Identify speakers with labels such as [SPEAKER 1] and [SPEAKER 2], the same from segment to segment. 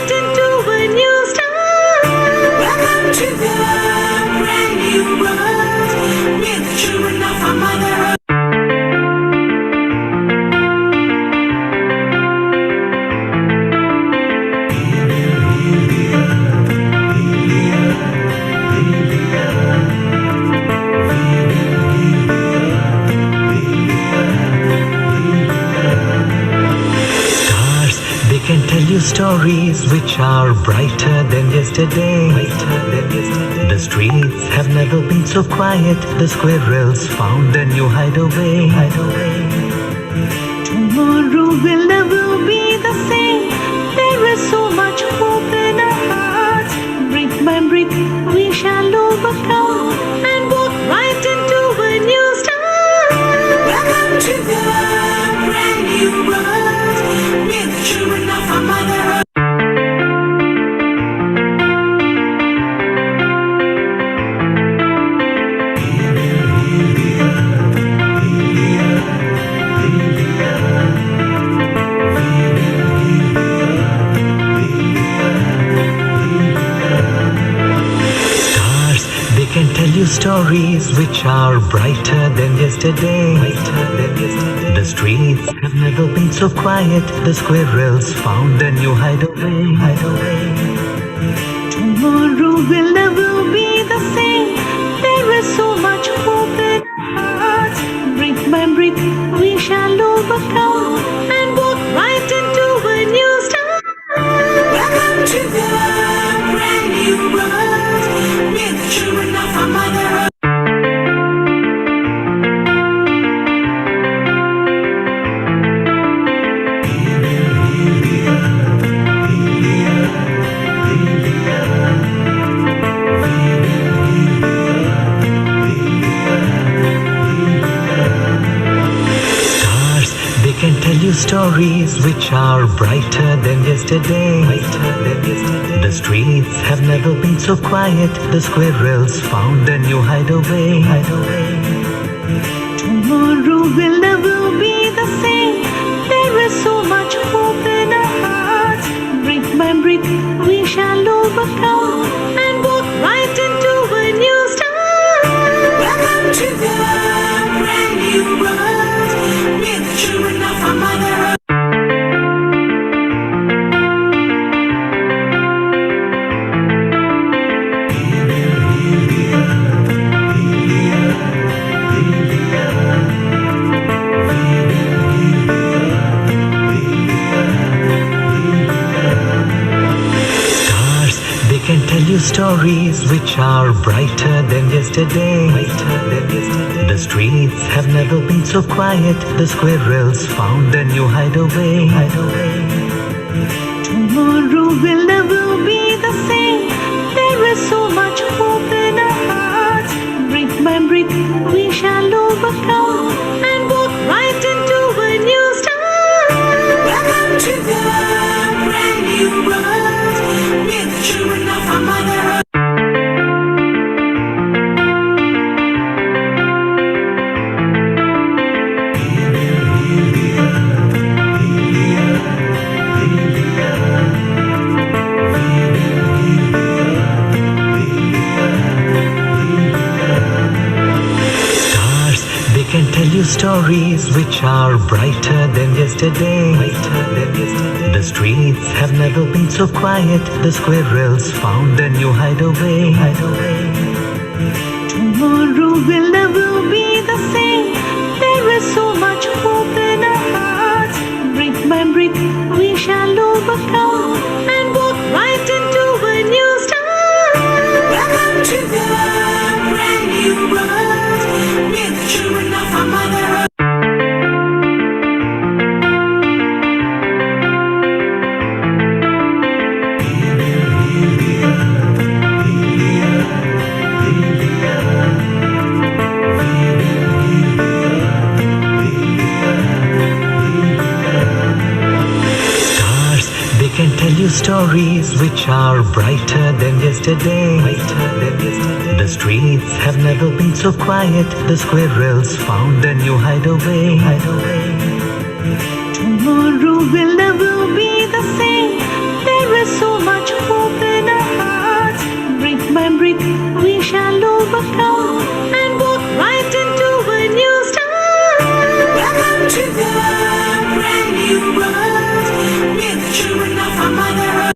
[SPEAKER 1] into a new start. Welcome to the brand new world, with the children of our mother earth.
[SPEAKER 2] Can tell you stories which are brighter than yesterday. The streets have never been so quiet. The squirrels found a new hideaway.
[SPEAKER 1] Tomorrow will never be the same. There is so much hope in our hearts. Brick by brick we shall overcome and walk right into a new start. Welcome to the brand new world, with the children of our mother earth.
[SPEAKER 2] Can tell you stories which are brighter than yesterday. The streets have never been so quiet. The squirrels found a new hideaway.
[SPEAKER 1] Tomorrow will never be the same. There is so much hope in our hearts. Brick by brick we shall overcome and walk right into a new start. Welcome to the brand new world, with the children of our mother earth.
[SPEAKER 2] Can tell you stories which are brighter than yesterday. The streets have never been so quiet. The squirrels found a new hideaway.
[SPEAKER 1] Tomorrow will never be the same. There is so much hope in our hearts. Brick by brick we shall overcome and walk right into a new start. Welcome to the brand new world, with the children of our mother earth.
[SPEAKER 2] Can tell you stories which are brighter than yesterday. The streets have never been so quiet. The squirrels found a new hideaway.
[SPEAKER 1] Tomorrow will never be the same. There is so much hope in our hearts. Brick by brick we shall overcome and walk right into a new start. Welcome to the brand new world, with the children of our mother earth.
[SPEAKER 2] Can tell you stories which are brighter than yesterday. The streets have never been so quiet. The squirrels found a new hideaway.
[SPEAKER 1] Tomorrow will never be the same. There is so much hope in our hearts. Brick by brick we shall overcome and walk right into a new start. Welcome to the brand new world, with the children of our mother earth.
[SPEAKER 2] Can tell you stories which are brighter than yesterday. The streets have never been so quiet. The squirrels found a new hideaway.
[SPEAKER 1] Tomorrow will never be the same. There is is so much hope in our hearts. Brick by brick, we shall overcome and walk right into a new start. Welcome to the brand new world. We're the children of our mother earth.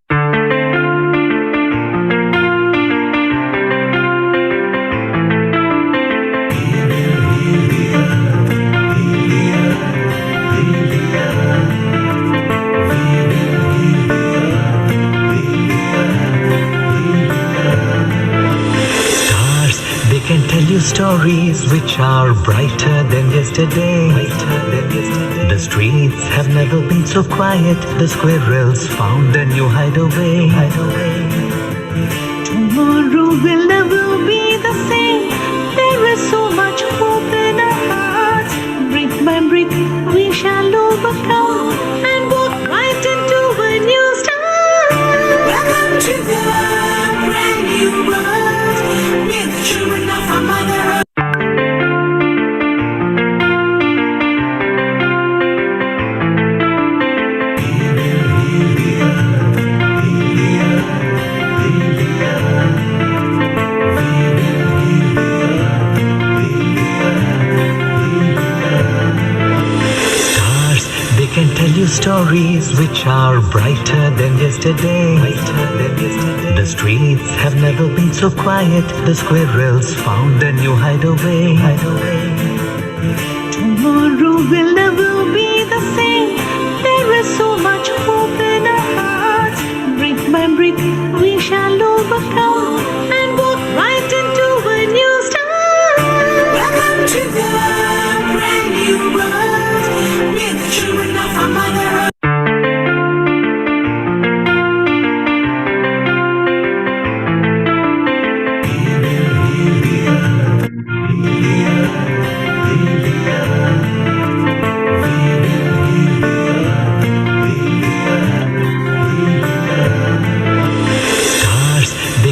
[SPEAKER 2] Can tell you stories which are brighter than yesterday. The streets have never been so quiet. The squirrels found a new hideaway.
[SPEAKER 1] Tomorrow will never be the same. There is so much hope in our hearts. Brick by brick, we shall overcome and walk right into a new start. Welcome to the brand new world. We're the children of our mother earth.
[SPEAKER 2] Can tell you stories which are brighter than yesterday. The streets have never been so quiet. The squirrels found a new hideaway.
[SPEAKER 1] Tomorrow will never be the same. There is so much hope in our hearts. Brick by brick, we shall overcome and walk right into a new start. Welcome to the brand new world. We're the children of our mother earth.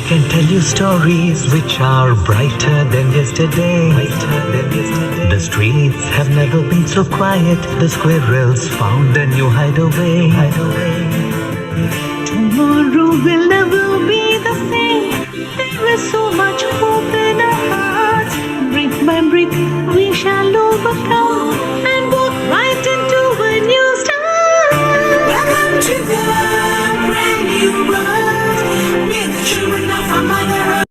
[SPEAKER 2] Can tell you stories which are brighter than yesterday. The streets have never been so quiet. The squirrels found a new hideaway.
[SPEAKER 1] Tomorrow will never be the same. There is so much hope in our hearts. Brick by brick, we shall overcome and walk right into a new start. Welcome to the brand new world. We're the children of our mother earth.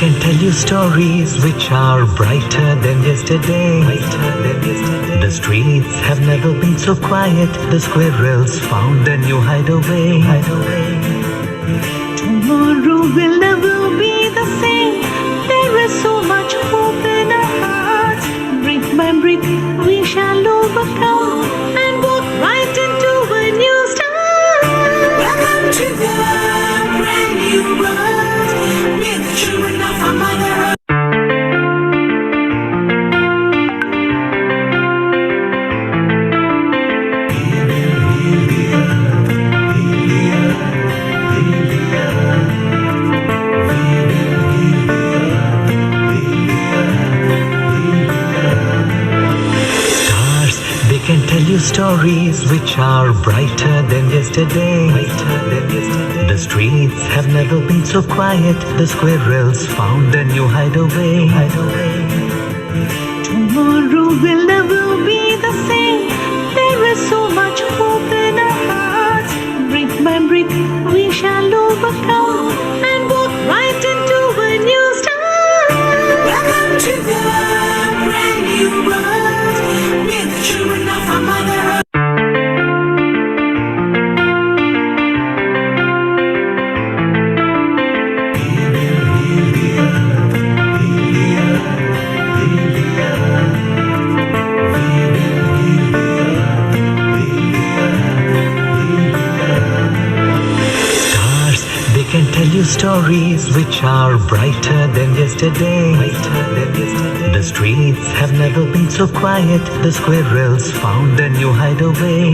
[SPEAKER 2] Can tell you stories which are brighter than yesterday. The streets have never been so quiet. The squirrels found a new hideaway.
[SPEAKER 1] Tomorrow will never be the same. There is so much hope in our hearts. Brick by brick, we shall overcome and walk right into a new start. Welcome to the brand new world. We're the children of our mother earth.
[SPEAKER 2] Can tell you stories which are brighter than yesterday. The streets have never been so quiet. The squirrels found a new hideaway.
[SPEAKER 1] Tomorrow will never be the same. There is so much hope in our hearts. Brick by brick, we shall overcome and walk right into a new start. Welcome to the brand new world. We're the children of our mother earth.
[SPEAKER 2] you stories which are brighter than yesterday. The streets have never been so quiet. The squirrels found a new hideaway.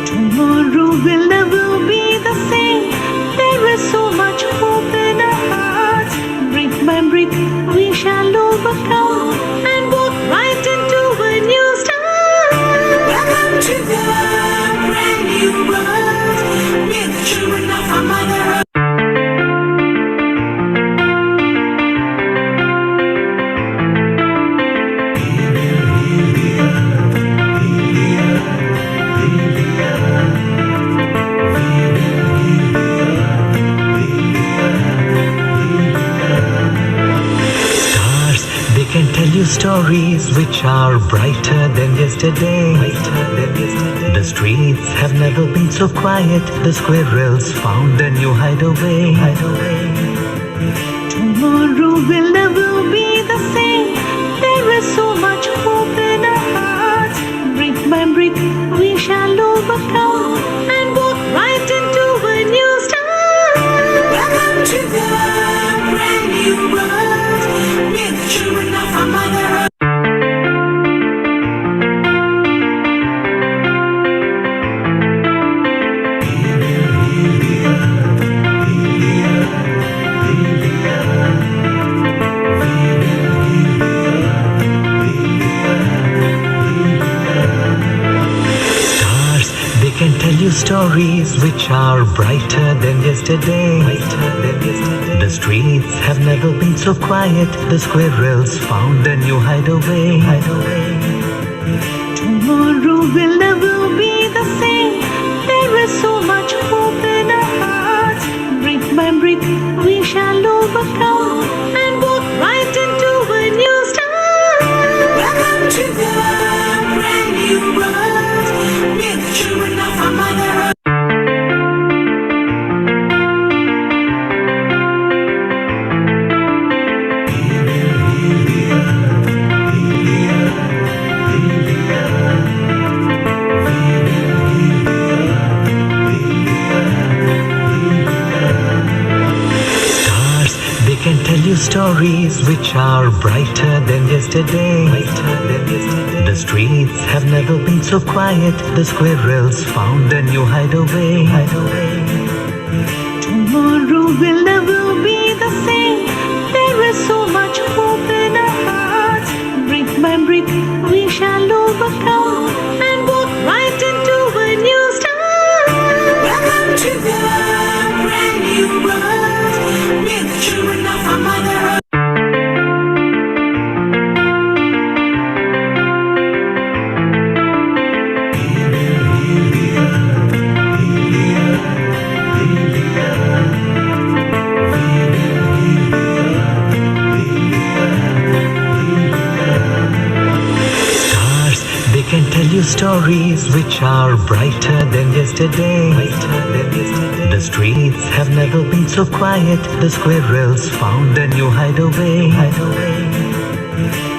[SPEAKER 1] Tomorrow will never be the same. There is so much hope in our hearts. Brick by brick, we shall overcome and walk right into a new start. Welcome to the brand new world. We're the children of our mother earth.
[SPEAKER 2] Can tell you stories which are brighter than yesterday. The streets have never been so quiet. The squirrels found a new hideaway.
[SPEAKER 1] Tomorrow will never be the same. There is so much hope in our hearts. Brick by brick, we shall overcome and walk right into a new start. Welcome to the brand new world. We're the children of our mother earth.
[SPEAKER 2] Can tell you stories which are brighter than yesterday. The streets have never been so quiet. The squirrels found a new hideaway.
[SPEAKER 1] Tomorrow will never be the same. There is so much hope in our hearts. Brick by brick, we shall overcome and walk right into a new start. Welcome to the brand new world. We're the children of our mother earth.
[SPEAKER 2] Can tell you stories which are brighter than yesterday. The streets have never been so quiet. The squirrels found a new hideaway.
[SPEAKER 1] Tomorrow will never be the same. There is so much hope in our hearts. Brick by brick, we shall overcome and walk right into a new start. Welcome to the brand new world. We're the children of our mother earth.
[SPEAKER 2] Can tell you stories which are brighter than yesterday. The streets have never been so quiet. The squirrels found a new hideaway.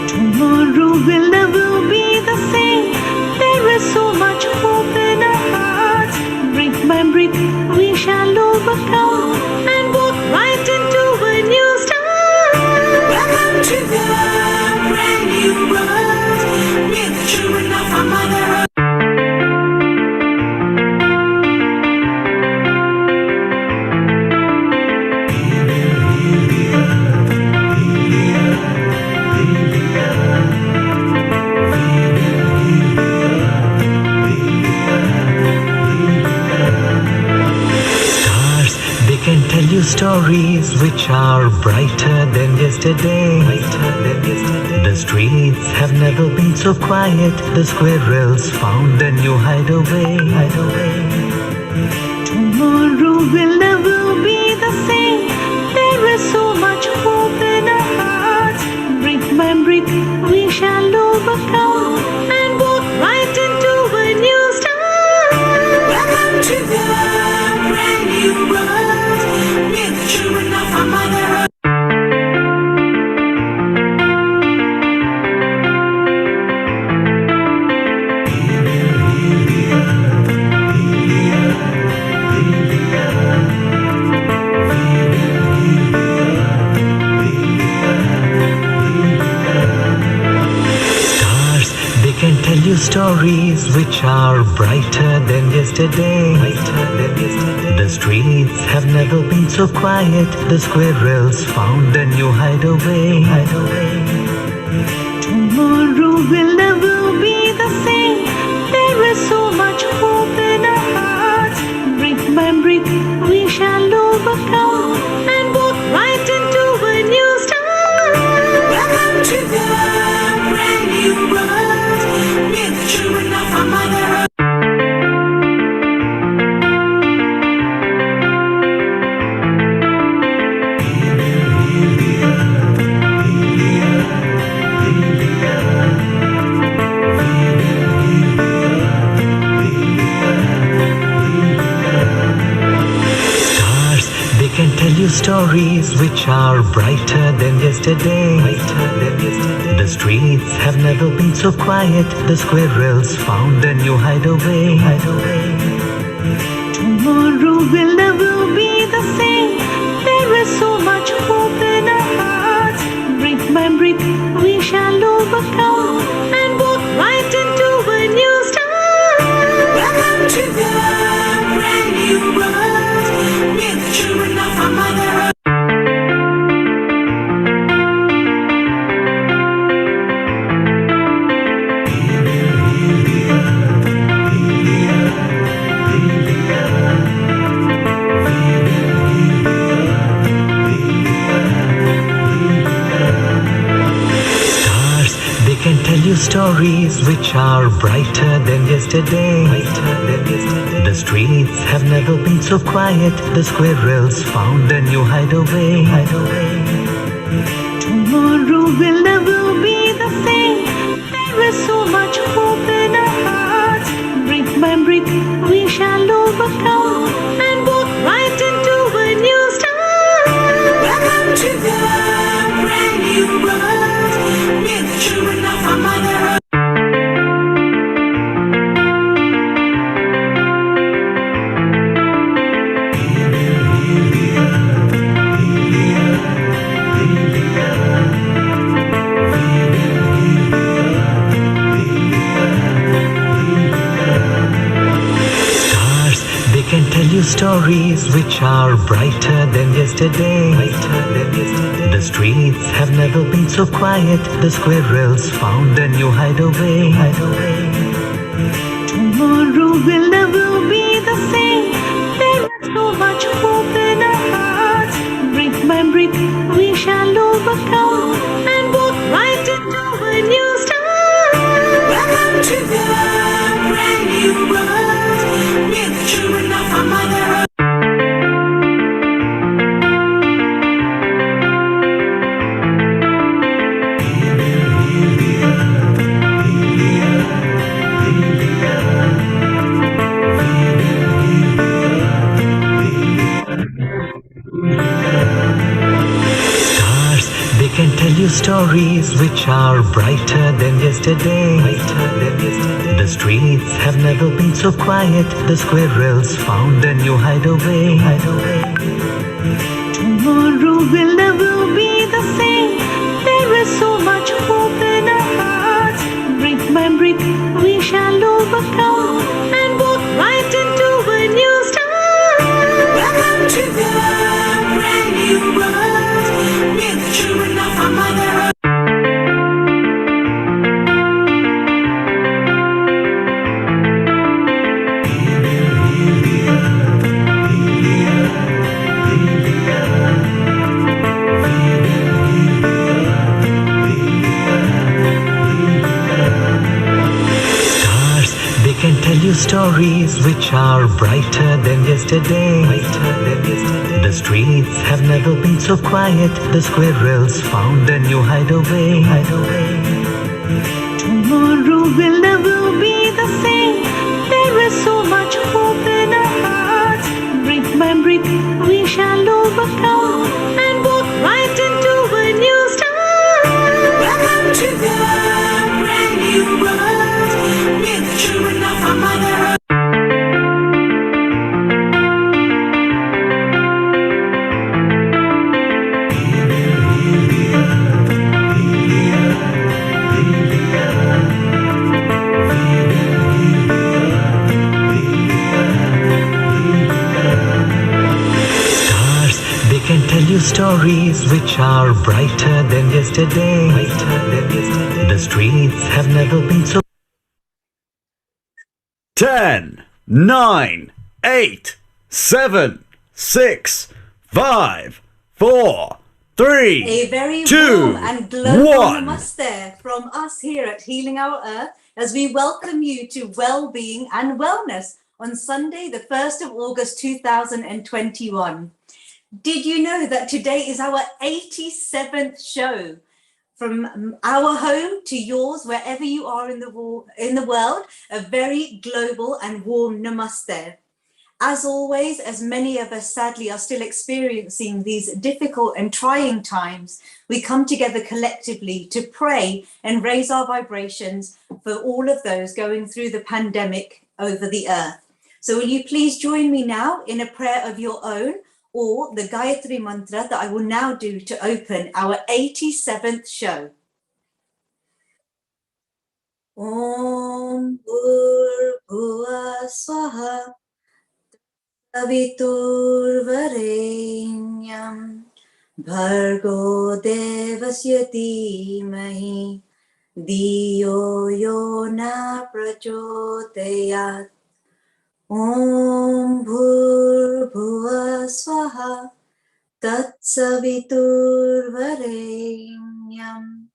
[SPEAKER 1] Tomorrow will never be the same. There is so much hope in our hearts. Brick by brick, we shall overcome and walk right into a new start. Welcome to the brand new world. We're the children of our mother earth.
[SPEAKER 2] Can tell you stories which are brighter than yesterday. The streets have never been so quiet. The squirrels found a new hideaway.
[SPEAKER 1] Tomorrow will never be the same. There is so much hope in our hearts. Brick by brick, we shall overcome and walk right into a new start. Welcome to the brand new world. We're the children of our mother earth.
[SPEAKER 2] stories which are brighter than yesterday. The streets have never been so quiet. The squirrels found a new hideaway.
[SPEAKER 1] Tomorrow will never be the same. There is so much hope in our hearts. Brick by brick, we shall overcome and walk right into a new start. Welcome to the brand new world. We're the children of our mother earth.
[SPEAKER 2] Can tell you stories which are brighter than yesterday. The streets have never been so quiet. The squirrels found a new hideaway.
[SPEAKER 1] Tomorrow will never be the same. There is so much hope in our hearts. Brick by brick, we shall overcome and walk right into a new start. Welcome to the brand new world. We're the children of our mother earth.
[SPEAKER 2] Stars, they can tell you stories which are brighter than yesterday. The streets have never been so quiet. The squirrels found a new hideaway.
[SPEAKER 1] Tomorrow will never be the same. There is so much hope in our hearts. Brick by brick, we shall overcome and walk right into a new start. Welcome to the brand new world. We're the children of our mother earth.
[SPEAKER 2] Can tell you stories which are brighter than yesterday. The streets have never been so quiet. The squirrels found a new hideaway.
[SPEAKER 1] Tomorrow will never be the same. There is so much hope in our hearts. Brick by brick, we shall overcome and walk right into a new start. Welcome to the brand new world. We're the children of our mother earth.
[SPEAKER 2] Stars, they can tell you stories which are brighter than yesterday. The streets have never been so quiet. The squirrels found a new hideaway.
[SPEAKER 1] Tomorrow will never be the same. There is so much hope in our hearts. Brick by brick, we shall overcome and walk right into a new start. Welcome to the brand new world. We're the children of our mother earth.
[SPEAKER 2] Can tell you stories which are brighter than yesterday. The streets have never been so quiet. The squirrels found a new hideaway.
[SPEAKER 1] Tomorrow will never be the same. There is so much hope in our hearts. Brick by brick, we shall overcome and walk right into a new start. Welcome to the brand new world. We're the children of our mother earth.
[SPEAKER 2] stories which are brighter than yesterday. The streets have never been so
[SPEAKER 3] 10, 9, 8, 7, 6, 5, 4, 3,
[SPEAKER 4] A very
[SPEAKER 3] 2,
[SPEAKER 4] warm and global
[SPEAKER 3] 1.
[SPEAKER 4] namaste from us here at Healing Our Earth as we welcome you to Wellbeing and Wellness on Sunday, the 1st of August 2021. Did you know that today is our 87th show? From our home to yours, wherever you are in the world, a very global and warm namaste. As always, as many of us sadly are still experiencing these difficult and trying times, we come together collectively to pray and raise our vibrations for all of those going through the pandemic over the earth. So will you please join me now in a prayer of your own, or the Gayatri mantra that I will now do to open our 87th show. Om Bhur Swaha Saviturvarenyam Bhargo Devasya Dhimahi Diyo Yona Prachodayat. Om Bhur Swaha Tatsaviturvarenyam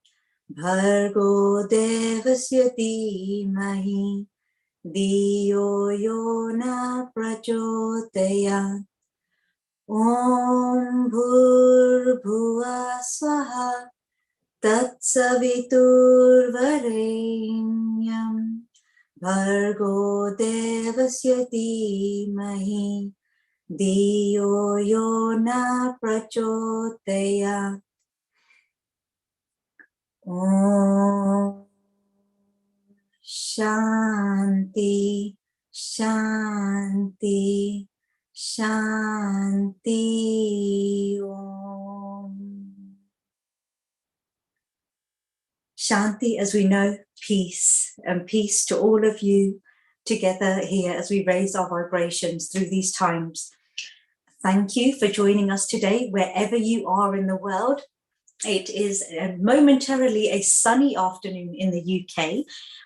[SPEAKER 4] Bhargo Devasya Dhimahi Diyo Yona Prachodayat. Om Bhurbhuva Swaha Tatsaviturvarenyam Bhargo Devasya Dhimahi Diyo Yona Prachodayat. Om Shanti, Shanti, Shanti. Om. Shanti, as we know, peace, and peace to all of you together here as we raise our vibrations through these times. Thank you for joining us today, wherever you are in the world. It is momentarily a sunny afternoon in the UK,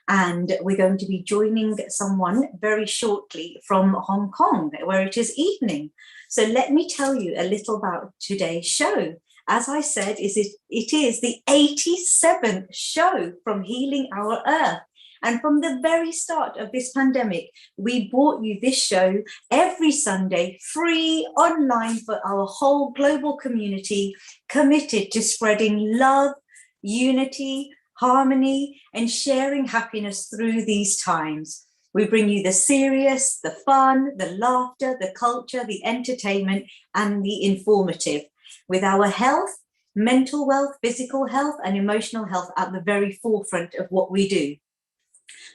[SPEAKER 4] and we're going to be joining someone very shortly from Hong Kong, where it is evening. So let me tell you a little about today's show. As I said, it is the 87th show from Healing Our Earth. And from the very start of this pandemic, we brought you this show every Sunday, free online for our whole global community, committed to spreading love, unity, harmony, and sharing happiness through these times. We bring you the serious, the fun, the laughter, the culture, the entertainment, and the informative, with our health, mental wealth, physical health, and emotional health at the very forefront of what we do.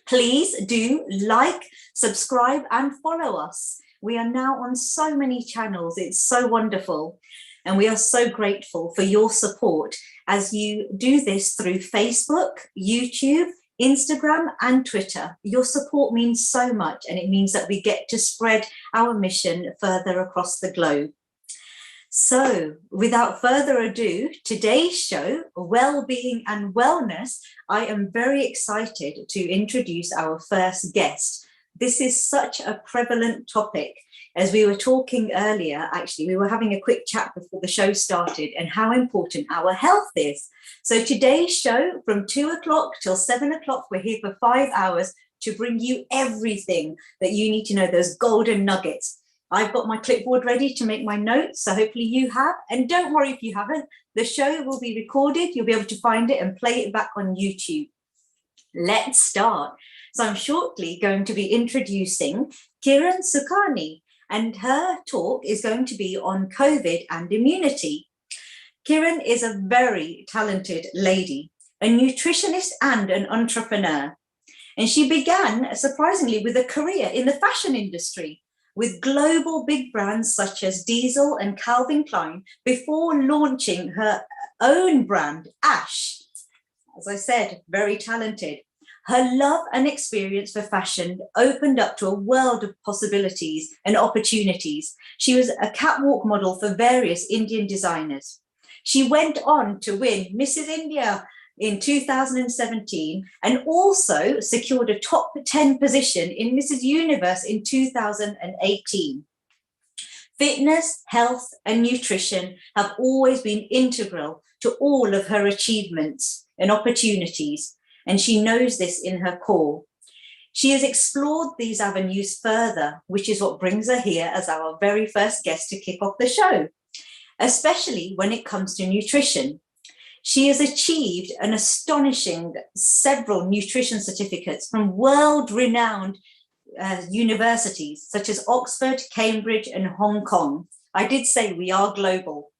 [SPEAKER 4] Please do like, subscribe, and follow us. We are now on so many channels. It's so wonderful. And we are so grateful for your support as you do this through Facebook, YouTube, Instagram, and Twitter. Your support means so much, and it means that we get to spread our mission further across the globe. So without further ado, today's show, Wellbeing and Wellness, I am very excited to introduce our first guest. This is such a prevalent topic. As we were talking earlier, actually, we were having a quick chat before the show started and how important our health is. So today's show from 2 o'clock till 7 o'clock, we're here for 5 hours to bring you everything that you need to know, those golden nuggets. I've got my clipboard ready to make my notes, so hopefully you have. And don't worry if you haven't, the show will be recorded. You'll be able to find it and play it back on YouTube. Let's start. So I'm shortly going to be introducing Kiran Sukhani, and her talk is going to be on COVID and immunity. Kiran is a very talented lady, a nutritionist and an entrepreneur. And she began, surprisingly, with a career in the fashion industry, with global big brands such as Diesel and Calvin Klein, before launching her own brand, Ash. As I said, very talented. Her love and experience for fashion opened up to a world of possibilities and opportunities. She was a catwalk model for various Indian designers. She went on to win Mrs. India in 2017 and also secured a top 10 position in Mrs. Universe in 2018. Fitness, health, and nutrition have always been integral to all of her achievements and opportunities, and she knows this in her core. She has explored these avenues further, which is what brings her here as our very first guest to kick off the show, especially when it comes to nutrition. She has achieved an astonishing several nutrition certificates from world-renowned universities such as Oxford, Cambridge, and Hong Kong. I did say we are global.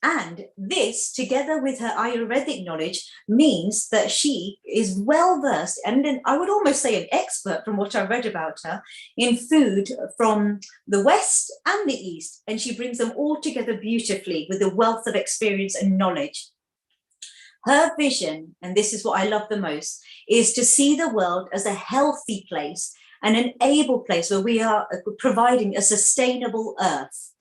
[SPEAKER 4] And this, together with her Ayurvedic knowledge, means that she is well versed, and I would almost say an expert from what I read about her, in food from the West and the East. And she brings them all together beautifully with a wealth of experience and knowledge. Her vision, and this is what I love the most, is to see the world as a healthy place and an able place where we are providing a sustainable earth.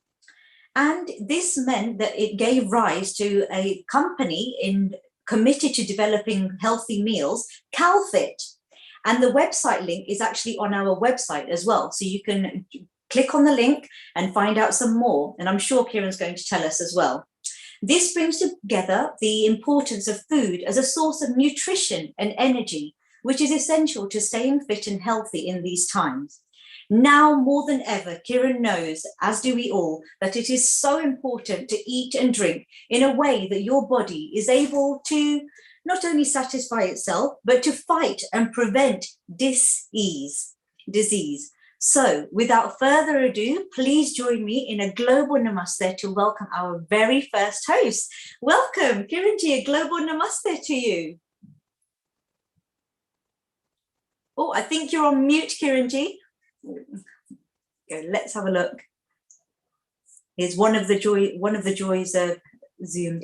[SPEAKER 4] And this meant that it gave rise to a company committed to developing healthy meals, CalFit. And the website link is actually on our website as well. So you can click on the link and find out some more. And I'm sure Kieran's going to tell us as well. This brings together the importance of food as a source of nutrition and energy, which is essential to staying fit and healthy in these times. Now more than ever, Kieran knows, as do we all, that it is so important to eat and drink in a way that your body is able to not only satisfy itself, but to fight and prevent disease. So without further ado, please join me in a global namaste to welcome our very first host. Welcome, Kiranji, a global namaste to you. Oh, I think you're on mute, Kiranji. Okay, let's have a look. Here's one of the joys of Zoom.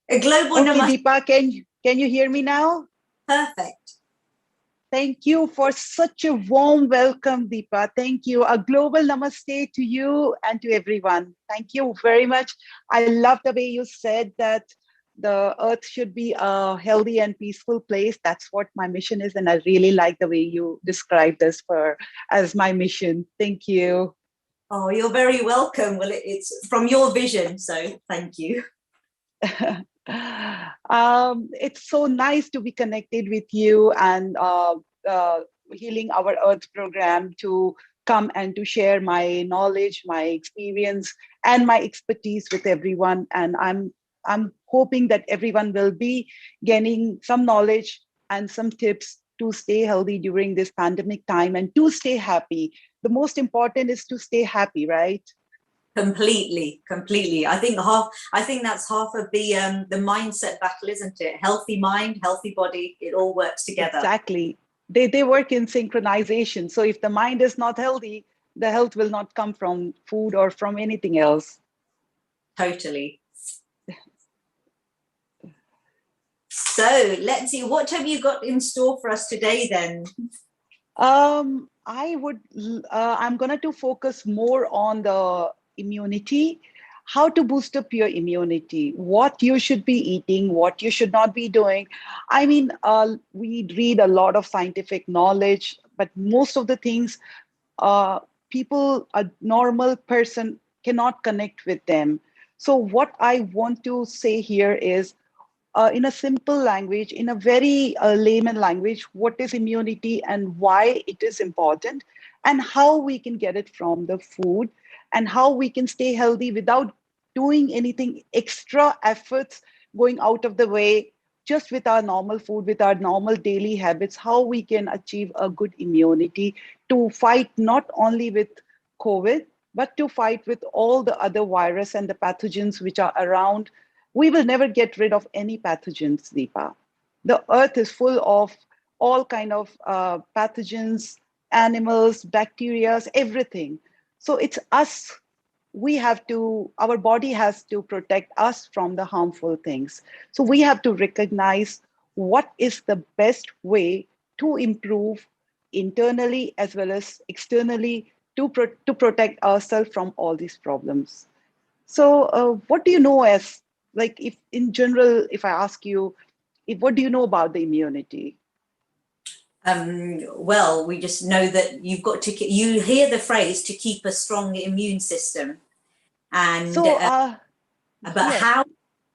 [SPEAKER 4] A global namaste.
[SPEAKER 5] Deepa, can you hear me now?
[SPEAKER 4] Perfect.
[SPEAKER 5] Thank you for such a warm welcome, Deepa. Thank you. A global namaste to you and to everyone. Thank you very much. I love the way you said that the earth should be a healthy and peaceful place. That's what my mission is. And I really like the way you described this as my mission. Thank you.
[SPEAKER 4] Oh, you're very welcome. Well, it's from your vision. So thank you.
[SPEAKER 5] It's so nice to be connected with you and Healing Our Earth program to come and to share my knowledge, my experience, and my expertise with everyone. And I'm hoping that everyone will be gaining some knowledge and some tips to stay healthy during this pandemic time and to stay happy. The most important is to stay happy, right?
[SPEAKER 4] Completely. I think that's half of the mindset battle, isn't it? Healthy mind, healthy body, it all works together.
[SPEAKER 5] Exactly. They work in synchronization. So if the mind is not healthy, the health will not come from food or from anything else.
[SPEAKER 4] Totally. So let's see, what have you got in store for us today then?
[SPEAKER 5] I'm going to focus more on the immunity, how to boost up your immunity, what you should be eating, what you should not be doing. I mean, we read a lot of scientific knowledge, but most of the things, people, a normal person cannot connect with them. So what I want to say here is, in a simple language, in a very layman language, what is immunity and why it is important, and how we can get it from the food, and how we can stay healthy without doing anything extra efforts, going out of the way, just with our normal food, with our normal daily habits, how we can achieve a good immunity to fight not only with COVID, but to fight with all the other virus and the pathogens which are around. We will never get rid of any pathogens, Deepa. The earth is full of all kind of pathogens, animals, bacteria, everything. So it's us. Our body has to protect us from the harmful things. So we have to recognize what is the best way to improve internally as well as externally to protect ourselves from all these problems. So what do you know as, like, if in general, if I ask you, what do you know about the immunity?
[SPEAKER 4] Well, we just know that you've got to, you hear the phrase to keep a strong immune system. And,
[SPEAKER 5] So
[SPEAKER 4] but
[SPEAKER 5] yes.
[SPEAKER 4] how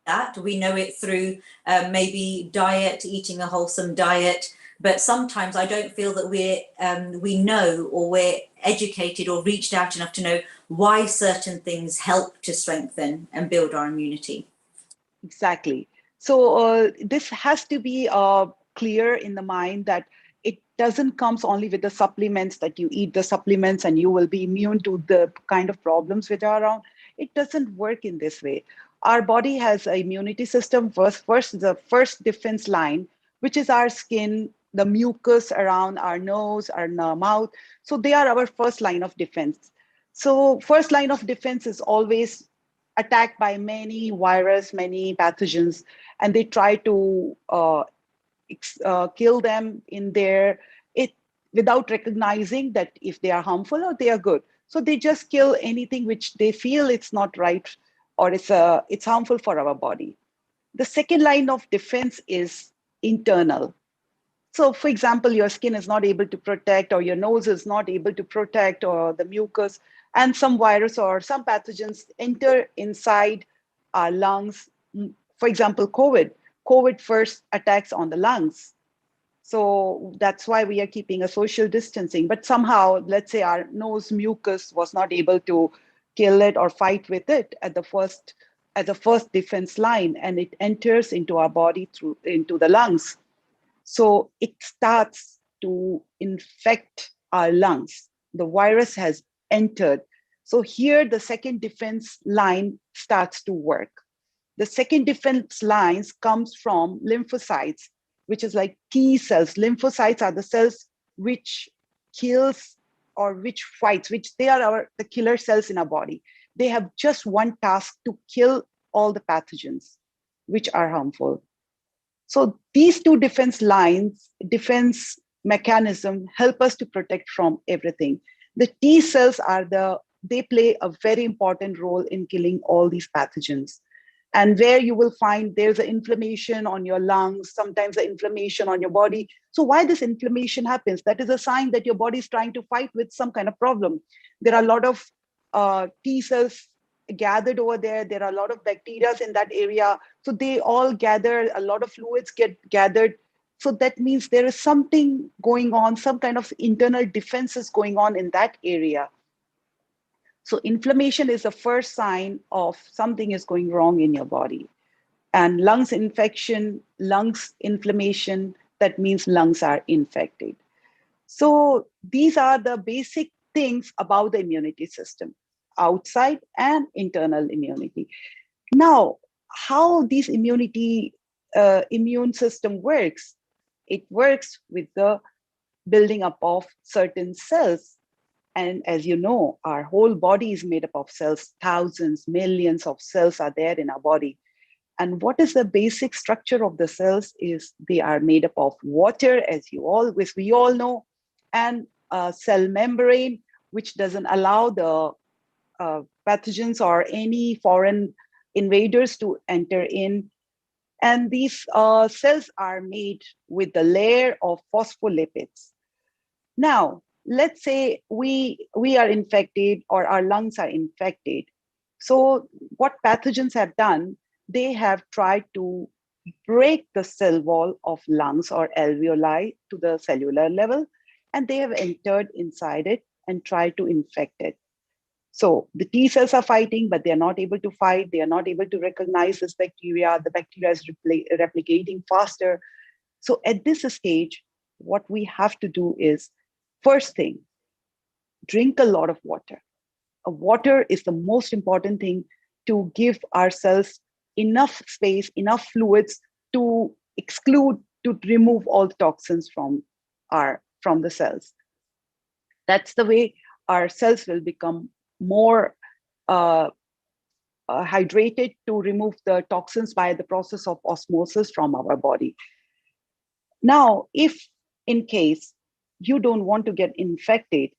[SPEAKER 4] that we know it through maybe diet, eating a wholesome diet. But sometimes I don't feel that we know, or we're educated or reached out enough to know why certain things help to strengthen and build our immunity.
[SPEAKER 5] Exactly. So this has to be clear in the mind that it doesn't comes only with the supplements, that you eat the supplements and you will be immune to the kind of problems which are around. It doesn't work in this way. Our body has an immunity system. First, the first defense line, which is our skin, the mucus around our nose, our mouth. So they are our first line of defense. So first line of defense is always attacked by many virus, many pathogens, and they try to kill them in their it without recognizing that if they are harmful or they are good. So they just kill anything which they feel it's not right, or it's harmful for our body. The second line of defense is internal. So, for example, your skin is not able to protect, or your nose is not able to protect, or the mucus, and some virus or some pathogens enter inside our lungs. For example, COVID. COVID first attacks on the lungs. So that's why we are keeping a social distancing. But somehow, let's say our nose mucus was not able to kill it or fight with it at the first defense line, and it enters into our body through into the lungs. So it starts to infect our lungs. The virus has entered. So here the second defense line starts to work. The second defense lines comes from lymphocytes, which is like T cells. Lymphocytes are the cells which kills or which fights, which they are the killer cells in our body. They have just one task: to kill all the pathogens which are harmful. So these two defense lines, defense mechanism, help us to protect from everything. The T cells they play a very important role in killing all these pathogens. And where you will find there's an inflammation on your lungs, sometimes an inflammation on your body. So why this inflammation happens? That is a sign that your body is trying to fight with some kind of problem. There are a lot of T cells gathered over there. There are a lot of bacteria in that area. So they all gather, a lot of fluids get gathered. So that means there is something going on, some kind of internal defenses going on in that area. So inflammation is the first sign of something is going wrong in your body. And lungs infection, lungs inflammation, that means lungs are infected. So these are the basic things about the immunity system, outside and internal immunity. Now, how this immune system works? It works with the building up of certain cells. And as you know, our whole body is made up of cells. Thousands, millions of cells are there in our body. And what is the basic structure of the cells is they are made up of water, as we all know, and a cell membrane, which doesn't allow the pathogens or any foreign invaders to enter in. And these cells are made with the layer of phospholipids. Now, let's say we are infected or our lungs are infected. So what pathogens have done, they have tried to break the cell wall of lungs or alveoli to the cellular level, and they have entered inside it and tried to infect it. So the T cells are fighting, but they are not able to fight. They are not able to recognize this bacteria. The bacteria is replicating faster. So at this stage, what we have to do is, first thing, drink a lot of water. Water is the most important thing to give ourselves enough space, enough fluids to exclude, to remove all the toxins from the cells. That's the way our cells will become more hydrated to remove the toxins by the process of osmosis from our body. Now, if in case you don't want to get infected,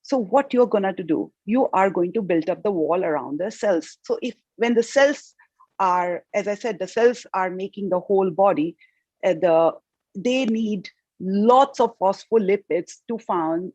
[SPEAKER 5] so what you're going to do, you are going to build up the wall around the cells. So if when the cells are, as I said, the cells are making the whole body, they need lots of phospholipids to form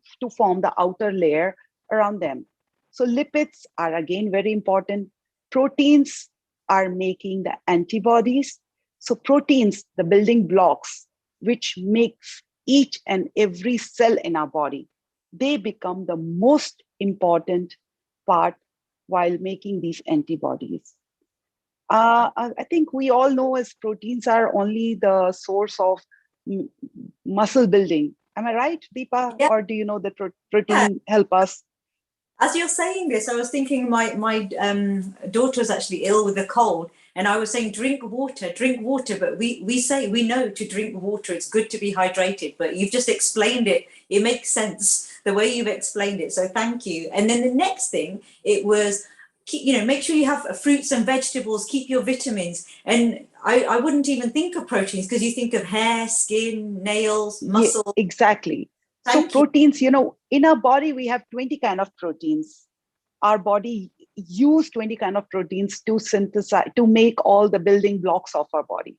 [SPEAKER 5] the outer layer around them. So lipids are again very important. Proteins are making the antibodies. So proteins, the building blocks, which makes each and every cell in our body, they become the most important part while making these antibodies. I think we all know as proteins are only the source of muscle building. Am I right, Deepa?
[SPEAKER 4] Yeah.
[SPEAKER 5] Or do you know that protein help us?
[SPEAKER 4] As you're saying this, I was thinking my daughter was actually ill with a cold, and I was saying drink water. But we say we know to drink water. It's good to be hydrated. But you've just explained it. It makes sense the way you've explained it. So thank you. And then the next thing it was, make sure you have fruits and vegetables. Keep your vitamins. And I wouldn't even think of proteins because you think of hair, skin, nails,
[SPEAKER 5] Yeah,
[SPEAKER 4] muscle.
[SPEAKER 5] exactly. So
[SPEAKER 4] Thank you.
[SPEAKER 5] proteins, in our body, we have 20 kind of proteins. Our body use 20 kind of proteins to synthesize, to make all the building blocks of our body,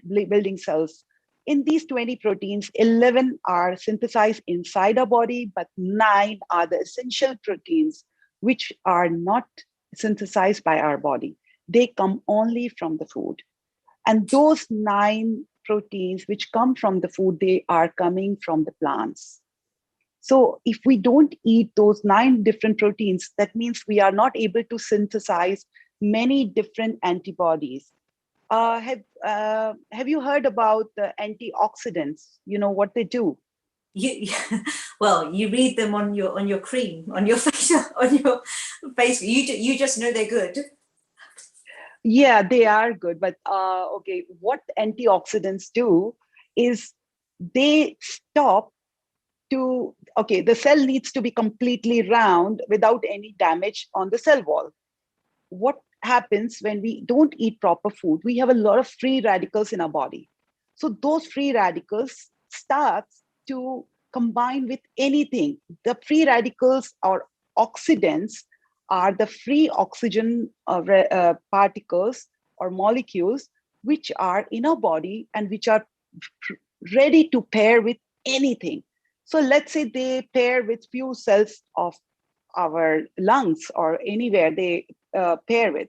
[SPEAKER 5] building cells. In these 20 proteins, 11 are synthesized inside our body, but 9 are the essential proteins, which are not synthesized by our body. They come only from the food. And those 9 proteins which come from the food, they are coming from the plants. So if we don't eat those 9 different proteins, that means we are not able to many different antibodies. Have you heard about the antioxidants? You know what they do?
[SPEAKER 4] You well, you read them on your cream, on your facial, on your face. You just know they're good.
[SPEAKER 5] Yeah, they are good. But okay, what antioxidants do is they stop to, okay, the cell needs to be completely round without any damage on the cell wall. What happens when we don't eat proper food? We have a lot of free radicals in our body. So those free radicals start to combine with anything. The free radicals or oxidants are the free oxygen particles or molecules which are in our body and which are ready to pair with anything. So let's say they pair with few cells of our lungs or anywhere they pair with.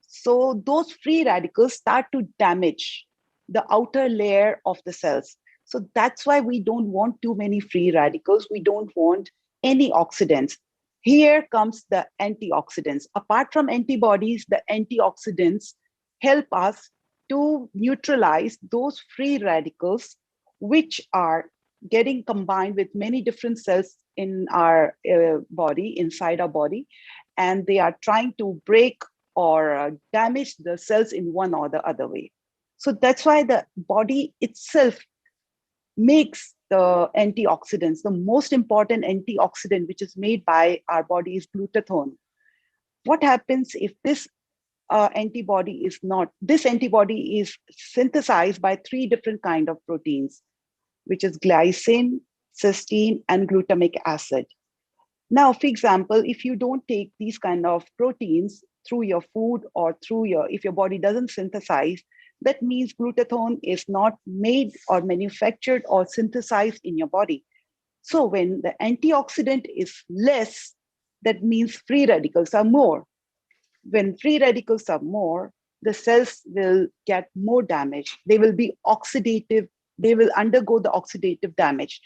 [SPEAKER 5] So those free radicals start to damage the outer layer of the cells. So that's why we don't want too many free radicals. We don't want any oxidants. Here comes the antioxidants. Apart from antibodies, the antioxidants help us to neutralize those free radicals which are getting combined with many different cells in our body, inside our body, and they are trying to break or damage the cells in one or the other way. So that's why the body itself makes the antioxidants. The most important antioxidant which is made by our body is glutathione. What happens if this this antibody is synthesized by 3 different kind of proteins, which is glycine, cysteine, and glutamic acid. Now, for example, if you don't take these kind of proteins through your food or if your body doesn't synthesize, that means glutathione is not made or manufactured or synthesized in your body. So when the antioxidant is less, that means free radicals are more. When free radicals are more, the cells will get more damage. They will be oxidative. They will undergo the oxidative damage.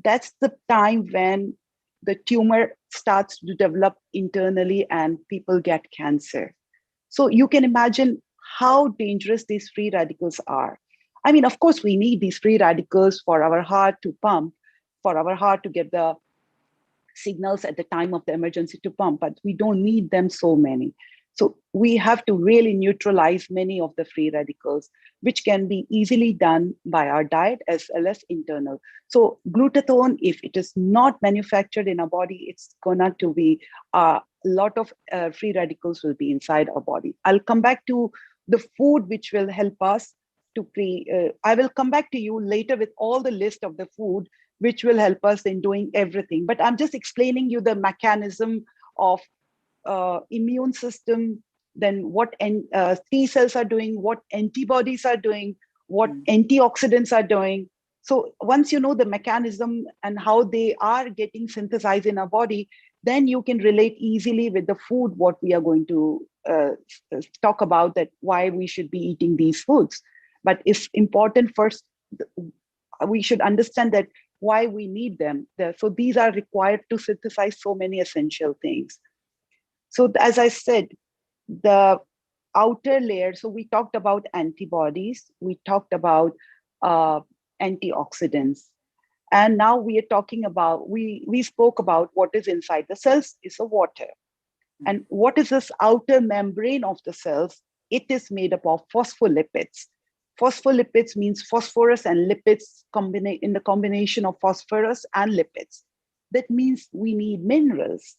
[SPEAKER 5] That's the time when the tumor starts to develop internally and people get cancer. So you can imagine how dangerous these free radicals are. I mean, of course, we need these free radicals for our heart to pump, for our heart to get the signals at the time of the emergency to pump, but we don't need them so many. So we have to really neutralize many of the free radicals, which can be easily done by our diet as well as internal. So glutathione, if it is not manufactured in our body, it's gonna to be a lot of free radicals will be inside our body. I'll come back to the food which will help us to I will come back to you later with all the list of the food which will help us in doing everything. But I'm just explaining you the mechanism of immune system, then what T cells are doing, what antibodies are doing, what antioxidants are doing. So once you know the mechanism and how they are getting synthesized in our body, then you can relate easily with the food, what we are going to talk about, that why we should be eating these foods. But it's important first, we should understand that why we need them. So these are required to synthesize so many essential things. So as I said, the outer layer, so we talked about antibodies, we talked about antioxidants. And now we are talking about, we spoke about what is inside the cells is a water. And what is this outer membrane of the cells? It is made up of phospholipids. Phospholipids means phosphorus and lipids in the combination of phosphorus and lipids. That means we need minerals.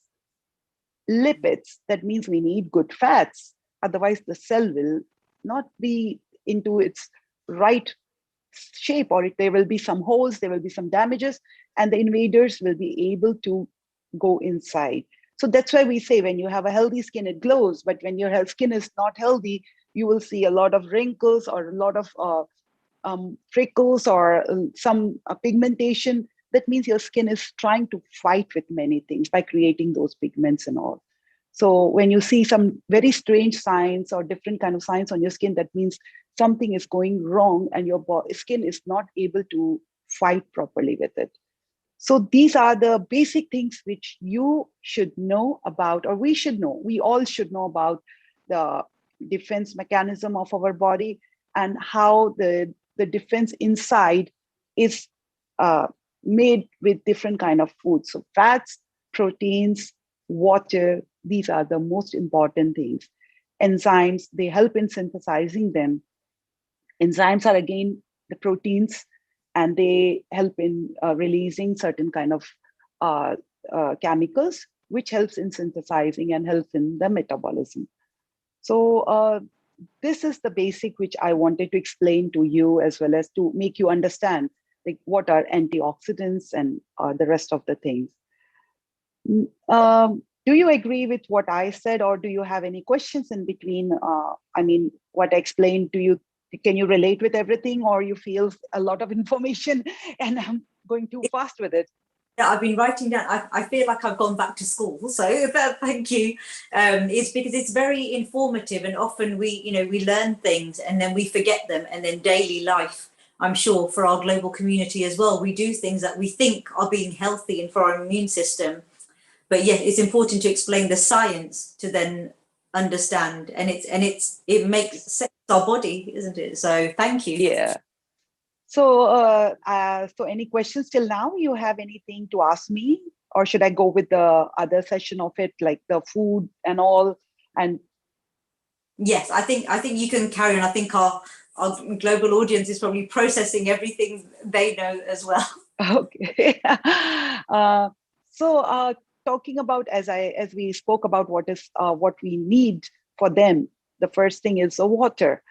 [SPEAKER 5] Lipids, that means we need good fats. Otherwise, the cell will not be into its right shape, or there will be some holes, there will be some damages, and the invaders will be able to go inside. So that's why we say when you have a healthy skin, it glows. But when your skin is not healthy, you will see a lot of wrinkles or a lot of freckles or some pigmentation. That means your skin is trying to fight with many things by creating those pigments and all. So when you see some very strange signs or different kind of signs on your skin, that means something is going wrong and your skin is not able to fight properly with it. So these are the basic things which you should know about, or we should know. We all should know about the defense mechanism of our body and how the defense inside is made with different kind of foods. So fats, proteins, water, these are the most important things. Enzymes, they help in synthesizing them. Enzymes are again the proteins, and they help in releasing certain kind of chemicals, which helps in synthesizing and helps in the metabolism. So this is the basic which I wanted to explain to you, as well as to make you understand like what are antioxidants and the rest of the things. Do you agree with what I said, or do you have any questions in between? I mean, what I explained to you, can you relate with everything, or you feel a lot of information and I'm going too fast with it?
[SPEAKER 4] Yeah, I've been writing down. I feel like I've gone back to school. So thank you. It's because it's very informative, and often we learn things and then we forget them, and then daily life, I'm sure for our global community as well, we do things that we think are being healthy and for our immune system. But yeah, it's important to explain the science to then understand, and it makes sense our body, isn't it? So thank you.
[SPEAKER 5] Yeah. So so any questions till now? You have anything to ask me, or should I go with the other session of it, like the food and all? And
[SPEAKER 4] yes, I think you can carry on. I think our global audience is probably processing everything they know as well.
[SPEAKER 5] okay. So talking about, as we spoke about what we need for them, the first thing is the water.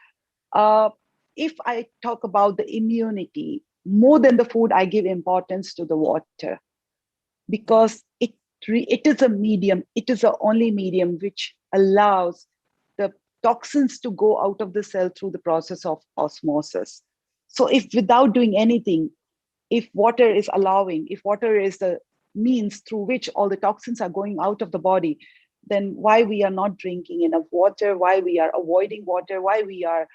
[SPEAKER 5] If I talk about the immunity, more than the food, I give importance to the water, because it is a medium. It is the only medium which allows the toxins to go out of the cell through the process of osmosis. So if without doing anything, if water is the means through which all the toxins are going out of the body, then why we are not drinking enough water, why we are avoiding water, why we are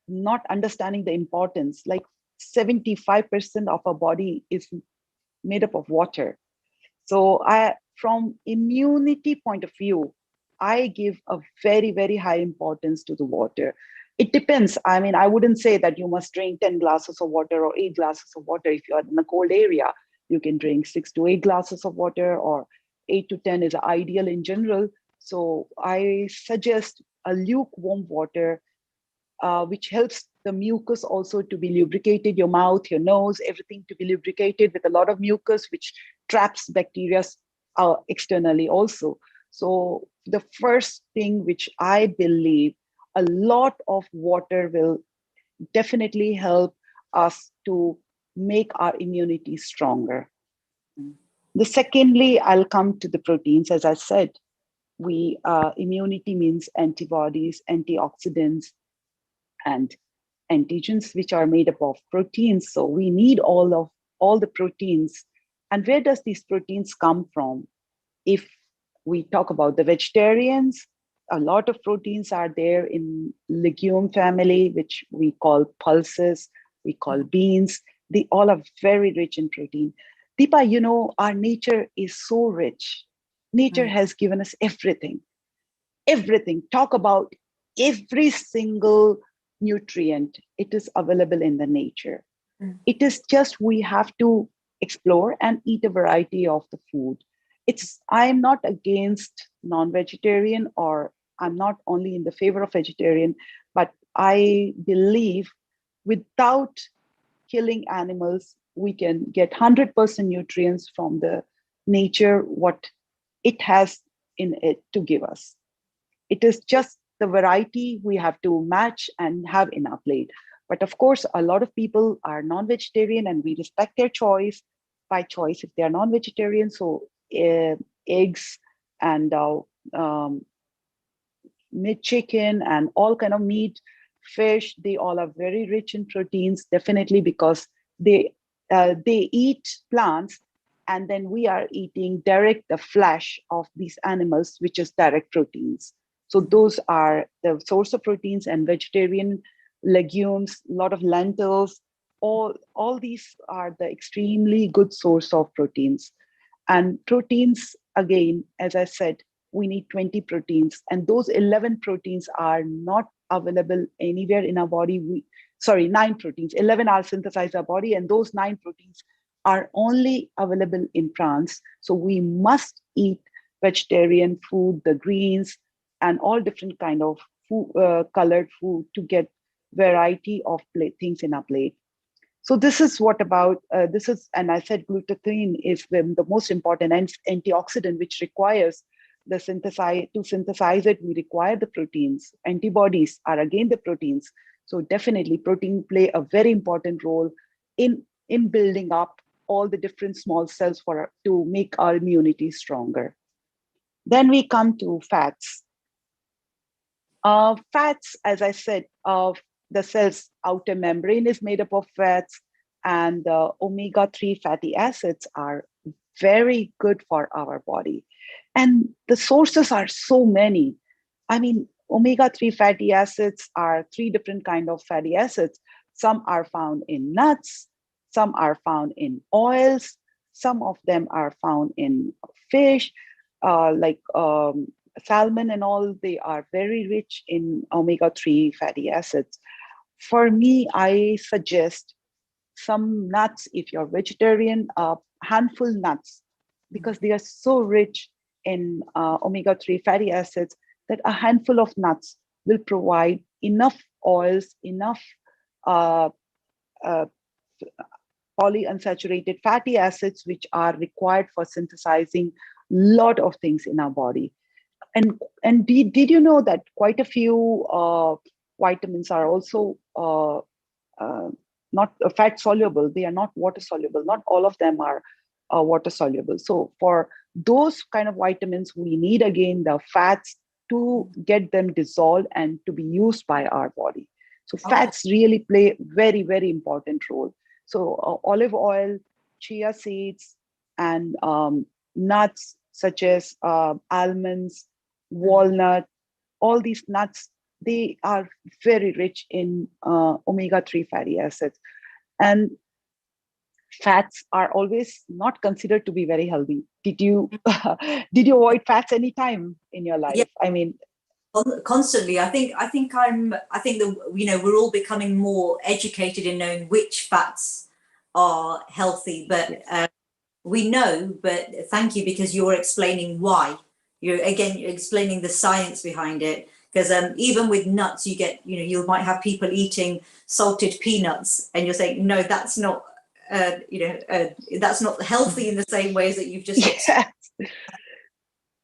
[SPEAKER 5] not understanding the importance. Like 75% of our body is made up of water. So from immunity point of view, I give a very, very high importance to the water. It depends. I mean, I wouldn't say that you must drink 10 glasses of water or 8 glasses of water. If you're in a cold area, you can drink 6 to 8 glasses of water, or 8 to 10 is ideal in general. So I suggest a lukewarm water, which helps the mucus also to be lubricated, your mouth, your nose, everything to be lubricated with a lot of mucus, which traps bacteria externally also. So the first thing which I believe, a lot of water will definitely help us to make our immunity stronger. The secondly, I'll come to the proteins. As I said, immunity means antibodies, antioxidants, and antigens, which are made up of proteins. So we need all the proteins. And where does these proteins come from? If we talk about the vegetarians, a lot of proteins are there in legume family, which we call pulses, we call beans. They all are very rich in protein. Deepa, our nature is so rich. Nature has given us everything. Everything. Talk about every single nutrient. It is available in the nature. It is just we have to explore and eat a variety of the food. I'm not against non-vegetarian, or I'm not only in the favor of vegetarian, but I believe without killing animals, we can get 100% nutrients from the nature, what it has in it to give us. It is just the variety we have to match and have in our plate. But of course, a lot of people are non-vegetarian and we respect their choice by choice if they are non-vegetarian. So eggs and meat, chicken and all kind of meat, fish, they all are very rich in proteins, definitely, because they eat plants, and then we are eating direct the flesh of these animals, which is direct proteins. So those are the source of proteins. And vegetarian legumes, a lot of lentils, all these are the extremely good source of proteins. And proteins, again, as I said, we need 20 proteins, and those 11 proteins are not available anywhere in our body. 9 proteins, 11 are synthesized in our body, and those 9 proteins are only available in plants. So we must eat vegetarian food, the greens, and all different kind of food, colored food, to get variety of things in our plate. So this is what about, and I said glutathione is the most important antioxidant, which requires to synthesize it, we require the proteins. Antibodies are again the proteins. So definitely protein play a very important role in building up all the different small cells to make our immunity stronger. Then we come to fats. Fats, as I said, the cell's outer membrane is made up of fats, and omega-3 fatty acids are very good for our body. And the sources are so many. I mean, omega-3 fatty acids are 3 different kinds of fatty acids. Some are found in nuts, some are found in oils, some of them are found in fish, like salmon and all. They are very rich in omega-3 fatty acids. For me, I suggest some nuts if you're vegetarian, handful nuts, because they are so rich in omega-3 fatty acids that a handful of nuts will provide enough oils, enough polyunsaturated fatty acids, which are required for synthesizing a lot of things in our body. And did you know that quite a few vitamins are also not fat soluble? They are not water soluble. Not all of them are water soluble. So for those kind of vitamins, we need again the fats to get them dissolved and to be used by our body. So fats really play very, very important role. So olive oil, chia seeds, and nuts such as almonds, walnut, all these nuts, they are very rich in omega-3 fatty acids. And fats are always not considered to be very healthy. Did you avoid fats anytime in your life?
[SPEAKER 4] Yeah.
[SPEAKER 5] I mean,
[SPEAKER 4] constantly. I think that we're all becoming more educated in knowing which fats are healthy, but we know. But thank you, because you're explaining why. You're explaining the science behind it. Because even with nuts, you might have people eating salted peanuts, and you're saying, no, that's not that's not healthy in the same ways that you've just explained.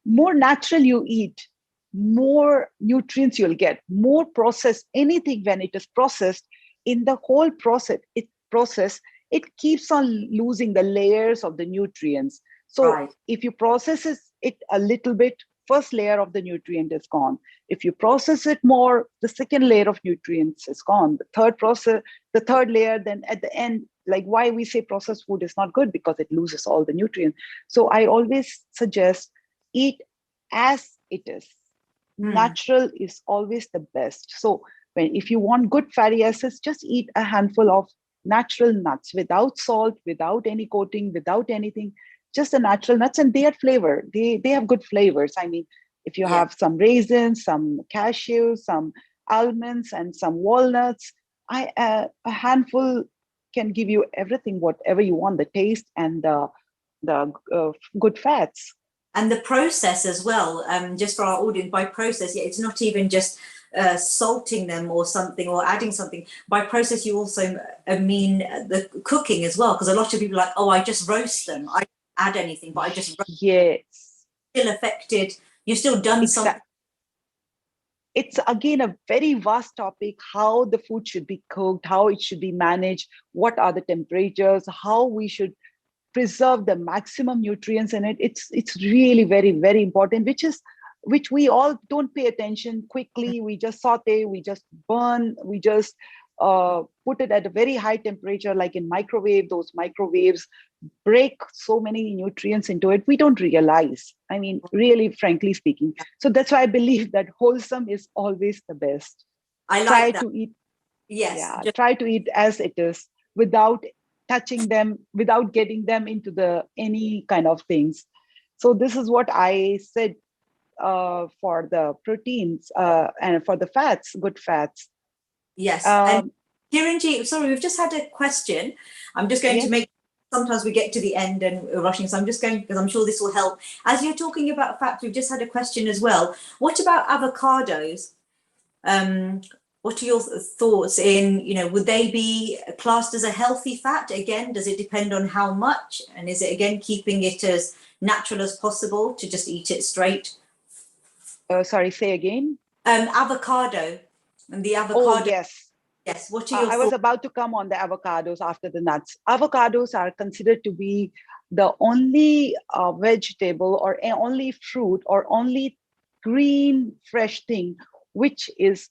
[SPEAKER 5] More natural you eat, more nutrients you'll get. More processed, anything when it is processed, in the whole process, it keeps on losing the layers of the nutrients. So
[SPEAKER 4] Right.
[SPEAKER 5] if you process it a little bit, first layer of the nutrient is gone. If you process it more, the second layer of nutrients is gone. The third layer, then at the end, like why we say processed food is not good, because it loses all the nutrients. So I always suggest eat as it is. Natural is always the best. So if you want good fatty acids, just eat a handful of natural nuts without salt, without any coating, without anything, just the natural nuts, and they are flavor. They have good flavors. I mean, if you have some raisins, some cashews, some almonds, and some walnuts, a handful can give you everything, whatever you want, the taste and the good fats.
[SPEAKER 4] And the process as well, just for our audience, by process, it's not even just salting them or something, or adding something. By process, you also mean the cooking as well, because a lot of people are like, oh, I just roast them. I don't add anything, but I just roast.
[SPEAKER 5] Yes.
[SPEAKER 4] Still affected. You've still done something.
[SPEAKER 5] It's again a very vast topic, how the food should be cooked, how it should be managed, what are the temperatures, how we should preserve the maximum nutrients in it. It's really very, very important, which we all don't pay attention. Quickly we just saute, we just burn, we just put it at a very high temperature, like in microwave. Those microwaves break so many nutrients into it, we don't realize. I mean, really, frankly speaking. So that's why I believe that wholesome is always the best.
[SPEAKER 4] I like
[SPEAKER 5] try
[SPEAKER 4] that.
[SPEAKER 5] to eat
[SPEAKER 4] Yes.
[SPEAKER 5] Yeah, try to eat as it is, without touching them, without getting them into any kind of things. So this is what I said for the proteins and for the fats, good fats.
[SPEAKER 4] Yes. And Kiranji, sorry, we've just had a question. I'm just going to make, sometimes we get to the end and we're rushing, so I'm just going, because I'm sure this will help. As you're talking about fats, we've just had a question as well. What about avocados? What are your thoughts in, would they be classed as a healthy fat? Again, does it depend on how much? And is it, again, keeping it as natural as possible to just eat it straight?
[SPEAKER 5] Sorry, say again.
[SPEAKER 4] Avocado. And the avocado.
[SPEAKER 5] Oh, yes.
[SPEAKER 4] Yes. What are your
[SPEAKER 5] I was about to come on the avocados after the nuts. Avocados are considered to be the only vegetable or only fruit or only green, fresh thing which is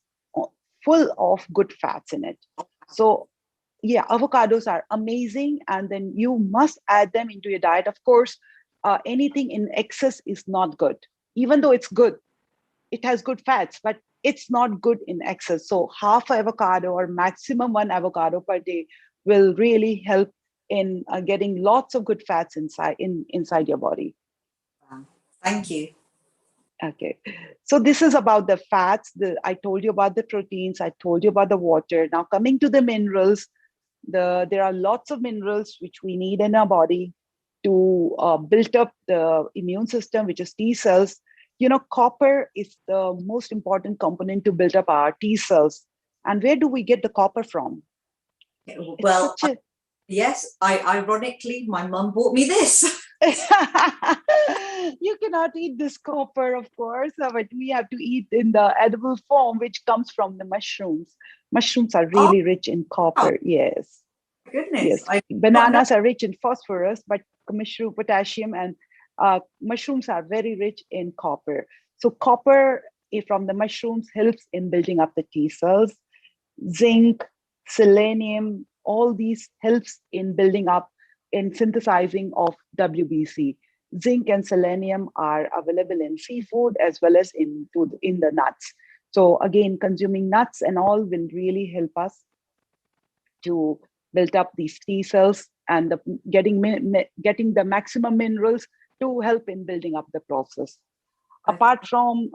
[SPEAKER 5] full of good fats in it. So yeah, avocados are amazing, and then you must add them into your diet. Of course, anything in excess is not good. Even though it's good, it has good fats, but it's not good in excess. So half avocado or maximum one avocado per day will really help in getting lots of good fats inside your body.
[SPEAKER 4] Thank you.
[SPEAKER 5] Okay, so this is about the fats. I told you about the proteins. I told you about the water. Now coming to the minerals, there are lots of minerals which we need in our body to build up the immune system, which is T cells. Copper is the most important component to build up our T cells. And where do we get the copper from?
[SPEAKER 4] Well, yes, ironically, my mum bought me this.
[SPEAKER 5] You cannot eat this copper, of course, but we have to eat in the edible form, which comes from the mushrooms. Mushrooms are really rich in copper. Yes.
[SPEAKER 4] Goodness.
[SPEAKER 5] Yes. Bananas are rich in phosphorus, but mushroom, potassium, and mushrooms are very rich in copper. So copper from the mushrooms helps in building up the T cells. Zinc, selenium, all these helps in building up, in synthesizing of WBC. Zinc and selenium are available in seafood as well as in the nuts. So again, consuming nuts and all will really help us to build up these T cells and getting the maximum minerals to help in building up the process. Apart from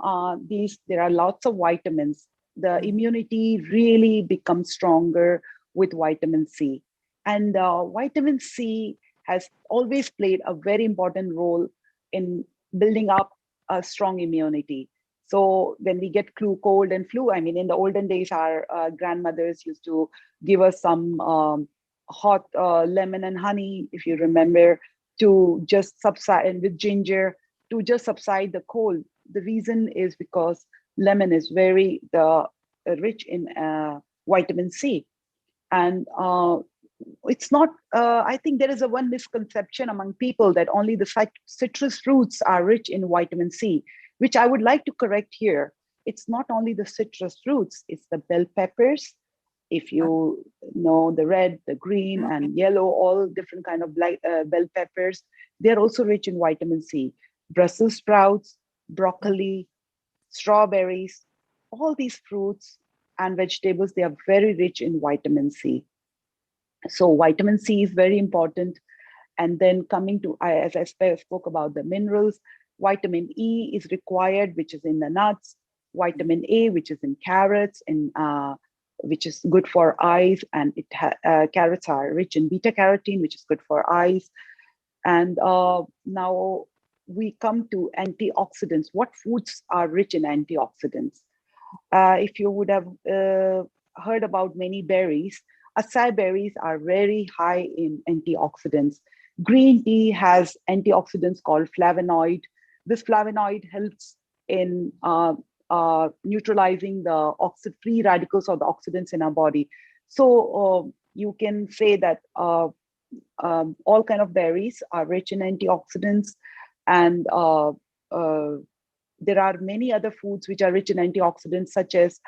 [SPEAKER 5] these, there are lots of vitamins. The immunity really becomes stronger with vitamin C. And vitamin C has always played a very important role in building up a strong immunity. So when we get cold and flu, I mean, in the olden days, our grandmothers used to give us some hot lemon and honey, if you remember, to just subside, and with ginger, to just subside the cold. The reason is because lemon is very rich in vitamin C. And it's not, I think there is a one misconception among people that only the citrus fruits are rich in vitamin C, which I would like to correct here. It's not only the citrus fruits, it's the bell peppers. If you know the red, the green, and yellow, all different kind of bell peppers, they're also rich in vitamin C. Brussels sprouts, broccoli, strawberries, all these fruits and vegetables, they are very rich in vitamin C. So vitamin C is very important. And then coming to, as I spoke about the minerals, vitamin E is required, which is in the nuts. Vitamin A, which is in carrots, and which is good for eyes. And carrots are rich in beta carotene, which is good for eyes. And now we come to antioxidants. What foods are rich in antioxidants? If you would have heard about many berries, acai berries are very high in antioxidants. Green tea has antioxidants called flavonoid. This flavonoid helps in neutralizing the free radicals or the oxidants in our body. So you can say that all kind of berries are rich in antioxidants, and there are many other foods which are rich in antioxidants, such as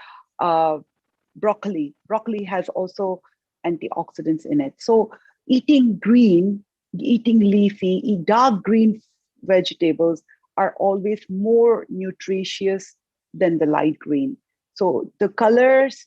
[SPEAKER 5] broccoli. Broccoli has also antioxidants in it. So eating green, eating leafy, dark green vegetables are always more nutritious than the light green. So the colors,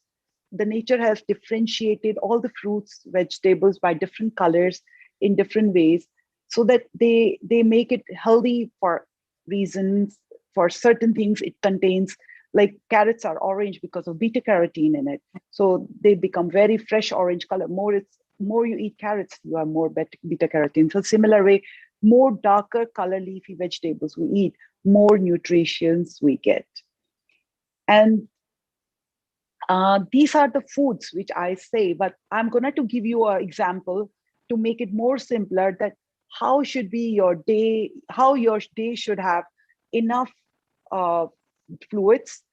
[SPEAKER 5] the nature has differentiated all the fruits, vegetables by different colors in different ways, so that they make it healthy for reasons. For certain things it contains, like carrots are orange because of beta carotene in it, so they become very fresh orange color. More you eat carrots, you have more beta carotene. So similar way, more darker color leafy vegetables we eat, more nutrients we get. And these are the foods which I say, but I'm going to give you an example to make it more simpler, that how should be your day, how your day should have enough fluids,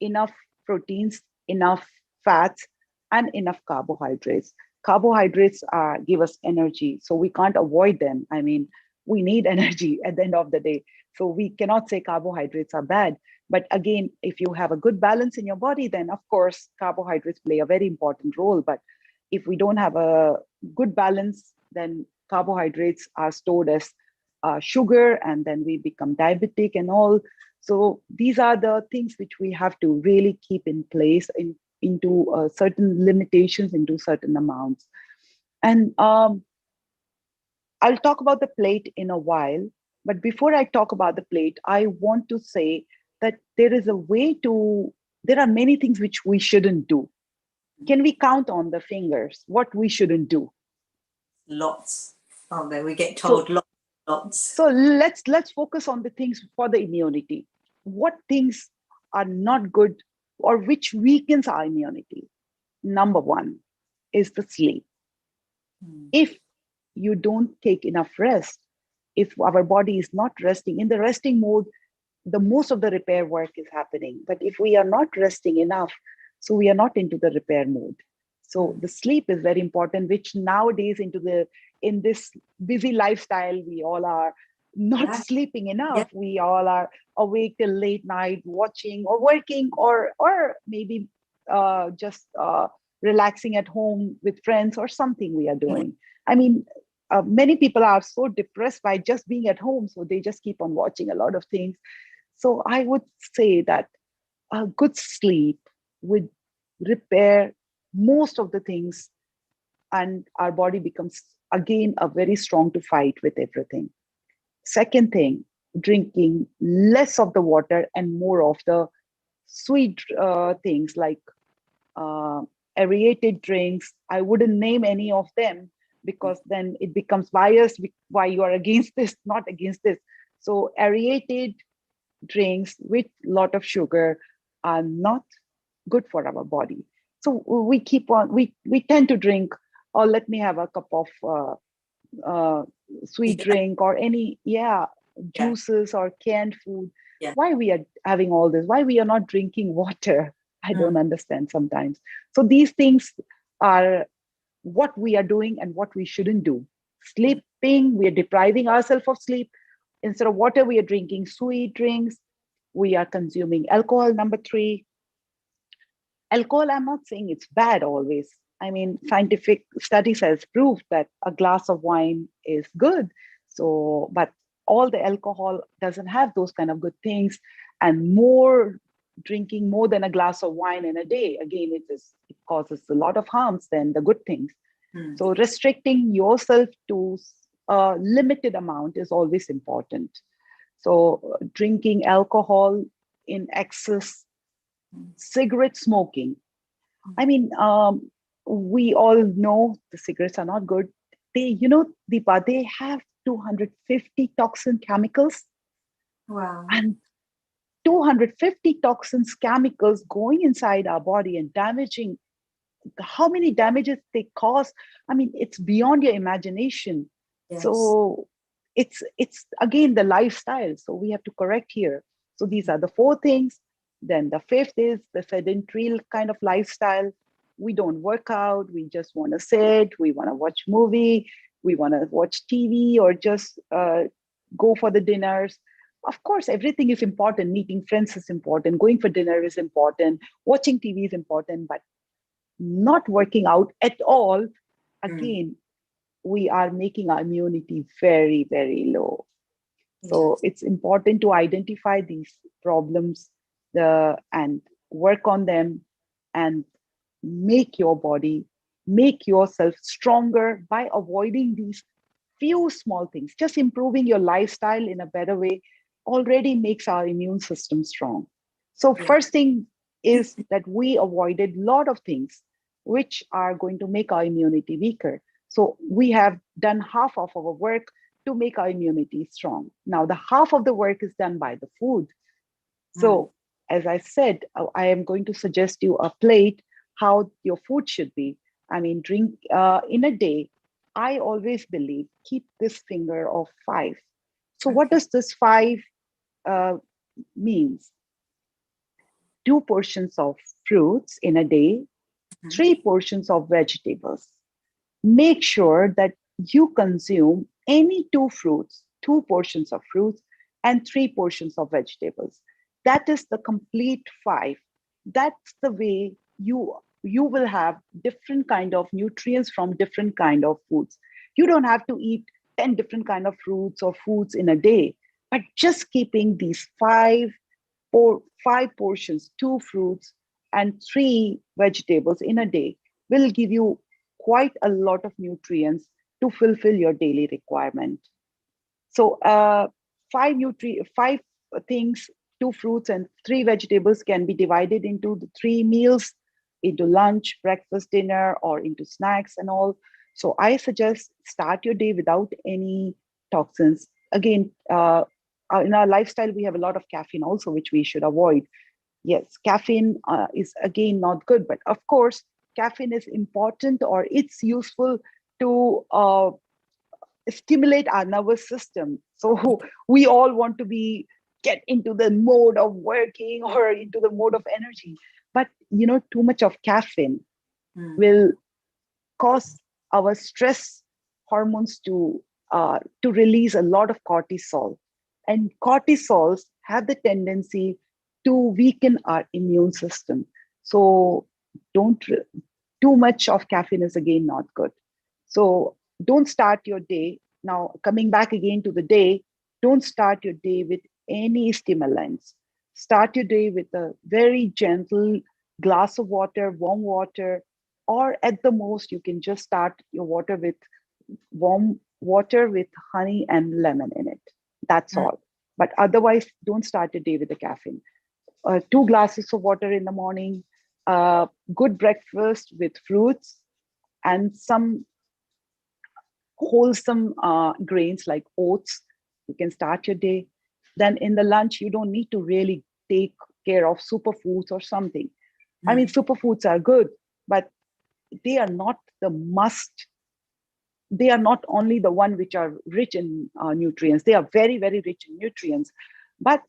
[SPEAKER 5] enough proteins, enough fats, and enough carbohydrates. Carbohydrates give us energy, so we can't avoid them. I mean, we need energy at the end of the day. So we cannot say carbohydrates are bad. But again, if you have a good balance in your body, then of course, carbohydrates play a very important role. But if we don't have a good balance, then carbohydrates are stored as sugar, and then we become diabetic and all. So these are the things which we have to really keep in place into certain limitations, into certain amounts. And I'll talk about the plate in a while. But before I talk about the plate, I want to say that there are many things which we shouldn't do. Can we count on the fingers what we shouldn't do?
[SPEAKER 4] Lots, aren't there? We get told lots.
[SPEAKER 5] So let's focus on the things for the immunity. What things are not good or which weakens our immunity? Number one is the sleep. If you don't take enough rest, if our body is not resting, in the resting mode, the most of the repair work is happening. But if we are not resting enough, so we are not into the repair mode. So the sleep is very important, which nowadays in this busy lifestyle, we all are not sleeping enough. We all are awake till late night, watching or working, or maybe just relaxing at home with friends or something we are doing. I mean, many people are so depressed by just being at home, so they just keep on watching a lot of things. So I would say that a good sleep would repair most of the things, and our body becomes again a very strong to fight with everything. Second thing, drinking less of the water and more of the sweet things like aerated drinks. I wouldn't name any of them because then it becomes biased why you are against this, not against this. So aerated drinks with a lot of sugar are not good for our body. So we tend to drink, or let me have a cup of sweet drink or any juices or canned food. Why we are having all this? Why we are not drinking water? I don't understand sometimes. So these things are what we are doing and what we shouldn't do. Sleeping, we are depriving ourselves of sleep. Instead of water, we are drinking sweet drinks. We are consuming alcohol. Number three, alcohol, I'm not saying it's bad always. I mean, scientific studies has proved that a glass of wine is good. So, but all the alcohol doesn't have those kind of good things. And more drinking more than a glass of wine in a day, again, it causes a lot of harms than the good things. So restricting yourself to a limited amount is always important. So drinking alcohol in excess, cigarette smoking. I mean, we all know the cigarettes are not good. Deepa, they have 250 toxin chemicals.
[SPEAKER 4] Wow.
[SPEAKER 5] And 250 toxins chemicals going inside our body and damaging. How many damages they cause? I mean, it's beyond your imagination.
[SPEAKER 4] Yes.
[SPEAKER 5] So it's again the lifestyle. So we have to correct here. So these are the four things. Then the fifth is the sedentary kind of lifestyle. We don't work out. We just want to sit. We want to watch movie. We want to watch TV or just go for the dinners. Of course, everything is important. Meeting friends is important. Going for dinner is important. Watching TV is important. But not working out at all, again, we are making our immunity very, very low. So it's important to identify these problems and work on them and make your body, make yourself stronger by avoiding these few small things. Just improving your lifestyle in a better way already makes our immune system strong. So first thing is that we avoided a lot of things which are going to make our immunity weaker. So we have done half of our work to make our immunity strong. Now the half of the work is done by the food. So as I said, I am going to suggest you a plate, how your food should be. I mean, drink in a day, I always believe, keep this finger of 5. So what does this 5 means? 2 portions of fruits in a day, 3 portions of vegetables. Make sure that you consume any 2 fruits, 2 portions of fruits, and 3 portions of vegetables. That is the complete 5. That's the way you will have different kind of nutrients from different kind of foods. You don't have to eat 10 different kind of fruits or foods in a day, but just keeping these 5 portions, 2 fruits and 3 vegetables in a day will give you quite a lot of nutrients to fulfill your daily requirement. So 5 things, 2 fruits and 3 vegetables can be divided into the 3 meals, into lunch, breakfast, dinner, or into snacks and all. So I suggest start your day without any toxins. Again, in our lifestyle, we have a lot of caffeine also, which we should avoid. Yes, caffeine is again not good, but of course, caffeine is important or it's useful to stimulate our nervous system. So we all want to get into the mode of working or into the mode of energy. But too much of caffeine will cause our stress hormones to release a lot of cortisol. And cortisols have the tendency to weaken our immune system. So too much of caffeine is again not good. So don't start your day. Now, coming back again to the day, don't start your day with any stimulants. Start your day with a very gentle glass of water, warm water, or at the most, you can just start your water with warm water with honey and lemon in it. That's all. But otherwise, don't start your day with the caffeine. 2 glasses of water in the morning, good breakfast with fruits, and some wholesome grains like oats. You can start your day. Then in the lunch, you don't need to really take care of superfoods or something. I mean, superfoods are good, but they are not the must. They are not only the one which are rich in nutrients. They are very, very rich in nutrients. But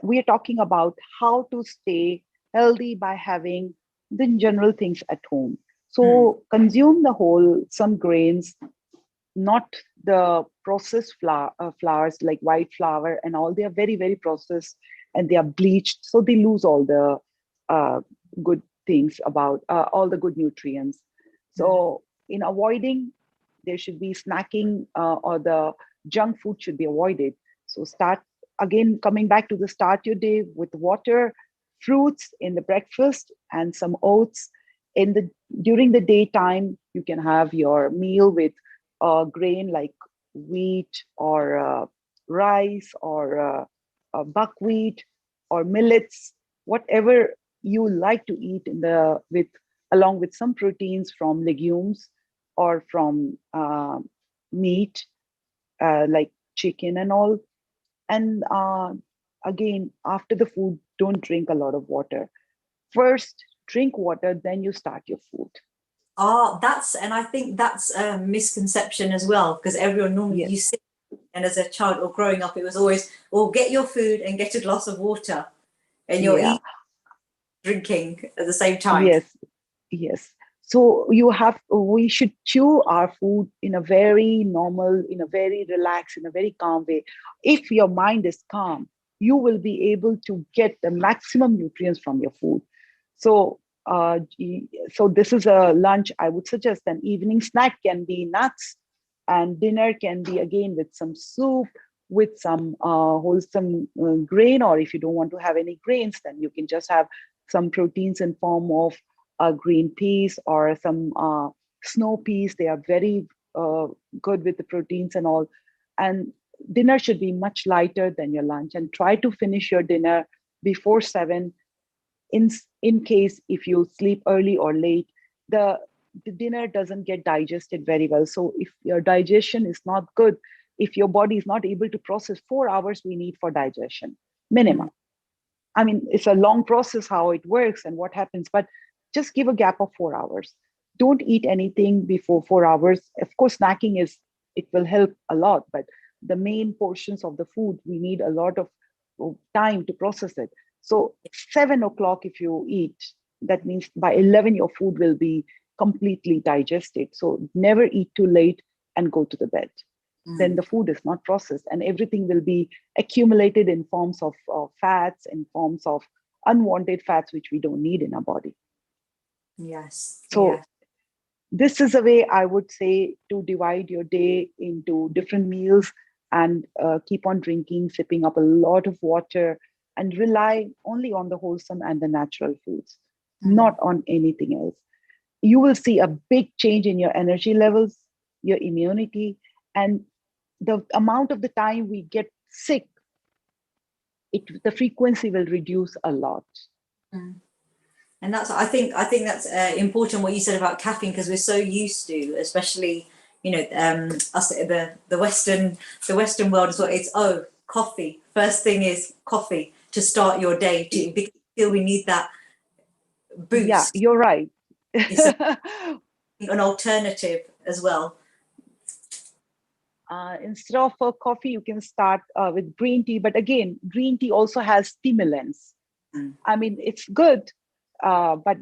[SPEAKER 5] we are talking about how to stay healthy by having the general things at home. So consume the wholesome grains, not the processed flours like white flour and all. They are very, very processed and they are bleached. So they lose all the good things about all the good nutrients. So in avoiding, there should be snacking or the junk food should be avoided. So start again, coming back to the start your day with water, fruits in the breakfast and some oats. In the during the daytime, you can have your meal with grain like wheat or rice or buckwheat or millets, whatever you like to eat in the with along with some proteins from legumes or from meat like chicken and all. And again, after the food, don't drink a lot of water. First, drink water, then you start your food.
[SPEAKER 4] And I think that's a misconception as well, because everyone normally
[SPEAKER 5] Yes.
[SPEAKER 4] you sit, and as a child or growing up, it was always, well, get your food and get a glass of water, and you're
[SPEAKER 5] Yeah.
[SPEAKER 4] eating, drinking at the same time.
[SPEAKER 5] Yes. Yes. So we should chew our food in a very normal, in a very relaxed, in a very calm way. If your mind is calm, you will be able to get the maximum nutrients from your food. So, so this is a lunch. I would suggest an evening snack can be nuts, and dinner can be again with some soup, with some wholesome grain. Or if you don't want to have any grains, then you can just have some proteins in form of green peas or some snow peas. They are very good with the proteins and all. And dinner should be much lighter than your lunch, and try to finish your dinner before 7. In case if you sleep early or late, the dinner doesn't get digested very well. So if your digestion is not good, if your body is not able to process, 4 hours we need for digestion minimum. I mean, it's a long process how it works and what happens, but just give a gap of 4 hours. Don't eat anything before 4 hours. Of course, snacking it will help a lot, but the main portions of the food, we need a lot of time to process it. So 7 o'clock, if you eat, that means by 11, your food will be completely digested. So never eat too late and go to the bed. Then the food is not processed and everything will be accumulated in forms of fats, in forms of unwanted fats, which we don't need in our body.
[SPEAKER 4] Yes.
[SPEAKER 5] So this is a way I would say to divide your day into different meals and keep on drinking, sipping up a lot of water, and rely only on the wholesome and the natural foods, not on anything else. You will see a big change in your energy levels, your immunity, and the amount of the time we get sick, the frequency will reduce a lot.
[SPEAKER 4] And that's, I think that's important what you said about caffeine, because we're so used to, especially us the Western world as well. It's coffee. First thing is coffee to start your day. Because feel we need that boost.
[SPEAKER 5] Yeah, you're right.
[SPEAKER 4] It's an alternative as well.
[SPEAKER 5] Instead of coffee, you can start with green tea. But again, green tea also has stimulants. I mean, it's good, but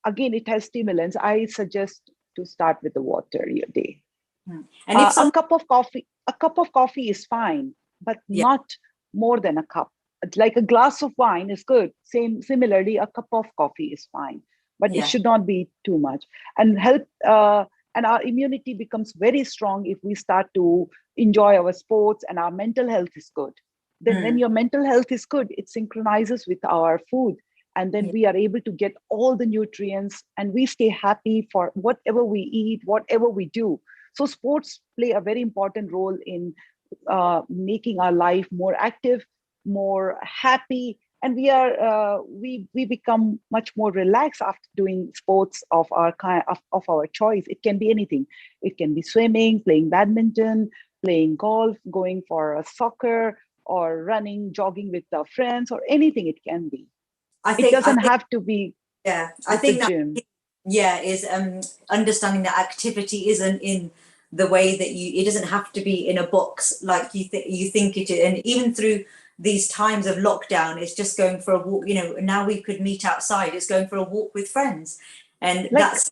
[SPEAKER 5] again, it has stimulants. I suggest to start with the water your day. And if a cup of coffee is fine, but not more than a cup. Like a glass of wine is good. Similarly, a cup of coffee is fine, but it should not be too much. And and our immunity becomes very strong if we start to enjoy our sports and our mental health is good. Then when your mental health is good, it synchronizes with our food. And then we are able to get all the nutrients and we stay happy for whatever we eat, whatever we do. So sports play a very important role in making our life more active, more happy. And we become much more relaxed after doing sports of our kind of our choice. It can be anything. It can be swimming, playing badminton, playing golf, going for a soccer, or running, jogging with our friends, or anything it can be. It doesn't have to be.
[SPEAKER 4] Yeah, I think that
[SPEAKER 5] gym.
[SPEAKER 4] Is understanding that activity isn't in the way that it doesn't have to be in a box like you think it is. And even through these times of lockdown, it's just going for a walk. Now we could meet outside. It's going for a walk with friends, And
[SPEAKER 5] Like
[SPEAKER 4] that's,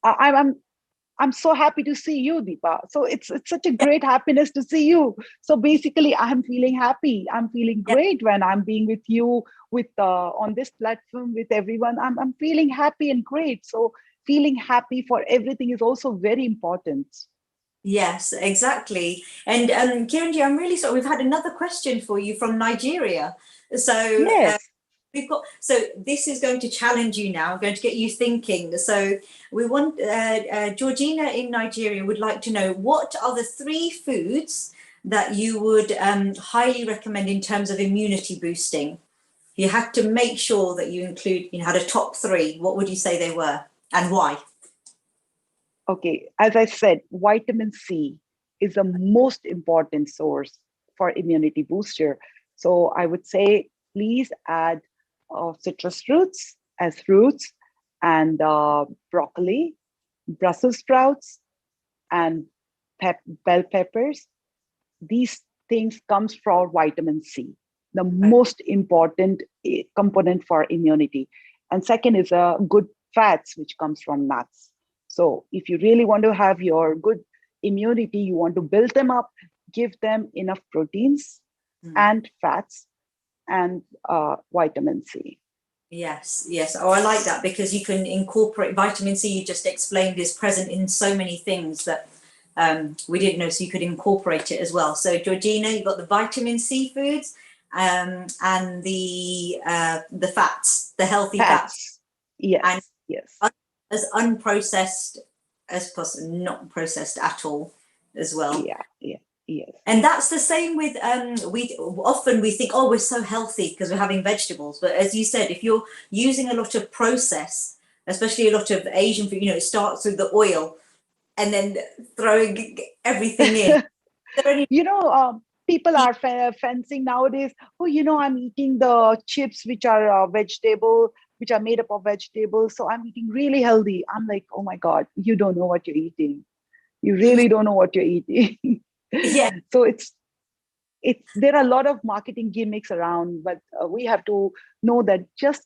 [SPEAKER 5] I'm so happy to see you, Deepa. So it's such a great happiness to see you. So basically, I'm feeling happy. I'm feeling
[SPEAKER 4] yeah,
[SPEAKER 5] great when I'm being with you, with on this platform with everyone. I'm feeling happy and great. So feeling happy for everything is also very important.
[SPEAKER 4] yes, exactly. And Kiranji, I'm really sorry. We've had another question for you from Nigeria. So
[SPEAKER 5] Yes.
[SPEAKER 4] we've got, so this is going to challenge you now, going to get you thinking. So we want, Georgina in Nigeria would like to know, what are the 3 foods that you would highly recommend in terms of immunity boosting? You had to make sure that you include, you know, had a top 3. What would you say they were and why?
[SPEAKER 5] Okay. As I said, vitamin C is the most important source for immunity booster. So I would say please add citrus fruits as fruits and broccoli, Brussels sprouts, and bell peppers. These things comes from vitamin C, the most important component for immunity. And second is a good fats, which comes from nuts. So if you really want to have your good immunity, you want to build them up, give them enough proteins
[SPEAKER 4] Mm.
[SPEAKER 5] and fats and vitamin C.
[SPEAKER 4] Yes, yes. Oh, I like that because you can incorporate vitamin C. You just explained is present in so many things that we didn't know, so you could incorporate it as well. So, Georgina, you've got the vitamin C foods and the fats, the healthy fats,
[SPEAKER 5] Fats.
[SPEAKER 4] and
[SPEAKER 5] Yes, yes.
[SPEAKER 4] as unprocessed as possible, not processed at all, as well.
[SPEAKER 5] Yeah, yeah, yes.
[SPEAKER 4] And that's the same with we think, oh, we're so healthy because we're having vegetables, but as you said, if you're using a lot of process, especially a lot of Asian food, you know, it starts with the oil and then throwing everything in. There any
[SPEAKER 5] You know, people are fencing nowadays. Oh, I'm eating the chips which are vegetable, which are made up of vegetables. So I'm eating really healthy. I'm like, oh my God, you don't know what you're eating. You really don't know what you're eating.
[SPEAKER 4] yeah,
[SPEAKER 5] So it's there are a lot of marketing gimmicks around, but we have to know that just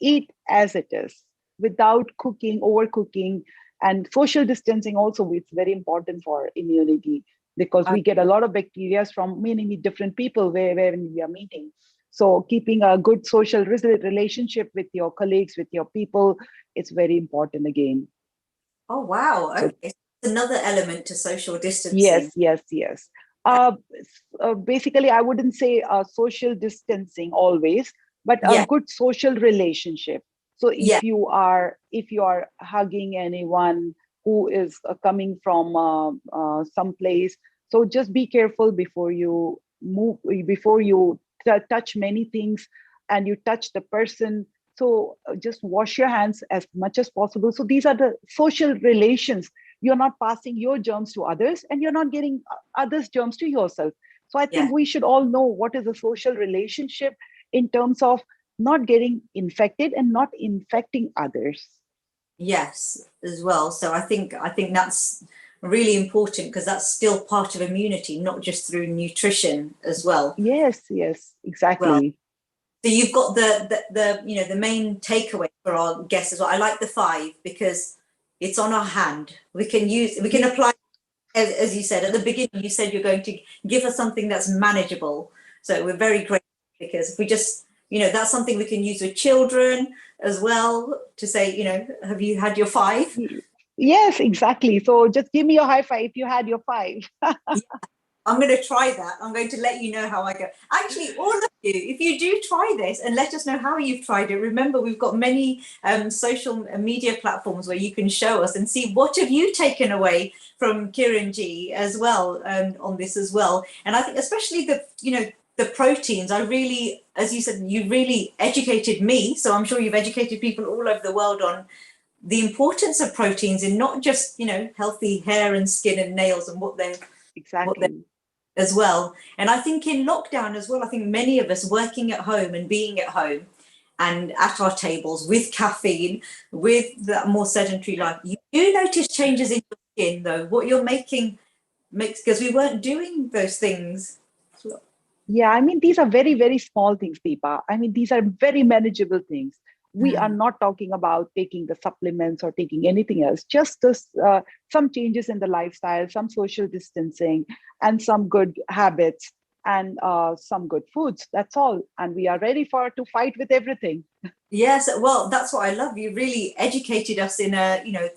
[SPEAKER 5] eat as it is without cooking, overcooking, and social distancing also. It's very important for immunity because we get a lot of bacteria from many different people where we are meeting. So keeping a good social relationship with your colleagues, with your people, it's very important again.
[SPEAKER 4] oh wow,
[SPEAKER 5] So
[SPEAKER 4] okay. Another element to social
[SPEAKER 5] yes,
[SPEAKER 4] distancing.
[SPEAKER 5] yes, yes. Uh, Basically, I wouldn't say social distancing always, but a
[SPEAKER 4] Yeah,
[SPEAKER 5] good social relationship. So
[SPEAKER 4] yeah,
[SPEAKER 5] if you are hugging anyone who is coming from some place, so just be careful before you move, before you touch many things, and you touch the person. So just wash your hands as much as possible. So these are the social relations. You're not passing your germs to others, and you're not getting others germs to yourself. So I think
[SPEAKER 4] yeah.
[SPEAKER 5] we should all know what is a social relationship in terms of not getting infected and not infecting others.
[SPEAKER 4] Yes, as well. So I think that's really important because that's still part of immunity, not just through nutrition as well.
[SPEAKER 5] Yes, yes,
[SPEAKER 4] Well,
[SPEAKER 5] exactly.
[SPEAKER 4] so you've got the you know the main takeaway for our guests as well. I like the 5 because it's on our hand. We can
[SPEAKER 5] Ye-
[SPEAKER 4] apply as you said at the beginning. You said you're going to give us something that's manageable. So we're very grateful because if we just that's something we can use with children as well to say have you had your 5?
[SPEAKER 5] yes, exactly. So just give me your high five if you had your 5.
[SPEAKER 4] I'm going to try that. I'm going to let you know how I go. Actually, all of you, if you do try this and let us know how you've tried it, remember we've got many social media platforms where you can show us and see what have you taken away from Kiran G as well on this as well. And I think especially the proteins, I really, as you said, you really educated me. So I'm sure you've educated people all over the world on the importance of proteins in not just, healthy hair and skin and nails and what they're
[SPEAKER 5] Exactly.
[SPEAKER 4] as well. And I think in lockdown as well, I think many of us working at home and being at home and at our tables with caffeine, with that more sedentary life, you do notice changes in your skin though. What you're making makes because we weren't doing those things.
[SPEAKER 5] Yeah, I mean, these are very, very small things, Deepa. I mean, these are very manageable things. We are not talking about taking the supplements or taking anything else, just this, some changes in the lifestyle, some social distancing, and some good habits, and some good foods. That's all. And we are ready to fight with everything.
[SPEAKER 4] Yes, well, that's what I love. You really educated us in a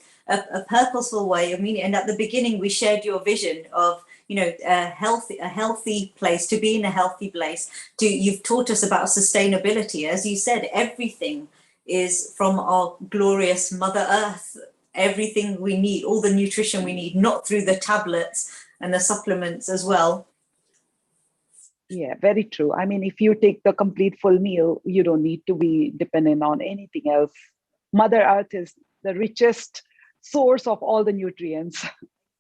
[SPEAKER 4] purposeful way. I mean, and at the beginning we shared your vision of, a healthy place, to be in a healthy place. You've taught us about sustainability. As you said, everything is from our glorious Mother Earth. Everything we need, all the nutrition we need, not through the tablets and the supplements as well.
[SPEAKER 5] Yeah, very true. I mean, if you take the complete full meal, you don't need to be dependent on anything else. Mother Earth is the richest source of all the nutrients.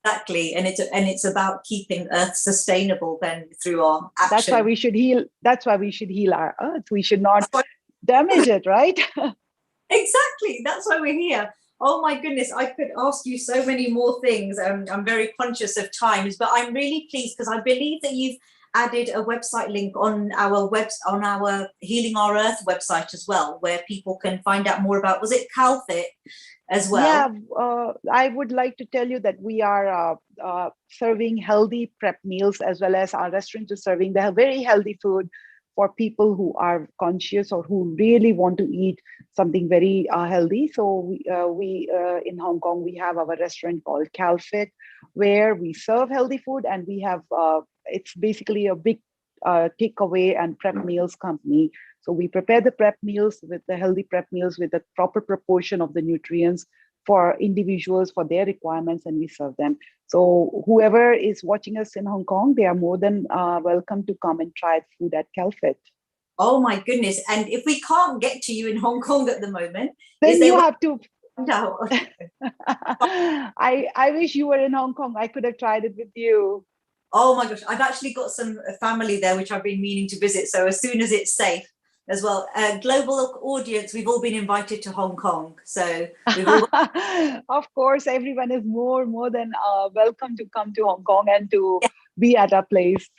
[SPEAKER 4] Exactly, and it's about keeping Earth sustainable then through our action.
[SPEAKER 5] That's why we should heal. That's why we should heal our Earth. We should not damage it, right?
[SPEAKER 4] Exactly. That's why we're here. Oh my goodness, I could ask you so many more things. I'm very conscious of times, but I'm really pleased because I believe that you've added a website link on our Healing Our Earth website as well, where people can find out more about. Was it Calfit as well?
[SPEAKER 5] Yeah, I would like to tell you that we are serving healthy prep meals, as well as our restaurant is serving the very healthy food for people who are conscious or who really want to eat something very healthy. So we in Hong Kong, we have our restaurant called Calfit, where we serve healthy food, and we have it's basically a big takeaway and prep meals company. So we prepare the prep meals, with the healthy prep meals, with the proper proportion of the nutrients for individuals, for their requirements, and we serve them. So whoever is watching us in Hong Kong, they are more than welcome to come and try food at Calfit.
[SPEAKER 4] Oh my goodness. And if we can't get to you in Hong Kong at the moment,
[SPEAKER 5] then you have to.
[SPEAKER 4] No.
[SPEAKER 5] I wish you were in Hong Kong. I could have tried it with you.
[SPEAKER 4] Oh my gosh, I've actually got some family there which I've been meaning to visit. So as soon as it's safe as well. Global audience, we've all been invited to Hong Kong. So we've all
[SPEAKER 5] of course, everyone is more than welcome to come to Hong Kong and to be at our place.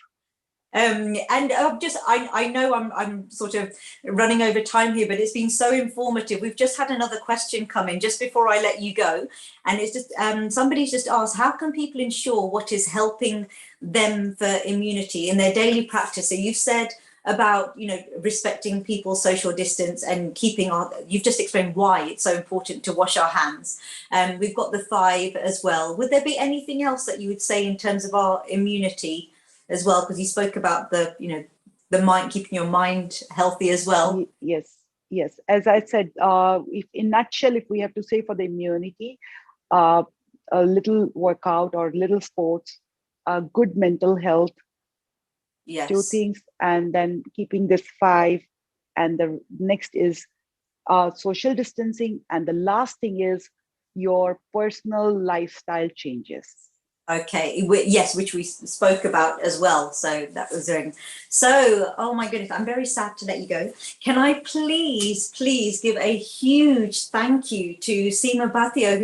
[SPEAKER 4] And I know I'm sort of running over time here, but it's been so informative. We've just had another question come in just before I let you go, and it's just somebody's just asked, how can people ensure what is helping them for immunity in their daily practice? So you've said about respecting people's social distance and you've just explained why it's so important to wash our hands, and we've got the 5 as well. Would there be anything else that you would say in terms of our immunity as well, because you spoke about the mind, keeping your mind healthy as well?
[SPEAKER 5] Yes, as I said, if in nutshell, if we have to say for the immunity, a little workout or little sports, good mental health,
[SPEAKER 4] yes,
[SPEAKER 5] 2 things, and then keeping this 5, and the next is social distancing, and the last thing is your personal lifestyle changes.
[SPEAKER 4] Okay, yes, which we spoke about as well. So that was so, oh my goodness, I'm very sad to let you go. Can I please give a huge thank you to Seema Bhatia,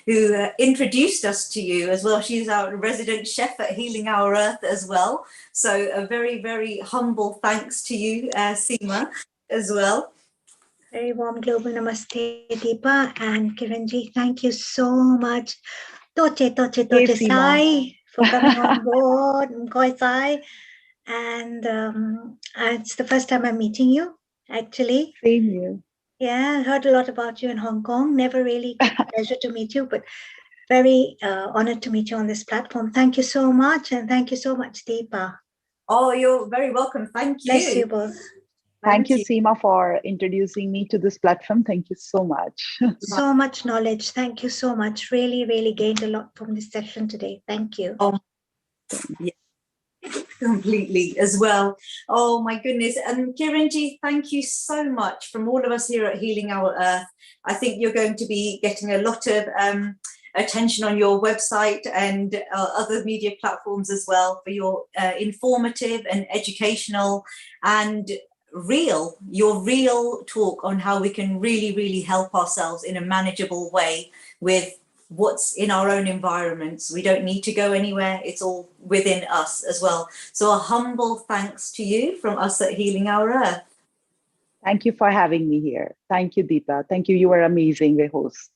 [SPEAKER 4] who introduced us to you as well. She's our resident chef at Healing Our Earth as well. So a very, very humble thanks to you, Seema, as well.
[SPEAKER 1] Very warm global namaste, Deepa and Kiranji. Thank you so much. Toche Sai for coming on board, Mkoi Sai. And it's the first time I'm meeting you, actually.
[SPEAKER 5] Same here.
[SPEAKER 1] Yeah, I heard a lot about you in Hong Kong. Never really got the pleasure to meet you, but very honored to meet you on this platform. Thank you so much. And thank you so much, Deepa.
[SPEAKER 4] Oh, you're very welcome. Thank you.
[SPEAKER 1] Bless you both.
[SPEAKER 5] Thank you, Seema, for introducing me to this platform. Thank you so much.
[SPEAKER 1] So much knowledge. Thank you so much. Really, really gained a lot from this session today. Thank you.
[SPEAKER 4] Oh, yeah, completely as well. Oh my goodness. And Kiranji, thank you so much from all of us here at Healing Our Earth. I think you're going to be getting a lot of attention on your website and other media platforms as well for your informative and educational and your real talk on how we can really, really help ourselves in a manageable way with what's in our own environments. We don't need to go anywhere. It's all within us as well. So a humble thanks to you from us at Healing Our Earth.
[SPEAKER 5] Thank you for having me here. Thank you, Deepa. Thank you. You were amazing, the host.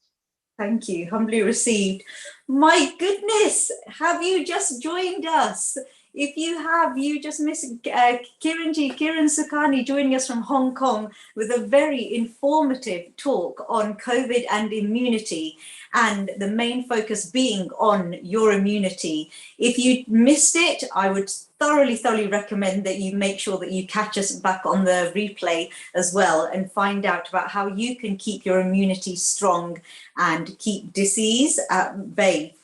[SPEAKER 4] Thank you, humbly received. My goodness, have you just joined us? If you have, you just missed Kiran Sukhani joining us from Hong Kong with a very informative talk on COVID and immunity, and the main focus being on your immunity. If you missed it, I would thoroughly recommend that you make sure that you catch us back on the replay as well and find out about how you can keep your immunity strong and keep disease at bay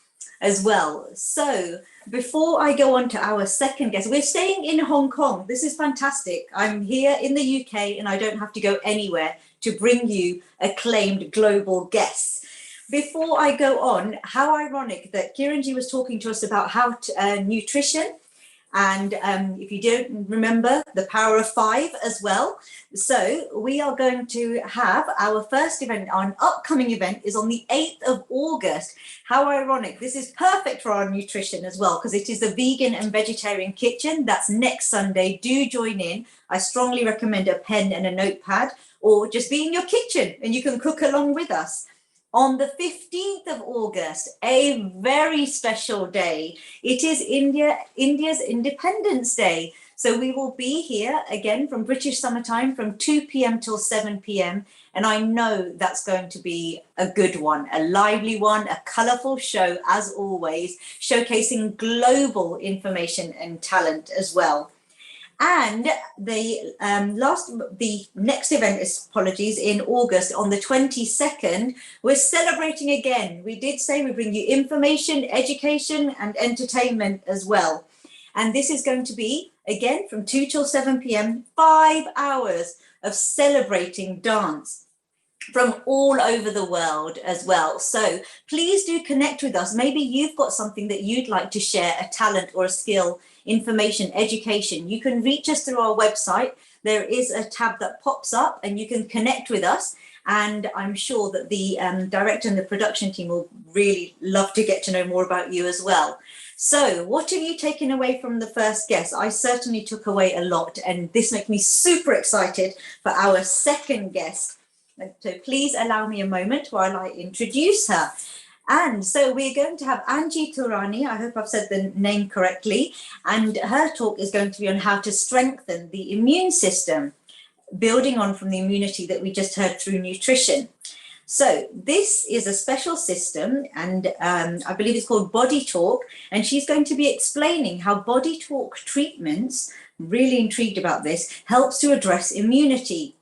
[SPEAKER 4] as well. So before I go on to our second guest, we're staying in Hong Kong. This is fantastic. I'm here in the UK and I don't have to go anywhere to bring you acclaimed global guests. Before I go on, how ironic that Kiranji was talking to us about how nutrition, and if you don't remember, the power of 5 as well. So we are going to have our first event, our upcoming event is on the 8th of August. How ironic. This is perfect for our nutrition as well, because it is the vegan and vegetarian kitchen. That's next Sunday. Do join in. I strongly recommend a pen and a notepad, or just be in your kitchen and you can cook along with us. On the 15th of August, a very special day. It is India's Independence Day. So we will be here again from British summertime from 2 p.m. till 7 p.m. And I know that's going to be a good one, a lively one, a colourful show as always, showcasing global information and talent as well. And the next event is, apologies, in August on the 22nd, we're celebrating again. We did say we bring you information, education and entertainment as well. And this is going to be, again, from 2 till 7 p.m, 5 hours of celebrating dance from all over the world as well. So please do connect with us. Maybe you've got something that you'd like to share, a talent or a skill, information, education. You can reach us through our website. There is a tab that pops up and you can connect with us. And I'm sure that the director and the production team will really love to get to know more about you as well. So what have you taken away from the first guest? I certainly took away a lot, and this makes me super excited for our second guest. So please allow me a moment while I introduce her. And so we're going to have Angie Turani, I hope I've said the name correctly, and her talk is going to be on how to strengthen the immune system, building on from the immunity that we just heard through nutrition. So this is a special system, and I believe it's called Body Talk, and she's going to be explaining how Body Talk treatments, really intrigued about this, helps to address immunity.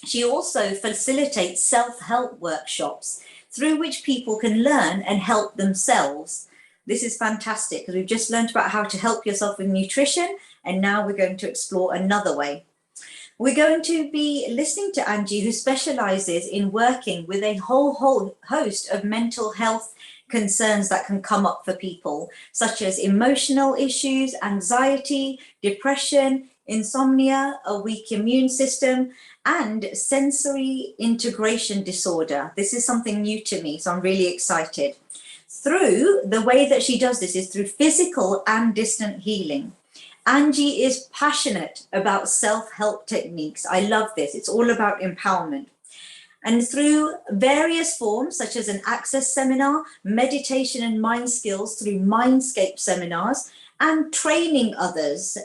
[SPEAKER 4] She also facilitates self-help workshops through which people can learn and help themselves. This is fantastic because we've just learned about how to help yourself with nutrition, and now we're going to explore another way. We're going to be listening to Angie, who specializes in working with a whole host of mental health concerns that can come up for people, such as emotional issues, anxiety, depression, insomnia, a weak immune system, and sensory integration disorder. This is something new to me, so I'm really excited. Through the way that she does this is through physical and distant healing. Angie is passionate about self-help techniques. I love this. It's all about empowerment. And through various forms, such as an access seminar, meditation and mind skills through Mindscape seminars, and training others,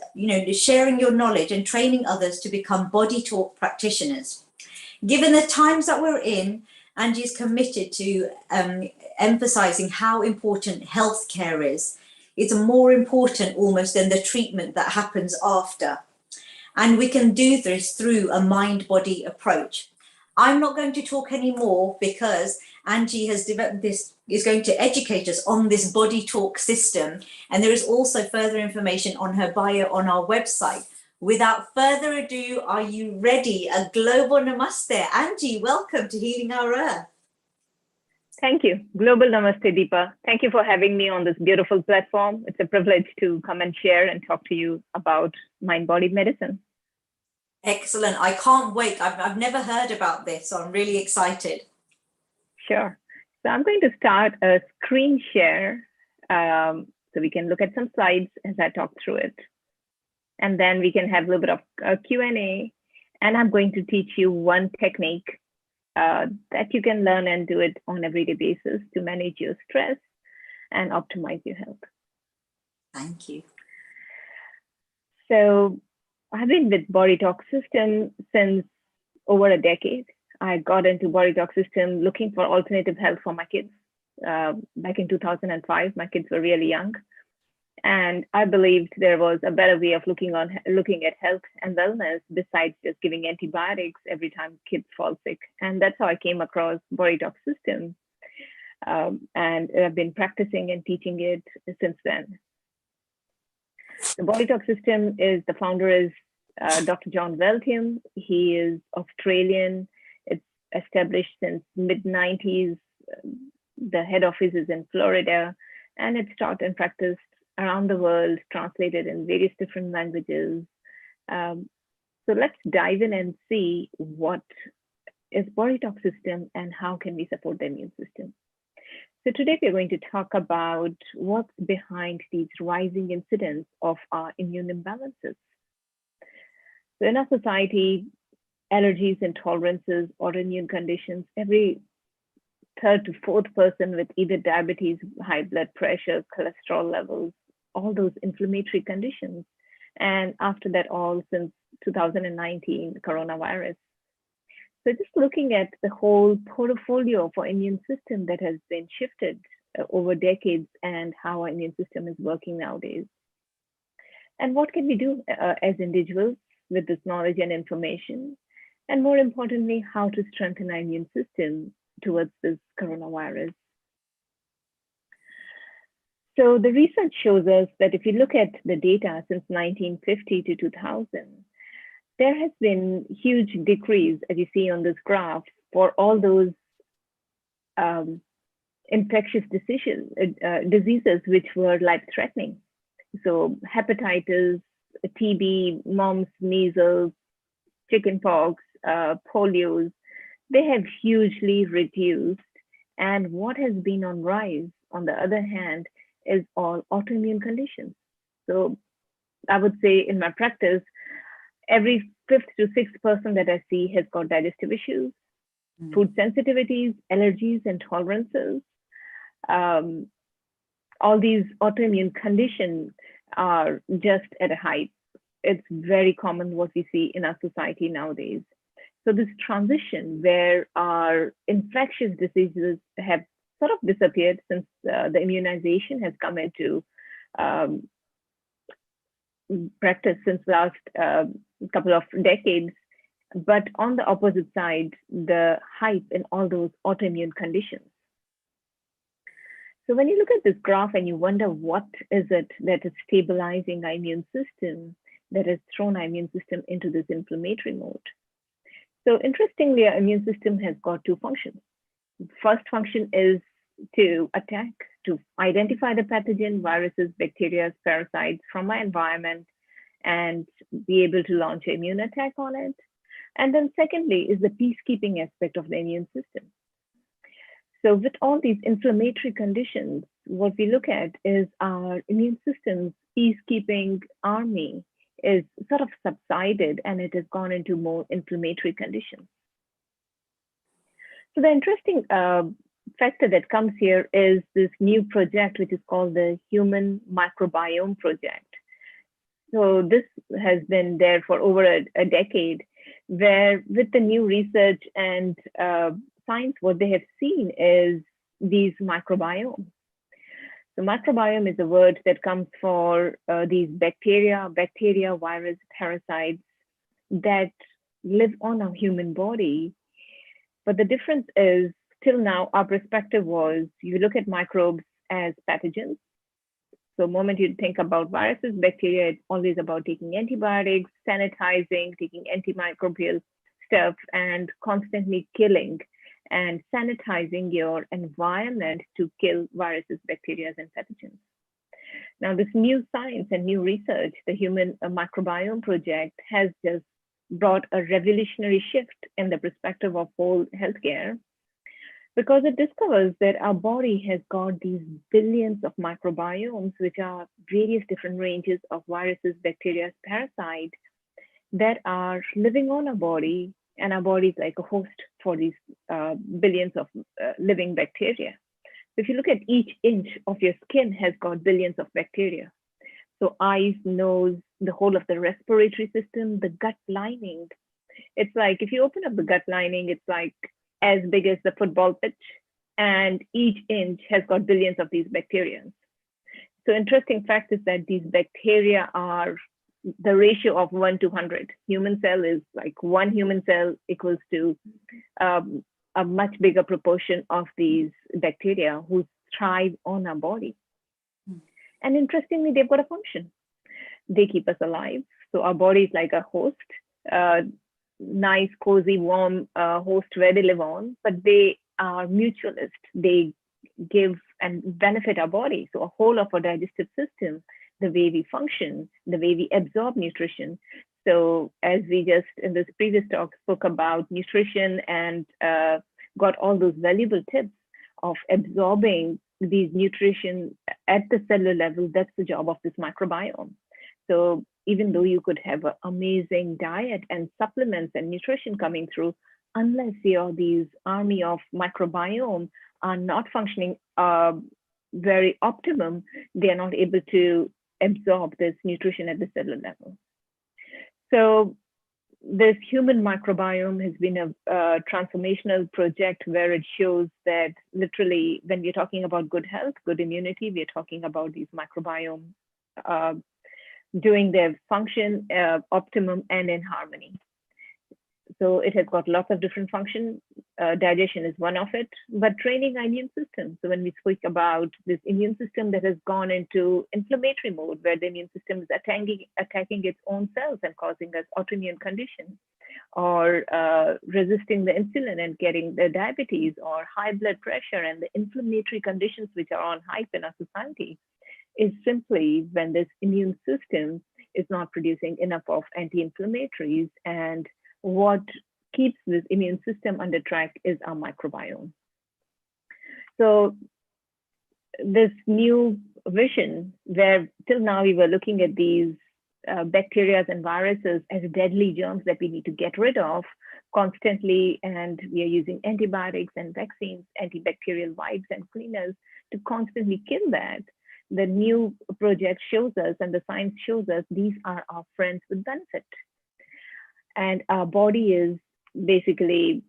[SPEAKER 4] sharing your knowledge and training others to become Body Talk practitioners. Given the times that we're in, Angie is committed to emphasizing how important healthcare is. It's more important almost than the treatment that happens after. And we can do this through a mind-body approach. I'm not going to talk anymore because Angie has developed this, is going to educate us on this Body Talk system. And there is also further information on her bio on our website. Without further ado, are you ready? A global namaste. Angie, welcome to Healing Our Earth.
[SPEAKER 6] Thank you. Global Namaste, Deepa. Thank you for having me on this beautiful platform. It's a privilege to come and share and talk to you about mind-body medicine.
[SPEAKER 4] Excellent. I can't wait. I've never heard about this, so I'm really excited.
[SPEAKER 6] Sure. So I'm going to start a screen share so we can look at some slides as I talk through it. And then we can have a little bit of Q&A. And I'm going to teach you one technique that you can learn and do it on everyday basis to manage your stress and optimize your health.
[SPEAKER 4] Thank you.
[SPEAKER 6] So I've been with Body Talk System since over a decade. I got into Body Talk System looking for alternative health for my kids. Back in 2005, my kids were really young. And I believed there was a better way of looking at health and wellness besides just giving antibiotics every time kids fall sick. And that's how I came across Body Talk System. And I've been practicing and teaching it since then. The Body Talk System is, the founder is Dr. John Weltium. He is Australian. It's established since mid-90s. The head office is in Florida, and it's taught and practiced around the world, translated in various different languages. So let's dive in and see what is Body Talk System and how can we support the immune system. So today we're going to talk about what's behind these rising incidents of our immune imbalances. So in our society, allergies, intolerances, autoimmune conditions, every third to fourth person with either diabetes, high blood pressure, cholesterol levels, all those inflammatory conditions. And after that, all since 2019, coronavirus. So just looking at the whole portfolio for immune system that has been shifted over decades and how our immune system is working nowadays. And what can we do as individuals with this knowledge and information? And more importantly, how to strengthen our immune system towards this coronavirus. So the research shows us that if you look at the data since 1950 to 2000, there has been huge decrease, as you see on this graph, for all those infectious diseases which were life-threatening. So hepatitis, TB, mumps, measles, chickenpox, polios, they have hugely reduced. And what has been on rise, on the other hand, is all autoimmune conditions. So I would say in my practice, every fifth to sixth person that I see has got digestive issues, food sensitivities, allergies, intolerances. All these autoimmune conditions are just at a height. It's very common what we see in our society nowadays. So this transition where our infectious diseases have sort of disappeared since the immunization has come into practice since last couple of decades. But on the opposite side, the hype in all those autoimmune conditions. So when you look at this graph and you wonder what is it that is stabilizing our immune system, that has thrown our immune system into this inflammatory mode. So interestingly, our immune system has got two functions. First function is to attack, to identify the pathogen, viruses, bacteria, parasites from our environment, and be able to launch an immune attack on it. And then secondly is the peacekeeping aspect of the immune system. So with all these inflammatory conditions, what we look at is our immune system's peacekeeping army is sort of subsided and it has gone into more inflammatory conditions. So the interesting factor that comes here is this new project, which is called the Human Microbiome Project. So this has been there for over a decade, where with the new research and science, what they have seen is these microbiomes. So microbiome is a word that comes for these bacteria, virus, parasites that live on our human body. But the difference is, till now, our perspective was, you look at microbes as pathogens. So the moment you think about viruses, bacteria, it's always about taking antibiotics, sanitizing, taking antimicrobial stuff, and constantly killing and sanitizing your environment to kill viruses, bacteria, and pathogens. Now, this new science and new research, the Human Microbiome Project, has just brought a revolutionary shift in the perspective of whole healthcare, because it discovers that our body has got these billions of microbiomes, which are various different ranges of viruses, bacteria, parasites, that are living on our body, and our body is like a host for these billions of living bacteria. If you look at each inch of your skin has got billions of bacteria. So eyes, nose, the whole of the respiratory system, the gut lining. It's like if you open up the gut lining, it's like as big as the football pitch, and each inch has got billions of these bacteria. So interesting fact is that these bacteria are the ratio of 1 to 100. Human cell is like one human cell equals to a much bigger proportion of these bacteria who thrive on our body. And interestingly, they've got a function. They keep us alive. So our body is like a host, nice, cozy, warm host where they live on, but they are mutualist. They give and benefit our body. So a whole of our digestive system, the way we function, the way we absorb nutrition. So as we just in this previous talk spoke about nutrition and got all those valuable tips of absorbing these nutrition at the cellular level, that's the job of this microbiome. So even though you could have an amazing diet and supplements and nutrition coming through, unless these army of microbiome are not functioning very optimum, they are not able to absorb this nutrition at the cellular level. So this human microbiome has been a transformational project where it shows that literally when we're talking about good health, good immunity, we're talking about these microbiome doing their function optimum and in harmony. So it has got lots of different functions. Digestion is one of it, but training our immune system. So when we speak about this immune system that has gone into inflammatory mode, where the immune system is attacking its own cells and causing us autoimmune conditions, or resisting the insulin and getting the diabetes or high blood pressure and the inflammatory conditions which are on hype in our society, is simply when this immune system is not producing enough of anti-inflammatories, and what keeps this immune system under track is our microbiome. So this new vision, where till now we were looking at these bacteria and viruses as deadly germs that we need to get rid of constantly, and we are using antibiotics and vaccines, antibacterial wipes and cleaners to constantly kill that. The new project shows us, and the science shows us, these are our friends with benefit. And our body is basically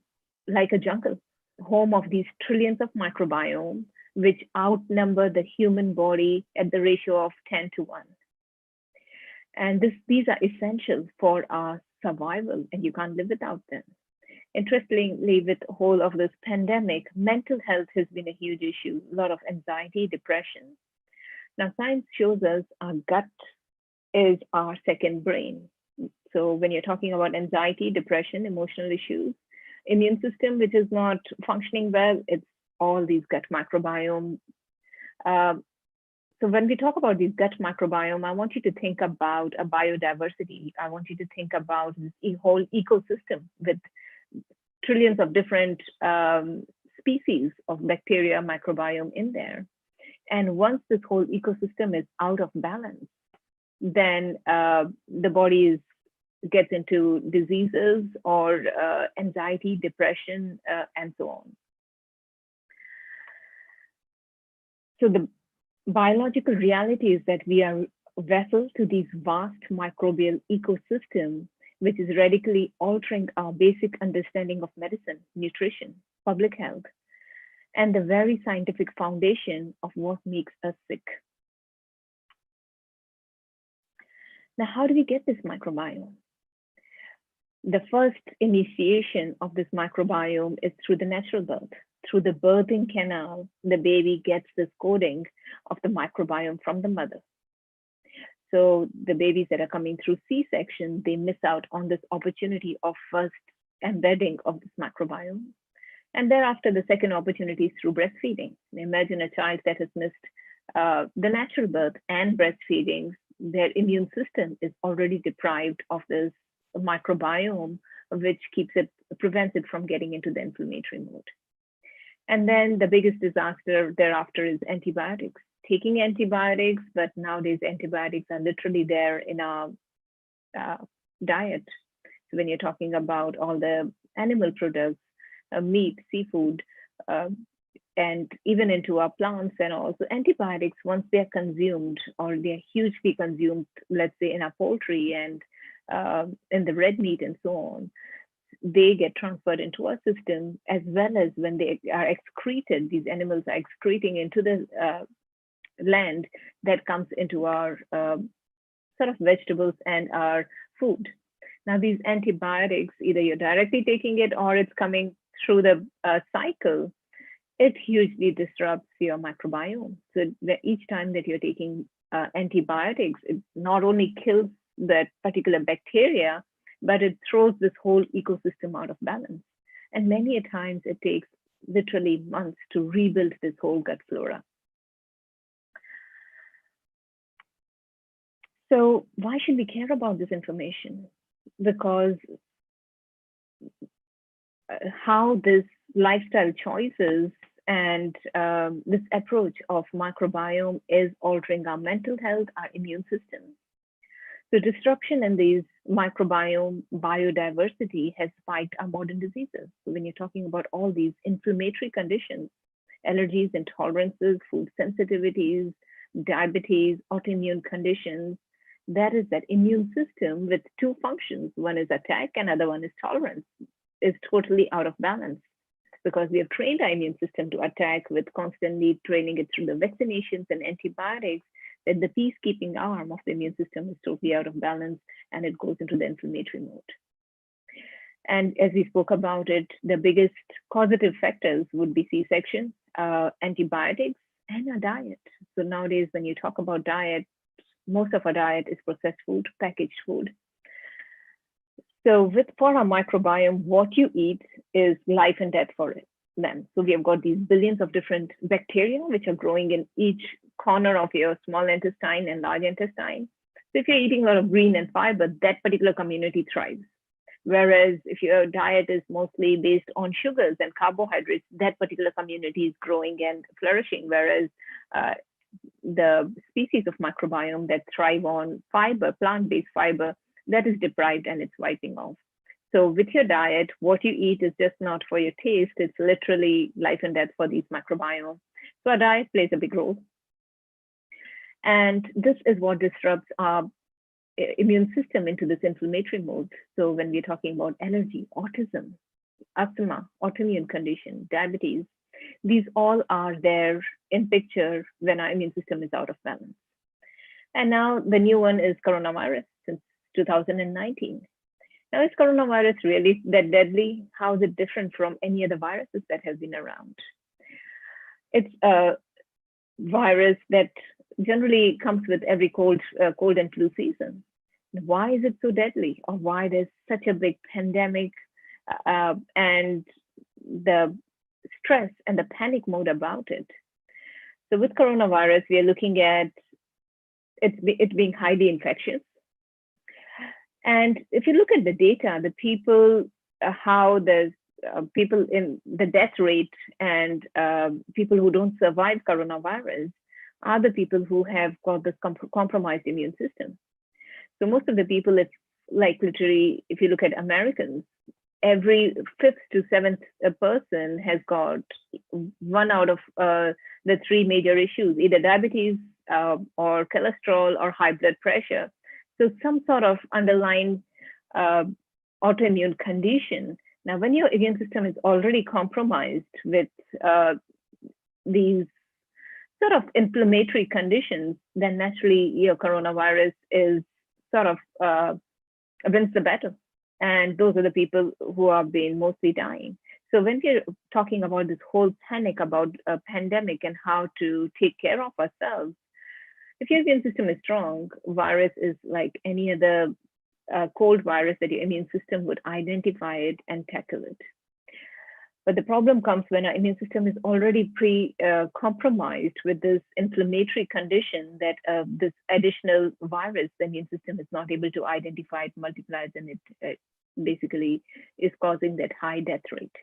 [SPEAKER 6] like a jungle, home of these trillions of microbiome, which outnumber the human body at the ratio of 10 to 1. And these are essential for our survival, and you can't live without them. Interestingly, with the whole of this pandemic, mental health has been a huge issue, a lot of anxiety, depression. Now, science shows us our gut is our second brain. So when you're talking about anxiety, depression, emotional issues, immune system, which is not functioning well, it's all these gut microbiome. So when we talk about these gut microbiome, I want you to think about a biodiversity. I want you to think about this whole ecosystem with trillions of different species of bacteria microbiome in there. And once this whole ecosystem is out of balance, then the body gets into diseases or anxiety, depression, and so on. So the biological reality is that we are vessels to these vast microbial ecosystem, which is radically altering our basic understanding of medicine, nutrition, public health, and the very scientific foundation of what makes us sick. Now, how do we get this microbiome? The first initiation of this microbiome is through the natural birth. Through the birthing canal, the baby gets this coding of the microbiome from the mother. So the babies that are coming through C-section, they miss out on this opportunity of first embedding of this microbiome. And thereafter, the second opportunity is through breastfeeding. Imagine a child that has missed the natural birth and breastfeeding. Their immune system is already deprived of this microbiome, which prevents it from getting into the inflammatory mode. And then the biggest disaster thereafter is antibiotics. Taking antibiotics, but nowadays antibiotics are literally there in our diet. So when you're talking about all the animal products, meat, seafood, and even into our plants and also antibiotics, once they're consumed or they're hugely consumed, let's say in our poultry and in the red meat and so on, they get transferred into our system, as well as when they are excreted, these animals are excreting into the land that comes into our sort of vegetables and our food. Now, these antibiotics, either you're directly taking it or it's coming through the cycle, it hugely disrupts your microbiome. So each time that you're taking antibiotics, it not only kills that particular bacteria, but it throws this whole ecosystem out of balance. And many a times it takes literally months to rebuild this whole gut flora. So why should we care about this information? Because how this lifestyle choices and this approach of microbiome is altering our mental health, our immune system. So disruption in these microbiome biodiversity has spiked our modern diseases. So when you're talking about all these inflammatory conditions, allergies, intolerances, food sensitivities, diabetes, autoimmune conditions, that is that immune system with two functions. One is attack and other one is tolerance, is totally out of balance, because we have trained our immune system to attack with constantly training it through the vaccinations and antibiotics, that the peacekeeping arm of the immune system is totally out of balance and it goes into the inflammatory mode. And as we spoke about it, the biggest causative factors would be C-section, antibiotics, and our diet. So nowadays, when you talk about diet, most of our diet is processed food, packaged food. So for our microbiome, what you eat is life and death for them. So we have got these billions of different bacteria which are growing in each corner of your small intestine and large intestine. So if you're eating a lot of green and fiber, that particular community thrives. Whereas if your diet is mostly based on sugars and carbohydrates, that particular community is growing and flourishing. Whereas the species of microbiome that thrive on fiber, plant-based fiber, that is deprived and it's wiping off. So with your diet, what you eat is just not for your taste, it's literally life and death for these microbiomes. So our diet plays a big role. And this is what disrupts our immune system into this inflammatory mode. So when we're talking about allergy, autism, asthma, autoimmune condition, diabetes, these all are there in picture when our immune system is out of balance. And now the new one is coronavirus since 2019. Now, is coronavirus really that deadly? How is it different from any other viruses that have been around? It's a virus that generally comes with every cold and flu season. Why is it so deadly? Or why there's such a big pandemic and the stress and the panic mode about it? So with coronavirus, we are looking at it being highly infectious. And if you look at the data, the people, how there's people in the death rate and people who don't survive coronavirus are the people who have got this compromised immune system. So most of the people, it's like literally, if you look at Americans, every 5th to 7th person has got one out of the 3 major issues, either diabetes or cholesterol or high blood pressure. So some sort of underlying autoimmune condition. Now, when your immune system is already compromised with these sort of inflammatory conditions, then naturally your coronavirus is sort of wins the battle. And those are the people who have been mostly dying. So when we're talking about this whole panic about a pandemic and how to take care of ourselves, if your immune system is strong, virus is like any other cold virus that your immune system would identify it and tackle it. But the problem comes when our immune system is already compromised with this inflammatory condition that this additional virus, the immune system is not able to identify it, multiplies, and it basically is causing that high death rate.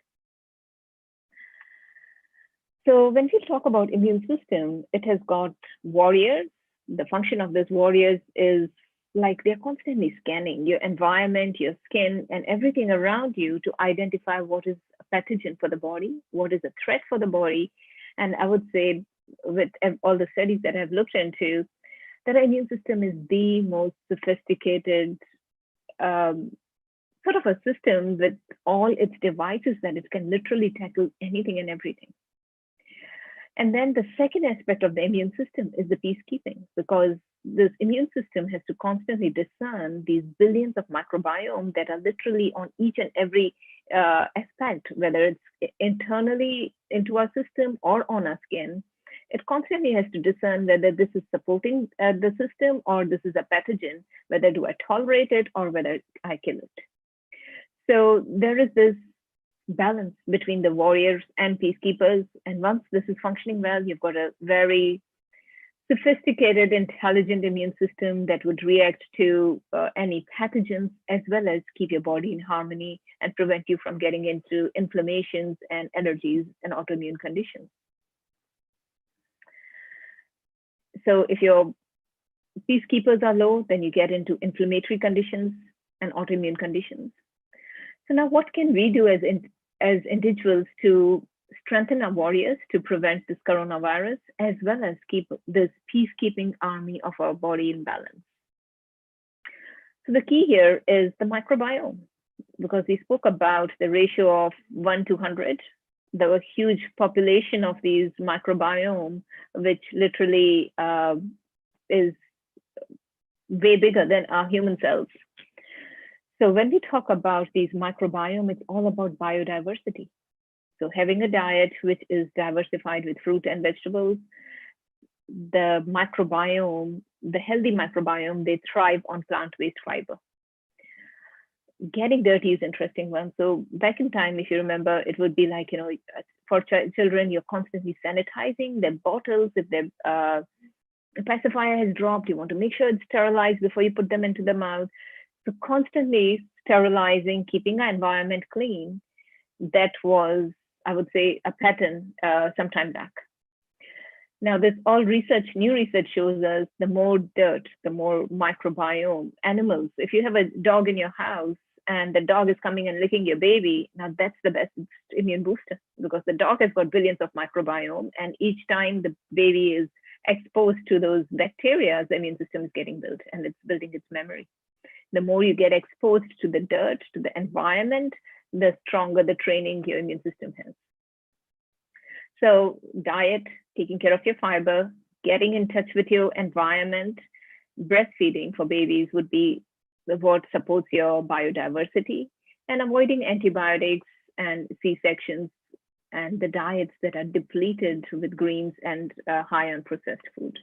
[SPEAKER 6] So when we talk about immune system, it has got warriors. The function of these warriors is like they're constantly scanning your environment, your skin, and everything around you to identify what is a pathogen for the body, what is a threat for the body. And I would say, with all the studies that I've looked into, that our immune system is the most sophisticated sort of a system with all its devices that it can literally tackle anything and everything. And then the second aspect of the immune system is the peacekeeping, because this immune system has to constantly discern these billions of microbiome that are literally on each and every aspect, whether it's internally into our system or on our skin. It constantly has to discern whether this is supporting the system or this is a pathogen, whether do I tolerate it or whether I kill it. So there is this balance between the warriors and peacekeepers. And once this is functioning well, you've got a very sophisticated, intelligent immune system that would react to any pathogens, as well as keep your body in harmony and prevent you from getting into inflammations and allergies and autoimmune conditions. So if your peacekeepers are low, then you get into inflammatory conditions and autoimmune conditions. So now what can we do as individuals to strengthen our warriors to prevent this coronavirus, as well as keep this peacekeeping army of our body in balance? So the key here is the microbiome, because we spoke about the ratio of 1 to 100. There was a huge population of these microbiome, which literally is way bigger than our human cells. So when we talk about these microbiome, it's all about biodiversity. So having a diet which is diversified with fruit and vegetables, the microbiome, the healthy microbiome, they thrive on plant-based fiber. Getting dirty is interesting one. So back in time, if you remember, it would be like, for children, you're constantly sanitizing their bottles. If their pacifier has dropped, you want to make sure it's sterilized before you put them into the mouth. So constantly sterilizing, keeping our environment clean, that was, I would say, a pattern some time back. Now, this all new research shows us the more dirt, the more microbiome animals. If you have a dog in your house and the dog is coming and licking your baby, now that's the best immune booster, because the dog has got billions of microbiome, and each time the baby is exposed to those bacteria, the immune system is getting built and it's building its memory. The more you get exposed to the dirt, to the environment, the stronger the training your immune system has. So diet, taking care of your fiber, getting in touch with your environment, breastfeeding for babies would be what supports your biodiversity, and avoiding antibiotics and C-sections and the diets that are depleted with greens and high on processed food.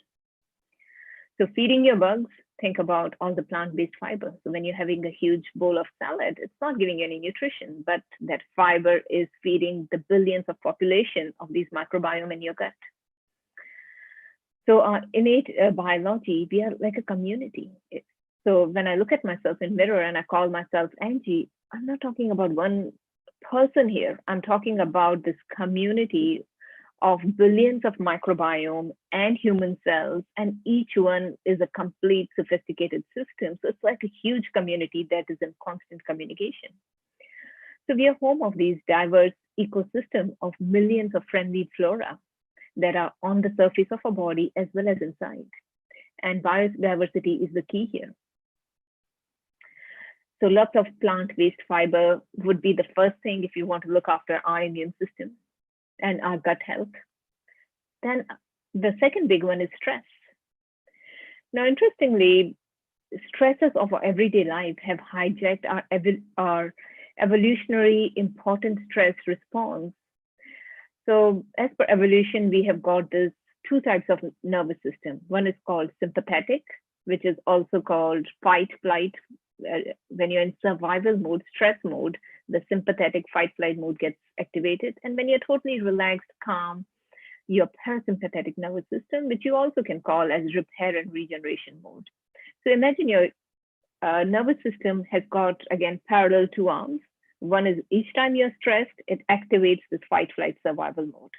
[SPEAKER 6] So feeding your bugs, think about all the plant-based fiber. So when you're having a huge bowl of salad, it's not giving you any nutrition, but that fiber is feeding the billions of population of these microbiome in your gut. So our innate biology, we are like a community. So when I look at myself in mirror and I call myself Angie, I'm not talking about one person here. I'm talking about this community of billions of microbiome and human cells, and each one is a complete sophisticated system. So it's like a huge community that is in constant communication. So we are home of these diverse ecosystem of millions of friendly flora that are on the surface of our body as well as inside. And biodiversity is the key here. So lots of plant-based fiber would be the first thing if you want to look after our immune system and our gut health. Then the second big one is stress. Now, interestingly, stresses of our everyday life have hijacked our evolutionary important stress response. So as per evolution, we have got this two types of nervous system. One is called sympathetic, which is also called fight, flight. When you're in survival mode, stress mode, the sympathetic fight, flight mode gets activated. And when you're totally relaxed, calm, your parasympathetic nervous system, which you also can call as repair and regeneration mode. So imagine your nervous system has got, again, parallel two arms. One is each time you're stressed, it activates this fight, flight, survival mode.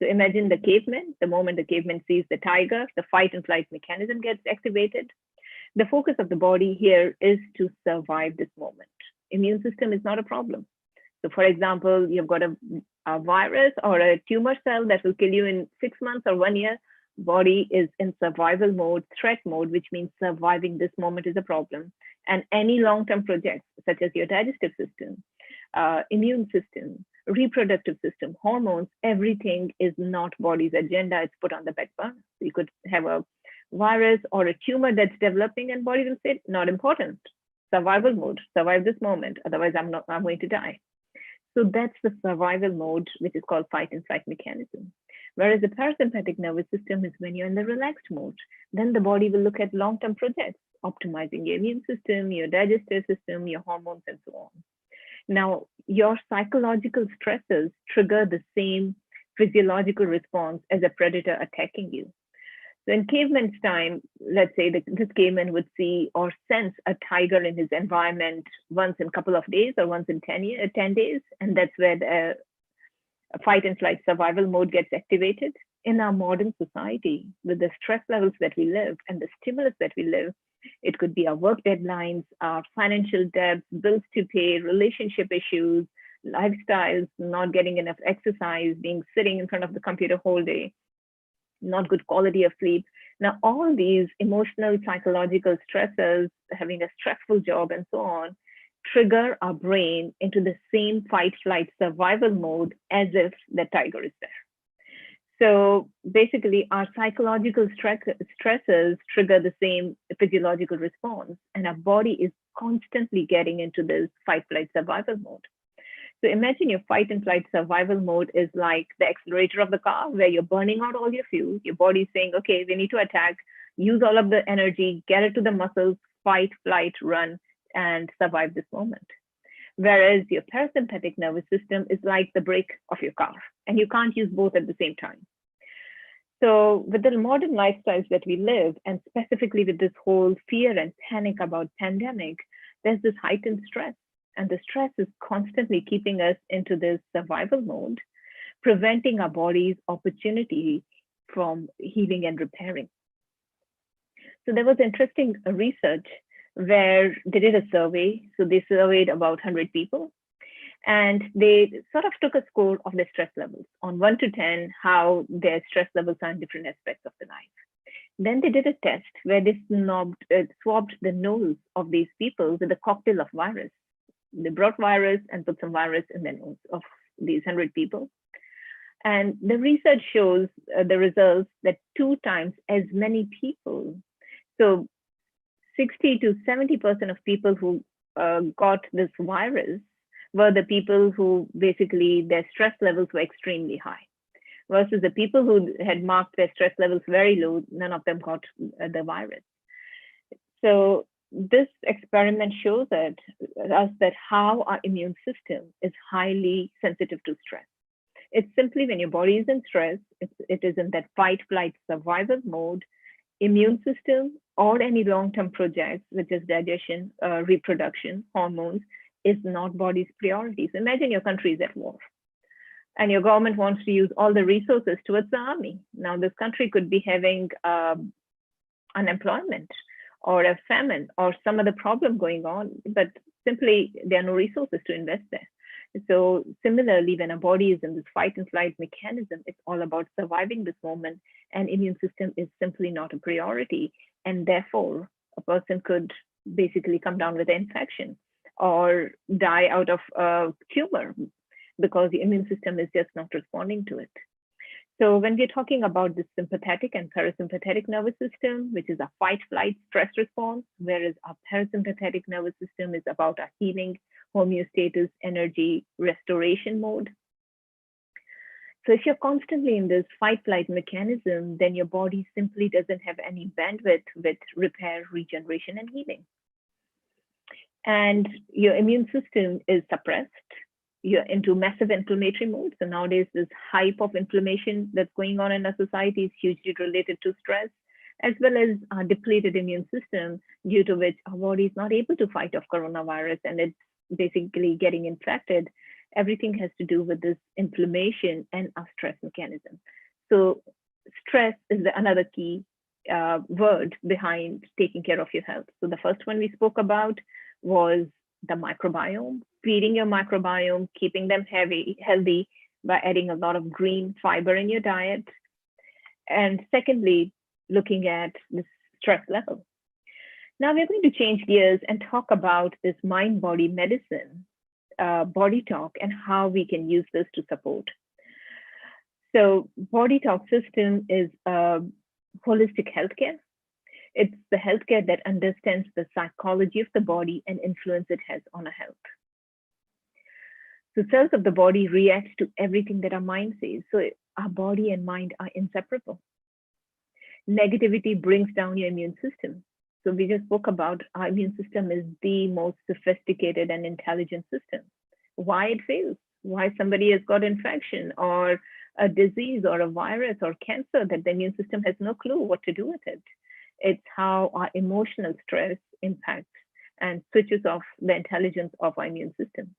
[SPEAKER 6] So imagine the caveman. The moment the caveman sees the tiger, the fight and flight mechanism gets activated. The focus of the body here is to survive this moment. Immune system is not a problem. So for example, you've got a virus or a tumor cell that will kill you in 6 months or 1 year. Body is in survival mode, threat mode, which means surviving this moment is a problem. And any long-term projects, such as your digestive system, immune system, reproductive system, hormones, everything is not body's agenda. It's put on the back burner. You could have a virus or a tumor that's developing and body will say, not important. Survival mode, survive this moment. Otherwise, I'm going to die. So that's the survival mode, which is called fight and flight mechanism. Whereas the parasympathetic nervous system is when you're in the relaxed mode. Then the body will look at long-term projects, optimizing your immune system, your digestive system, your hormones, and so on. Now, your psychological stresses trigger the same physiological response as a predator attacking you. So in caveman's time, let's say this caveman would see or sense a tiger in his environment once in a couple of days or once in 10 days. And that's where the fight and flight survival mode gets activated. In our modern society, with the stress levels that we live and the stimulus that we live, it could be our work deadlines, our financial debts, bills to pay, relationship issues, lifestyles, not getting enough exercise, being sitting in front of the computer whole day, not good quality of sleep. Now, all these emotional, psychological stresses, having a stressful job and so on, trigger our brain into the same fight, flight, survival mode as if the tiger is there. So basically, our psychological stresses trigger the same physiological response, and our body is constantly getting into this fight, flight, survival mode. So imagine your fight and flight survival mode is like the accelerator of the car, where you're burning out all your fuel. Your body's saying, okay, we need to attack, use all of the energy, get it to the muscles, fight, flight, run, and survive this moment. Whereas your parasympathetic nervous system is like the brake of your car, and you can't use both at the same time. So with the modern lifestyles that we live, and specifically with this whole fear and panic about pandemic, there's this heightened stress. And the stress is constantly keeping us into this survival mode, preventing our body's opportunity from healing and repairing. So there was interesting research where they did a survey. So they surveyed about 100 people, and they sort of took a score of their stress levels on 1 to 10, how their stress levels are in different aspects of the life. Then they did a test where they swabbed the nose of these people with a cocktail of virus. They brought virus and put some virus in the nose of these 100 people. And the research shows the results that 2 times as many people, so 60 to 70% of people who got this virus were the people who basically their stress levels were extremely high, versus the people who had marked their stress levels very low, none of them got the virus. So this experiment shows us that how our immune system is highly sensitive to stress. It's simply when your body is in stress, it is in that fight, flight, survival mode, immune system or any long-term projects, which is digestion, reproduction, hormones, is not body's priorities. Imagine your country is at war and your government wants to use all the resources towards the army. Now this country could be having unemployment or a famine or some other problem going on, but simply there are no resources to invest there. So similarly, when a body is in this fight and flight mechanism, it's all about surviving this moment, and immune system is simply not a priority. And therefore, a person could basically come down with an infection or die out of a tumor because the immune system is just not responding to it. So when we're talking about the sympathetic and parasympathetic nervous system, which is a fight, flight, stress response, whereas our parasympathetic nervous system is about our healing, homeostasis, energy, restoration mode. So if you're constantly in this fight, flight mechanism, then your body simply doesn't have any bandwidth with repair, regeneration, and healing. And your immune system is suppressed. You're into massive inflammatory mode. So nowadays, this hype of inflammation that's going on in our society is hugely related to stress, as well as our depleted immune system, due to which our body is not able to fight off coronavirus and it's basically getting infected. Everything has to do with this inflammation and our stress mechanism. So stress is another key word behind taking care of your health. So the first one we spoke about was the microbiome, feeding your microbiome, keeping them healthy by adding a lot of green fiber in your diet. And secondly, looking at the stress level. Now we're going to change gears and talk about this mind-body medicine, body talk, and how we can use this to support. So body talk system is holistic healthcare. It's the healthcare that understands the psychology of the body and influence it has on our health. So cells of the body react to everything that our mind says. So our body and mind are inseparable. Negativity brings down your immune system. So we just spoke about our immune system is the most sophisticated and intelligent system. Why it fails, why somebody has got infection or a disease or a virus or cancer that the immune system has no clue what to do with it. It's how our emotional stress impacts and switches off the intelligence of our immune system.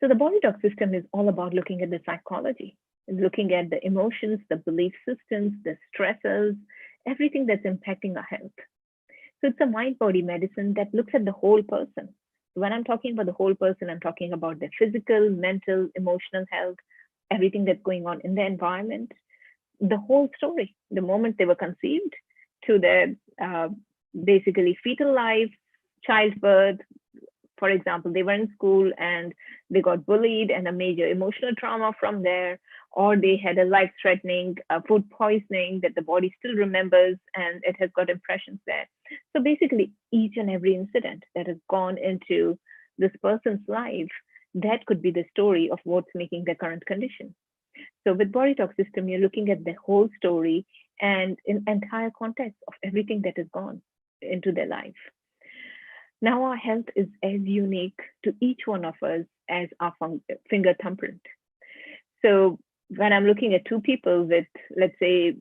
[SPEAKER 6] So the body talk system is all about looking at the psychology, looking at the emotions, the belief systems, the stresses, everything that's impacting our health. So it's a mind-body medicine that looks at the whole person. When I'm talking about the whole person, I'm talking about their physical, mental, emotional health, everything that's going on in the environment, the whole story, the moment they were conceived to their basically fetal life, childbirth. For example, they were in school and they got bullied and a major emotional trauma from there, or they had a life-threatening food poisoning that the body still remembers and it has got impressions there. So basically, each and every incident that has gone into this person's life, that could be the story of what's making their current condition. So with body talk system, you're looking at the whole story and in entire context of everything that has gone into their life. Now our health is as unique to each one of us as our finger thumbprint. So when I'm looking at two people with, let's say,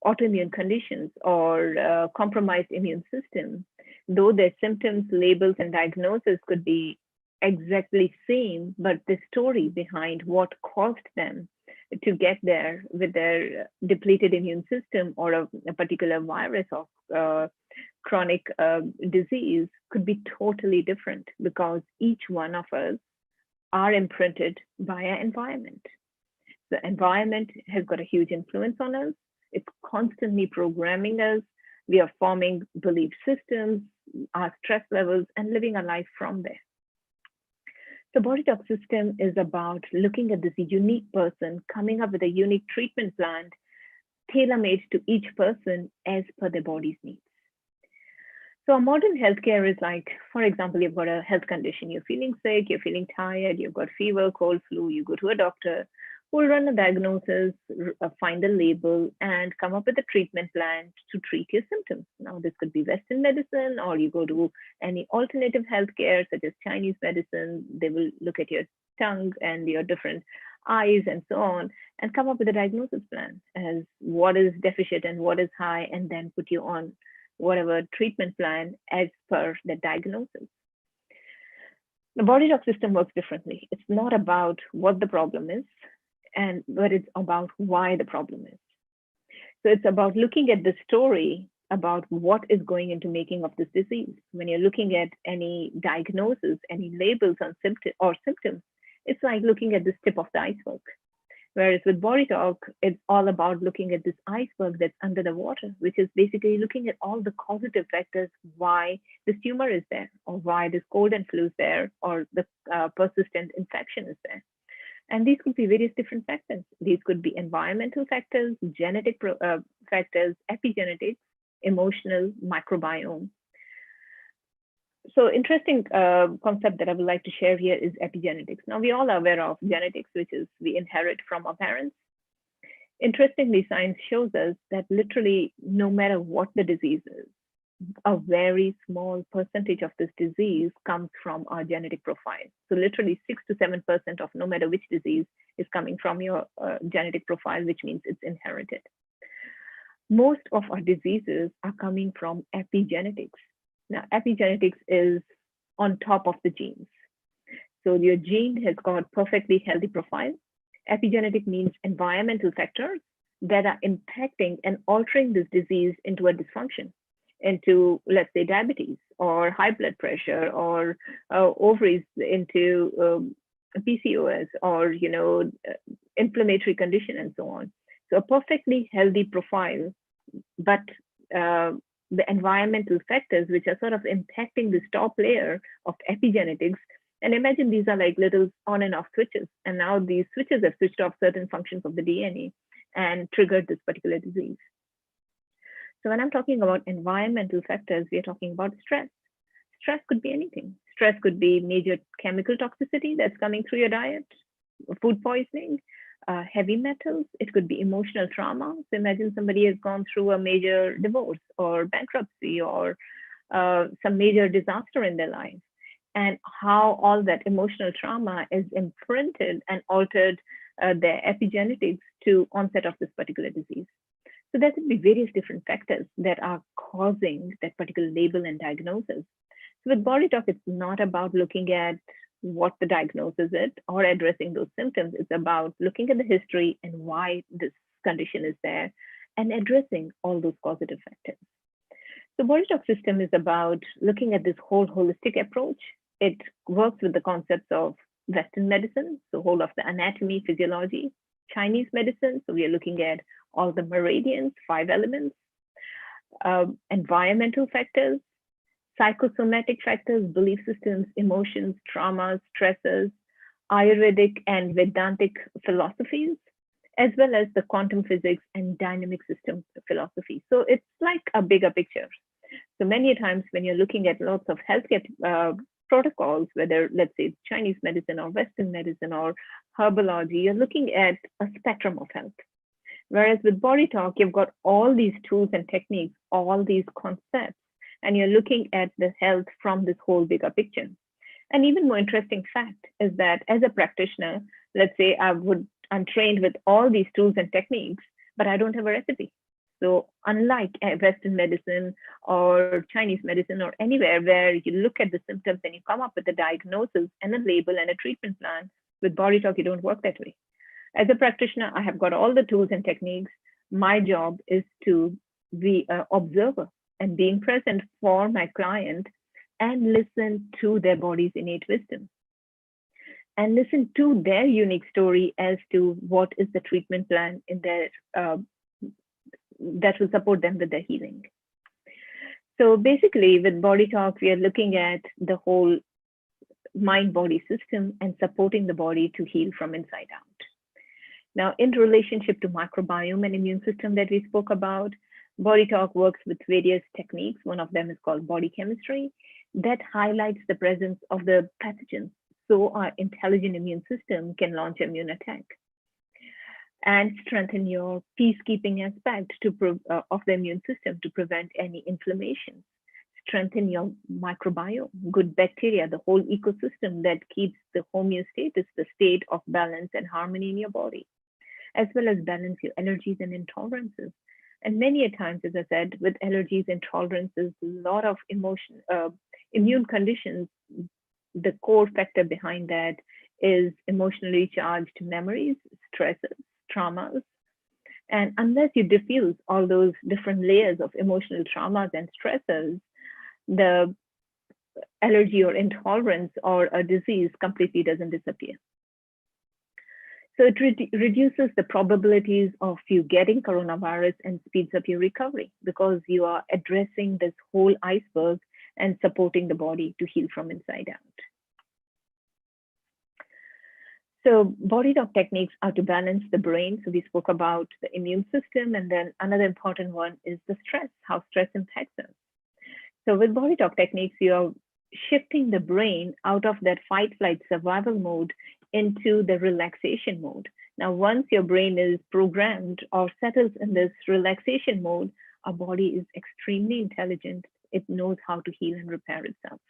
[SPEAKER 6] autoimmune conditions or compromised immune system, though their symptoms, labels, and diagnosis could be exactly same, but the story behind what caused them to get there with their depleted immune system or a particular virus or chronic disease could be totally different, because each one of us are imprinted by our environment. The environment has got a huge influence on us. It's constantly programming us. We are forming belief systems, our stress levels, and living our life from there. The body talk system is about looking at this unique person, coming up with a unique treatment plan, tailor-made to each person as per their body's needs. So a modern healthcare is like, for example, you've got a health condition, you're feeling sick, you're feeling tired, you've got fever, cold, flu, you go to a doctor who will run a diagnosis, find a label, and come up with a treatment plan to treat your symptoms. Now, this could be Western medicine, or you go to any alternative healthcare, such as Chinese medicine. They will look at your tongue and your different eyes and so on, and come up with a diagnosis plan as what is deficient and what is high, and then put you on whatever treatment plan as per the diagnosis. The body talk system works differently. It's not about what the problem is, but it's about why the problem is. So it's about looking at the story about what is going into making of this disease. When you're looking at any diagnosis, any labels on symptoms, it's like looking at the tip of the iceberg. Whereas with body talk, it's all about looking at this iceberg that's under the water, which is basically looking at all the causative factors why this tumor is there, or why this cold and flu is there, or the persistent infection is there. And these could be various different factors. These could be environmental factors, genetic factors, epigenetics, emotional, microbiome. So interesting concept that I would like to share here is epigenetics. Now, we all are aware of genetics, which is we inherit from our parents. Interestingly, science shows us that literally no matter what the disease is, a very small percentage of this disease comes from our genetic profile. So literally 6 to 7% of no matter which disease is coming from your genetic profile, which means it's inherited. Most of our diseases are coming from epigenetics. Now, epigenetics is on top of the genes. So your gene has got perfectly healthy profile. Epigenetic means environmental factors that are impacting and altering this disease into a dysfunction, into, let's say, diabetes or high blood pressure, or ovaries into PCOS, or inflammatory condition and so on. So a perfectly healthy profile, but the environmental factors which are sort of impacting this top layer of epigenetics. And imagine these are like little on and off switches. And now these switches have switched off certain functions of the DNA and triggered this particular disease. So when I'm talking about environmental factors, we are talking about stress. Stress could be anything. Stress could be major chemical toxicity that's coming through your diet, food poisoning, heavy metals. It could be emotional trauma. So imagine somebody has gone through a major divorce or bankruptcy or some major disaster in their life, and how all that emotional trauma is imprinted and altered their epigenetics to onset of this particular disease. So there could be various different factors that are causing that particular label and diagnosis. So with Body Talk, it's not about looking at what the diagnosis is or addressing those symptoms. It's about looking at the history and why this condition is there and addressing all those causative factors. The Body Talk system is about looking at this whole holistic approach. It works with the concepts of Western medicine, so whole of the anatomy, physiology, Chinese medicine, so we are looking at all the meridians, 5 elements, environmental factors, psychosomatic factors, belief systems, emotions, traumas, stresses, Ayurvedic and Vedantic philosophies, as well as the quantum physics and dynamic system philosophy. So it's like a bigger picture. So many times when you're looking at lots of healthcare protocols, whether let's say Chinese medicine or Western medicine or herbology, you're looking at a spectrum of health. Whereas with Body Talk, you've got all these tools and techniques, all these concepts, and you're looking at the health from this whole bigger picture. An even more interesting fact is that as a practitioner, let's say I'm trained with all these tools and techniques, but I don't have a recipe. So unlike Western medicine or Chinese medicine or anywhere where you look at the symptoms and you come up with a diagnosis and a label and a treatment plan, with Body Talk, you don't work that way. As a practitioner, I have got all the tools and techniques. My job is to be an observer and being present for my client and listen to their body's innate wisdom and listen to their unique story as to what is the treatment plan in their that will support them with their healing. So basically with Body Talk, we are looking at the whole mind-body system and supporting the body to heal from inside out. Now, in relationship to microbiome and immune system that we spoke about, Body Talk works with various techniques. One of them is called body chemistry that highlights the presence of the pathogens, so our intelligent immune system can launch immune attack and strengthen your peacekeeping aspect of the immune system to prevent any inflammation. Strengthen your microbiome, good bacteria, the whole ecosystem that keeps the homeostasis, the state of balance and harmony in your body, as well as balance your allergies and intolerances. And many a times, as I said, with allergies, intolerances, a lot of immune conditions, the core factor behind that is emotionally charged memories, stresses, traumas. And unless you diffuse all those different layers of emotional traumas and stresses, the allergy or intolerance or a disease completely doesn't disappear. So it reduces the probabilities of you getting coronavirus and speeds up your recovery because you are addressing this whole iceberg and supporting the body to heal from inside out. So Body Talk techniques are to balance the brain. So we spoke about the immune system, and then another important one is the stress, how stress impacts us. So with Body Talk techniques, you are shifting the brain out of that fight, flight, survival mode into the relaxation mode. Now, once your brain is programmed or settles in this relaxation mode, our body is extremely intelligent. It knows how to heal and repair itself.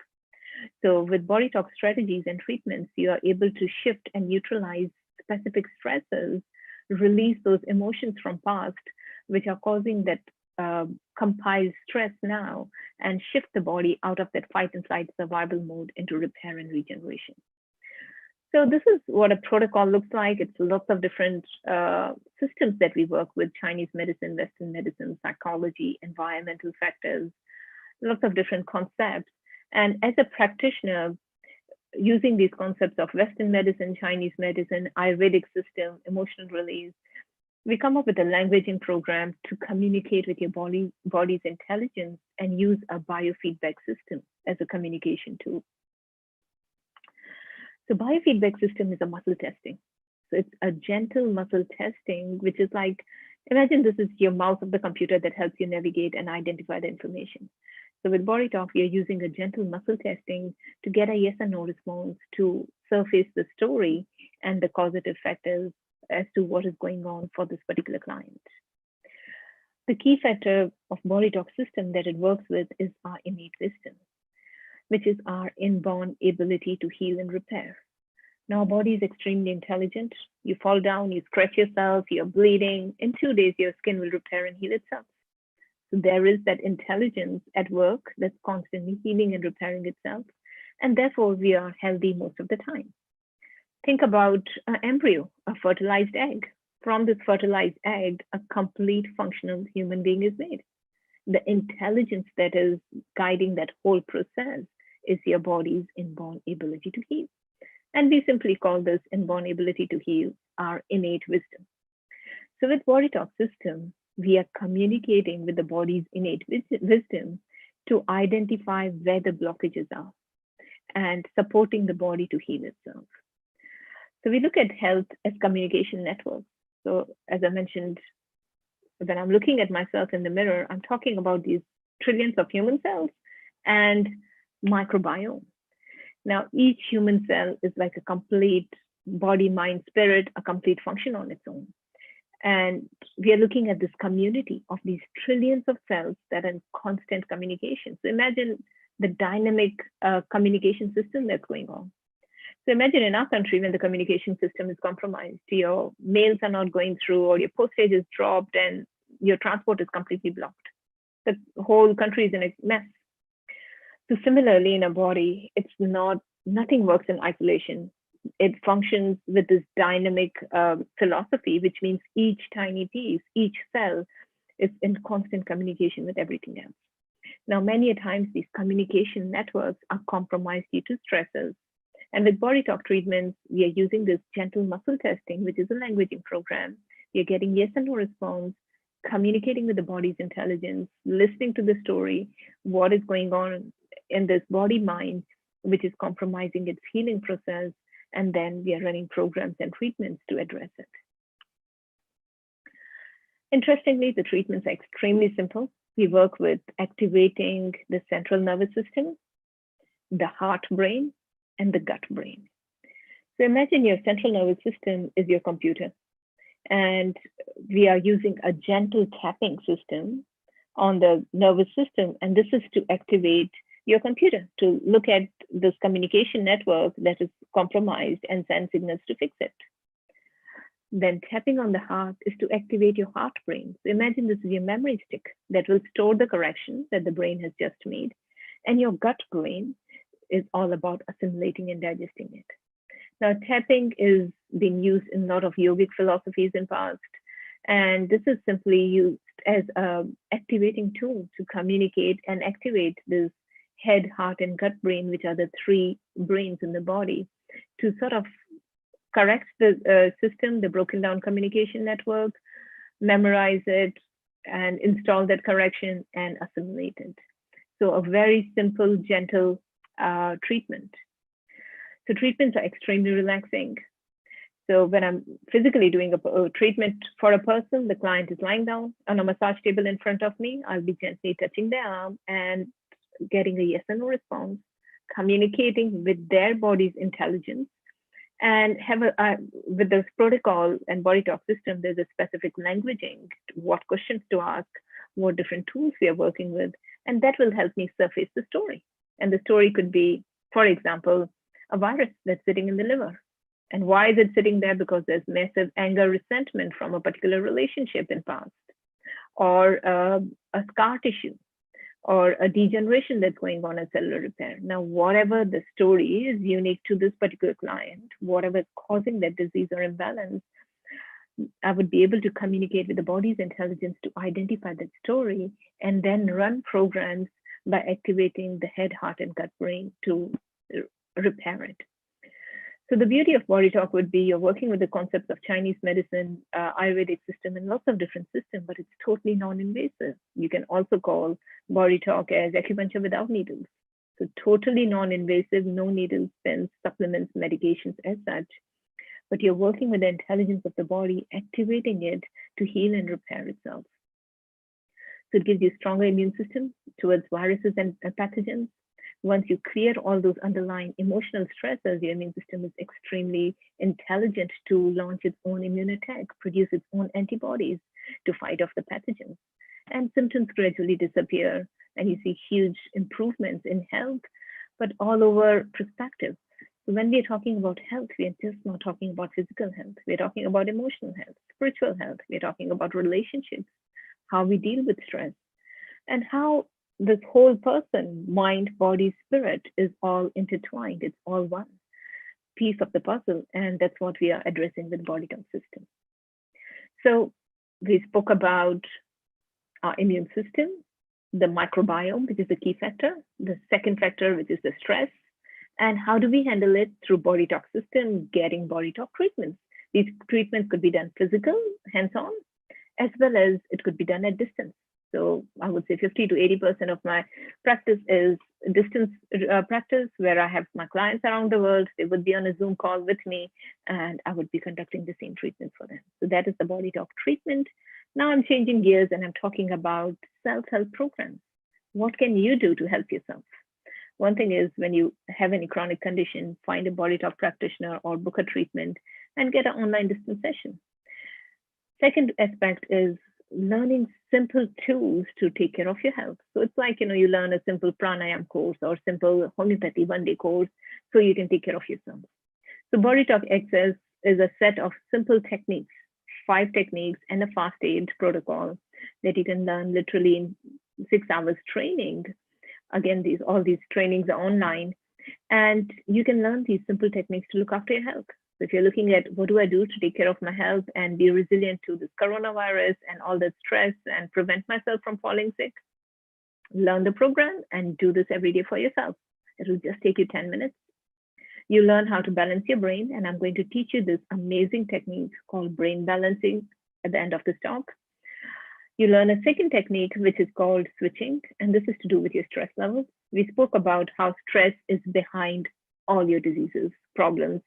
[SPEAKER 6] So with Body Talk strategies and treatments, you are able to shift and neutralize specific stresses, release those emotions from past, which are causing that compiled stress now, and shift the body out of that fight and flight survival mode into repair and regeneration. So this is what a protocol looks like. It's lots of different systems that we work with: Chinese medicine, Western medicine, psychology, environmental factors, lots of different concepts. And as a practitioner, using these concepts of Western medicine, Chinese medicine, Ayurvedic system, emotional release, we come up with a languaging program to communicate with your body's intelligence and use a biofeedback system as a communication tool. So biofeedback system is a muscle testing. So it's a gentle muscle testing, which is like, imagine this is your mouse of the computer that helps you navigate and identify the information. So with Body Talk, we are using a gentle muscle testing to get a yes or no response, to surface the story and the causative factors as to what is going on for this particular client. The key factor of Body Talk system that it works with is our innate wisdom, which is our inborn ability to heal and repair. Now, our body is extremely intelligent. You fall down, you scratch yourself, you're bleeding. In 2 days, your skin will repair and heal itself. So there is that intelligence at work that's constantly healing and repairing itself. And therefore, we are healthy most of the time. Think about an embryo, a fertilized egg. From this fertilized egg, a complete functional human being is made. The intelligence that is guiding that whole process is your body's inborn ability to heal. And we simply call this inborn ability to heal our innate wisdom. So with Body Talk system, we are communicating with the body's innate wisdom to identify where the blockages are and supporting the body to heal itself. So we look at health as communication networks. So as I mentioned, when I'm looking at myself in the mirror, I'm talking about these trillions of human cells and microbiome. Now, each human cell is like a complete body, mind, spirit, a complete function on its own. And we are looking at this community of these trillions of cells that are in constant communication. So imagine the dynamic communication system that's going on. So imagine in our country, when the communication system is compromised, your mails are not going through, or your postage is dropped, and your transport is completely blocked. The whole country is in a mess. So similarly, in a body, it's nothing works in isolation. It functions with this dynamic philosophy, which means each tiny piece, each cell is in constant communication with everything else. Now, many a times these communication networks are compromised due to stresses. And with Body Talk treatments, we are using this gentle muscle testing, which is a languaging program. We are getting yes and no response, communicating with the body's intelligence, listening to the story, what is going on in this body mind, which is compromising its healing process. And then we are running programs and treatments to address it. Interestingly, the treatments are extremely simple. We work with activating the central nervous system, the heart brain, and the gut brain. So imagine your central nervous system is your computer, and we are using a gentle tapping system on the nervous system, and this is to activate your computer to look at this communication network that is compromised and send signals to fix it. Then tapping on the heart is to activate your heart brain. So imagine this is your memory stick that will store the correction that the brain has just made, and your gut brain is all about assimilating and digesting it. Now, tapping is being used in a lot of yogic philosophies in past, and this is simply used as an activating tool to communicate and activate this head, heart, and gut brain, which are the three brains in the body, to sort of correct the system, the broken down communication network, memorize it, and install that correction and assimilate it. So a very simple, gentle treatment. So treatments are extremely relaxing. So when I'm physically doing a treatment for a person, the client is lying down on a massage table in front of me. I'll be gently touching their arm and getting a yes or no response, communicating with their body's intelligence, and have with this protocol and Body Talk system, there's a specific languaging, what questions to ask, what different tools we are working with, and that will help me surface the story. And the story could be, for example, a virus that's sitting in the liver. And why is it sitting there? Because there's massive anger, resentment from a particular relationship in past, or a scar tissue, or a degeneration that's going on in cellular repair. Now, whatever the story is unique to this particular client, whatever is causing that disease or imbalance, I would be able to communicate with the body's intelligence to identify that story and then run programs by activating the head, heart, and gut brain to repair it. So the beauty of Body Talk would be you're working with the concepts of Chinese medicine, Ayurvedic system, and lots of different systems, but it's totally non-invasive. You can also call Body Talk as acupuncture without needles. So totally non-invasive, no needles, pens, supplements, medications as such. But you're working with the intelligence of the body, activating it to heal and repair itself. So it gives you a stronger immune system towards viruses and pathogens. Once you clear all those underlying emotional stressors, your immune system is extremely intelligent to launch its own immune attack, produce its own antibodies to fight off the pathogens. And symptoms gradually disappear, and you see huge improvements in health, but all over perspective. So when we're talking about health, we're just not talking about physical health. We're talking about emotional health, spiritual health. We're talking about relationships, how we deal with stress, and how this whole person, mind, body, spirit is all intertwined. It's all one piece of the puzzle. And that's what we are addressing with Body Talk system. So we spoke about our immune system, the microbiome, which is the key factor, the second factor, which is the stress, and how do we handle it through Body Talk system, getting Body Talk treatments. These treatments could be done physical, hands-on, as well as it could be done at distance. So I would say 50 to 80% of my practice is distance practice, where I have my clients around the world. They would be on a Zoom call with me, and I would be conducting the same treatment for them. So that is the Body Talk treatment. Now I'm changing gears and I'm talking about self-help programs. What can you do to help yourself? One thing is, when you have any chronic condition, find a Body Talk practitioner or book a treatment and get an online distance session. Second aspect is learning simple tools to take care of your health. So it's like, you learn a simple pranayam course or simple homeopathy one-day course so you can take care of yourself. So Body Talk Access is a set of simple techniques, 5 techniques and a fast aid protocol that you can learn literally in 6 hours training. Again, all these trainings are online, and you can learn these simple techniques to look after your health. So if you're looking at what do I do to take care of my health and be resilient to this coronavirus and all the stress and prevent myself from falling sick, learn the program and do this every day for yourself. It will just take you 10 minutes. You learn how to balance your brain, and I'm going to teach you this amazing technique called brain balancing at the end of this talk. You learn a second technique, which is called switching, and this is to do with your stress levels. We spoke about how stress is behind all your diseases, problems,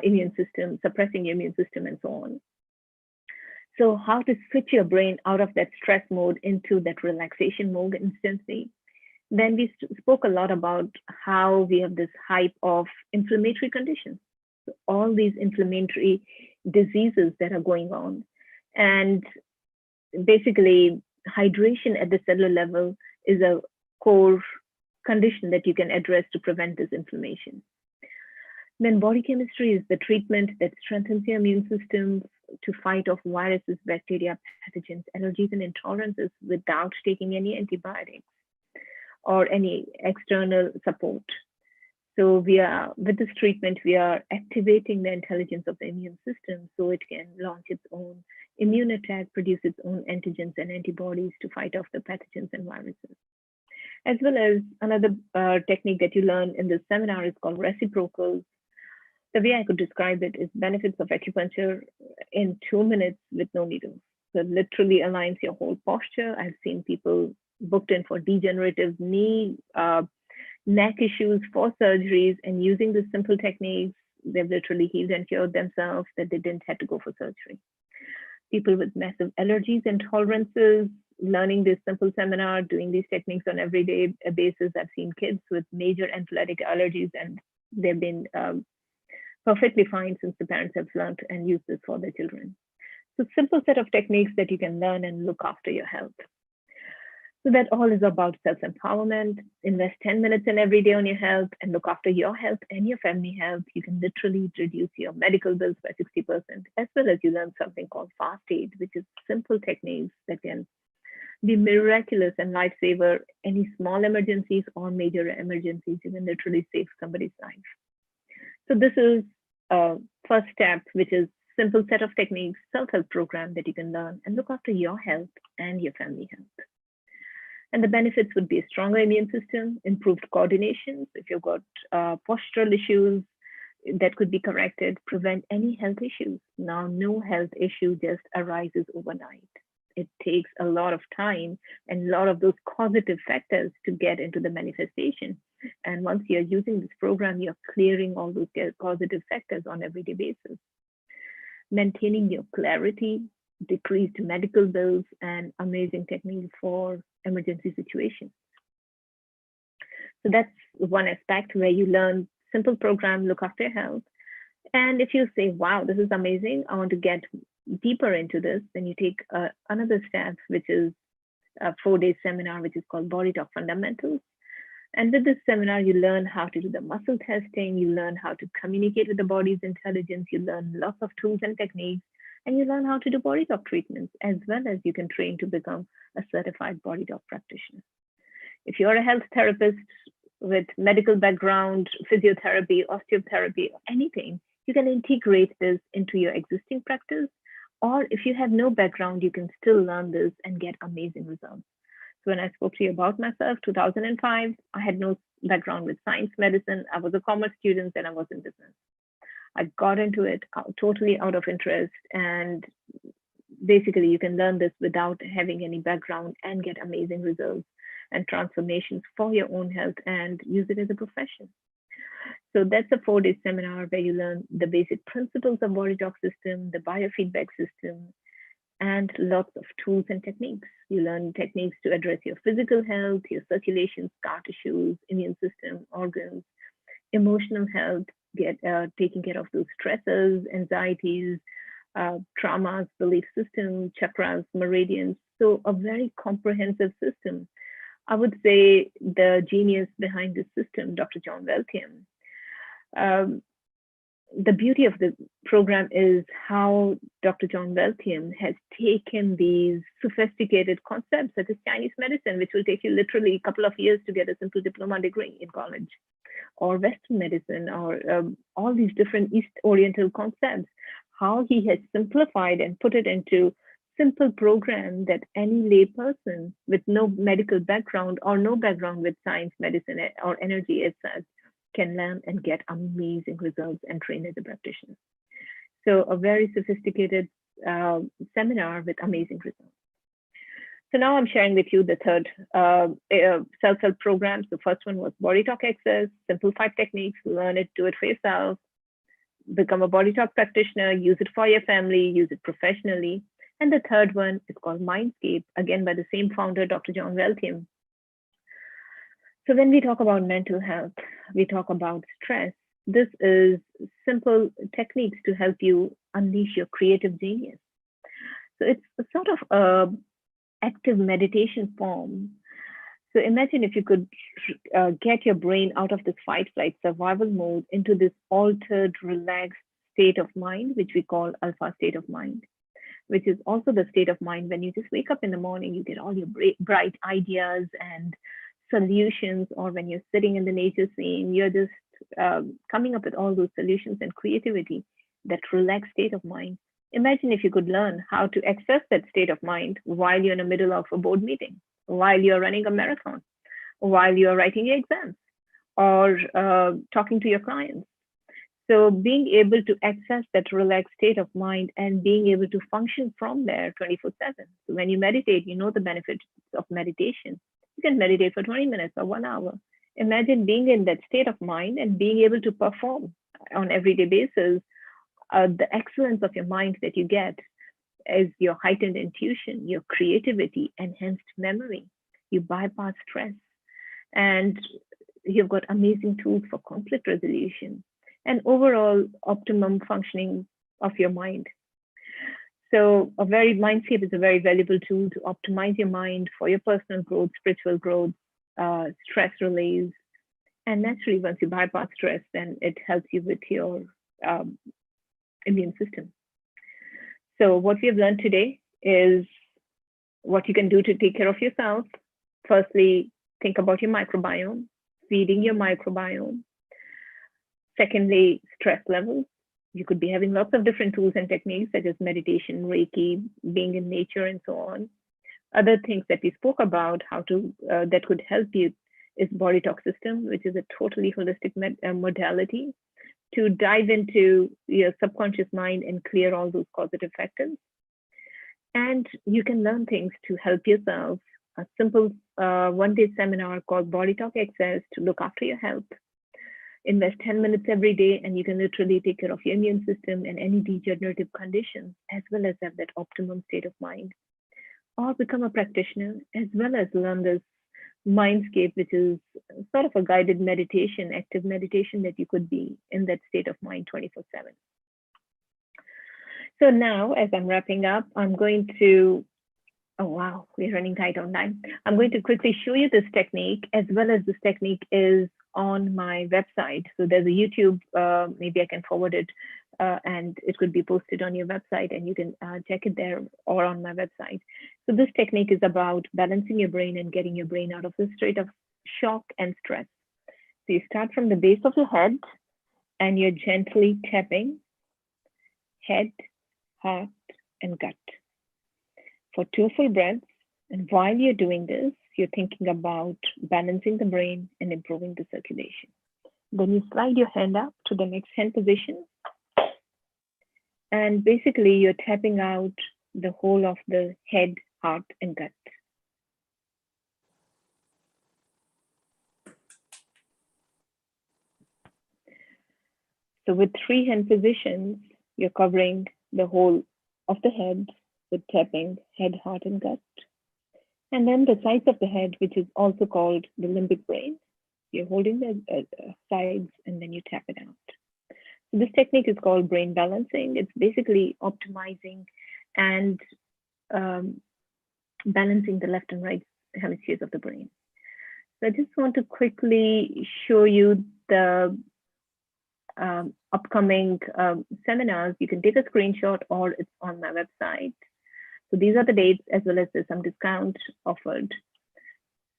[SPEAKER 6] immune system, suppressing your immune system, and so on. So how to switch your brain out of that stress mode into that relaxation mode instantly. Then we spoke a lot about how we have this hype of inflammatory conditions, so all these inflammatory diseases that are going on. And basically, hydration at the cellular level is a core condition that you can address to prevent this inflammation. Then body chemistry is the treatment that strengthens your immune system to fight off viruses, bacteria, pathogens, allergies, and intolerances without taking any antibiotics or any external support. So with this treatment, we are activating the intelligence of the immune system so it can launch its own immune attack, produce its own antigens and antibodies to fight off the pathogens and viruses. As well as another technique that you learn in this seminar is called reciprocal. The way I could describe it is benefits of acupuncture in 2 minutes with no needles. So it literally aligns your whole posture. I've seen people booked in for degenerative knee, neck issues for surgeries, and using the simple techniques, they've literally healed and cured themselves that they didn't have to go for surgery. People with massive allergies and tolerances, learning this simple seminar, doing these techniques on everyday basis. I've seen kids with major anaphylactic allergies, and they've been perfectly fine since the parents have learned and used this for their children. So simple set of techniques that you can learn and look after your health. So that all is about self-empowerment. Invest 10 minutes in every day on your health and look after your health and your family health. You can literally reduce your medical bills by 60%, as well as you learn something called fast aid, which is simple techniques that can be miraculous and lifesaver any small emergencies or major emergencies. You can literally save somebody's life. So this is first step, which is simple set of techniques, self-help program that you can learn and look after your health and your family health. And the benefits would be a stronger immune system, improved coordination. If you've got postural issues that could be corrected, prevent any health issues. Now, no health issue just arises overnight. It takes a lot of time and a lot of those causative factors to get into the manifestation. And once you're using this program, you're clearing all those causative factors on an everyday basis. Maintaining your clarity, decreased medical bills, and amazing techniques for emergency situations. So that's one aspect where you learn simple program, look after your health. And if you say, wow, this is amazing, I want to get deeper into this, then you take another step, which is a 4-day seminar, which is called Body Talk Fundamentals. And with this seminar, you learn how to do the muscle testing, you learn how to communicate with the body's intelligence, you learn lots of tools and techniques, and you learn how to do body talk treatments, as well as you can train to become a certified body talk practitioner. If you're a health therapist with medical background, physiotherapy, osteotherapy, or anything, you can integrate this into your existing practice. Or if you have no background, you can still learn this and get amazing results. So when I spoke to you about myself, 2005, I had no background with science, medicine. I was a commerce student and I was in business. I got into it totally out of interest. And basically, you can learn this without having any background and get amazing results and transformations for your own health and use it as a profession. So that's a 4-day seminar where you learn the basic principles of body talk system, the biofeedback system, and lots of tools and techniques. You learn techniques to address your physical health, your circulation, scar tissues, immune system, organs, emotional health, taking care of those stresses, anxieties, traumas, belief systems, chakras, meridians. So a very comprehensive system. I would say the genius behind this system, Dr. John Weltium. The beauty of the program is how Dr. John Weltium has taken these sophisticated concepts such as Chinese medicine, which will take you literally a couple of years to get a simple diploma degree in college, or Western medicine, or all these different East Oriental concepts, how he has simplified and put it into simple program that any lay person with no medical background or no background with science, medicine, or energy as such can learn and get amazing results and train as a practitioner. So a very sophisticated seminar with amazing results. So now I'm sharing with you the third self-help programs. The first one was Body Talk Access, simple 5 techniques, learn it, do it for yourself, become a body talk practitioner, use it for your family, use it professionally. And the third one is called Mindscape, again by the same founder, Dr. John Weltium. So when we talk about mental health, we talk about stress. This is simple techniques to help you unleash your creative genius. So it's a sort of active meditation form. So imagine if you could get your brain out of this fight, flight, survival mode into this altered, relaxed state of mind, which we call alpha state of mind, which is also the state of mind when you just wake up in the morning, you get all your bright ideas and solutions, or when you're sitting in the nature scene, you're just coming up with all those solutions and creativity, that relaxed state of mind. Imagine if you could learn how to access that state of mind while you're in the middle of a board meeting, while you're running a marathon, while you're writing your exams, or talking to your clients. So being able to access that relaxed state of mind and being able to function from there 24/7. So when you meditate, you know the benefits of meditation. You can meditate for 20 minutes or 1 hour. Imagine being in that state of mind and being able to perform on everyday basis. The excellence of your mind that you get is your heightened intuition, your creativity, enhanced memory. You bypass stress, and you've got amazing tools for conflict resolution and overall optimum functioning of your mind. So Mindscape is a very valuable tool to optimize your mind for your personal growth, spiritual growth, stress release. And naturally, once you bypass stress, then it helps you with your immune system. So what we have learned today is what you can do to take care of yourself. Firstly, think about your microbiome, feeding your microbiome. Secondly, stress levels. You could be having lots of different tools and techniques such as meditation, Reiki, being in nature, and so on. Other things that we spoke about, that could help you, is Body Talk System, which is a totally holistic modality to dive into your subconscious mind and clear all those causative factors. And you can learn things to help yourself. A simple one-day seminar called Body Talk Access to look after your health. Invest 10 minutes every day, and you can literally take care of your immune system and any degenerative conditions, as well as have that optimum state of mind. Or become a practitioner, as well as learn this mindscape, which is sort of a guided meditation, active meditation, that you could be in that state of mind 24/7. So now, as I'm wrapping up, I'm going to, oh wow, we're running tight on time. I'm going to quickly show you this technique, as well as this technique is on my website. So there's a YouTube, maybe I can forward it, and it could be posted on your website, and you can check it there or on my website. So this technique is about balancing your brain and getting your brain out of the state of shock and stress. So you start from the base of your head, and you're gently tapping head, heart, and gut for 2 full breaths. And while you're doing this, you're thinking about balancing the brain and improving the circulation. Then you slide your hand up to the next hand position. And basically you're tapping out the whole of the head, heart, and gut. So with 3 hand positions, you're covering the whole of the head with tapping head, heart, and gut. And then the sides of the head, which is also called the limbic brain. You're holding the sides, and then you tap it out. So this technique is called brain balancing. It's basically optimizing and balancing the left and right hemispheres of the brain. So I just want to quickly show you the upcoming seminars. You can take a screenshot, or it's on my website. So these are the dates, as well as there's some discount offered.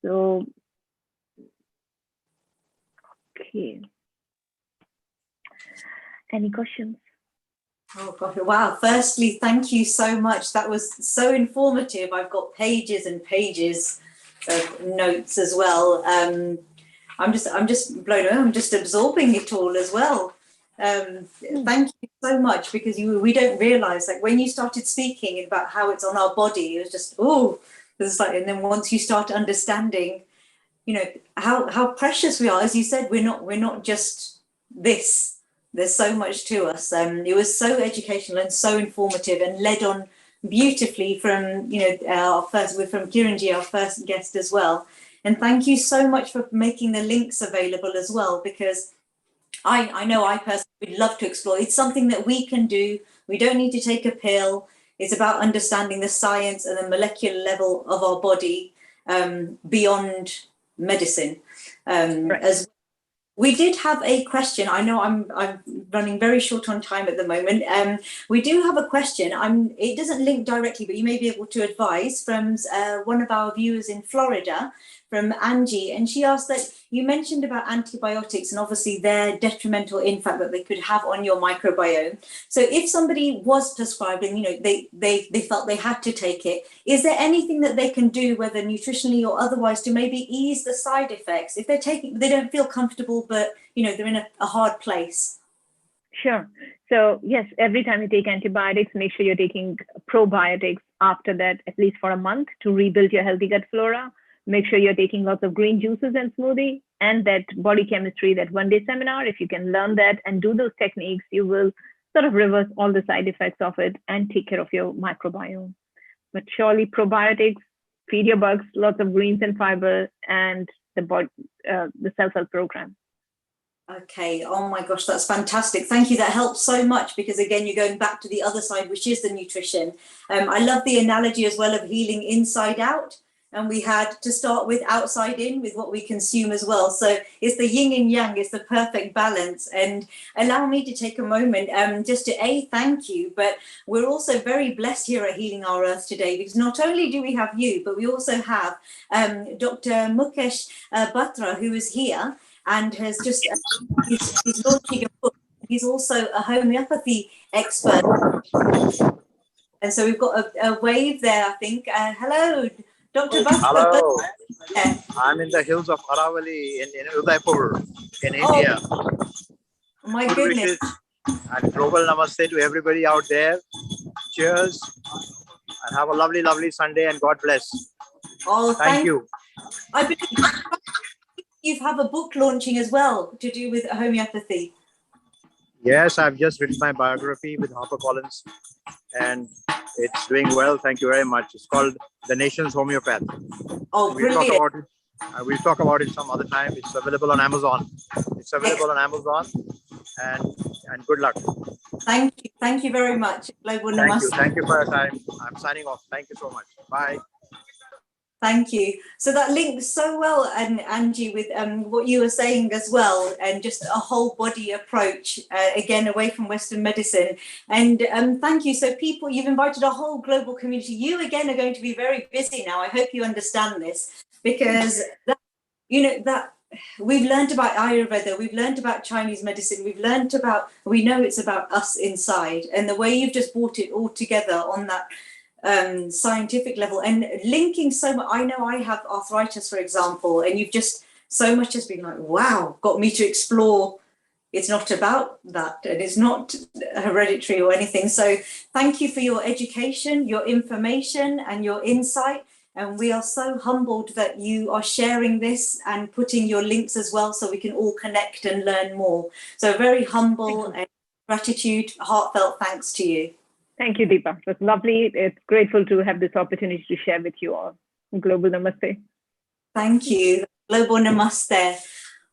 [SPEAKER 6] So, okay. Any questions?
[SPEAKER 4] Oh God, wow. Firstly, thank you so much. That was so informative. I've got pages and pages of notes as well. I'm just blown away. I'm just absorbing it all as well. Thank you so much, because we don't realize, like, when you started speaking about how it's on our body, it was just, oh, it's like, and then once you start understanding, you know, how precious we are, as you said, we're not just this. There's so much to us. It was so educational and so informative, and led on beautifully from, you know, from Kiranji, our first guest as well. And thank you so much for making the links available as well, because I know I personally would love to explore. It's something that we can do. We don't need to take a pill. It's about understanding the science and the molecular level of our body beyond medicine.
[SPEAKER 6] Right.
[SPEAKER 4] As we did have a question. I know I'm running very short on time at the moment. We do have a question. It doesn't link directly, but you may be able to advise, from one of our viewers in Florida, from Angie. And she asked that you mentioned about antibiotics and obviously their detrimental impact that they could have on your microbiome. So if somebody was prescribed and, you know, they felt they had to take it, is there anything that they can do, whether nutritionally or otherwise, to maybe ease the side effects if they don't feel comfortable, but, you know, they're in a hard place?
[SPEAKER 6] Sure. So yes, every time you take antibiotics, make sure you're taking probiotics after that, at least for a month, to rebuild your healthy gut flora. Make sure you're taking lots of green juices and smoothie, and that body chemistry, that one-day seminar. If you can learn that and do those techniques, you will sort of reverse all the side effects of it and take care of your microbiome. But surely probiotics, feed your bugs, lots of greens and fiber, and the self-help program.
[SPEAKER 4] Okay. Oh my gosh, that's fantastic. Thank you. That helps so much, because again, you're going back to the other side, which is the nutrition. I love the analogy as well of healing inside out. and we had to start with outside in with what we consume as well. So it's the yin and yang, it's the perfect balance. And allow me to take a moment just to thank you, but we're also very blessed here at Healing Our Earth today, because not only do we have you, but we also have Dr. Mukesh Batra, who is here and has just, he's launching a book. He's also a homeopathy expert. And so we've got a wave there, I think. Hello, Dr. Batra.
[SPEAKER 7] Hello. I'm in the hills of Aravali in Udaipur, in India.
[SPEAKER 4] My
[SPEAKER 7] Good
[SPEAKER 4] goodness.
[SPEAKER 7] wishes and global namaste to everybody out there. Cheers. And have a lovely, lovely Sunday, and God bless.
[SPEAKER 4] Oh,
[SPEAKER 7] Thank you.
[SPEAKER 4] I believe you have a book launching as well to do with homeopathy.
[SPEAKER 7] Yes, I've just written my biography with HarperCollins, and it's doing well. Thank you very much. It's called The Nation's Homeopath.
[SPEAKER 4] Oh, brilliant.
[SPEAKER 7] We'll talk about it some other time. It's available on Amazon. And good luck.
[SPEAKER 4] Thank you very much. Global
[SPEAKER 7] Thank
[SPEAKER 4] Namaste.
[SPEAKER 7] you. Thank you for your time. I'm signing off. Thank you so much. Bye.
[SPEAKER 4] Thank you. So that links so well, and Angie, with what you were saying as well, and just a whole body approach, again, away from Western medicine. And thank you. So people, you've invited a whole global community. You, again, are going to be very busy now. I hope you understand this, because that, that we've learned about Ayurveda, we've learned about Chinese medicine, we know it's about us inside. And the way you've just brought it all together on that scientific level and linking so much. I know I have arthritis, for example, and you've just so much has been like, wow, got me to explore. It's not about that, and it's not hereditary or anything. So thank you for your education, your information, and your insight. And we are so humbled that you are sharing this and putting your links as well, so we can all connect and learn more. So very humble and gratitude, heartfelt thanks to you.
[SPEAKER 6] Thank you, Deepa. It was lovely. It's grateful to have this opportunity to share with you all. Global Namaste.
[SPEAKER 4] Thank you. Global Namaste.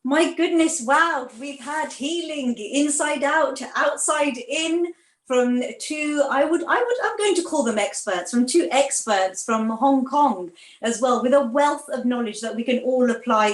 [SPEAKER 4] My goodness, wow. We've had healing inside out, outside in, from two, I'm going to call them experts, from two experts from Hong Kong as well, with a wealth of knowledge that we can all apply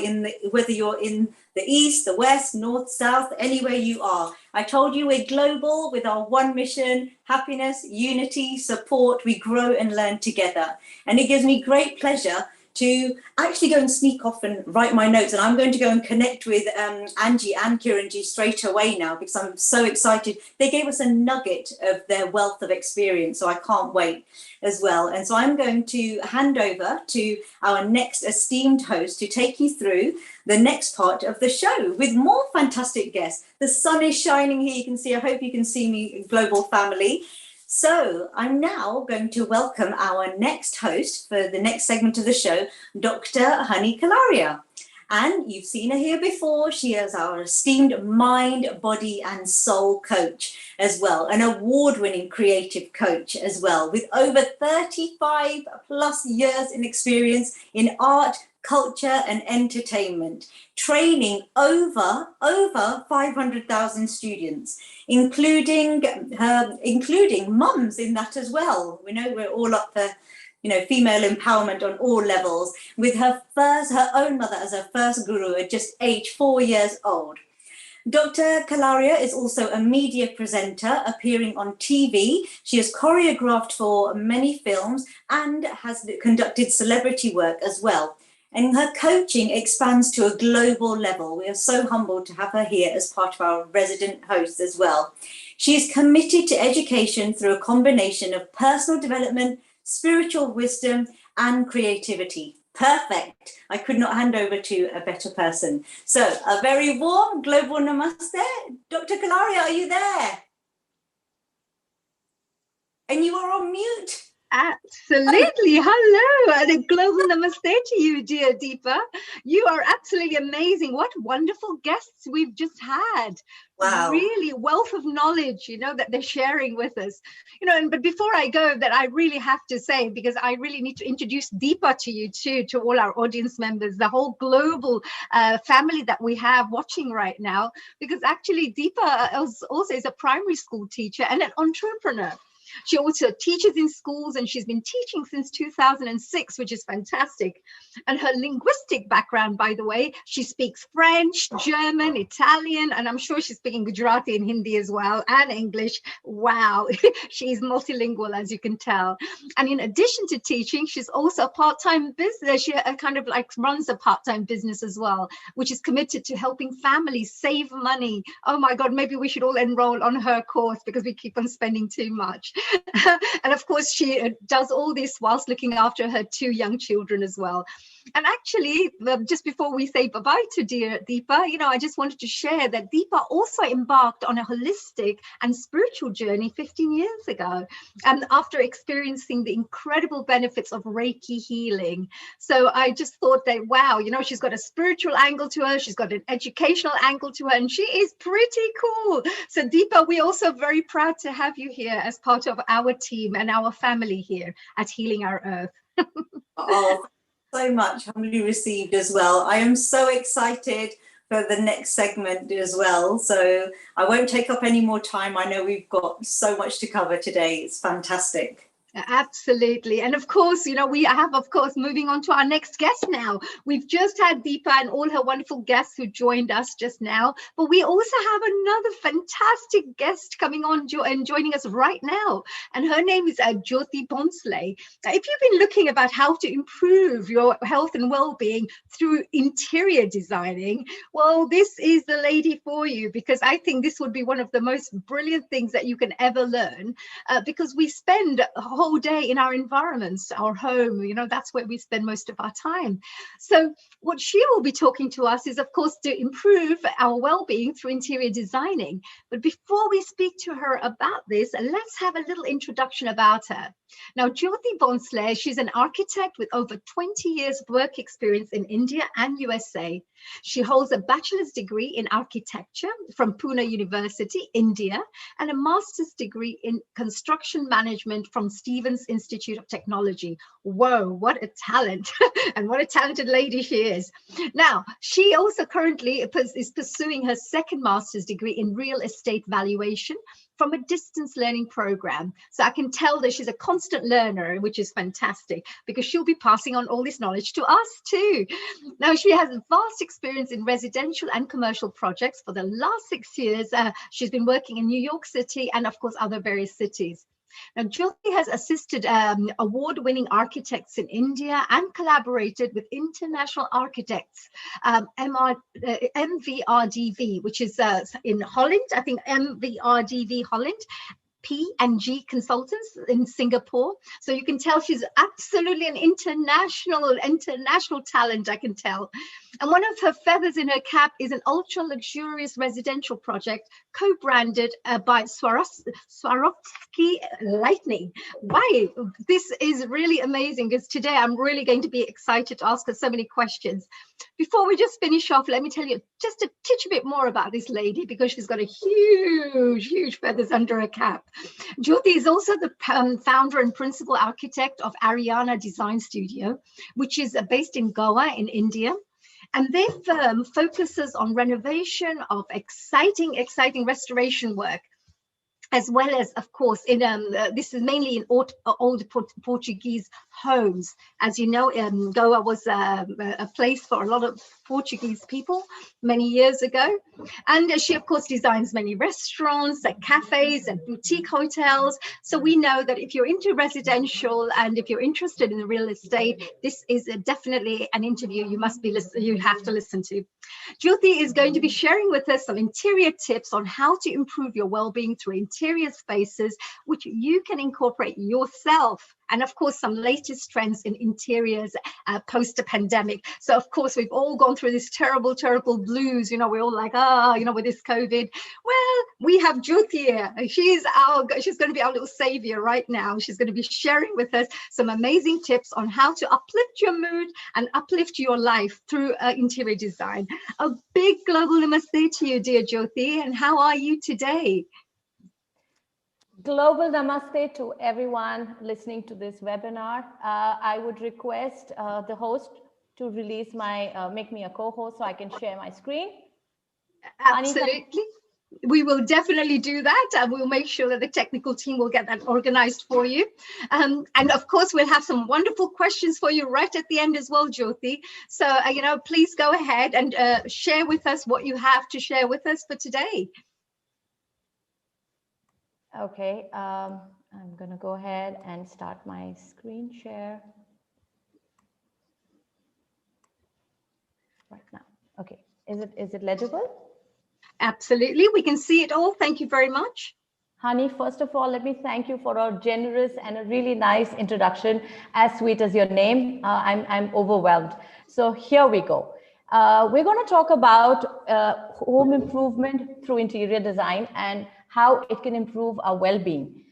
[SPEAKER 4] whether you're in the East, the West, North, South, anywhere you are. I told you we're global with our one mission: happiness, unity, support. We grow and learn together. And it gives me great pleasure to actually go and sneak off and write my notes. And I'm going to go and connect with Angie and Kiranji straight away now, because I'm so excited. They gave us a nugget of their wealth of experience, so I can't wait as well. And so I'm going to hand over to our next esteemed host to take you through the next part of the show with more fantastic guests. The sun is shining here, you can see. I hope you can see me, global family. So I'm now going to welcome our next host for the next segment of the show, Dr. Hani Kalaria. And you've seen her here before. She is our esteemed mind, body and soul coach as well, an award-winning creative coach as well, with over 35 plus years in experience in art, culture and entertainment, training over 500,000 students, including mums in that as well. We know we're all up for female empowerment on all levels, with her own mother as her first guru at just age 4 years old. Dr. Kalaria is also a media presenter appearing on TV. She has choreographed for many films and has conducted celebrity work as well. And her coaching expands to a global level. We are so humbled to have her here as part of our resident host as well. She is committed to education through a combination of personal development, spiritual wisdom, and creativity. Perfect. I could not hand over to a better person. So a very warm global namaste. Dr. Kalaria, are you there? And you are on mute.
[SPEAKER 8] Absolutely. Hello, and a global namaste to you, dear Deepa. You are absolutely amazing. What wonderful guests we've just had.
[SPEAKER 4] Wow.
[SPEAKER 8] Really wealth of knowledge, that they're sharing with us. But before I go, that I really have to say, because I really need to introduce Deepa to you too, to all our audience members, the whole global family that we have watching right now, because actually Deepa also is a primary school teacher and an entrepreneur. She also teaches in schools, and she's been teaching since 2006, which is fantastic. And her linguistic background, by the way, she speaks French, German, Italian, and I'm sure she's speaking Gujarati and Hindi as well, and English. Wow, she's multilingual, as you can tell. And in addition to teaching, she's also a part-time business. She kind of like runs a part-time business as well, which is committed to helping families save money. Oh my God, maybe we should all enroll on her course because we keep on spending too much. And of course, she does all this whilst looking after her 2 young children as well. And actually, just before we say bye-bye to dear Deepa, I just wanted to share that Deepa also embarked on a holistic and spiritual journey 15 years ago, and after experiencing the incredible benefits of Reiki healing. So I just thought that, wow, she's got a spiritual angle to her, she's got an educational angle to her, and she is pretty cool. So Deepa, we're also very proud to have you here as part of our team and our family here at Healing Our Earth.
[SPEAKER 4] Oh, so much, humbly received as well. I am so excited for the next segment as well. So I won't take up any more time. I know we've got so much to cover today. It's fantastic.
[SPEAKER 8] Absolutely. And of course, we have, of course, moving on to our next guest now. We've just had Deepa and all her wonderful guests who joined us just now, but we also have another fantastic guest coming on and joining us right now. And her name is Jyoti Bonsle. Now, if you've been looking about how to improve your health and well-being through interior designing, well, this is the lady for you, because I think this would be one of the most brilliant things that you can ever learn, because we spend a whole day in our environments, our home, that's where we spend most of our time. So what she will be talking to us is, of course, to improve our well-being through interior designing. But before we speak to her about this, let's have a little introduction about her. Now, Jyoti Bonsle, she's an architect with over 20 years of work experience in India and USA. She holds a bachelor's degree in architecture from Pune University, India, and a master's degree in construction management from Stevens Institute of Technology. Whoa, what a talent. And what a talented lady she is. Now, she also currently is pursuing her second master's degree in real estate valuation from a distance learning program. So I can tell that she's a constant learner, which is fantastic, because she'll be passing on all this knowledge to us too. Now, she has vast experience in residential and commercial projects. For the last 6 years, she's been working in New York City and, of course, other various cities. Now, Jyoti has assisted award-winning architects in India and collaborated with international architects, MVRDV, which is in Holland, I think MVRDV Holland, P&G Consultants in Singapore. So you can tell she's absolutely an international talent, I can tell. And one of her feathers in her cap is an ultra luxurious residential project co-branded by Swarovski Lightning. Why? This is really amazing, because today I'm really going to be excited to ask her so many questions. Before we just finish off, let me tell you just a titch bit more about this lady, because she's got a huge feathers under her cap. Jyoti is also the founder and principal architect of Ariana Design Studio, which is based in Goa in India. And their firm focuses on renovation of exciting restoration work, as well as, of course, in this is mainly in old Portuguese homes. As you know, Goa was a place for a lot of Portuguese people many years ago. And she, of course, designs many restaurants, cafes and boutique hotels. So we know that if you're into residential and if you're interested in the real estate, this is definitely an interview you have to listen to. Jyoti is going to be sharing with us some interior tips on how to improve your well-being through interior spaces, which you can incorporate yourself. And of course, some latest trends in interiors post-pandemic. So of course, we've all gone through this terrible blues. We're all like, with this COVID. Well, we have Jyoti here. She's going to be our little savior right now. She's going to be sharing with us some amazing tips on how to uplift your mood and uplift your life through interior design. A big global namaste to you, dear Jyoti. And how are you today?
[SPEAKER 9] Global namaste to everyone listening to this webinar. I would request the host to release make me a co-host so I can share my screen.
[SPEAKER 8] Absolutely. We will definitely do that, and we'll make sure that the technical team will get that organized for you. And of course, we'll have some wonderful questions for you right at the end as well, Jyoti. So, please go ahead and share with us what you have to share with us for today.
[SPEAKER 9] Okay, I'm going to go ahead and start my screen share right now. Okay, is it legible?
[SPEAKER 8] Absolutely, we can see it all. Thank you very much.
[SPEAKER 9] Hani, first of all, let me thank you for a generous and a really nice introduction, as sweet as your name. I'm overwhelmed. So here we go. We're going to talk about home improvement through interior design and how it can improve our well-being.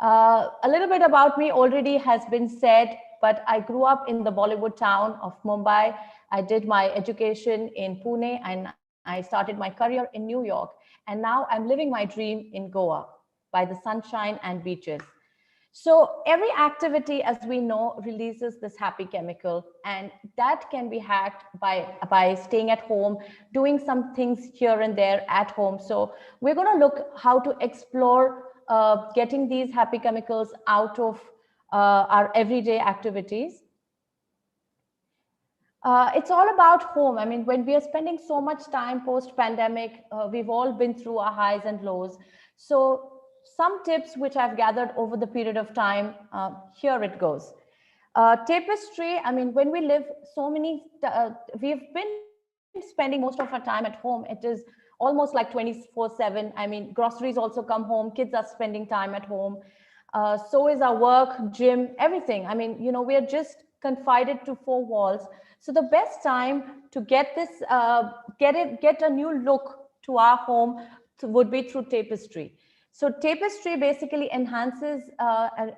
[SPEAKER 9] A little bit about me already has been said, but I grew up in the Bollywood town of Mumbai. I did my education in Pune and I started my career in New York. And now I'm living my dream in Goa by the sunshine and beaches. So every activity, as we know, releases this happy chemical, and that can be hacked by staying at home, doing some things here and there at home. So we're going to look how to explore getting these happy chemicals out of our everyday activities. It's all about home. I mean, when we are spending so much time post-pandemic, we've all been through our highs and lows. So some tips which I've gathered over the period of time, here it goes. Tapestry, I mean, when we live we've been spending most of our time at home. It is almost like 24/7. I mean, groceries also come home, kids are spending time at home. So is our work, gym, everything. I mean, we are just confined to four walls. So the best time to get this, get a new look to our home would be through tapestry. So tapestry basically enhances,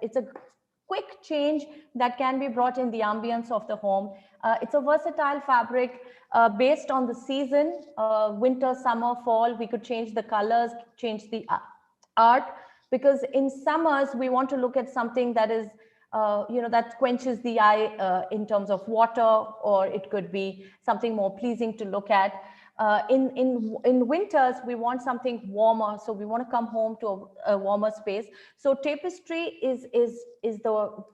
[SPEAKER 9] it's a quick change that can be brought in the ambience of the home. It's a versatile fabric based on the season, winter, summer, fall. We could change the colors, change the art, because in summers we want to look at something that is that quenches the eye in terms of water, or it could be something more pleasing to look at. In winters, we want something warmer, so we want to come home to a warmer space. So tapestry is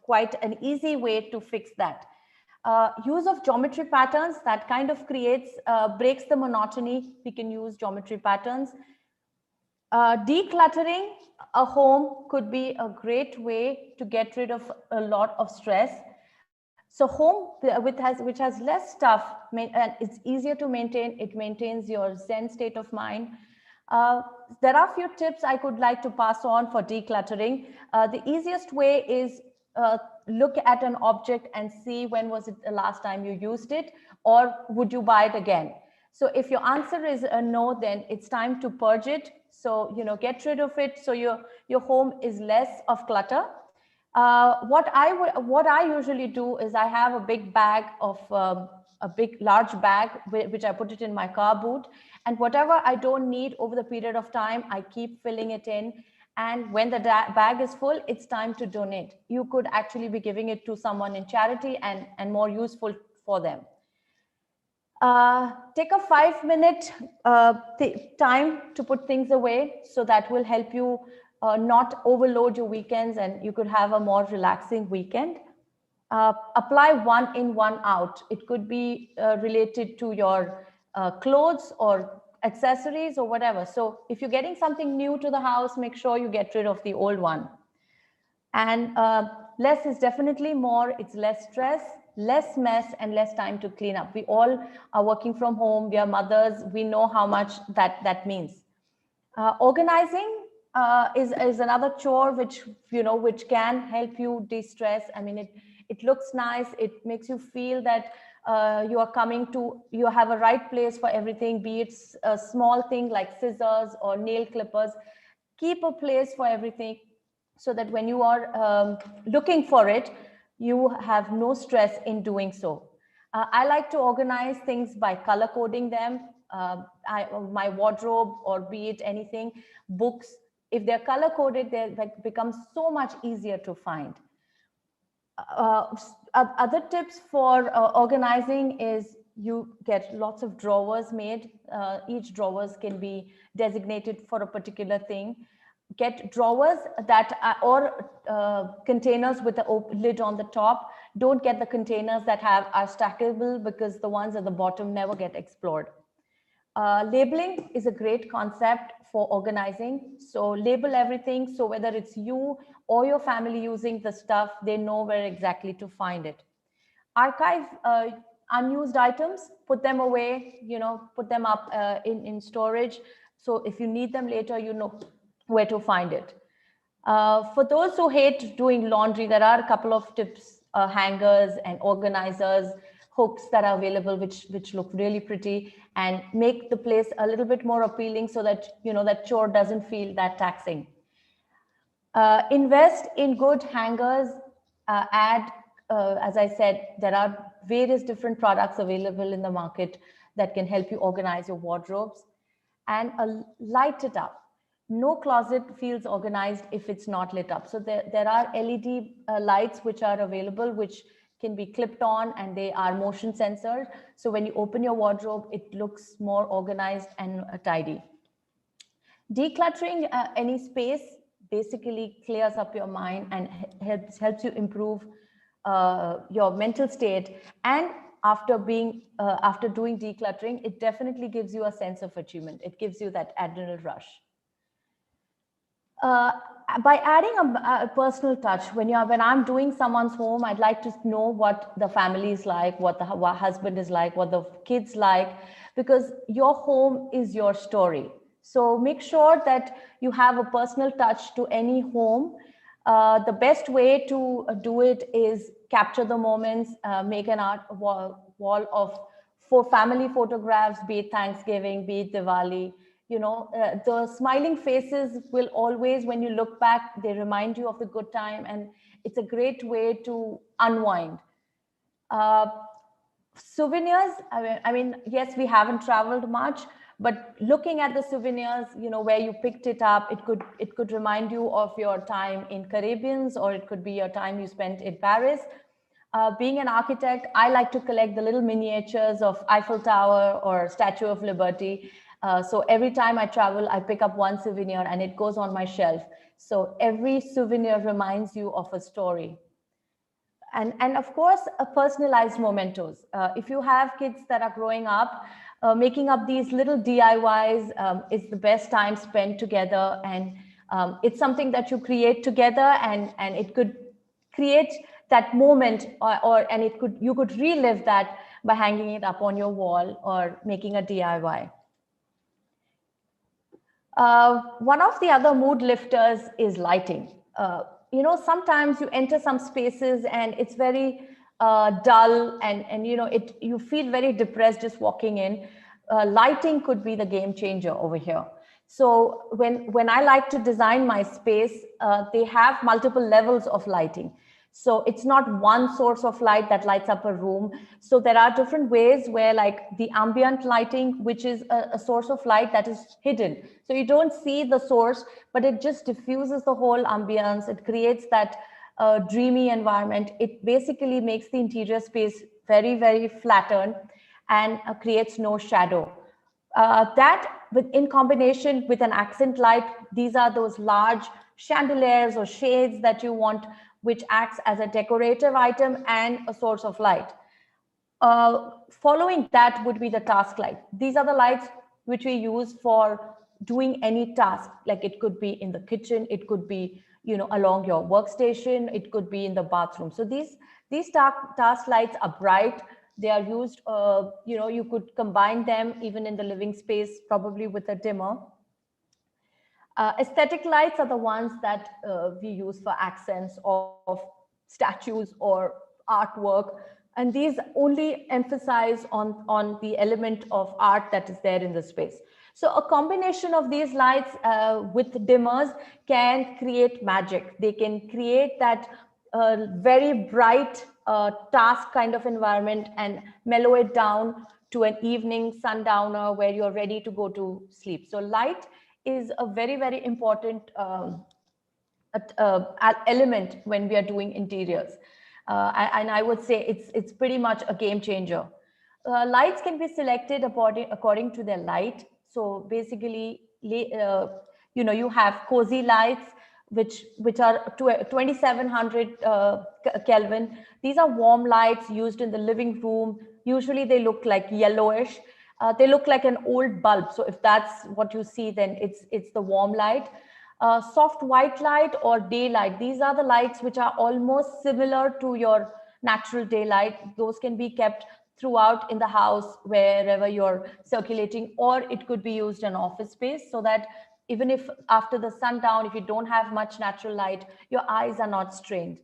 [SPEAKER 9] quite an easy way to fix that. Use of geometry patterns that kind of breaks the monotony. We can use geometry patterns. Decluttering a home could be a great way to get rid of a lot of stress. So home which has less stuff, and it's easier to maintain, it maintains your Zen state of mind. There are a few tips I could like to pass on for decluttering. The easiest way is look at an object and see when was it the last time you used it, or would you buy it again? So if your answer is a no, then it's time to purge it. So, get rid of it so your home is less of clutter. What I usually do is I have a big bag of large bag, which I put it in my car boot, and whatever I don't need over the period of time, I keep filling it in. And when the bag is full, it's time to donate. You could actually be giving it to someone in charity and more useful for them. Take a 5-minute time to put things away, so that will help you not overload your weekends, and you could have a more relaxing weekend. Apply one in, one out. It could be related to your clothes or accessories or whatever. So if you're getting something new to the house, make sure you get rid of the old one. And less is definitely more. It's less stress, less mess, and less time to clean up. We all are working from home. We are mothers. We know how much that means. Organizing is another chore which can help you de-stress. I mean, it looks nice. It makes you feel that you have a right place for everything, be it a small thing like scissors or nail clippers. Keep a place for everything, so that when you are looking for it, you have no stress in doing so. I like to organize things by color coding them. My wardrobe, or be it anything, books, if they're color coded, they become so much easier to find. Other tips for organizing is You get lots of drawers made. Each drawers can be designated for a particular thing. Get drawers that are, or containers with the lid on the top. Don't get the containers that are stackable, because the ones at the bottom never get explored. Labeling is a great concept for organizing. So label everything, so whether it's you or your family using the stuff, they know where exactly to find it. Archive unused items, put them away, put them up in storage. So if you need them later, you know where to find it. For those who hate doing laundry, there are a couple of tips, hangers and organizers, hooks that are available, which look really pretty and make the place a little bit more appealing, so that that chore doesn't feel that taxing. Invest in good hangers. As I said, there are various different products available in the market that can help you organize your wardrobes. And light it up. No closet feels organized if it's not lit up. So there are LED lights which are available, which can be clipped on, and they are motion censored. So when you open your wardrobe, it looks more organized and tidy. Decluttering any space basically clears up your mind and helps you improve your mental state. And after doing decluttering, it definitely gives you a sense of achievement. It gives you that adrenaline rush. By adding a personal touch, when I'm doing someone's home, I'd like to know what the family is like, what the husband is like, what the kids like, because your home is your story. So make sure that you have a personal touch to any home. The best way to do it is capture the moments, make an art wall of family photographs, be it Thanksgiving, be it Diwali. The smiling faces will always, when you look back, they remind you of the good time, and it's a great way to unwind. Souvenirs, I mean, yes, we haven't traveled much, but looking at the souvenirs, where you picked it up, it could remind you of your time in Caribbeans, or it could be your time you spent in Paris. Being an architect, I like to collect the little miniatures of Eiffel Tower or Statue of Liberty. So every time I travel, I pick up one souvenir and it goes on my shelf. So every souvenir reminds you of a story. And of course, personalized mementos. If you have kids that are growing up, making up these little DIYs is the best time spent together. And it's something that you create together, and it could create that moment, and you could relive that by hanging it up on your wall or making a DIY. One of the other mood lifters is lighting. Sometimes you enter some spaces and it's very dull, and you feel very depressed just walking in. Lighting could be the game changer over here. So when I like to design my space, they have multiple levels of lighting. So it's not one source of light that lights up a room. So there are different ways where, like the ambient lighting, which is a source of light that is hidden. So you don't see the source, but it just diffuses the whole ambience. It creates that dreamy environment. It basically makes the interior space very, very flattened and creates no shadow. In combination with an accent light, these are those large chandeliers or shades that you want, which acts as a decorative item and a source of light. Following that would be the task light. These are the lights which we use for doing any task. Like it could be in the kitchen, it could be along your workstation, it could be in the bathroom. So these task lights are bright. They are used, you could combine them even in the living space, probably with a dimmer. Aesthetic lights are the ones that we use for accents of statues or artwork. And these only emphasize on the element of art that is there in the space. So a combination of these lights with dimmers can create magic. They can create that very bright task kind of environment and mellow it down to an evening sundowner where you're ready to go to sleep. So light is a very, very important element when we are doing interiors. And I would say it's pretty much a game changer. Lights can be selected according to their light. So basically, you have cozy lights, which are 2700 Kelvin. These are warm lights used in the living room. Usually they look like yellowish. They look like an old bulb. So if that's what you see, then it's the warm light. Soft white light or daylight. These are the lights which are almost similar to your natural daylight. Those can be kept throughout in the house, wherever you're circulating, or it could be used in office space, so that even if after the sundown, if you don't have much natural light, your eyes are not strained.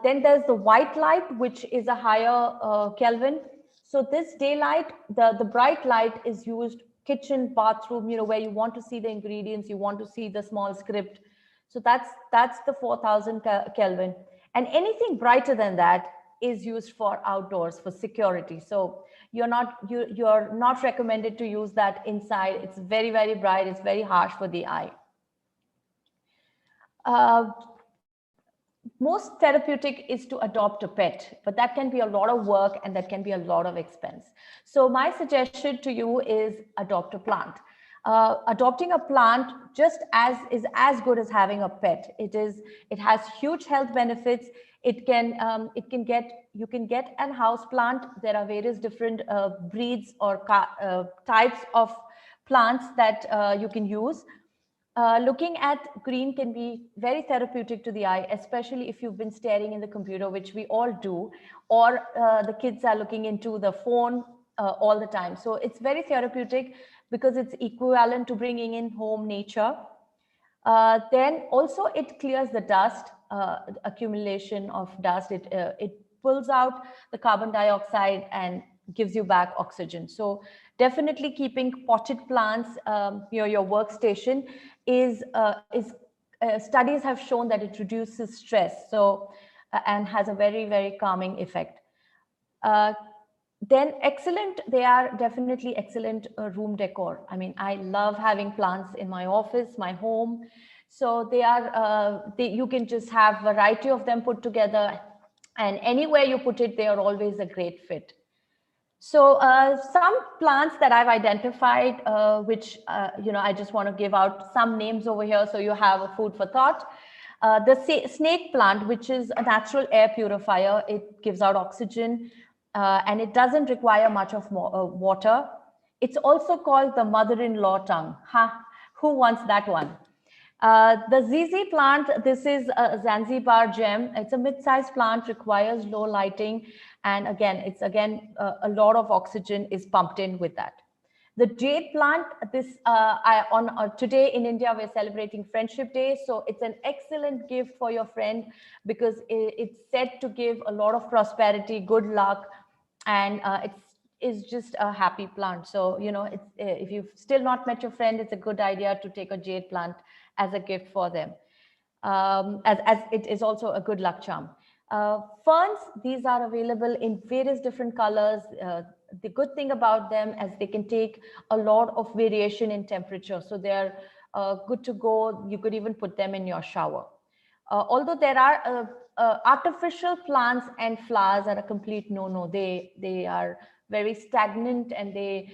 [SPEAKER 9] Then there's the white light, which is a higher Kelvin. So this daylight, the bright light is used kitchen, bathroom, where you want to see the ingredients, you want to see the small script. So that's the 4000 Kelvin. And anything brighter than that is used for outdoors, for security. So you're not recommended to use that inside. It's very, very bright. It's very harsh for the eye. Most therapeutic is to adopt a pet, but that can be a lot of work and that can be a lot of expense. So my suggestion to you is adopt a plant. Adopting a plant is as good as having a pet. It has huge health benefits. You can get an house plant. There are various different breeds or types of plants that you can use. Looking at green can be very therapeutic to the eye, especially if you've been staring in the computer, which we all do, or the kids are looking into the phone all the time. So it's very therapeutic because it's equivalent to bringing in home nature. Then also it clears the dust, accumulation of dust. It pulls out the carbon dioxide and gives you back oxygen. So definitely keeping potted plants near your workstation studies have shown that it reduces stress. So and has a very, very calming effect. Then they are definitely excellent room decor. I mean, I love having plants in my office, my home. So you can just have a variety of them put together, and anywhere you put it, they are always a great fit. So some plants that I've identified, which, I just want to give out some names over here so you have a food for thought. The snake plant, which is a natural air purifier. It gives out oxygen and it doesn't require much of water. It's also called the mother-in-law tongue. Who wants that one? The ZZ plant, this is a Zanzibar gem. It's a mid-sized plant, requires low lighting. And again, a lot of oxygen is pumped in with that. The jade plant, today in India, we're celebrating Friendship Day. So it's an excellent gift for your friend because it's said to give a lot of prosperity, good luck, and it's just a happy plant. So, if you've still not met your friend, it's a good idea to take a jade plant as a gift for them, as it is also a good luck charm. Ferns, these are available in various different colors. The good thing about them is they can take a lot of variation in temperature. So they're good to go. You could even put them in your shower. Although there are artificial plants and flowers are a complete no-no. They are very stagnant and they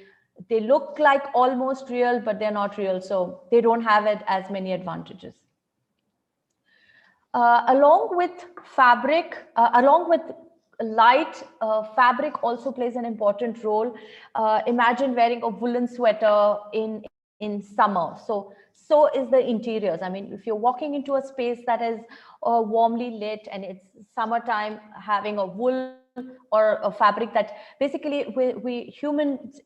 [SPEAKER 9] look like almost real, but they're not real. So they don't have as many advantages. Along with fabric, along with light, fabric also plays an important role. Imagine wearing a woolen sweater in summer. So is the interiors. I mean, if you're walking into a space that is warmly lit and it's summertime, having a wool or a fabric that basically we humans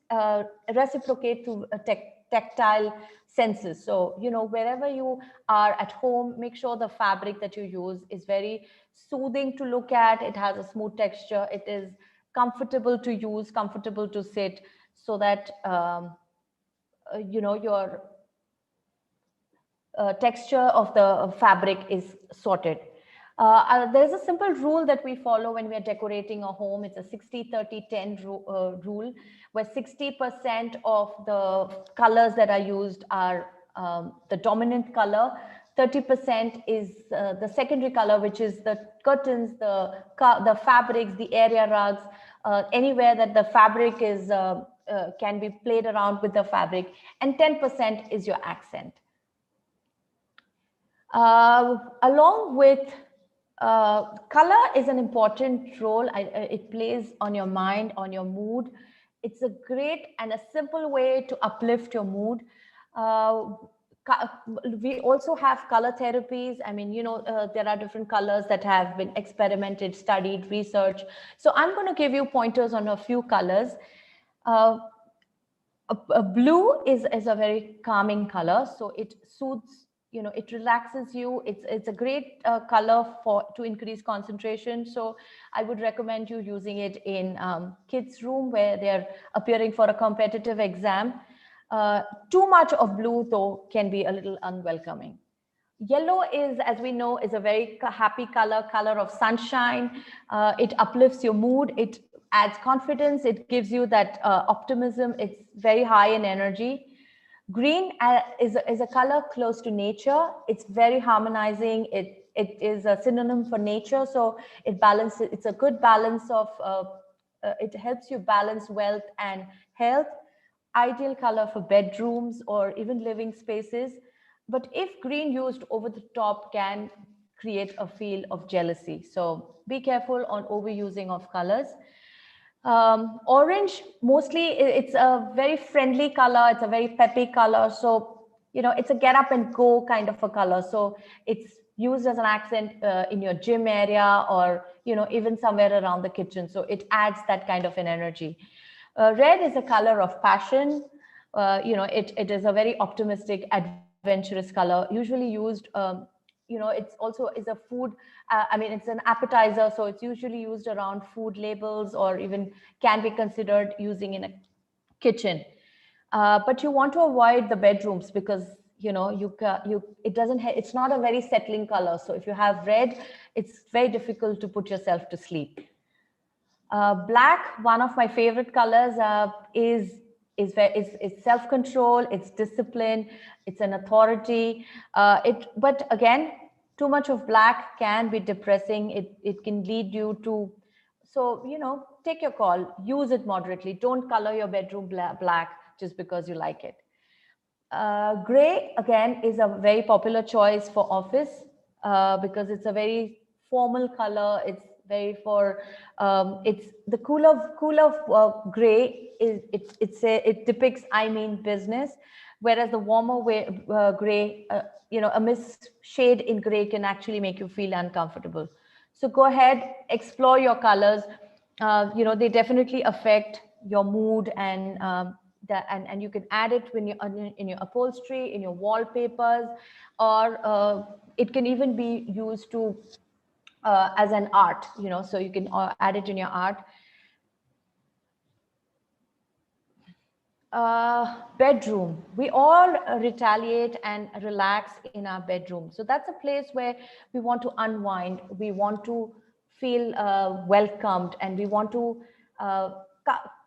[SPEAKER 9] reciprocate through tactile senses. So, wherever you are at home, make sure the fabric that you use is very soothing to look at. It has a smooth texture. It is comfortable to use, comfortable to sit, so that, your texture of the fabric is sorted. There's a simple rule that we follow when we're decorating a home. It's a 60-30-10 rule, where 60% of the colors that are used are the dominant color. 30% is the secondary color, which is the curtains, the fabrics, the area rugs, anywhere that the fabric is can be played around with the fabric, and 10% is your accent. Along with color is an important role. It plays on your mind, on your mood. It's a great and a simple way to uplift your mood. Uh, we also have color therapies. I mean, there are different colors that have been experimented, studied, researched. So I'm going to give you pointers on a few colors. A blue is a very calming color, so it soothes, it relaxes you. It's a great color to increase concentration. So I would recommend you using it in kids' room where they're appearing for a competitive exam. Too much of blue, though, can be a little unwelcoming. Yellow is, as we know, is a very happy color of sunshine. It uplifts your mood. It adds confidence. It gives you that optimism. It's very high in energy. Green is a color close to nature. It's very harmonizing. It is a synonym for nature. So it balances. It's a good balance of. It helps you balance wealth and health. Ideal color for bedrooms or even living spaces. But if green used over the top can create a feel of jealousy. So be careful on overusing of colors. Orange, mostly it's a very friendly color. It's a very peppy color. So, it's a get up and go kind of a color. So it's used as an accent in your gym area or, even somewhere around the kitchen. So it adds that kind of an energy. Red is a color of passion. It is a very optimistic, adventurous color, usually used. It's also is a food. It's an appetizer, so it's usually used around food labels or even can be considered using in a kitchen. But you want to avoid the bedrooms because it's not a very settling color. So if you have red, it's very difficult to put yourself to sleep. Black, one of my favorite colors, is self-control, it's discipline, it's an authority. But again, too much of black can be depressing. It can lead you to, so take your call, use it moderately. Don't color your bedroom black just because you like it. Gray, again, is a very popular choice for office because it's a very formal color. It's very for it's the cooler gray is it depicts business, whereas the warmer gray, a mist shade in gray can actually make you feel uncomfortable. So go ahead, explore your colors. They definitely affect your mood, and and you can add it when you in your upholstery, in your wallpapers, or it can even be used to as an art, so you can add it in your art. Bedroom. We all retaliate and relax in our bedroom. So that's a place where we want to unwind. We want to feel welcomed, and we want to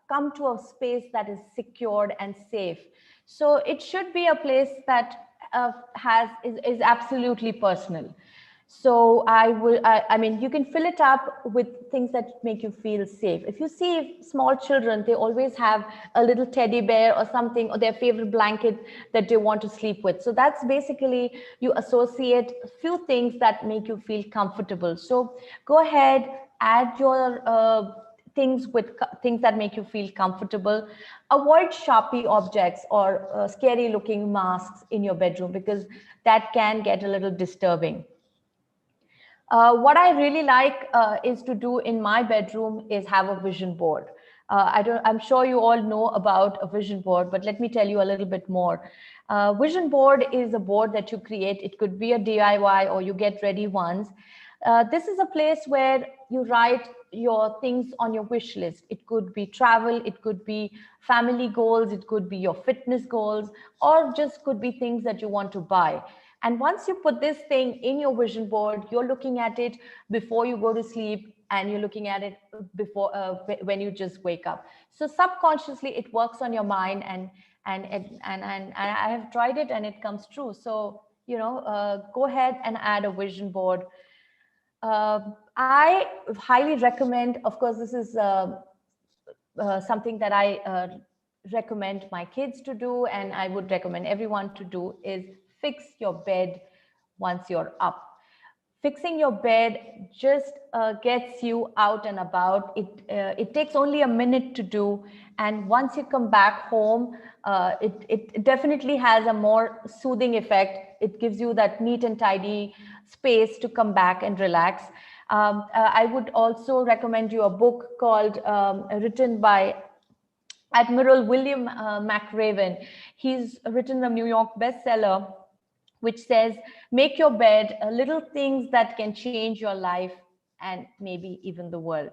[SPEAKER 9] come to a space that is secured and safe. So it should be a place that is absolutely personal. So you can fill it up with things that make you feel safe. If you see small children, they always have a little teddy bear or something, or their favorite blanket that they want to sleep with. So that's basically, you associate a few things that make you feel comfortable. So go ahead, add your things that make you feel comfortable. Avoid Sharpie objects or scary looking masks in your bedroom, because that can get a little disturbing. What I really like is to do in my bedroom is have a vision board. I'm sure you all know about a vision board, but let me tell you a little bit more. Vision board is a board that you create. It could be a DIY or you get ready ones. This is a place where you write your things on your wish list. It could be travel, it could be family goals, it could be your fitness goals, or just could be things that you want to buy. And once you put this thing in your vision board, you're looking at it before you go to sleep, and you're looking at it before when you just wake up. So subconsciously, it works on your mind, and I have tried it, and it comes true. So go ahead and add a vision board. I highly recommend. Of course, this is something that I recommend my kids to do, and I would recommend everyone to do, is fix your bed once you're up. Fixing your bed just gets you out and about. It takes only a minute to do, and once you come back home, it definitely has a more soothing effect. It gives you that neat and tidy space to come back and relax. I would also recommend you a book called written by Admiral William McRaven. He's written the New York bestseller, which says, make your bed, little things that can change your life and maybe even the world.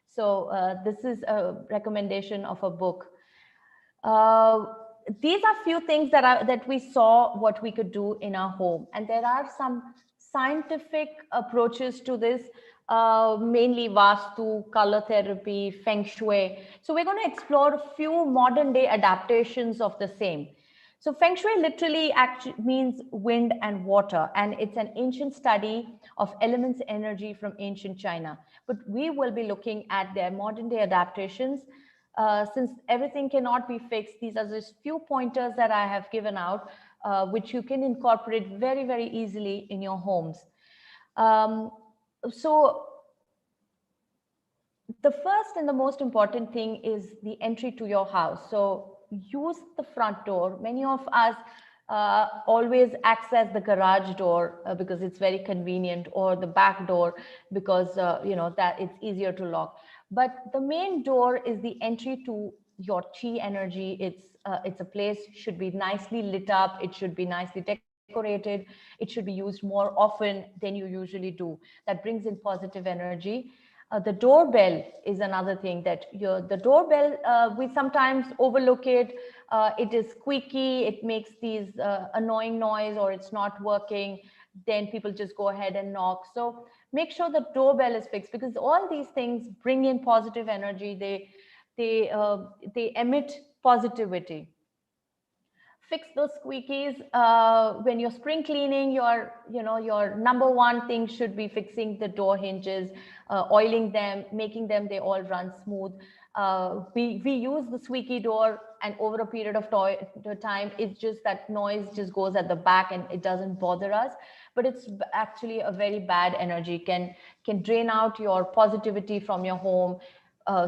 [SPEAKER 9] So this is a recommendation of a book. These are few things that we saw what we could do in our home, and there are some scientific approaches to this, mainly Vastu, color therapy, Feng Shui. So we're going to explore a few modern day adaptations of the same. So Feng Shui literally actually means wind and water, and it's an ancient study of elements energy from ancient China. But we will be looking at their modern day adaptations. Since everything cannot be fixed, these are just few pointers that I have given out, which you can incorporate very, very easily in your homes. So the first and the most important thing is the entry to your house. So use the front door. Many of us always access the garage door because it's very convenient, or the back door because that it's easier to lock. But the main door is the entry to your chi energy. It's a place, should be nicely lit up. It should be nicely decorated. It should be used more often than you usually do. That brings in positive energy. The doorbell is another thing that the doorbell, we sometimes overlook it. It is squeaky. It makes these annoying noise, or it's not working. Then people just go ahead and knock. So make sure the doorbell is fixed, because all these things bring in positive energy. They emit positivity. Fix those squeakies. When you're spring cleaning, your number one thing should be fixing the door hinges, oiling them, making them they all run smooth. We use the squeaky door, and over a period of time, it's just that noise just goes at the back and it doesn't bother us. But it's actually a very bad energy, can drain out your positivity from your home.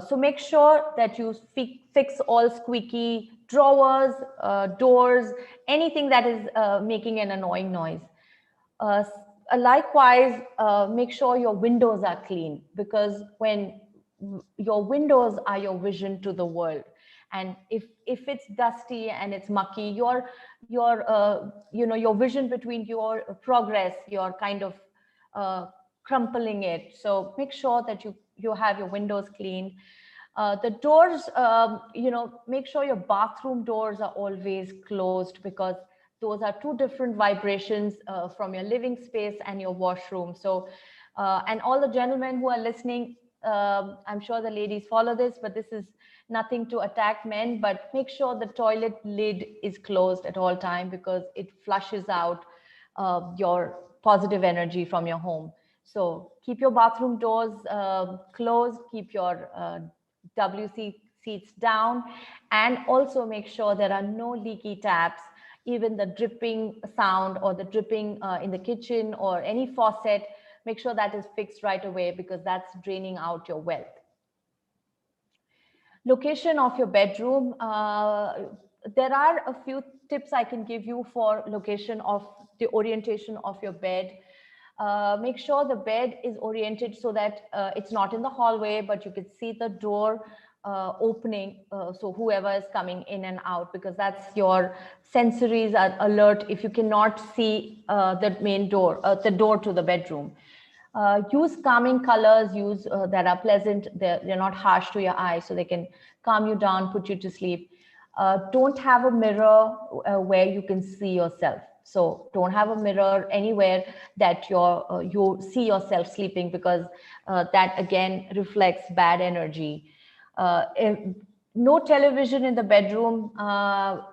[SPEAKER 9] So make sure that you fix all squeaky drawers, doors, anything that is making an annoying noise. Likewise, make sure your windows are clean, because when your windows are your vision to the world, and if it's dusty and it's mucky, your vision between your progress, you're kind of crumpling it. So make sure that you have your windows clean. The doors, make sure your bathroom doors are always closed, because those are two different vibrations from your living space and your washroom. So, and all the gentlemen who are listening, I'm sure the ladies follow this, but this is nothing to attack men, but make sure the toilet lid is closed at all time, because it flushes out your positive energy from your home. So keep your bathroom doors closed, keep your WC seats down, and also make sure there are no leaky taps. Even the dripping sound or the dripping in the kitchen or any faucet, make sure that is fixed right away, because that's draining out your wealth. Location of your bedroom. There are a few tips I can give you for location of the orientation of your bed. Make sure the bed is oriented so that it's not in the hallway, but you can see the door opening. So whoever is coming in and out, because that's your sensories are alert if you cannot see the main door, the door to the bedroom. Use calming colors, use that are pleasant. They're not harsh to your eyes, so they can calm you down, put you to sleep. Don't have a mirror where you can see yourself. So don't have a mirror anywhere that you see yourself sleeping, because that again reflects bad energy. No television in the bedroom.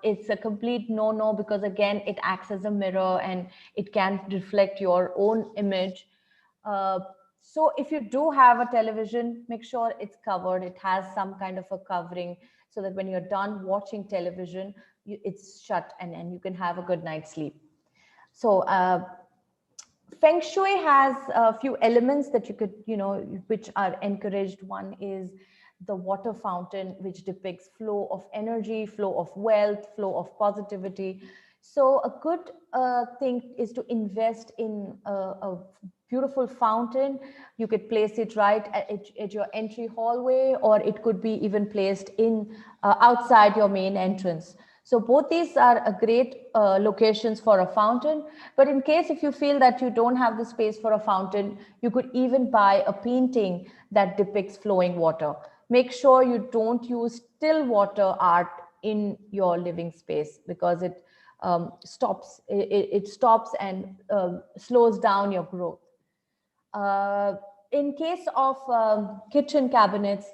[SPEAKER 9] It's a complete no-no, because again, it acts as a mirror and it can reflect your own image. So if you do have a television, make sure it's covered. It has some kind of a covering so that when you're done watching television, it's shut and you can have a good night's sleep. So Feng Shui has a few elements that you could, which are encouraged. One is the water fountain, which depicts flow of energy, flow of wealth, flow of positivity. So a good thing is to invest in a beautiful fountain. You could place it right at your entry hallway, or it could be even placed in outside your main entrance. So both these are a great locations for a fountain. But in case if you feel that you don't have the space for a fountain, you could even buy a painting that depicts flowing water. Make sure you don't use still water art in your living space, because it stops and slows down your growth. In case of kitchen cabinets,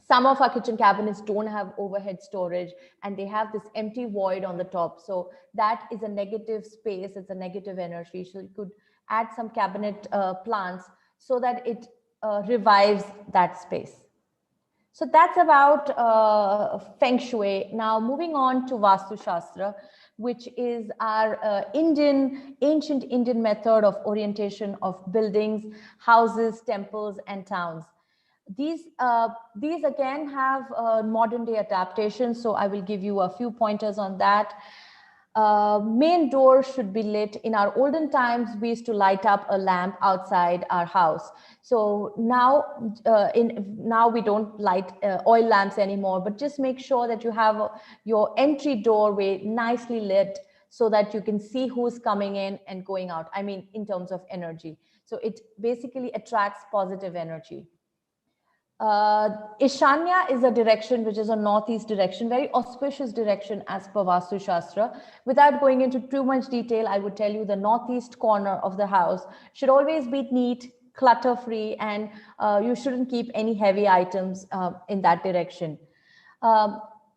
[SPEAKER 9] some of our kitchen cabinets don't have overhead storage and they have this empty void on the top. So that is a negative space, it's a negative energy. So you could add some cabinet plants so that it revives that space. So that's about Feng Shui. Now moving on to Vastu Shastra, which is our ancient Indian method of orientation of buildings, houses, temples, and towns. These again have modern day adaptations. So I will give you a few pointers on that. Main door should be lit. In our olden times, we used to light up a lamp outside our house. So now, now we don't light oil lamps anymore, but just make sure that you have your entry doorway nicely lit so that you can see who's coming in and going out. I mean, in terms of energy. So it basically attracts positive energy. Ishanya is a direction which is a northeast direction, very auspicious direction as per Vastu Shastra. Without going into too much detail, I would tell you the northeast corner of the house should always be neat, clutter free, and you shouldn't keep any heavy items in that direction.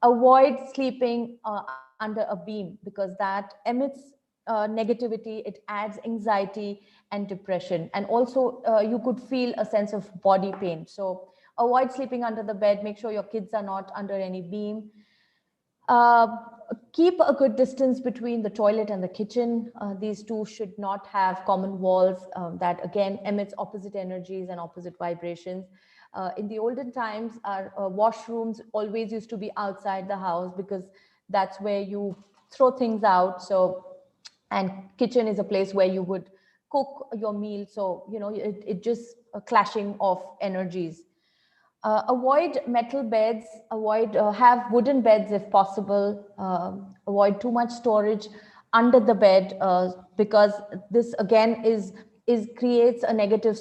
[SPEAKER 9] Avoid sleeping under a beam, because that emits negativity, it adds anxiety and depression, and also you could feel a sense of body pain. So avoid sleeping under the bed. Make sure your kids are not under any beam. Keep a good distance between the toilet and the kitchen. These two should not have common walls. That again emits opposite energies and opposite vibrations. In the olden times, our washrooms always used to be outside the house, because that's where you throw things out. So, and kitchen is a place where you would cook your meal. So, it just a clashing of energies. Avoid metal beds, have wooden beds if possible. Avoid too much storage under the bed, because this again is creates a negative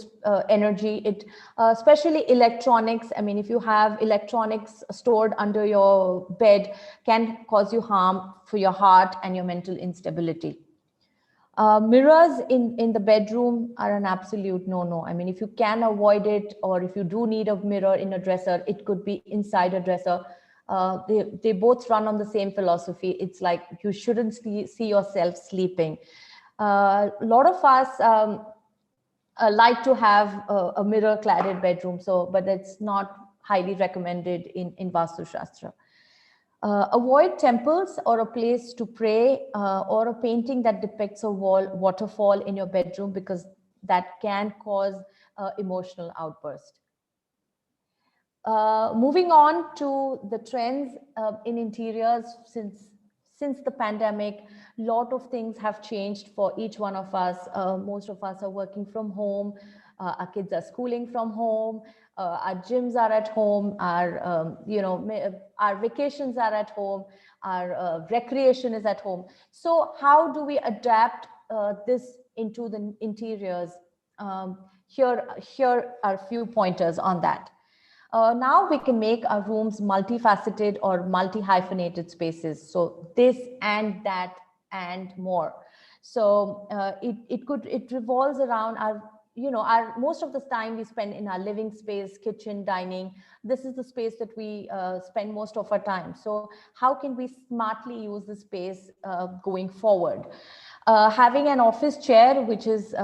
[SPEAKER 9] energy. It especially electronics. I mean, if you have electronics stored under your bed, can cause you harm for your heart and your mental instability. Mirrors in the bedroom are an absolute no-no. I mean, if you can avoid it, or if you do need a mirror in a dresser, it could be inside a dresser. They both run on the same philosophy. It's like you shouldn't see yourself sleeping. A lot of us like to have a mirror-cladded bedroom, but it's not highly recommended in Vastu Shastra. Avoid temples or a place to pray, or a painting that depicts a waterfall in your bedroom, because that can cause emotional outburst. Moving on to the trends in interiors, since the pandemic, a lot of things have changed for each one of us. Most of us are working from home. Our kids are schooling from home. Our gyms are at home. Our vacations are at home. Our recreation is at home. So how do we adapt this into the interiors? Here are a few pointers on that. Now we can make our rooms multifaceted or multi-hyphenated spaces. So this and that and more. So it revolves around our most of the time we spend in our living space, kitchen, dining. This is the space that we spend most of our time. So how can we smartly use the space going forward? Having an office chair, which is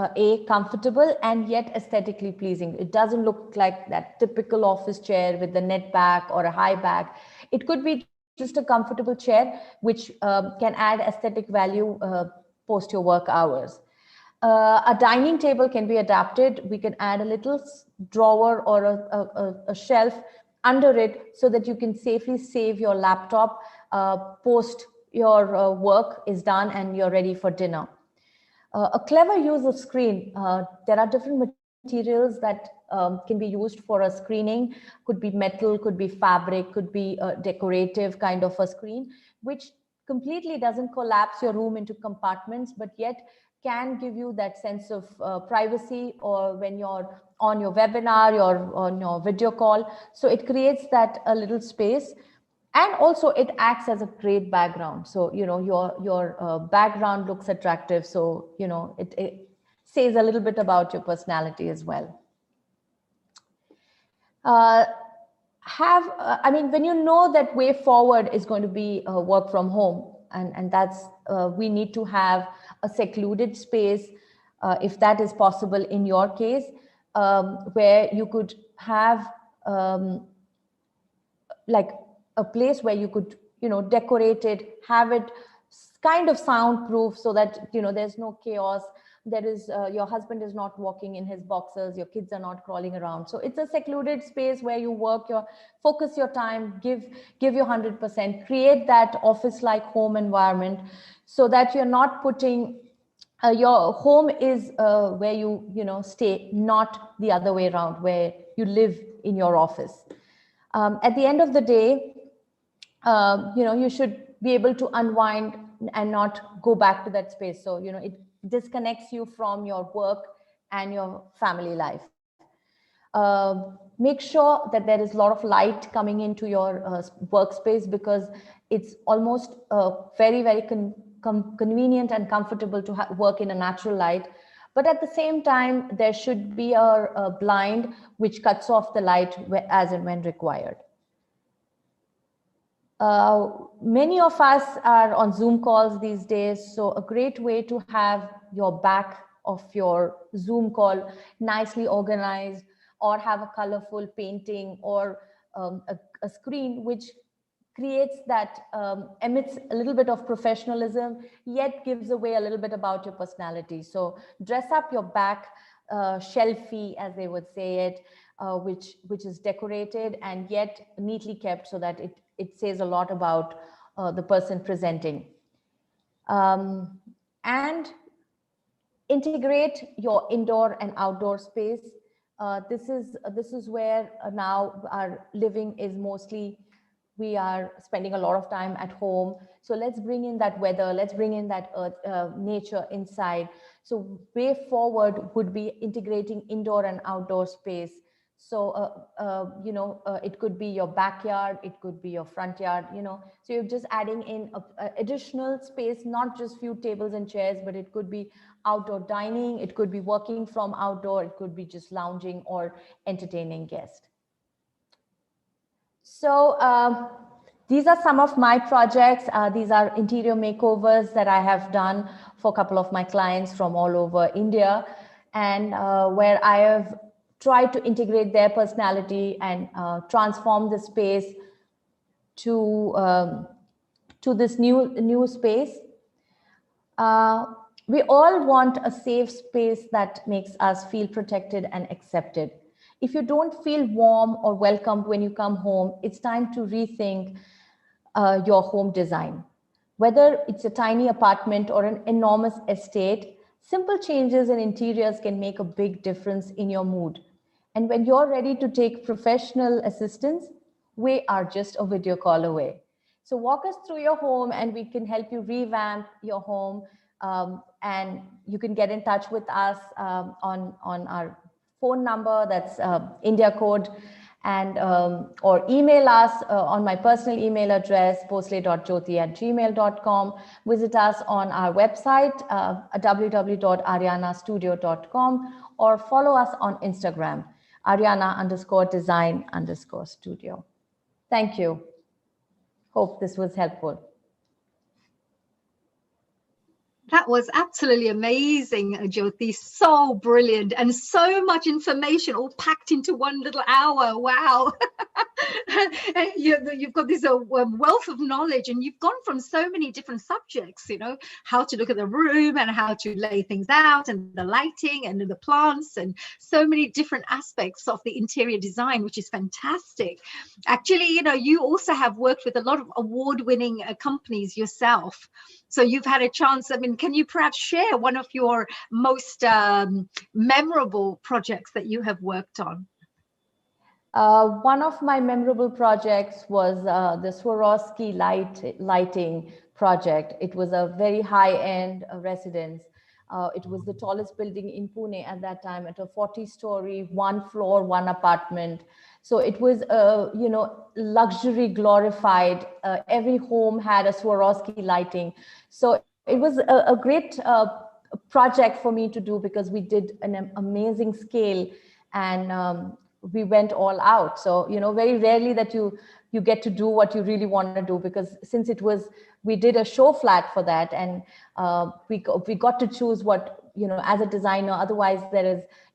[SPEAKER 9] comfortable and yet aesthetically pleasing. It doesn't look like that typical office chair with the net back or a high back. It could be just a comfortable chair, which can add aesthetic value post your work hours. A dining table can be adapted. We can add a little drawer or a shelf under it so that you can safely save your laptop post your work is done and you're ready for dinner. A clever use of screen. There are different materials that can be used for a screening. Could be metal, could be fabric, could be a decorative kind of a screen, which completely doesn't collapse your room into compartments, but yet can give you that sense of privacy, or when you're on your webinar, you're on your video call. So it creates that a little space. And also it acts as a great background. So, your background looks attractive. So, it says a little bit about your personality as well. When you know that way forward is going to be work from home, and that's, we need to have a secluded space, if that is possible in your case, where you could have like a place where you could, decorate it, have it kind of soundproof so that, there's no chaos. There is, your husband is not walking in his boxers, your kids are not crawling around. So it's a secluded space where you work, focus your time, give your 100%, create that office-like home environment so that you're not putting, your home is where you, stay, not the other way around, where you live in your office. At the end of the day, you should be able to unwind and not go back to that space. So, it disconnects you from your work and your family life. Make sure that there is a lot of light coming into your workspace, because it's almost very, very convenient and comfortable to work in a natural light. But at the same time, there should be a blind which cuts off the light as and when required. Many of us are on Zoom calls these days, so a great way to have your back of your Zoom call nicely organized, or have a colorful painting, or a screen which creates that, emits a little bit of professionalism, yet gives away a little bit about your personality. So dress up your back, shelfie, as they would say it, which is decorated and yet neatly kept, so that it says a lot about the person presenting. And integrate your indoor and outdoor space. This is where now our living is mostly, we are spending a lot of time at home. So let's bring in that weather, let's bring in that nature inside. So way forward would be integrating indoor and outdoor space. So, it could be your backyard, it could be your front yard, so you're just adding in additional space, not just few tables and chairs, but it could be outdoor dining, it could be working from outdoor, it could be just lounging or entertaining guests. So these are some of my projects. These are interior makeovers that I have done for a couple of my clients from all over India, and where I have tried to integrate their personality and transform the space to this new space. We all want a safe space that makes us feel protected and accepted. If you don't feel warm or welcomed when you come home, it's time to rethink your home design. Whether it's a tiny apartment or an enormous estate, simple changes in interiors can make a big difference in your mood. And when you're ready to take professional assistance, we are just a video call away. So walk us through your home and we can help you revamp your home. And you can get in touch with us on our phone number, that's India code, and or email us on my personal email address, bhosle.jyoti@gmail.com. Visit us on our website, www.arianastudio.com, or follow us on Instagram, Ariana_design_studio. Thank you. Hope this was helpful.
[SPEAKER 8] That was absolutely amazing, Jyoti. So brilliant, and so much information all packed into one little hour. Wow. And you've got this wealth of knowledge, and you've gone from so many different subjects, how to look at the room and how to lay things out, and the lighting and the plants, and so many different aspects of the interior design, which is fantastic. Actually, you also have worked with a lot of award-winning companies yourself. So you've had a chance. I mean, can you perhaps share one of your most memorable projects that you have worked on?
[SPEAKER 9] One of my memorable projects was the Swarovski lighting project. It was a very high-end residence. It was the tallest building in Pune at that time, at a 40-story, one floor, one apartment. So it was, luxury glorified. Every home had a Swarovski lighting. So it was a great project for me to do, because we did an amazing scale, and we went all out. So, very rarely that you get to do what you really want to do, because since we did a show flat for that, and we got to choose what, as a designer. Otherwise,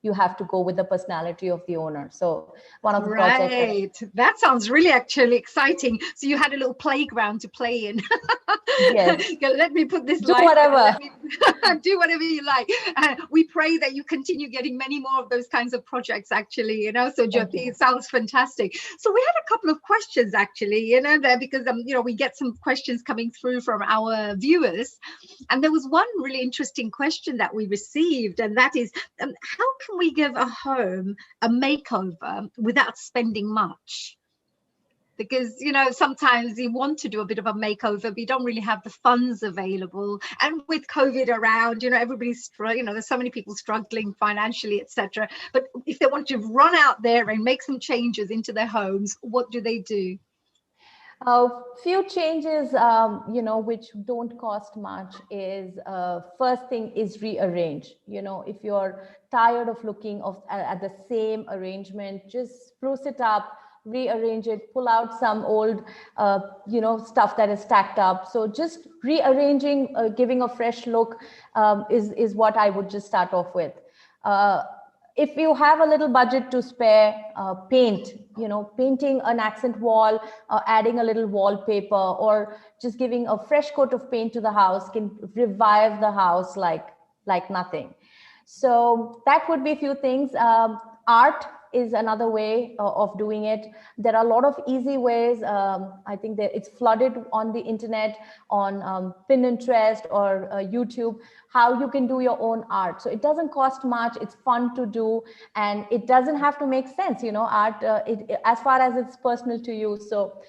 [SPEAKER 9] you have to go with the personality of the owner. So one of the projects.
[SPEAKER 8] Right. That sounds really actually exciting. So you had a little playground to play in.
[SPEAKER 9] Yes.
[SPEAKER 8] Let me put this
[SPEAKER 9] Do
[SPEAKER 8] light.
[SPEAKER 9] whatever.
[SPEAKER 8] Do whatever you like. We pray that you continue getting many more of those kinds of projects, actually, So Jyoti, it sounds fantastic. So we had a couple of questions, actually, there, because, we get some questions coming through from our viewers. And there was one really interesting question that we received, and that is, how can we give a home a makeover without spending much? Because sometimes you want to do a bit of a makeover, but you don't really have the funds available, and with COVID around, everybody's there's so many people struggling financially, etc. But if they want to run out there and make some changes into their homes, what do they do?
[SPEAKER 9] A few changes, which don't cost much is, first thing is rearrange. If you're tired of looking at the same arrangement, just spruce it up, rearrange it, pull out some old, stuff that is stacked up. So just rearranging, giving a fresh look is what I would just start off with. If you have a little budget to spare, paint, painting an accent wall, adding a little wallpaper, or just giving a fresh coat of paint to the house can revive the house like nothing. So that would be a few things. Art is another way of doing it. There are a lot of easy ways. I think that it's flooded on the internet, on Pinterest or YouTube, how you can do your own art. So it doesn't cost much. It's fun to do, and it doesn't have to make sense. Art, as far as it's personal to you. So,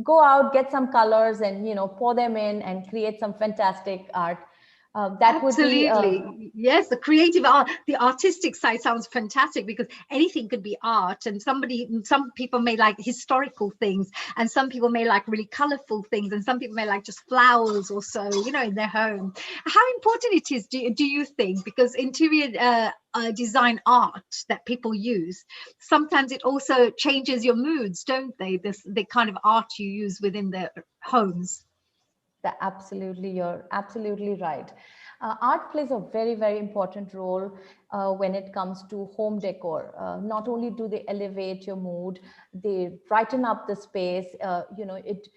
[SPEAKER 9] go out, get some colors, and pour them in and create some fantastic art. That
[SPEAKER 8] Absolutely.
[SPEAKER 9] would be
[SPEAKER 8] yes, the creative art, the artistic side sounds fantastic, because anything could be art, and some people may like historical things, and some people may like really colorful things, and some people may like just flowers or so, in their home. How important it is, do you think, because interior design art that people use, sometimes it also changes your moods, don't they? The kind of art you use within their homes.
[SPEAKER 9] You're absolutely right. Art plays a very, very important role when it comes to home decor. Not only do they elevate your mood, they brighten up the space. It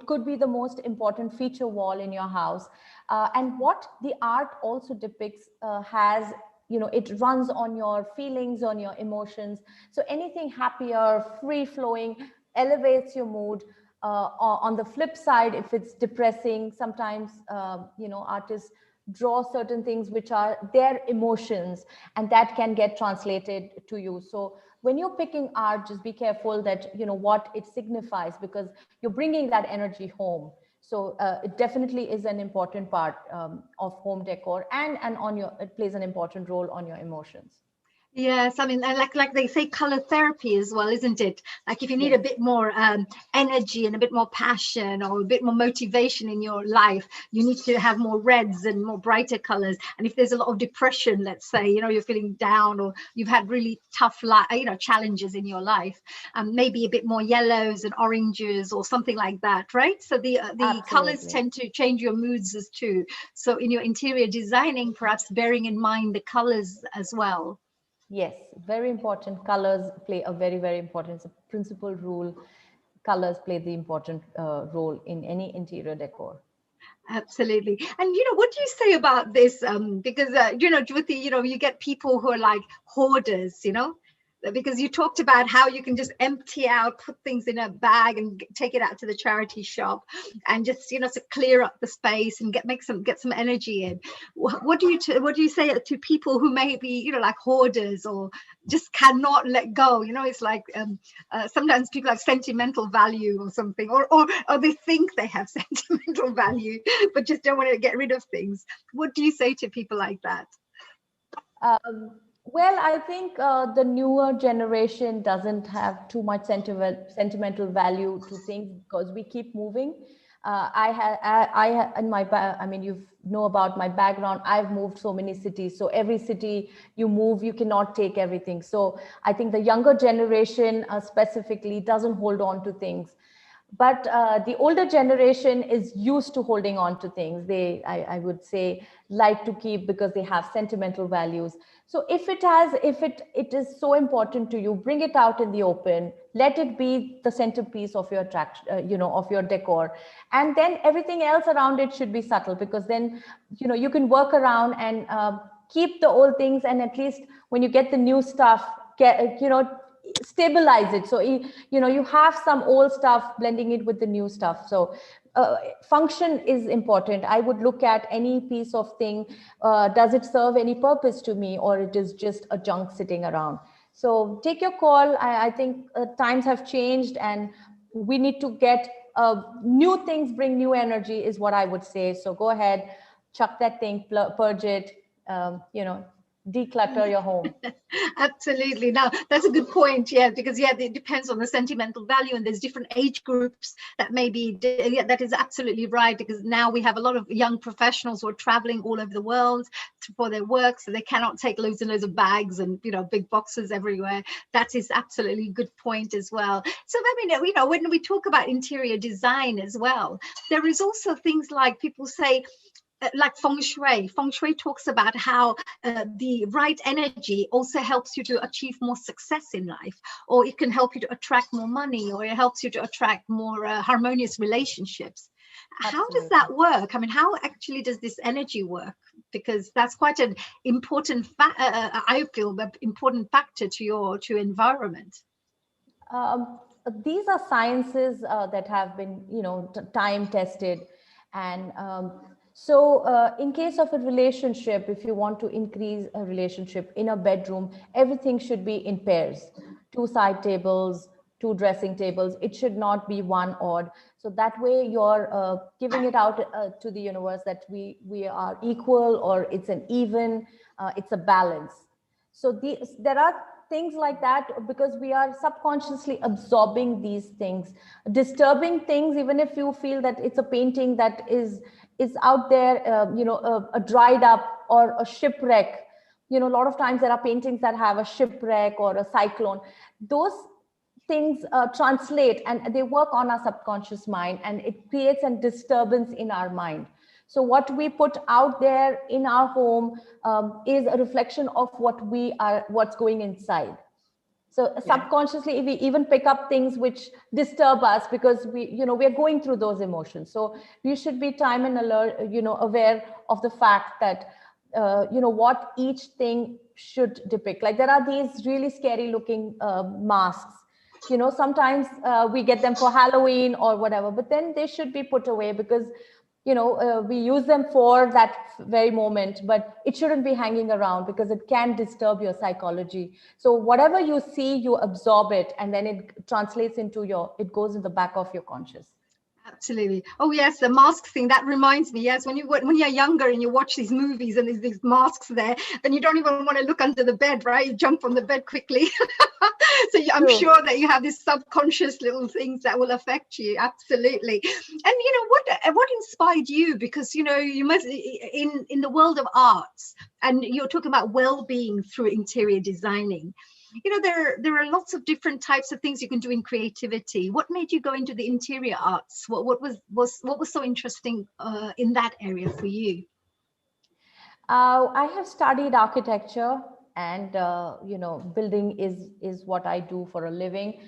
[SPEAKER 9] could be the most important feature wall in your house. And what the art also depicts has, it runs on your feelings, on your emotions. So anything happier, free flowing, elevates your mood. On the flip side, if it's depressing, sometimes artists draw certain things which are their emotions, and that can get translated to you. So when you're picking art, just be careful that what it signifies, because you're bringing that energy home. So it definitely is an important part of home decor, and it plays an important role on your emotions.
[SPEAKER 8] Yes, I mean, and like they say, color therapy as well, isn't it? Like if you need a
[SPEAKER 9] Yes.
[SPEAKER 8] bit more energy and a bit more passion or a bit more motivation in your life, you need to have more reds and more brighter colors. And if there's a lot of depression, let's say, you're feeling down or you've had really tough challenges in your life, maybe a bit more yellows and oranges or something like that, right? So the colors
[SPEAKER 9] Absolutely.
[SPEAKER 8] tend to change your moods as too. So in your interior designing, perhaps bearing in mind the colors as well.
[SPEAKER 9] Yes, very important. Colors play a very, very important, it's a principal rule. Colors play the important role in any interior decor.
[SPEAKER 8] Absolutely. And what do you say about this? Because Jyoti, you get people who are like hoarders, because you talked about how you can just empty out, put things in a bag and take it out to the charity shop and just, to clear up the space and get some energy in. What do you say to people who may be, like hoarders or just cannot let go? It's like sometimes people have sentimental value or something, or they think they have sentimental value, but just don't want to get rid of things. What do you say to people like that?
[SPEAKER 9] Well, I think the newer generation doesn't have too much sentimental value to things because we keep moving. In my, I mean, you know about my background. I've moved so many cities. So every city you move, you cannot take everything. So I think the younger generation specifically doesn't hold on to things. But the older generation is used to holding on to things. I would say, like to keep because they have sentimental values. So if it is so important to you, bring it out in the open. Let it be the centerpiece of your attraction, of your decor, and then everything else around it should be subtle, because then you can work around and keep the old things, and at least when you get the new stuff, stabilize it. So you have some old stuff blending it with the new stuff. So function is important. I would look at any piece of thing. Does it serve any purpose to me, or it is just a junk sitting around? So take your call. I think times have changed, and we need to get new things bring new energy, is what I would say. So go ahead, chuck that thing, purge it, declutter your home.
[SPEAKER 8] Absolutely. Now, that's a good point. Yeah, because it depends on the sentimental value, and there's different age groups that maybe. Yeah, that is absolutely right. Because now we have a lot of young professionals who are traveling all over the world for their work, so they cannot take loads and loads of bags and big boxes everywhere. That is absolutely a good point as well. So I mean, when we talk about interior design as well, there is also things like people say, like feng shui. Feng shui talks about how the right energy also helps you to achieve more success in life, or it can help you to attract more money, or it helps you to attract more harmonious relationships. How does
[SPEAKER 9] Absolutely.
[SPEAKER 8] that work? I mean, how actually does this energy work? Because that's quite an important I feel the important factor to your environment.
[SPEAKER 9] Um, these are sciences that have been, time tested. And in case of a relationship, if you want to increase a relationship in a bedroom, everything should be in pairs, two side tables, two dressing tables. It should not be one odd. So that way you're giving it out to the universe that we are equal, or it's an even, it's a balance. So there are things like that, because we are subconsciously absorbing these things, disturbing things. Even if you feel that it's a painting that is out there, a dried up or a shipwreck. A lot of times there are paintings that have a shipwreck or a cyclone. Those things translate and they work on our subconscious mind, and it creates a disturbance in our mind. So what we put out there in our home is a reflection of what's going inside. So subconsciously, we even pick up things which disturb us, because we're going through those emotions. So we should be time and alert, aware of the fact that what each thing should depict. Like there are these really scary looking masks. Sometimes we get them for Halloween or whatever, but then they should be put away, because we use them for that very moment, but it shouldn't be hanging around, because it can disturb your psychology. So whatever you see, you absorb it, and then it translates into it goes in the back of your conscious.
[SPEAKER 8] Absolutely. Oh yes, the mask thing, that reminds me. Yes, when you're younger and you watch these movies and there's these masks there, then you don't even want to look under the bed, right? You jump from the bed quickly. I'm
[SPEAKER 9] True.
[SPEAKER 8] sure that you have these subconscious little things that will affect you. Absolutely. And what inspired you? Because you must, in the world of arts, and you're talking about well-being through interior designing. There are lots of different types of things you can do in creativity. What made you go into the interior arts? What was so interesting in that area for you?
[SPEAKER 9] I have studied architecture, and building is what I do for a living.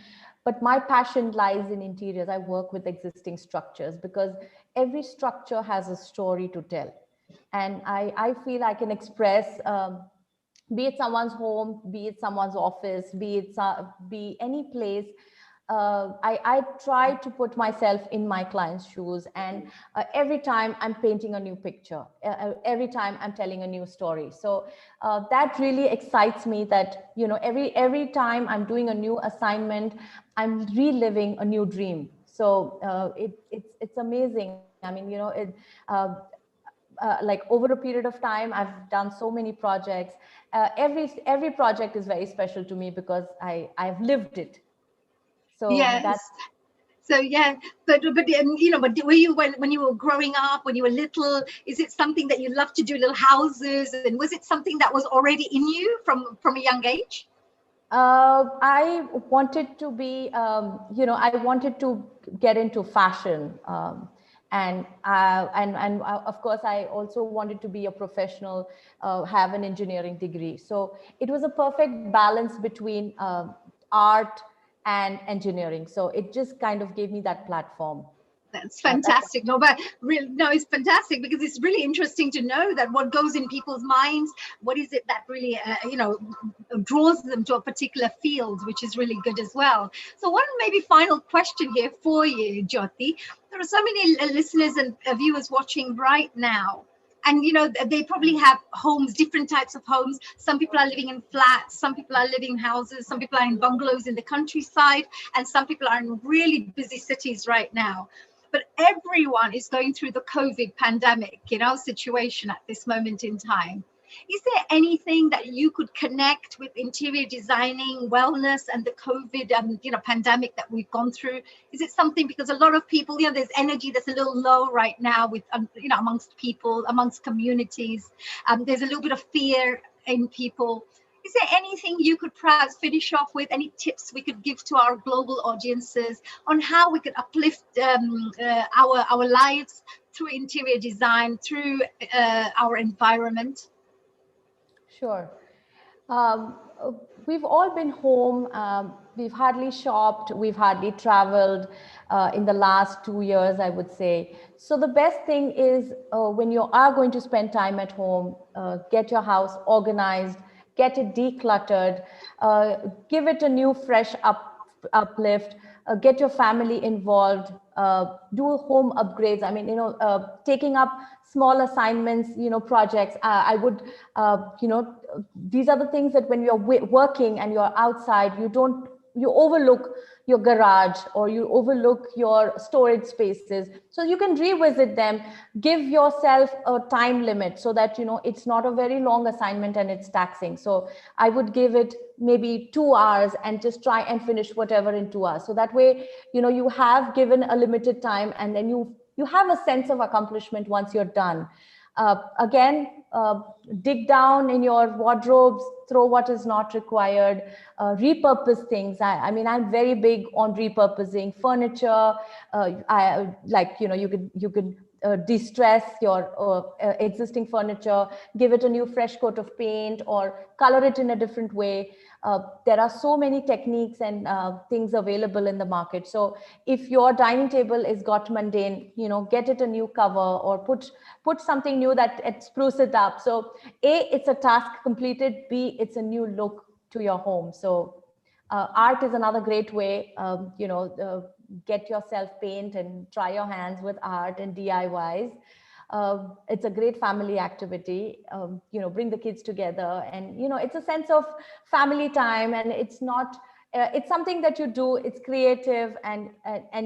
[SPEAKER 9] But my passion lies in interiors. I work with existing structures because every structure has a story to tell, and I feel I can express. Be it someone's home, be it someone's office, be any place. I try to put myself in my client's shoes, and every time I'm painting a new picture, every time I'm telling a new story. So that really excites me. That every time I'm doing a new assignment, I'm reliving a new dream. So it's amazing. I mean, uh, like over a period of time, I've done so many projects. Every project is very special to me because I've lived it. So
[SPEAKER 8] Yes.
[SPEAKER 9] that's
[SPEAKER 8] So yeah, but were you, when you were growing up, when you were little, is it something that you loved to do, little houses, and was it something that was already in you from a young age?
[SPEAKER 9] I wanted to be, I wanted to get into fashion. And of course, I also wanted to be a professional, have an engineering degree. So it was a perfect balance between art and engineering. So it just kind of gave me that platform.
[SPEAKER 8] That's
[SPEAKER 9] That's
[SPEAKER 8] fantastic. No, but really, no, it's fantastic because it's really interesting to know that what goes in people's minds, what is it that really, draws them to a particular field, which is really good as well. So one maybe final question here for you, Jyoti. There are so many listeners and viewers watching right now. And they probably have homes, different types of homes. Some people are living in flats, some people are living in houses, some people are in bungalows in the countryside, and some people are in really busy cities right now. But everyone is going through the COVID pandemic, situation at this moment in time. Is there anything that you could connect with interior designing, wellness, and the COVID, pandemic that we've gone through? Is it something, because a lot of people, there's energy that's a little low right now with, amongst people, amongst communities. There's a little bit of fear in people. Is there anything you could perhaps finish off with, any tips we could give to our global audiences on how we could uplift our lives through interior design, through our environment?
[SPEAKER 9] Sure. Um, uh, we've all been home. We've hardly shopped. We've hardly traveled in the last 2 years, I would say. So the best thing is when you are going to spend time at home, get your house organized, get it decluttered, give it a new, fresh uplift. Get your family involved, do home upgrades. I mean, taking up small assignments, projects. I would, these are the things that when you're working and you're outside, you overlook your garage or you overlook your storage spaces. So you can revisit them, give yourself a time limit so that, it's not a very long assignment and it's taxing. So I would give it maybe 2 hours and just try and finish whatever in 2 hours. So that way, you have given a limited time, and then you have a sense of accomplishment once you're done. Again, dig down in your wardrobes, throw what is not required, repurpose things. I mean, I'm very big on repurposing furniture. You could de-stress your existing furniture, give it a new fresh coat of paint, or color it in a different way. There are so many techniques and things available in the market. So if your dining table is got mundane, get it a new cover, or put something new that it spruce it up. So A, it's a task completed. B, it's a new look to your home. So art is another great way. Get yourself paint and try your hands with art and DIYs. It's a great family activity. Bring the kids together, and it's a sense of family time, and it's not it's something that you do, it's creative, and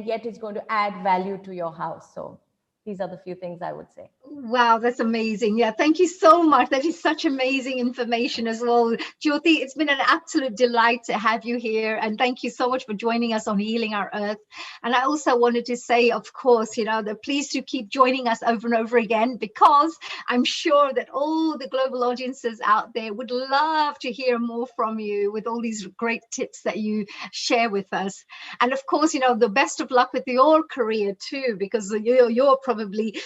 [SPEAKER 9] yet it's going to add value to your house. So these are the few things I would say.
[SPEAKER 8] Wow, that's amazing. Yeah, thank you so much. That is such amazing information as well. Jyoti, it's been an absolute delight to have you here. And thank you so much for joining us on Healing Our Earth. And I also wanted to say, of course, you know, that please do keep joining us over and over again, because I'm sure that all the global audiences out there would love to hear more from you with all these great tips that you share with us. And of course, you know, the best of luck with your career too, because you're probably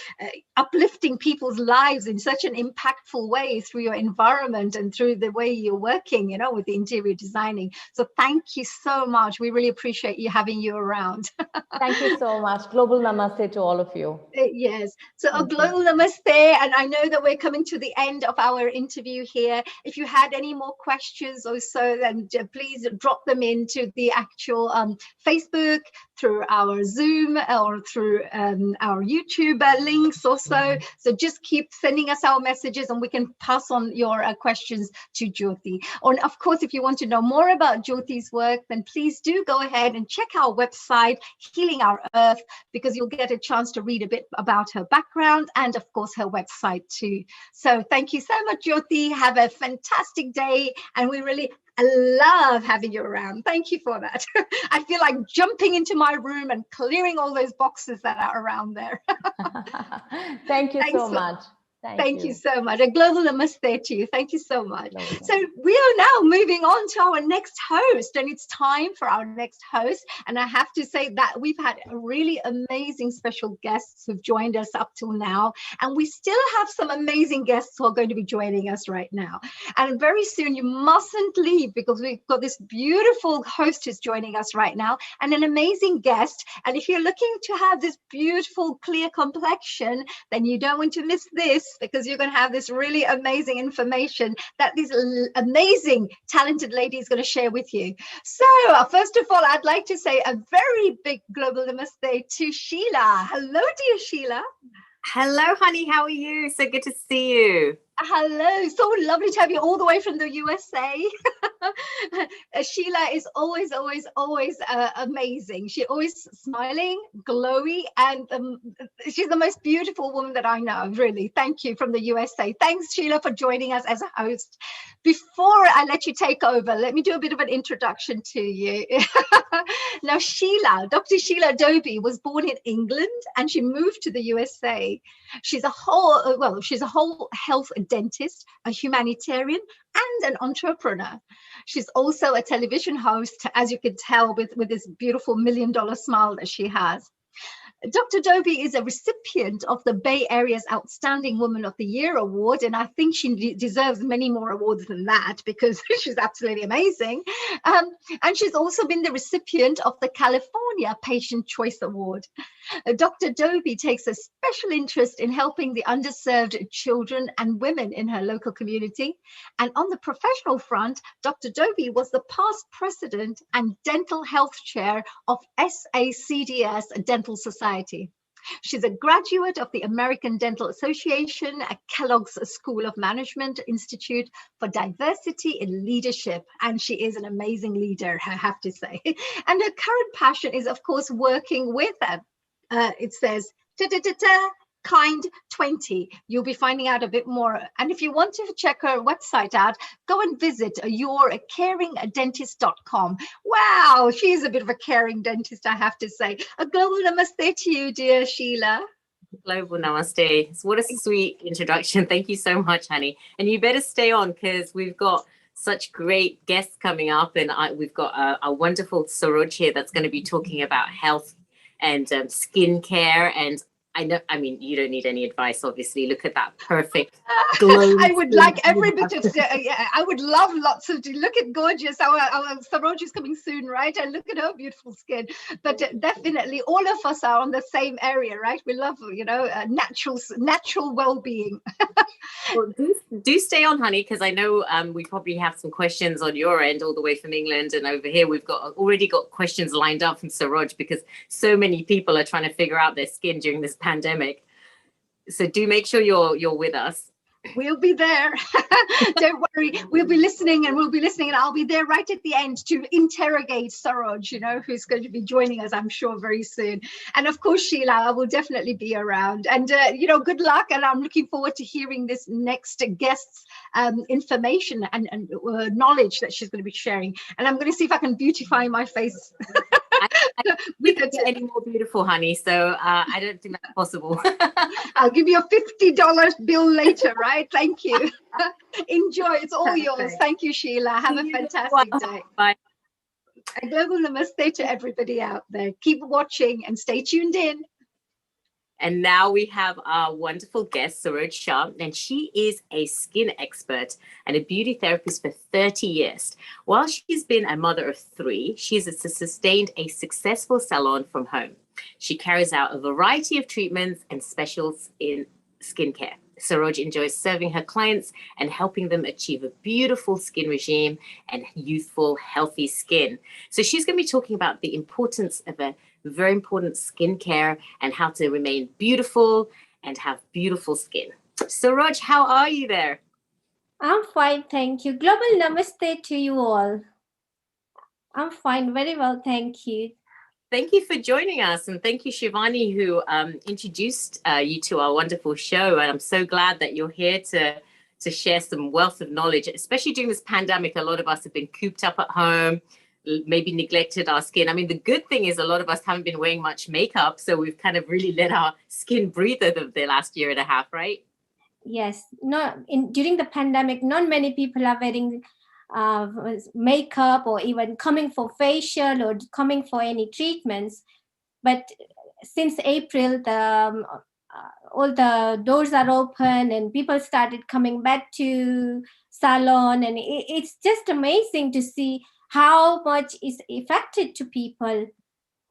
[SPEAKER 8] uplifting people's lives in such an impactful way through your environment and through the way you're working, you know, with the interior designing. So thank you so much. We really appreciate you having you around.
[SPEAKER 9] Thank you so much. Global namaste to all of you.
[SPEAKER 8] Yes. So a global namaste. And I know that we're coming to the end of our interview here. If you had any more questions or so, then please drop them into the actual Facebook, through our Zoom, or through our YouTube links also. So just keep sending us our messages and we can pass on your questions to Jyoti. And of course, if you want to know more about Jyoti's work, then please do go ahead and check our website, Healing Our Earth, because you'll get a chance to read a bit about her background and of course her website too. So thank you so much, Jyoti. Have a fantastic day, and we really love having you around. Thank you for that. I feel like jumping into my room and clearing all those boxes that are around there.
[SPEAKER 9] Thank you so much.
[SPEAKER 8] Thank you so much. A global namaste to you. Thank you so much. So we are now moving on to our next host, and it's time for our next host. And I have to say that we've had really amazing special guests who've joined us up till now. And we still have some amazing guests who are going to be joining us right now. And very soon you mustn't leave, because we've got this beautiful host who's joining us right now and an amazing guest. And if you're looking to have this beautiful, clear complexion, then you don't want to miss this, because you're going to have this really amazing information that this amazing, talented lady is going to share with you. So first of all, I'd like to say a very big global namaste to Sheila. Hello, dear Sheila.
[SPEAKER 10] Hello, honey. How are you? So good to see you.
[SPEAKER 8] Hello. So lovely to have you all the way from the USA. Sheila is always amazing. She's always smiling, glowy, and she's the most beautiful woman that I know, really. Thank you, from the USA. Thanks, Sheila, for joining us as a host. Before I let you take over, let me do a bit of an introduction to you. Now, Sheila, Dr. Sheila Dobie, was born in England and she moved to the USA. She's a whole health dentist, a humanitarian, and an entrepreneur. She's also a television host, as you can tell, with this beautiful $1 million smile that she has. Dr. Dobie is a recipient of the Bay Area's Outstanding Woman of the Year Award, and I think she deserves many more awards than that, because she's absolutely amazing. And she's also been the recipient of the California Patient Choice Award. Dr. Dobie takes a special interest in helping the underserved children and women in her local community. And on the professional front, Dr. Dobie was the past president and dental health chair of SACDS Dental Society. She's a graduate of the American Dental Association at Kellogg's School of Management Institute for Diversity in Leadership. And she is an amazing leader, I have to say. And her current passion is, of course, working with it says, Kind 20. You'll be finding out a bit more. And if you want to check her website out, go and visit yourcaringdentist.com. Wow, she's a bit of a caring dentist, I have to say. A global namaste to you, dear Sheila.
[SPEAKER 10] Global namaste. What a sweet introduction. Thank you so much, honey. And you better stay on, because we've got such great guests coming up, and we've got a wonderful Saroj here that's going to be talking about health and skincare. And I mean, you don't need any advice, obviously. Look at that perfect glow.
[SPEAKER 8] I would like every bit of, I would love lots of, look at gorgeous, our Saroj is coming soon, right? And look at her beautiful skin. But definitely all of us are on the same area, right? We love, natural well-being.
[SPEAKER 10] Well, do stay on, honey, because I know we probably have some questions on your end all the way from England, and over here we've already got questions lined up from Saroj, because so many people are trying to figure out their skin during this pandemic. So do make sure you're with us.
[SPEAKER 8] We'll be there. Don't worry. We'll be listening and I'll be there right at the end to interrogate Saroj, who's going to be joining us, I'm sure, very soon. And of course, Sheila, I will definitely be around. And, good luck. And I'm looking forward to hearing this next guest's information and knowledge that she's going to be sharing. And I'm going to see if I can beautify my face.
[SPEAKER 10] We can't get any more beautiful, honey. So I don't think that's possible.
[SPEAKER 8] I'll give you a $50 bill later, right? Thank you. Enjoy. It's all yours. Thank you, Sheila. Have a fantastic day.
[SPEAKER 10] Bye.
[SPEAKER 8] A global namaste to everybody out there. Keep watching and stay tuned in.
[SPEAKER 10] And now we have our wonderful guest, Saroj Shah, and she is a skin expert and a beauty therapist for 30 years. While she's been a mother of 3, she's sustained a successful salon from home. She carries out a variety of treatments and specials in skincare. Saroj enjoys serving her clients and helping them achieve a beautiful skin regime and youthful, healthy skin. So she's going to be talking about the importance of a very important skincare and how to remain beautiful and have beautiful skin. Saroj, how are you there?
[SPEAKER 11] I'm fine, thank you. Global namaste to you all. I'm fine, very well, thank you.
[SPEAKER 10] Thank you for joining us, and thank you, Shivani, who introduced you to our wonderful show. And I'm so glad that you're here to share some wealth of knowledge, especially during this pandemic. A lot of us have been cooped up at home, maybe neglected our skin. I mean, the good thing is a lot of us haven't been wearing much makeup, so we've kind of really let our skin breathe over the last year and a half, right?
[SPEAKER 11] Yes, during the pandemic, not many people are wearing makeup or even coming for facial or coming for any treatments. But since April, all the doors are open and people started coming back to salon, and it's just amazing to see how much is affected to people.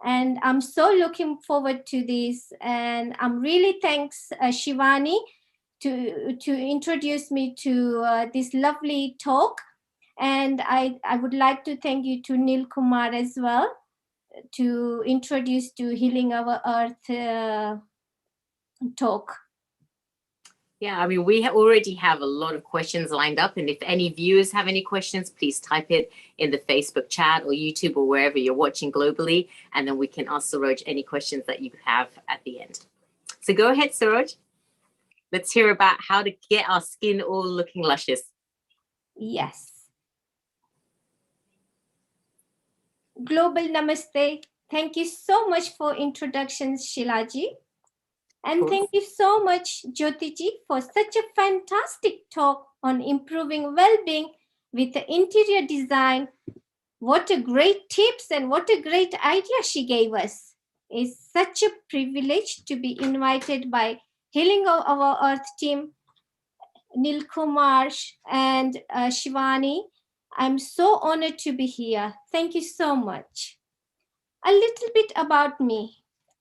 [SPEAKER 11] And I'm so looking forward to this, and I'm really thanks Shivani to introduce me to this lovely talk. And I would like to thank you to Neil Kumar as well to introduce to Healing Our Earth talk.
[SPEAKER 10] Yeah, I mean, we already have a lot of questions lined up. And if any viewers have any questions, please type it in the Facebook chat or YouTube or wherever you're watching globally. And then we can ask Saroj any questions that you have at the end. So go ahead, Saroj. Let's hear about how to get our skin all looking luscious.
[SPEAKER 11] Yes. Global Namaste. Thank you so much for introductions, Shilaji. And thank you so much, Jyotiji, for such a fantastic talk on improving well-being with the interior design. What a great tips and what a great idea she gave us. It's such a privilege to be invited by Healing of Our Earth team, Neil Kumar and Shivani. I'm so honored to be here. Thank you so much. A little bit about me.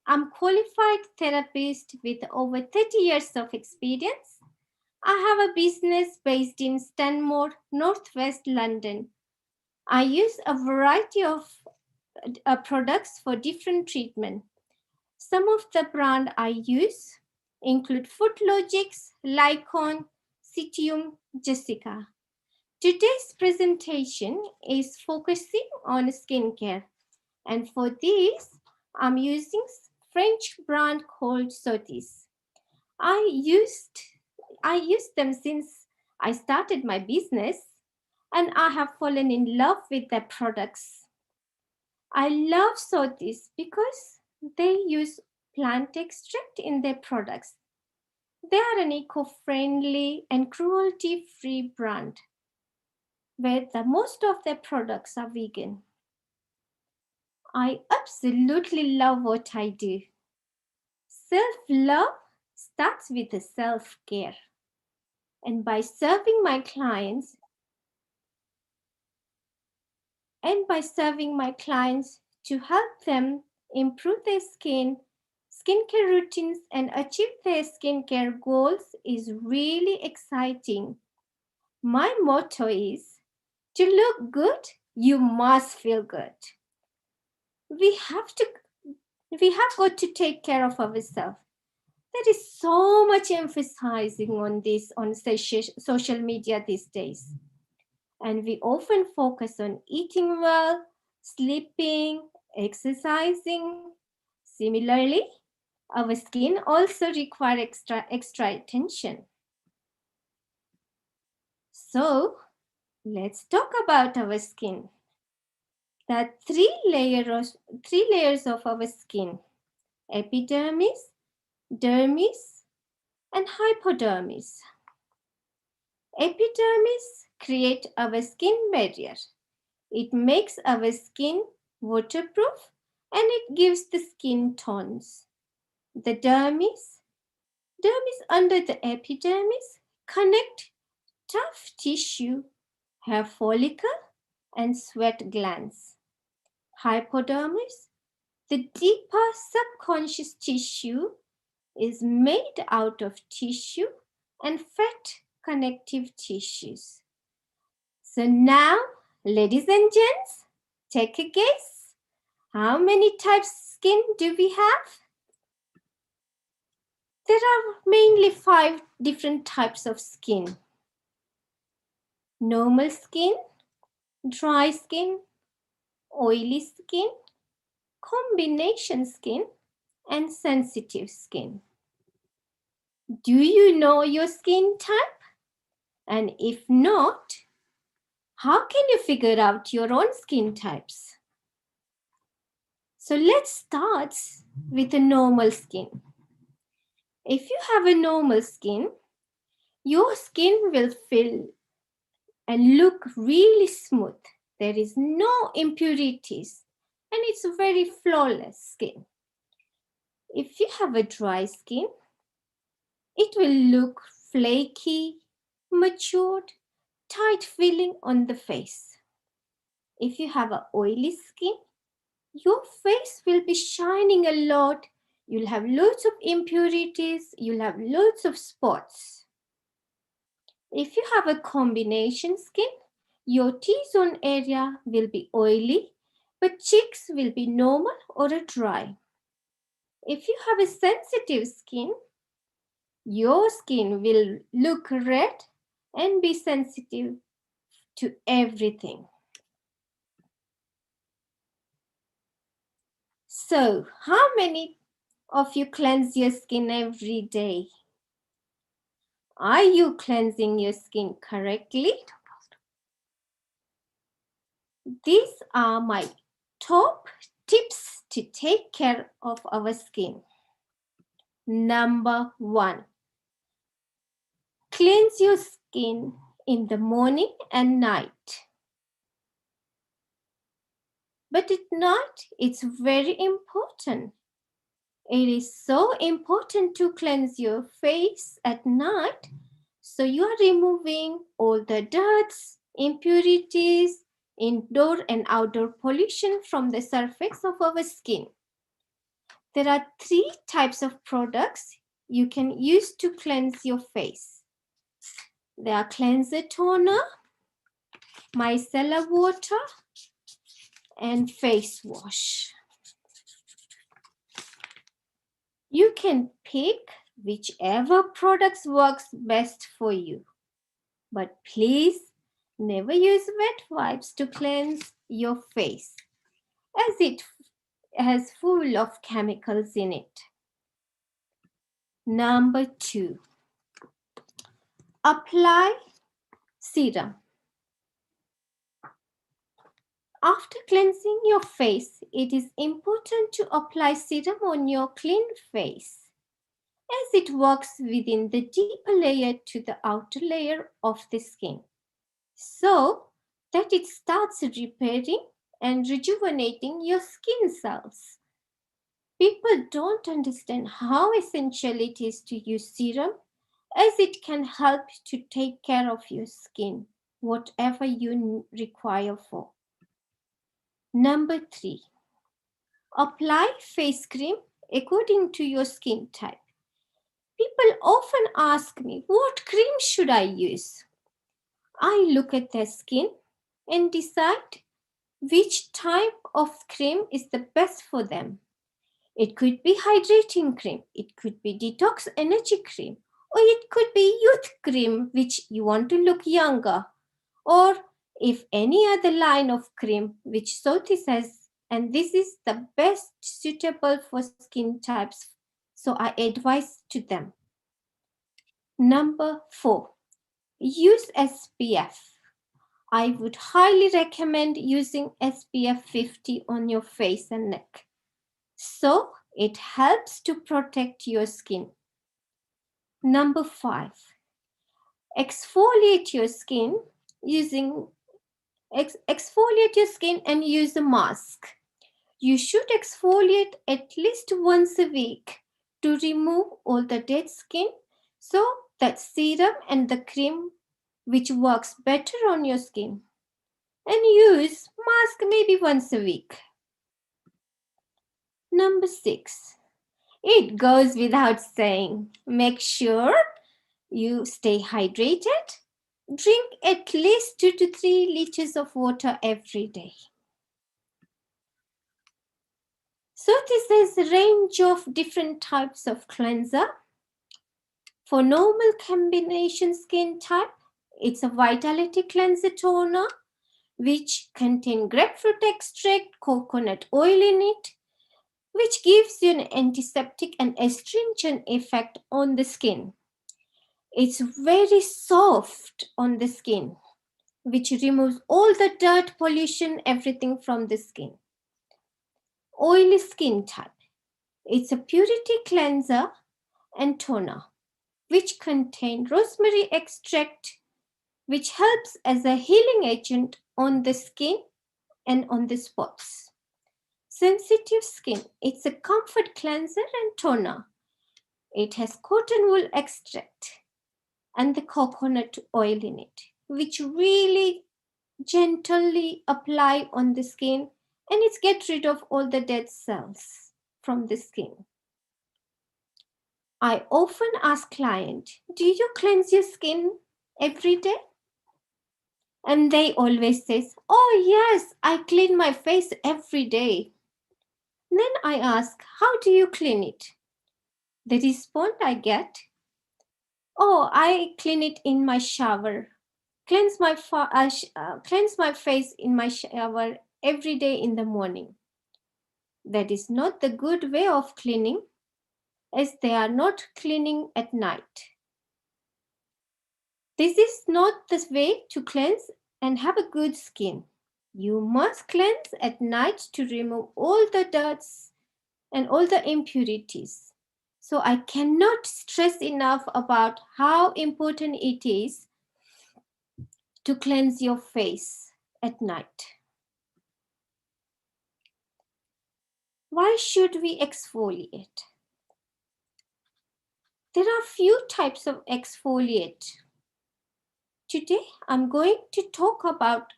[SPEAKER 11] I'm qualified therapist with over 30 years of experience. I have a business based in Stanmore, Northwest London. I use a variety of products for different treatment. Some of the brand I use include Footlogix, Lycon, Citium, Jessica. Today's presentation is focusing on skincare. And for this, I'm using French brand called Sotis. I used them since I started my business, and I have fallen in love with their products. I love Sotis because they use plant extract in their products. They are an eco-friendly and cruelty-free brand, where most of their products are vegan. I absolutely love what I do. Self-love starts with the self-care. And by serving my clients to help them improve their skincare routines and achieve their skincare goals is really exciting. My motto is, to look good, you must feel good. We have got to take care of ourselves. There is so much emphasizing on this on social media these days. And we often focus on eating well, sleeping, exercising. Similarly, our skin also requires extra attention. So let's talk about our skin. There are three layers of our skin: epidermis, dermis, and hypodermis. Epidermis creates our skin barrier. It makes our skin waterproof and it gives the skin tones. The dermis under the epidermis connect tough tissue, hair follicle, and sweat glands. Hypodermis, the deeper subconscious tissue, is made out of tissue and fat connective tissues. So now, ladies and gents, take a guess. How many types of skin do we have? There are mainly 5 different types of skin: normal skin, dry skin, oily skin, combination skin, and sensitive skin. Do you know your skin type? And if not, how can you figure out your own skin types? So let's start with a normal skin. If you have a normal skin, your skin will feel and look really smooth. There is no impurities and it's a very flawless skin. If you have a dry skin, it will look flaky, matured, tight feeling on the face. If you have an oily skin, your face will be shining a lot. You'll have lots of impurities. You'll have lots of spots. If you have a combination skin, your T-zone area will be oily, but cheeks will be normal or dry. If you have a sensitive skin, your skin will look red and be sensitive to everything. So, how many of you cleanse your skin every day? Are you cleansing your skin correctly? These are my top tips to take care of our skin. Number 1, cleanse your skin in the morning and night. But at night, it's very important. It is so important to cleanse your face at night. So you are removing all the dirts, impurities, indoor and outdoor pollution from the surface of our skin. There are 3 types of products you can use to cleanse your face. They are cleanser toner, micellar water, and face wash. You can pick whichever products works best for you. But please never use wet wipes to cleanse your face, as it has full of chemicals in it. Number 2, apply serum. After cleansing your face, it is important to apply serum on your clean face, as it works within the deeper layer to the outer layer of the skin, so that it starts repairing and rejuvenating your skin cells. People don't understand how essential it is to use serum, as it can help to take care of your skin, whatever you require for. Number 3, apply face cream according to your skin type. People often ask me, what cream should I use? I look at their skin and decide which type of cream is the best for them. It could be hydrating cream, it could be detox energy cream, or it could be youth cream, which you want to look younger, or if any other line of cream which Soti says, and this is the best suitable for skin types, so I advise to them. Number 4, use SPF. I would highly recommend using SPF 50 on your face and neck. So it helps to protect your skin. Number 5, exfoliate your skin exfoliate your skin and use a mask. You should exfoliate at least once a week to remove all the dead skin, so that serum and the cream which works better on your skin. And use mask maybe once a week. Number 6, it goes without saying, make sure you stay hydrated. Drink at least 2 to 3 liters of water every day. So this is a range of different types of cleanser. For normal combination skin type, it's a vitality cleanser toner which contain grapefruit extract, coconut oil in it, which gives you an antiseptic and astringent effect on the skin. It's very soft on the skin, which removes all the dirt, pollution, everything from the skin. Oily skin type. It's a purity cleanser and toner, which contain rosemary extract, which helps as a healing agent on the skin and on the spots. Sensitive skin. It's a comfort cleanser and toner. It has cotton wool extract and the coconut oil in it, which really gently apply on the skin, and it gets rid of all the dead cells from the skin. I often ask client, do you cleanse your skin every day? And they always says, oh yes, I clean my face every day. Then I ask, how do you clean it? The response I get, oh, I clean it in my shower. Cleanse my face in my shower every day in the morning. That is not the good way of cleaning, as they are not cleaning at night. This is not the way to cleanse and have a good skin. You must cleanse at night to remove all the dirts and all the impurities. So I cannot stress enough about how important it is to cleanse your face at night. Why should we exfoliate? There are few types of exfoliate. Today, I'm going to talk about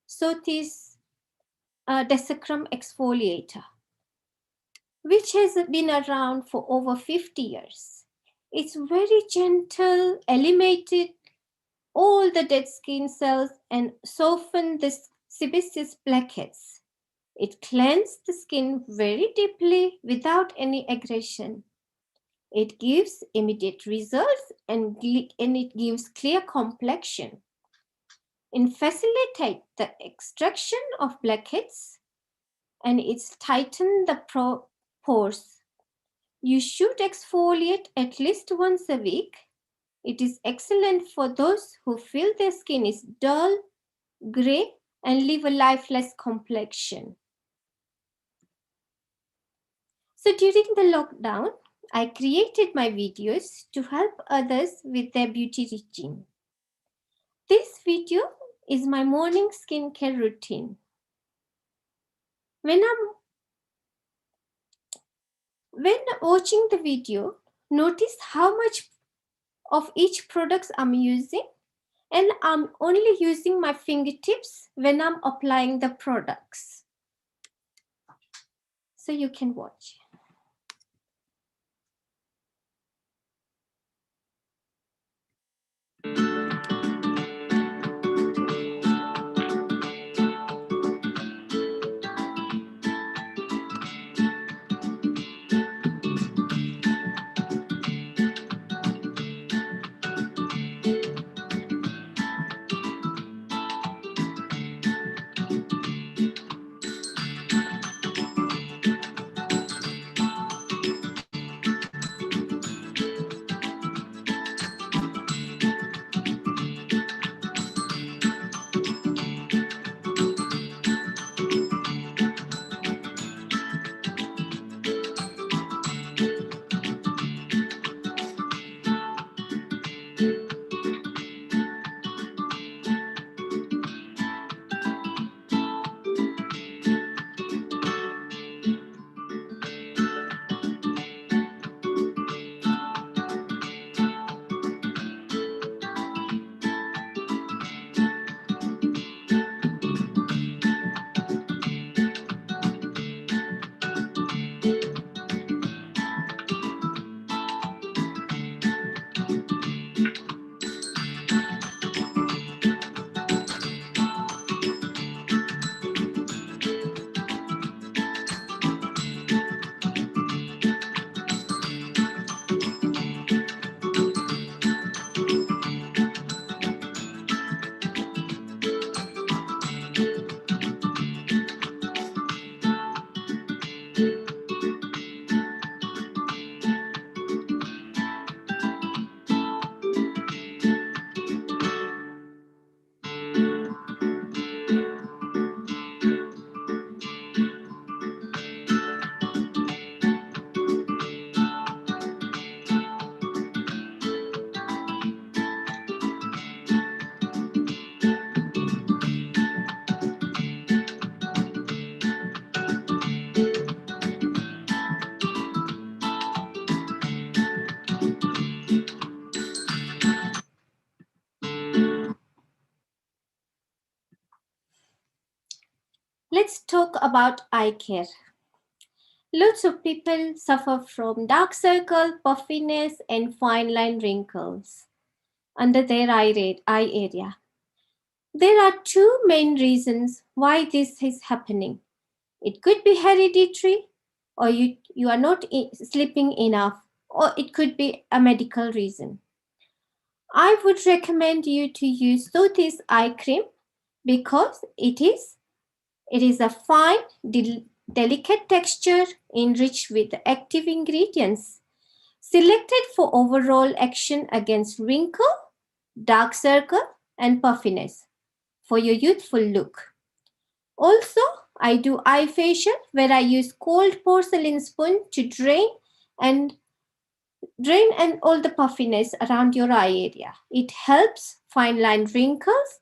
[SPEAKER 11] Soti's Desicrum exfoliator, which has been around for over 50 years. It's very gentle, eliminated all the dead skin cells and soften the sebaceous blackheads. It cleanses the skin very deeply without any aggression. It gives immediate results and it gives clear complexion. It facilitates the extraction of blackheads and it's tighten the pores. You should exfoliate at least once a week. It is excellent for those who feel their skin is dull, gray, and leave a lifeless complexion. So during the lockdown, I created my videos to help others with their beauty regime. This video is my morning skincare routine. When watching the video, notice how much of each product I'm using, and I'm only using my fingertips when I'm applying the products. So you can watch. Let's talk about eye care. Lots of people suffer from dark circle, puffiness, and fine line wrinkles under their eye area. There are two main reasons why this is happening. It could be hereditary, or you are not sleeping enough, or it could be a medical reason. I would recommend you to use Soothis eye cream because it is a fine, delicate texture enriched with active ingredients selected for overall action against wrinkle, dark circle, and puffiness for your youthful look. Also, I do eye facial where I use cold porcelain spoon to and drain all the puffiness around your eye area. It helps fine line wrinkles,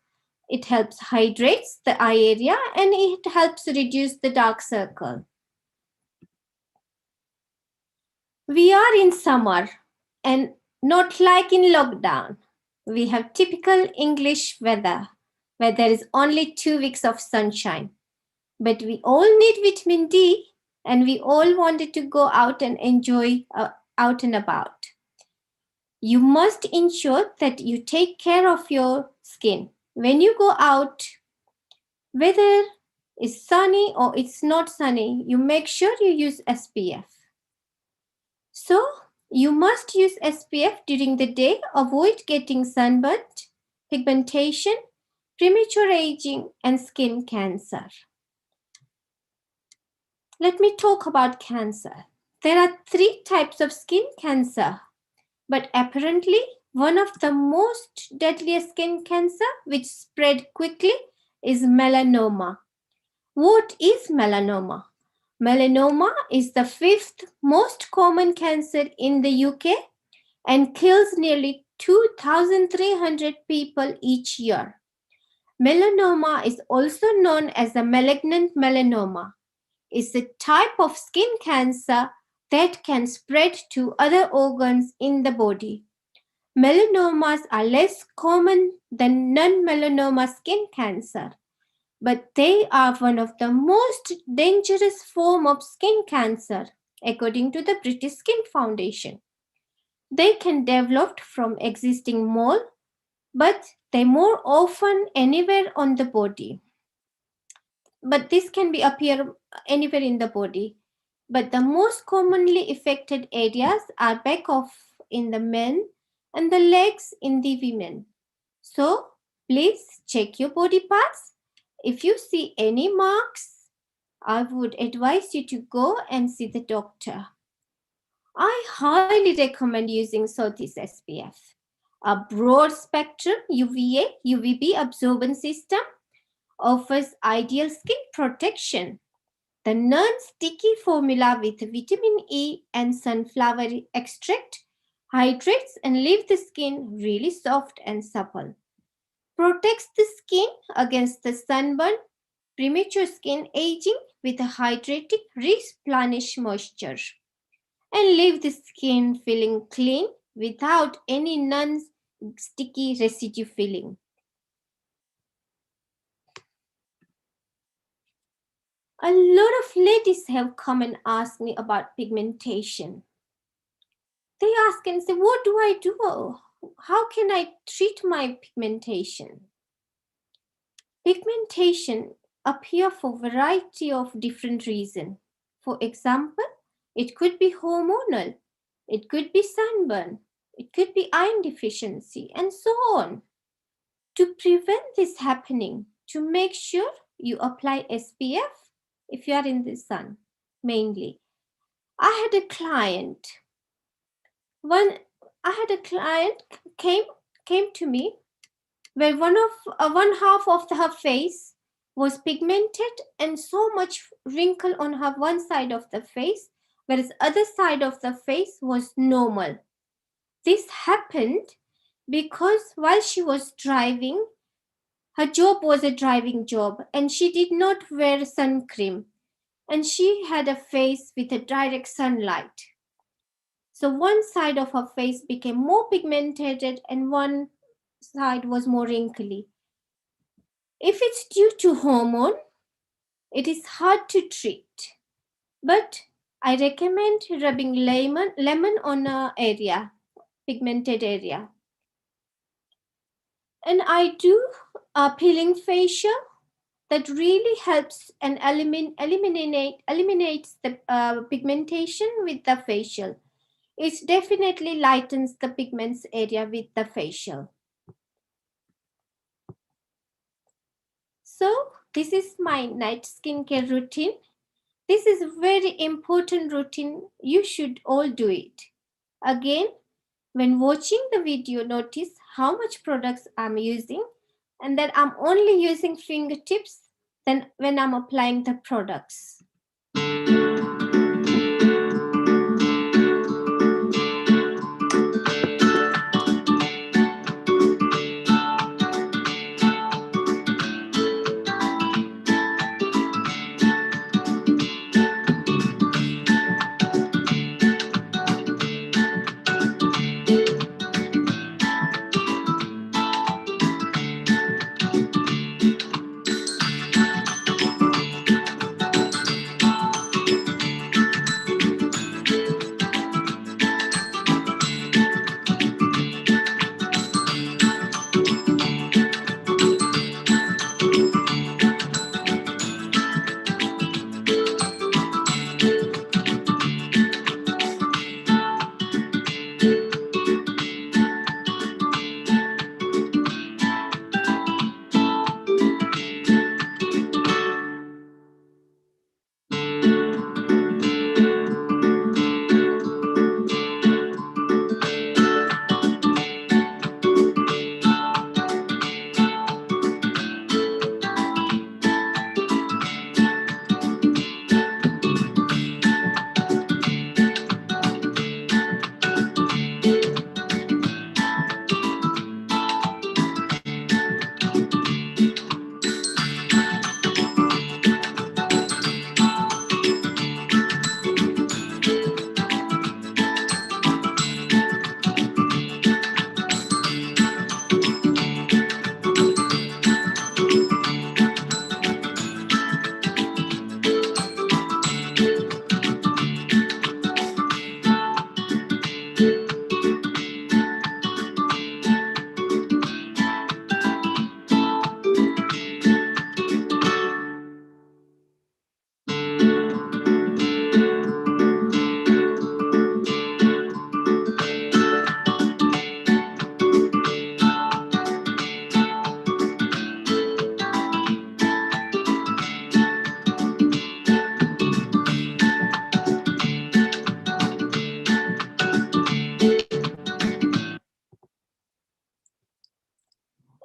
[SPEAKER 11] it helps hydrates the eye area, and it helps reduce the dark circle. We are in summer and not like in lockdown. We have typical English weather where there is only 2 weeks of sunshine. But we all need vitamin D and we all wanted to go out and enjoy out and about. You must ensure that you take care of your skin. When you go out, whether it's sunny or it's not sunny, you make sure you use SPF. So you must use SPF during the day. Avoid getting sunburnt, pigmentation, premature aging, and skin cancer. Let me talk about cancer. There are 3 types of skin cancer, but apparently one of the most deadliest skin cancer which spread quickly is melanoma. What is melanoma? Melanoma is the 5th most common cancer in the UK and kills nearly 2,300 people each year. Melanoma is also known as a malignant melanoma. It's a type of skin cancer that can spread to other organs in the body. Melanomas are less common than non-melanoma skin cancer, but they are one of the most dangerous form of skin cancer, according to the British Skin Foundation. They can develop from existing mole, but they more often anywhere on the body. But this can be appear anywhere in the body. But the most commonly affected areas are back of in the men and the legs in the women. So please check your body parts. If you see any marks, I would advise you to go and see the doctor. I highly recommend using Soothis SPF. A broad spectrum UVA, UVB absorbance system offers ideal skin protection. The non-sticky formula with vitamin E and sunflower extract hydrates and leaves the skin really soft and supple. Protects the skin against the sunburn, premature skin aging with a hydrating, replenish moisture. And leave the skin feeling clean without any non-sticky residue feeling. A lot of ladies have come and asked me about pigmentation. They ask and say, what do I do? How can I treat my pigmentation? Pigmentation appear for variety of different reasons. For example, it could be hormonal, it could be sunburn, it could be iron deficiency, and so on. To prevent this happening, to make sure you apply SPF if you are in the sun, mainly. I had a client came to me where one half of her face was pigmented and so much wrinkle on her one side of the face, whereas other side of the face was normal. This happened because while she was driving, her job was a driving job and she did not wear sun cream and she had a face with a direct sunlight. So one side of her face became more pigmented and one side was more wrinkly. If it's due to hormone, It is hard to treat, but I recommend rubbing lemon on a pigmented area. And I do a peeling facial that really helps and eliminates the pigmentation with the facial. It definitely lightens the pigments area with the facial. So this is my night skincare routine. This is a very important routine. You should all do it. Again, when watching the video, notice how much products I'm using and that I'm only using fingertips then when I'm applying the products.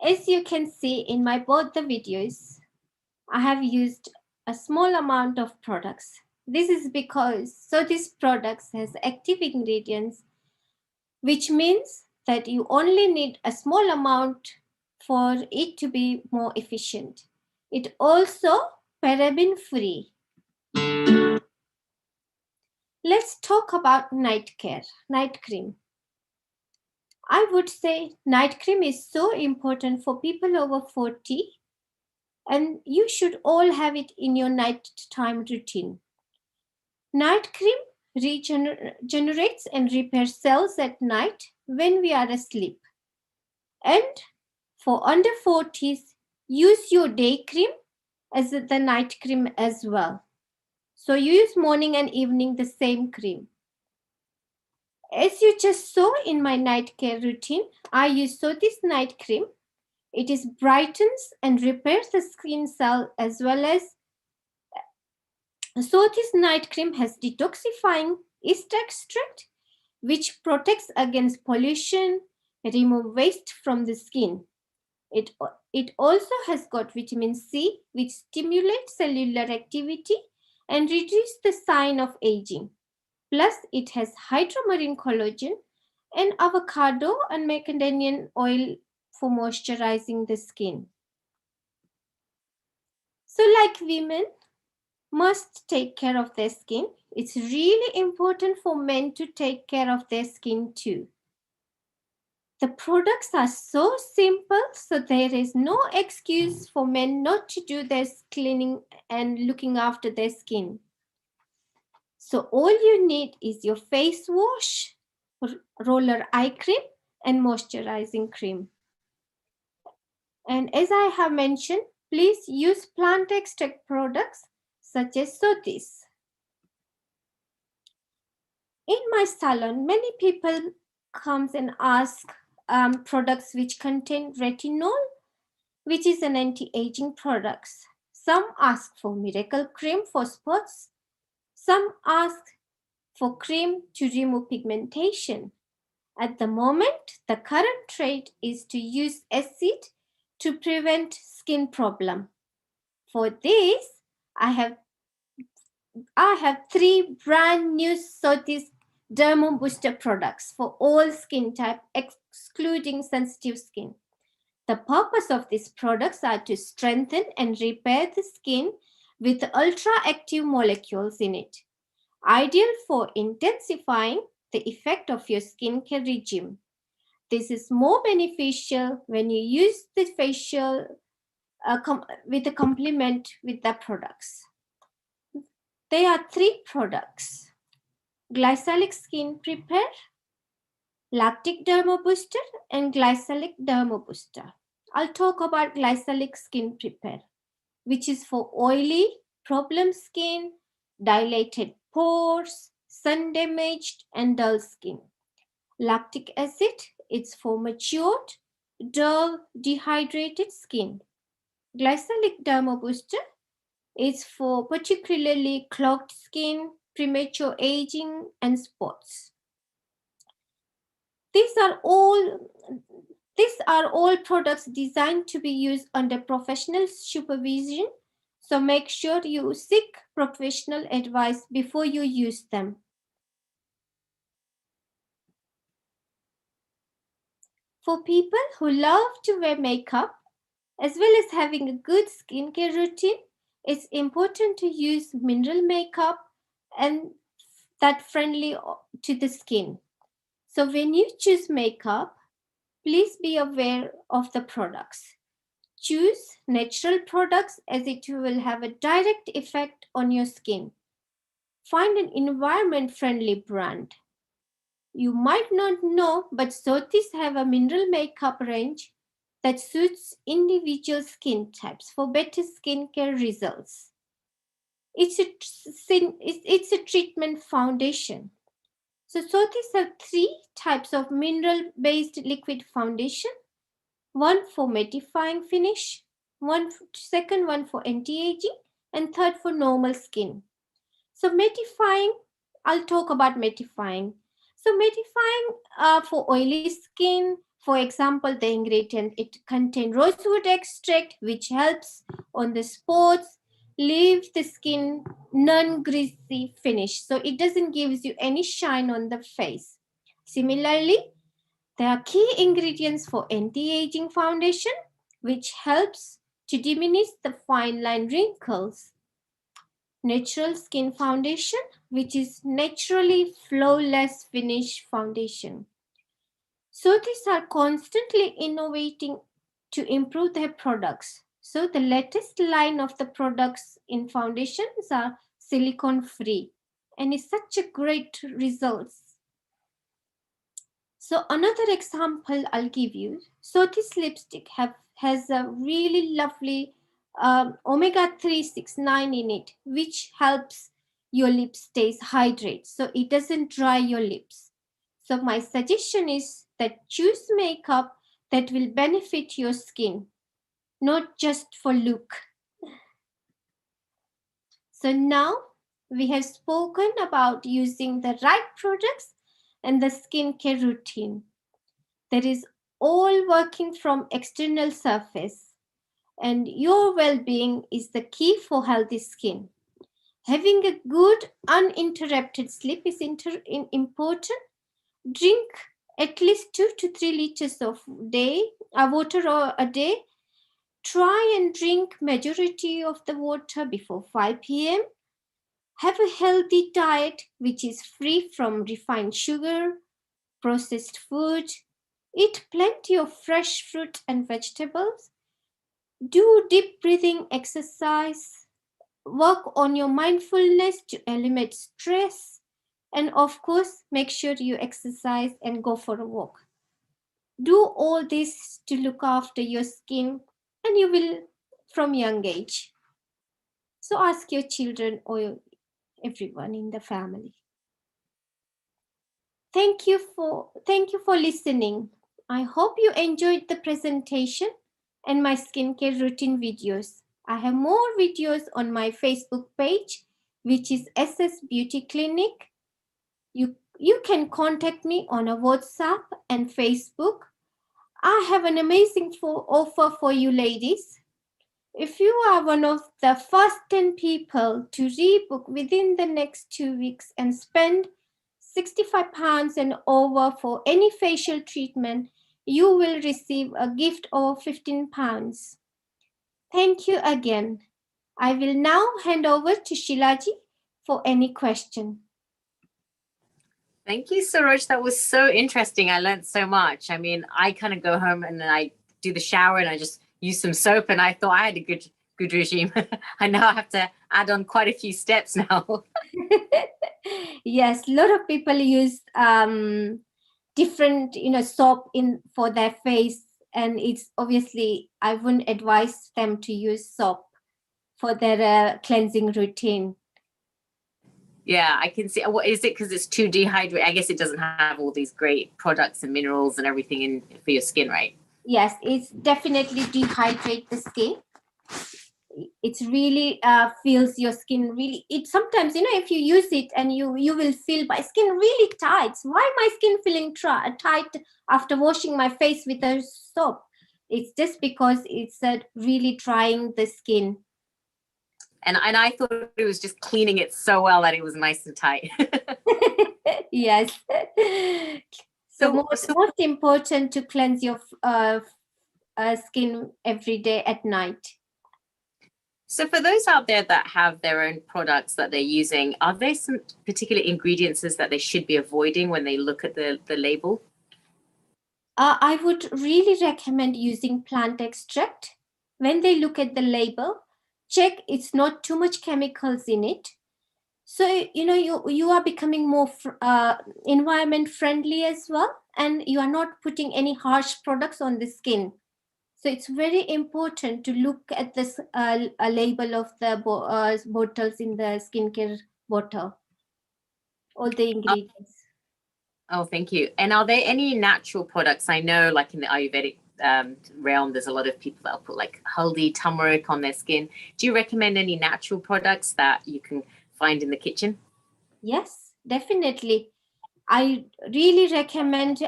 [SPEAKER 11] As you can see in my both the videos, I have used a small amount of products. This is because these products has active ingredients, which means that you only need a small amount for it to be more efficient. It also paraben free. Let's talk about night cream. I would say night cream is so important for people over 40, and you should all have it in your nighttime routine. Night cream regenerates and repairs cells at night when we are asleep. And for under 40s, use your day cream as the night cream as well. So you use morning and evening the same cream. As you just saw in my night care routine, I use this night cream. It is brightens and repairs the skin cell as well as this night cream has detoxifying yeast extract which protects against pollution, remove waste from the skin. It also has got vitamin C which stimulates cellular activity and reduces the sign of aging. Plus, it has hydromarine collagen and avocado and macadamia oil for moisturizing the skin. So, like women must take care of their skin, it's really important for men to take care of their skin too. The products are so simple, so there is no excuse for men not to do their cleaning and looking after their skin. So all you need is your face wash, roller eye cream, and moisturizing cream. And as I have mentioned, please use plant extract products such as Sotis. In my salon, many people comes and ask products which contain retinol, which is an anti-aging products. Some ask for miracle cream for spots. Some ask for cream to remove pigmentation. At the moment, the current trend is to use acid to prevent skin problem. For this, I have 3 brand new Sotis Dermo Booster products for all skin type, excluding sensitive skin. The purpose of these products are to strengthen and repair the skin with ultra-active molecules in it, ideal for intensifying the effect of your skincare regime. This is more beneficial when you use the facial with a complement with the products. There are 3 products: Glycolic Skin Prepare, Lactic Dermo Booster, and Glycolic Dermo Booster. I'll talk about Glycolic Skin Prepare, which is for oily, problem skin, dilated pores, sun damaged, and dull skin. Lactic acid, it's for matured, dull, dehydrated skin. Glycolic Dermo Booster is for particularly clogged skin, premature aging, and spots. These are all products designed to be used under professional supervision, so make sure you seek professional advice before you use them. For people who love to wear makeup, as well as having a good skincare routine, it's important to use mineral makeup and that friendly to the skin. So when you choose makeup, please be aware of the products. Choose natural products as it will have a direct effect on your skin. Find an environment-friendly brand. You might not know, but Sotis have a mineral makeup range that suits individual skin types for better skincare results. It's a treatment foundation. So Sotis have 3 types of mineral-based liquid foundation. One for mattifying finish, second one for anti-aging, and third for normal skin. So mattifying, I'll talk about mattifying. So mattifying for oily skin, for example, the ingredient, it contains rosewood extract, which helps on the spots, leave the skin non-greasy finish. So it doesn't give you any shine on the face. Similarly, there are key ingredients for anti-aging foundation, which helps to diminish the fine line wrinkles. Natural skin foundation, which is naturally flawless finish foundation. Sotis are constantly innovating to improve their products. So the latest line of the products in foundations are silicone free, and it's such a great results. So another example I'll give you, Sotis lipstick has a really lovely omega-3 6-9 in it, which helps your lips stays hydrated, so it doesn't dry your lips. So my suggestion is that choose makeup that will benefit your skin, not just for look. So now we have spoken about using the right products and the skincare routine. That is all working from external surface, and your well-being is the key for healthy skin. Having a good uninterrupted sleep is important. Drink at least 2 to 3 liters of water a day. Try and drink majority of the water before 5 p.m. Have a healthy diet which is free from refined sugar, processed food, Eat plenty of fresh fruit and vegetables. Do deep breathing exercise. Work on your mindfulness to eliminate stress. And of course, make sure you exercise and go for a walk. Do all this to look after your skin, and you will from young age. So ask your children or everyone in the family. Thank you for listening. I hope you enjoyed the presentation and my skincare routine videos. I have more videos on my Facebook page, which is SS Beauty Clinic. You can contact me on a WhatsApp and Facebook. I have an amazing offer for you ladies. If you are one of the first 10 people to rebook within the next 2 weeks and spend £65 and over for any facial treatment, you will receive a gift of £15. Thank you again. I will now hand over to Shilaji for any question.
[SPEAKER 10] Thank you, Saroj. That was so interesting. I learned so much. I mean, I kind of go home and then I do the shower and I just use some soap, and I thought I had a good regime. I now have to add on quite a few steps now.
[SPEAKER 11] Yes, a lot of people use different soap in for their face, and it's obviously I wouldn't advise them to use soap for their cleansing routine.
[SPEAKER 10] Yeah, I can see. What is it? Because it's too dehydrated. I guess it doesn't have all these great products and minerals and everything in for your skin, right?
[SPEAKER 11] Yes, it's definitely dehydrate the skin. It's really feels your skin really. It sometimes if you use it and you will feel my skin really tight. Why my skin feeling tight after washing my face with a soap? It's just because it's really drying the skin.
[SPEAKER 10] And I thought it was just cleaning it so well that it was nice and tight.
[SPEAKER 11] Yes. So most important to cleanse your skin every day at night.
[SPEAKER 10] So for those out there that have their own products that they're using, are there some particular ingredients that they should be avoiding when they look at the label?
[SPEAKER 11] I would really recommend using plant extract. When they look at the label, check it's not too much chemicals in it. So you are becoming more environment friendly as well, and you are not putting any harsh products on the skin. So it's very important to look at this a label of the bottles in the skincare bottle, all the ingredients.
[SPEAKER 10] Oh, thank you. And are there any natural products? I know, like in the Ayurvedic realm, there's a lot of people that'll put like haldi, turmeric on their skin. Do you recommend any natural products that you can find in the kitchen?
[SPEAKER 11] Yes, definitely. I really recommend.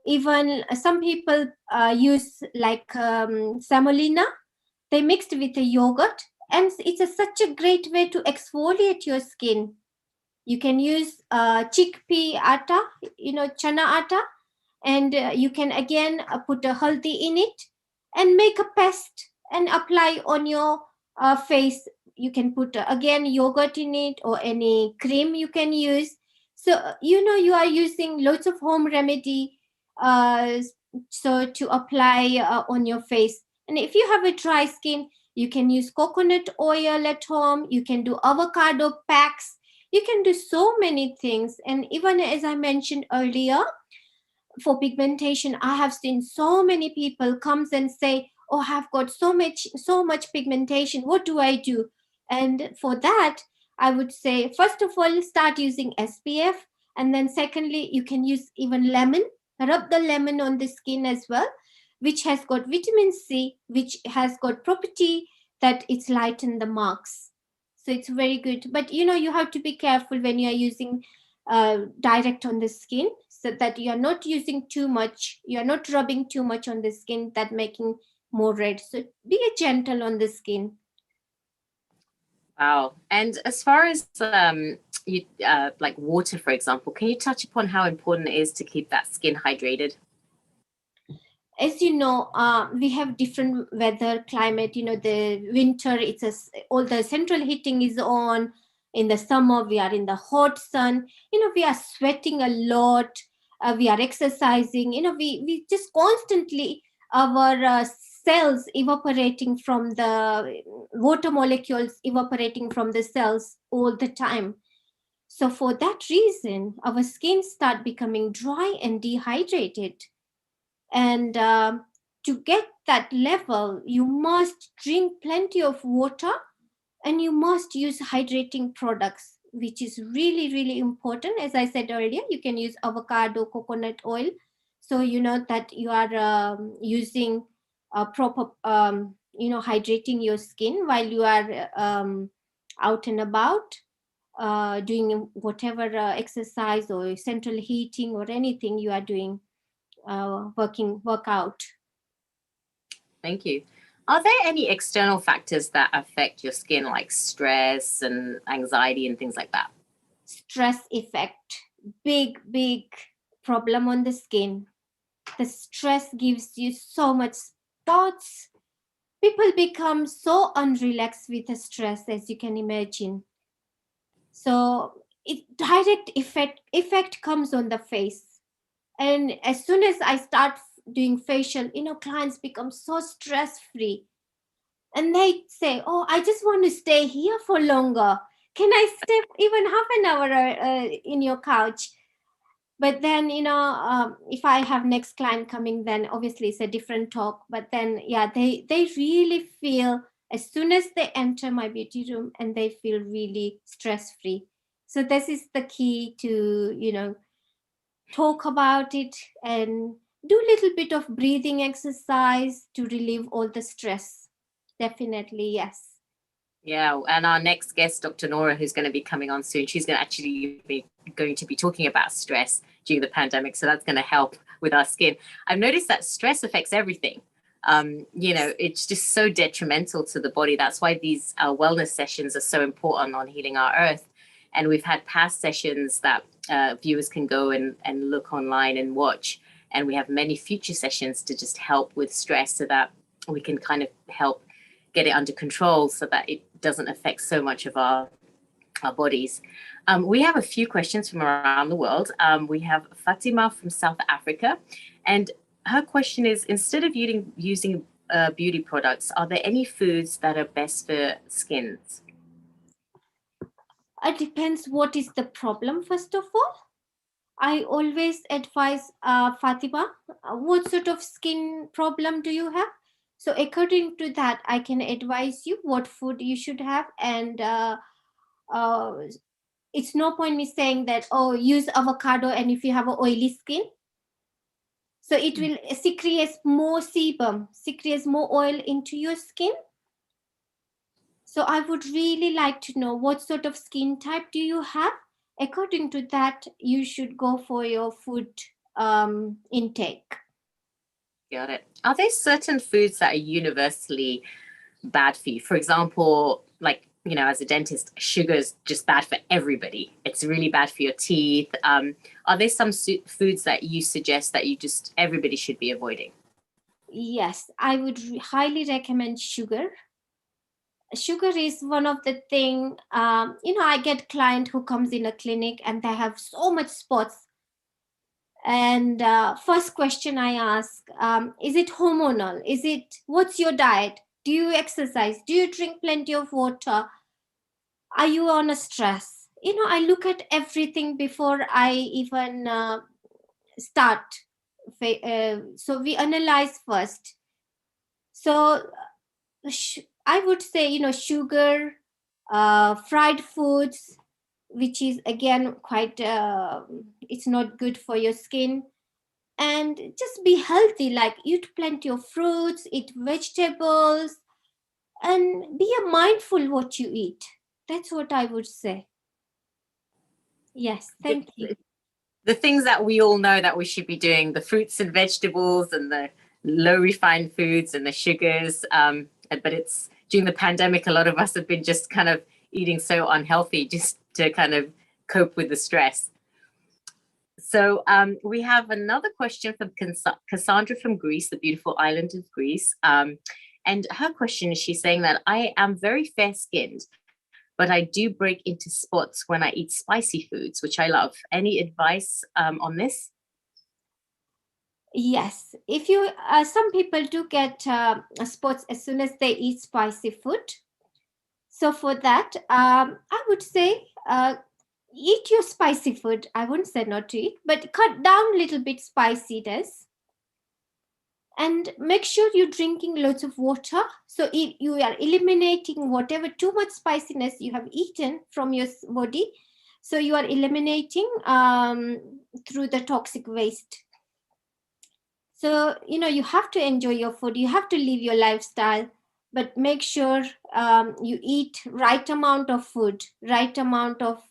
[SPEAKER 11] Even some people use like semolina. They mixed with a yogurt, and it's such a great way to exfoliate your skin. You can use chickpea atta, chana atta, and you can again put a haldi in it and make a paste and apply on your face. You can put again yogurt in it or any cream you can use. So you are using lots of home remedy so to apply on your face. And if you have a dry skin, you can use coconut oil at home. You can do avocado packs. You can do so many things. And even as I mentioned earlier, for pigmentation, I have seen so many people comes and say, oh, I've got so much pigmentation, what do I do? And for that, I would say, first of all, start using SPF. And then secondly, you can use even lemon. Rub the lemon on the skin as well, which has got vitamin C, which has got property that it's lighten the marks. So it's very good. But you have to be careful when you are using direct on the skin, so that you are not using too much, you are not rubbing too much on the skin, that making more red. So be gentle on the skin.
[SPEAKER 10] Wow. And as far as you like water, for example, can you touch upon how important it is to keep that skin hydrated?
[SPEAKER 11] As you know, we have different weather climate. The winter, all the central heating is on. In the summer, we are in the hot sun. We are sweating a lot. we are exercising, we just constantly, our cells evaporating from the water molecules evaporating from the cells all the time. So for that reason, our skin start becoming dry and dehydrated. And to get that level, you must drink plenty of water, and you must use hydrating products, which is really, really important. As I said earlier, you can use avocado, coconut oil. So you know that you are using proper, hydrating your skin while you are out and about, doing whatever exercise or central heating or anything you are doing, workout.
[SPEAKER 10] Thank you. Are there any external factors that affect your skin, like stress and anxiety and things like that?
[SPEAKER 11] Stress effect, big problem on the skin. The stress gives you so much spots. People become so unrelaxed with the stress, as you can imagine. So direct effect comes on the face. And as soon as I start doing facial, clients become so stress free, and they say, oh, I just want to stay here for longer. Can I stay even half an hour in your couch? But then, if I have next client coming, then obviously it's a different talk. But then, yeah, they really feel, as soon as they enter my beauty room, and they feel really stress free. So this is the key to, talk about it and do a little bit of breathing exercise to relieve all the stress. Definitely, yes.
[SPEAKER 10] Yeah, and our next guest, Dr. Nora, who's going to be coming on soon, she's going to be talking about stress during the pandemic. So that's going to help with our skin. I've noticed that stress affects everything. It's just so detrimental to the body. That's why these wellness sessions are so important on Healing Our Earth. And we've had past sessions that viewers can go and look online and watch. And we have many future sessions to just help with stress, so that we can kind of help get it under control, so that it doesn't affect so much of our bodies. We have a few questions from around the world. We have Fatima from South Africa, and her question is, instead of using beauty products, are there any foods that are best for skins?
[SPEAKER 11] It depends what is the problem, first of all. I always advise Fatima, what sort of skin problem do you have? So according to that, I can advise you what food you should have. And it's no point me saying that, oh, use avocado, and if you have an oily skin, so it will secrete more sebum, secretes more oil into your skin. So I would really like to know, what sort of skin type do you have? According to that, you should go for your food intake.
[SPEAKER 10] Got it. Are there certain foods that are universally bad for you? For example, like, as a dentist, sugar is just bad for everybody. It's really bad for your teeth. Are there some foods that you suggest that everybody should be avoiding?
[SPEAKER 11] Yes, I would highly recommend sugar. Sugar is one of the thing, I get client who comes in a clinic and they have so much spots. And first question I ask, is it hormonal? What's your diet? Do you exercise? Do you drink plenty of water? Are you on a stress? I look at everything before I even start. So we analyze first. So I would say, sugar, fried foods, which is again quite, it's not good for your skin. And just be healthy, like eat plenty of fruits, eat vegetables, and be mindful what you eat. That's what I would say. Yes, thank you.
[SPEAKER 10] The things that we all know that we should be doing, the fruits and vegetables and the low refined foods and the sugars. But it's during the pandemic, a lot of us have been just kind of eating so unhealthy just to kind of cope with the stress. So we have another question from Cassandra from Greece, the beautiful island of Greece. And her question is, she's saying that I am very fair skinned, but I do break into spots when I eat spicy foods, which I love. Any advice on this?
[SPEAKER 11] Yes, if you some people do get spots as soon as they eat spicy food. So for that, I would say eat your spicy food. I wouldn't say not to eat, but cut down a little bit spiciness. And make sure you're drinking lots of water. So you are eliminating whatever too much spiciness you have eaten from your body. So you are eliminating through the toxic waste. So, you have to enjoy your food. You have to live your lifestyle, but make sure you eat right amount of food, right amount of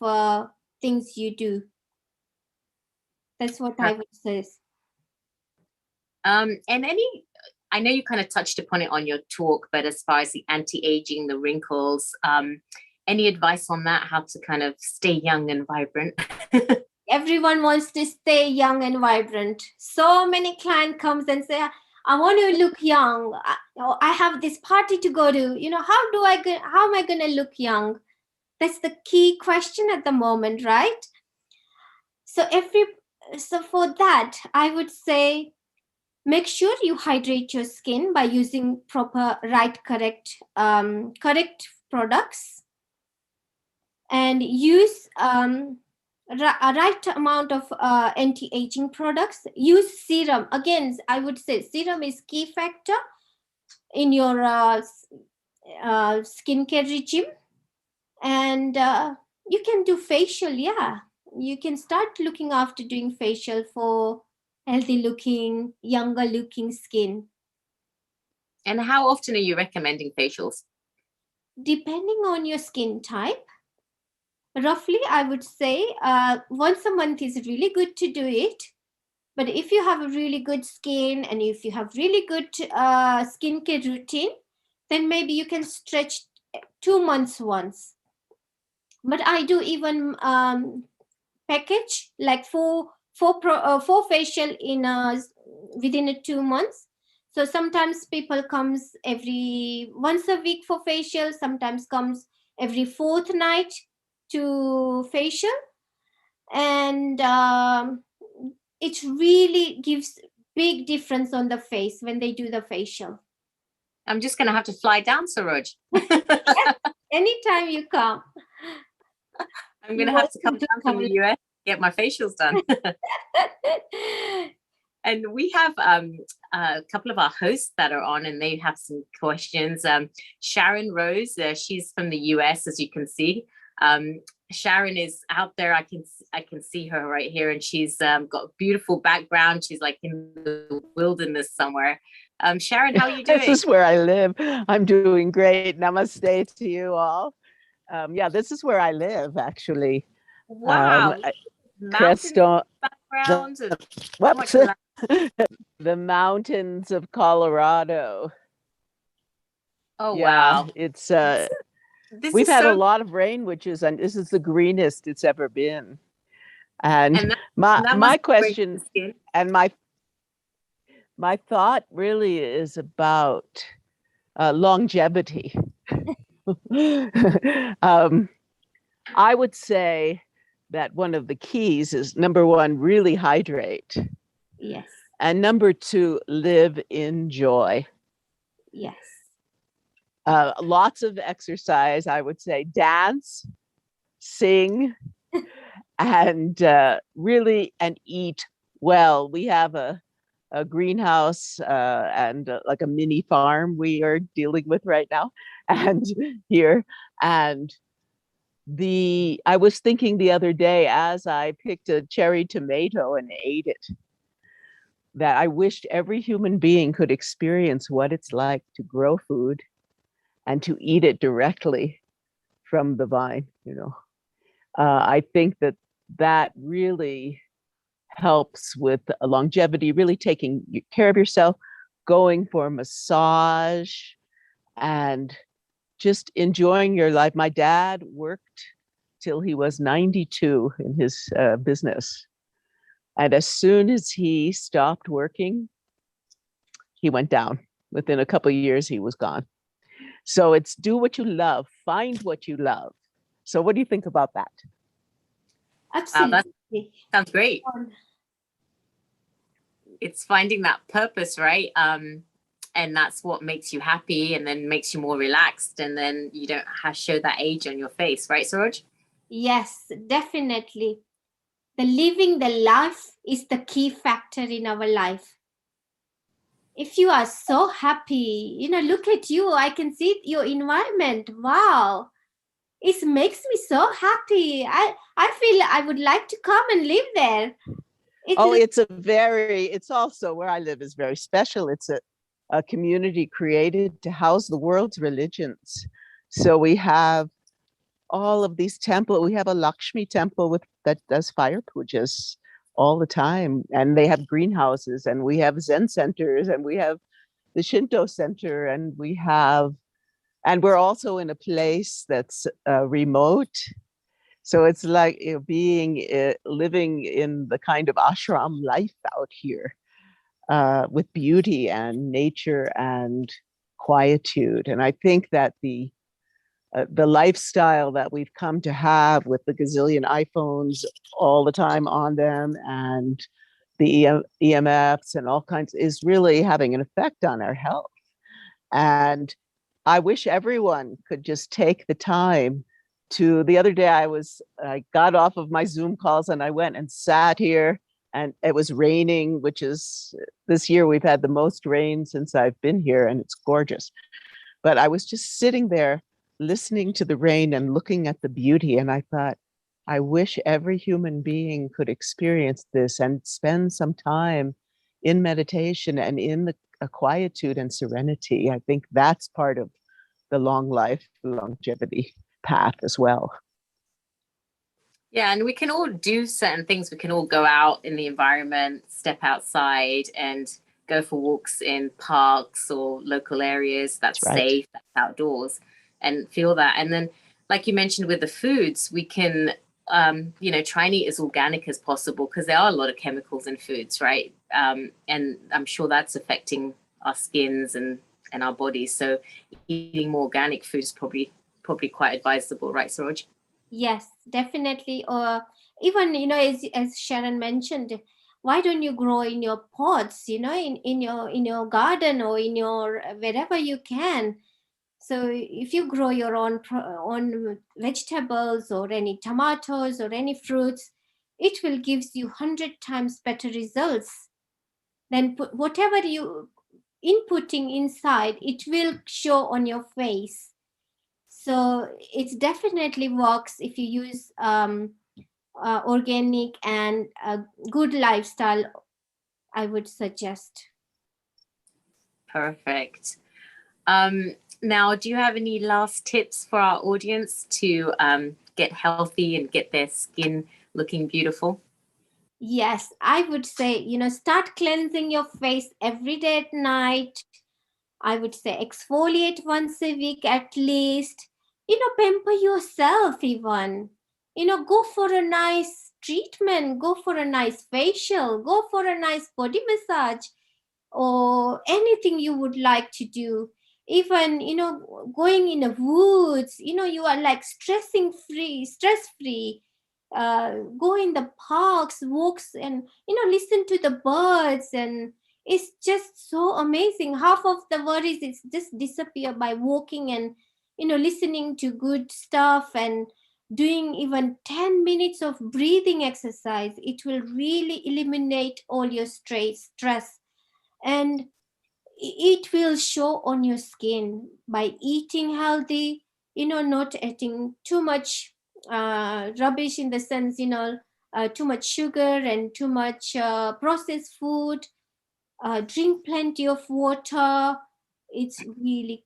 [SPEAKER 11] things you do. That's what I would say.
[SPEAKER 10] And I know you kind of touched upon it on your talk, but as far as the anti-aging, the wrinkles, any advice on that? How to kind of stay young and vibrant?
[SPEAKER 11] Everyone wants to stay young and vibrant. So many clients comes and say, I want to look young. I have this party to go to. How am I going to look young? That's the key question at the moment, right? So for that, I would say, make sure you hydrate your skin by using correct products, and use a right amount of anti-aging products. Use serum. Again, I would say serum is key factor in your skincare regime. And you can do facial. You can start looking after doing facial for healthy looking, younger looking skin.
[SPEAKER 10] And how often are you recommending facials?
[SPEAKER 11] Depending on your skin type, roughly I would say once a month is really good to do it. But if you have a really good skin and if you have really good skincare routine, then maybe you can stretch 2 months once. But I do even package like four facial in within 2 months. So sometimes people comes every once a week for facial, sometimes comes every fortnight to facial. And it really gives big difference on the face when they do the facial.
[SPEAKER 10] I'm just going to have to fly down, Saroj.
[SPEAKER 11] Yes, anytime you come.
[SPEAKER 10] I'm going to have to come down from the US, get my facials done. And we have a couple of our hosts that are on, and they have some questions. Sharon Rose, she's from the US, as you can see. Sharon is out there. I can see her right here, and she's got a beautiful background. She's like in the wilderness somewhere. Sharon, how are you doing?
[SPEAKER 12] This is where I live. I'm doing great. Namaste to you all. Yeah, this is where I live, actually.
[SPEAKER 10] Wow.
[SPEAKER 12] Crestone,
[SPEAKER 10] backgrounds.
[SPEAKER 12] The mountains of Colorado.
[SPEAKER 10] Oh,
[SPEAKER 12] yeah,
[SPEAKER 10] wow.
[SPEAKER 12] It's we've had a lot of rain, and this is the greenest it's ever been. And my question and my thought really is about longevity. I would say that one of the keys is, number one, really hydrate.
[SPEAKER 11] Yes.
[SPEAKER 12] And number two, live in joy.
[SPEAKER 11] Yes.
[SPEAKER 12] Lots of exercise, I would say, dance, sing, and really, and eat well. We have a greenhouse and like a mini farm we are dealing with right now, and here. And I was thinking the other day as I picked a cherry tomato and ate it, that I wished every human being could experience what it's like to grow food and to eat it directly from the vine. I think that really helps with longevity, really taking care of yourself, going for a massage, and just enjoying your life. My dad worked till he was 92 in his business. And as soon as he stopped working, he went down. Within a couple of years, he was gone. So it's do what you love, find what you love. So what do you think about that?
[SPEAKER 11] Absolutely.
[SPEAKER 10] That sounds great. it's finding that purpose, right? And that's what makes you happy, and then makes you more relaxed, and then you don't show that age on your face, right, Saroj?
[SPEAKER 11] Yes, definitely. The living the life is the key factor in our life. If you are so happy, look at you. I can see your environment. Wow. It makes me so happy. I feel I would like to come and live there.
[SPEAKER 12] It's also where I live is very special. It's a community created to house the world's religions. So we have all of these temples. We have a Lakshmi temple that does fire pujas all the time, and they have greenhouses, and we have Zen centers, and we have the Shinto center, and we're also in a place that's remote. So it's like living in the kind of ashram life out here, with beauty and nature and quietude. And I think that the lifestyle that we've come to have with the gazillion iPhones all the time on them, and the EMFs and all kinds, is really having an effect on our health. And I wish everyone could just take the time the other day I got off of my Zoom calls and I went and sat here, and it was raining, which is, this year we've had the most rain since I've been here, and it's gorgeous. But I was just sitting there listening to the rain and looking at the beauty. And I thought, I wish every human being could experience this and spend some time in meditation and in the quietude and serenity. I think that's part of the long life, longevity path as well.
[SPEAKER 10] Yeah, and we can all do certain things. We can all go out in the environment, step outside, and go for walks in parks or local areas that's
[SPEAKER 12] right.
[SPEAKER 10] safe, that's outdoors, and feel that. And then, like you mentioned with the foods, we can, try and eat as organic as possible, because there are a lot of chemicals in foods, right? And I'm sure that's affecting our skins and our bodies. So eating more organic food is probably quite advisable, right, Saroj?
[SPEAKER 11] Yes, definitely. Or even, as Sharon mentioned, why don't you grow in your pots, in your garden, or in your wherever you can. So if you grow your own vegetables or any tomatoes or any fruits, it will give you 100 times better results than whatever you inputting inside. It will show on your face. So it definitely works if you use organic and a good lifestyle, I would suggest.
[SPEAKER 10] Perfect. Now, do you have any last tips for our audience to get healthy and get their skin looking beautiful?
[SPEAKER 11] Yes, I would say, start cleansing your face every day at night. I would say exfoliate once a week at least. Pamper yourself even. Go for a nice treatment, go for a nice facial, go for a nice body massage, or anything you would like to do. Even, going in the woods, you are like stress free. Go in the parks, walks, and, listen to the birds, and it's just so amazing. Half of the worries is just disappear by walking and, listening to good stuff, and doing even 10 minutes of breathing exercise. It will really eliminate all your stress, and it will show on your skin by eating healthy, not eating too much rubbish, in the sense, too much sugar and too much processed food. Drink plenty of water. It's really,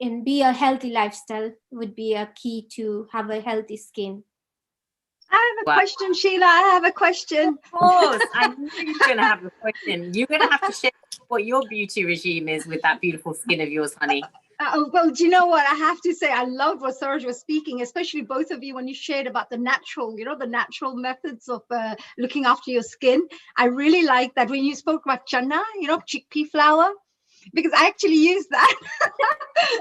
[SPEAKER 11] and be a healthy lifestyle would be a key to have a healthy skin.
[SPEAKER 8] I have a question, Sheila. I have a question.
[SPEAKER 10] Of course. I knew you were going to have a question. You're going to have to share what your beauty regime is with that beautiful skin of yours, honey.
[SPEAKER 8] Well, do you know what? I have to say, I love what Saroj was speaking, especially both of you when you shared about the natural methods of looking after your skin. I really like that when you spoke about chana, chickpea flour. because I actually use that.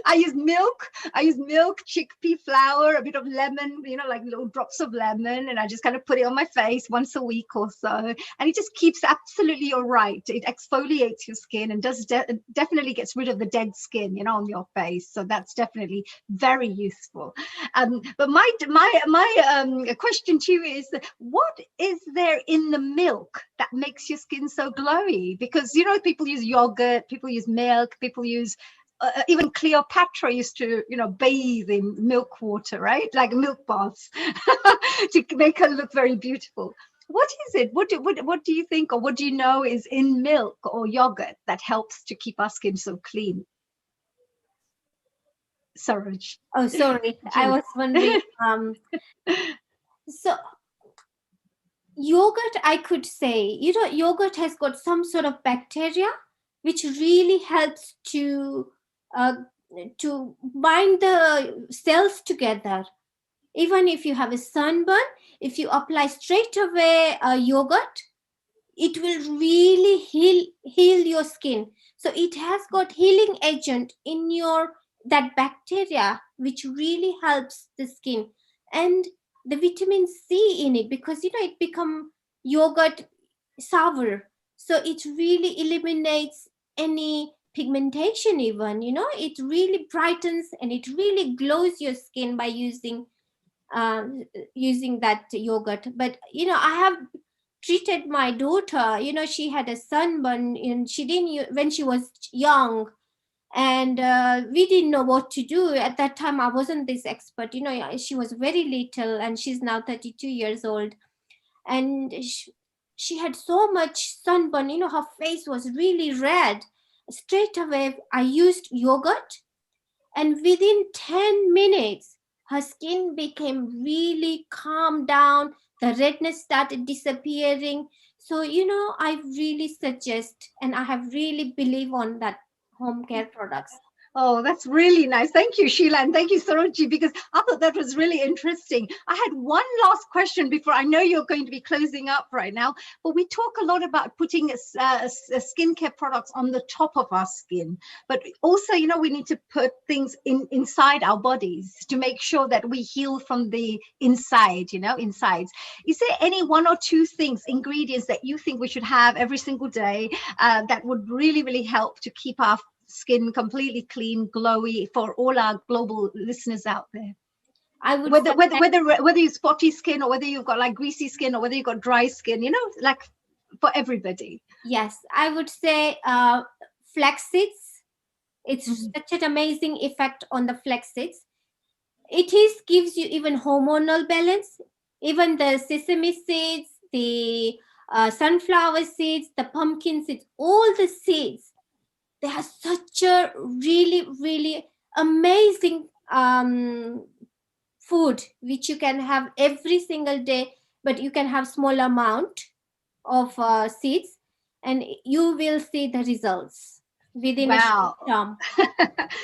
[SPEAKER 8] I use milk, chickpea flour, a bit of lemon, like little drops of lemon, and I just kind of put it on my face once a week or so, and it just keeps absolutely all right. It exfoliates your skin and definitely gets rid of the dead skin, on your face. So that's definitely very useful. But my question to you is, what is there in the milk that makes your skin so glowy? Because people use yogurt, people use milk, people use even Cleopatra used to bathe in milk water, right, like milk baths to make her look very beautiful. What is it? What do you think, or what do you know is in milk or yogurt that helps to keep our skin so clean? Saroj.
[SPEAKER 11] Oh, sorry, I was wondering. So yogurt, I could say, yogurt has got some sort of bacteria which really helps to bind the cells together. Even if you have a sunburn, if you apply straight away yogurt, it will really heal your skin. So it has got healing agent in that bacteria, which really helps the skin. And the vitamin C in it, because it become yogurt sour, so it really eliminates any pigmentation. Even it really brightens and it really glows your skin by using that yogurt. But I have treated my daughter. She had a sunburn, and she didn't when she was young, and we didn't know what to do at that time. I wasn't this expert. She was very little, and she's now 32 years old, and she had so much sunburn. Her face was really red. Straight away I used yogurt, and within 10 minutes her skin became really calmed down. The redness started disappearing. So I really suggest, and I have really believe on that home care products.
[SPEAKER 8] Oh, that's really nice. Thank you, Sheila, and thank you, Saroji, because I thought that was really interesting. I had one last question before. I know you're going to be closing up right now, but we talk a lot about putting skincare products on the top of our skin, but also, we need to put things inside our bodies to make sure that we heal from the inside, insides. Is there any one or two ingredients that you think we should have every single day that would really, really help to keep our skin completely clean, glowy, for all our global listeners out there?
[SPEAKER 11] I would
[SPEAKER 8] whether you're spotty skin, or whether you've got like greasy skin, or whether you've got dry skin, like for everybody.
[SPEAKER 11] Yes, I would say flax seeds. It's such an amazing effect on the flax seeds. It gives you even hormonal balance. Even the sesame seeds, the sunflower seeds, the pumpkin seeds, all the seeds, they have such a really, really amazing food which you can have every single day, but you can have small amount of seeds, and you will see the results within a short term.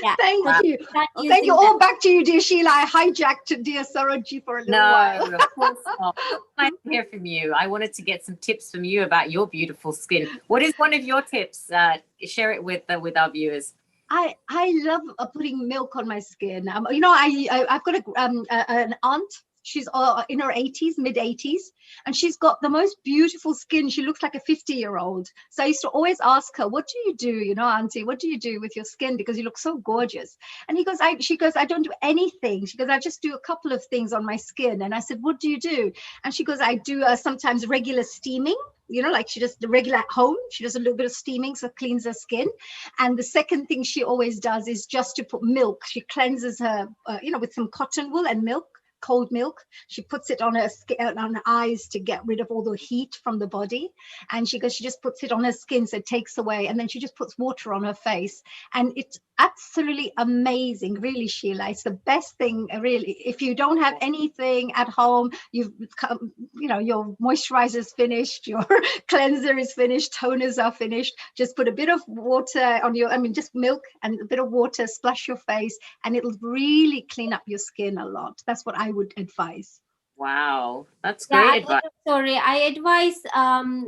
[SPEAKER 8] Yeah. Thank you. Thank you. All back to you, dear Sheila. I hijacked dear Saroji for a little while.
[SPEAKER 10] No, of course not. Nice to hear from you. I wanted to get some tips from you about your beautiful skin. What is one of your tips? Share it with our viewers.
[SPEAKER 8] I love putting milk on my skin. I've got an aunt. She's in her 80s, mid 80s, and she's got the most beautiful skin. She looks like a 50-year-old. So I used to always ask her, what do you do? Auntie, what do you do with your skin? Because you look so gorgeous. And she goes, I don't do anything. She goes, I just do a couple of things on my skin. And I said, what do you do? And she goes, I do sometimes regular steaming. Like she does the regular at home. She does a little bit of steaming, so cleans her skin. And the second thing she always does is just to put milk. She cleanses her, with some cotton wool and milk. Cold milk. She puts it on her eyes to get rid of all the heat from the body, and she just puts it on her skin, so it takes away. And then she just puts water on her face, and it's absolutely amazing, really, Sheila. It's the best thing, really. If you don't have anything at home, your moisturizer is finished, your cleanser is finished, toners are finished. Just put a bit of water on just milk and a bit of water, splash your face, and it'll really clean up your skin a lot. That's what I would advise.
[SPEAKER 10] Wow, that's great advice.
[SPEAKER 11] I advise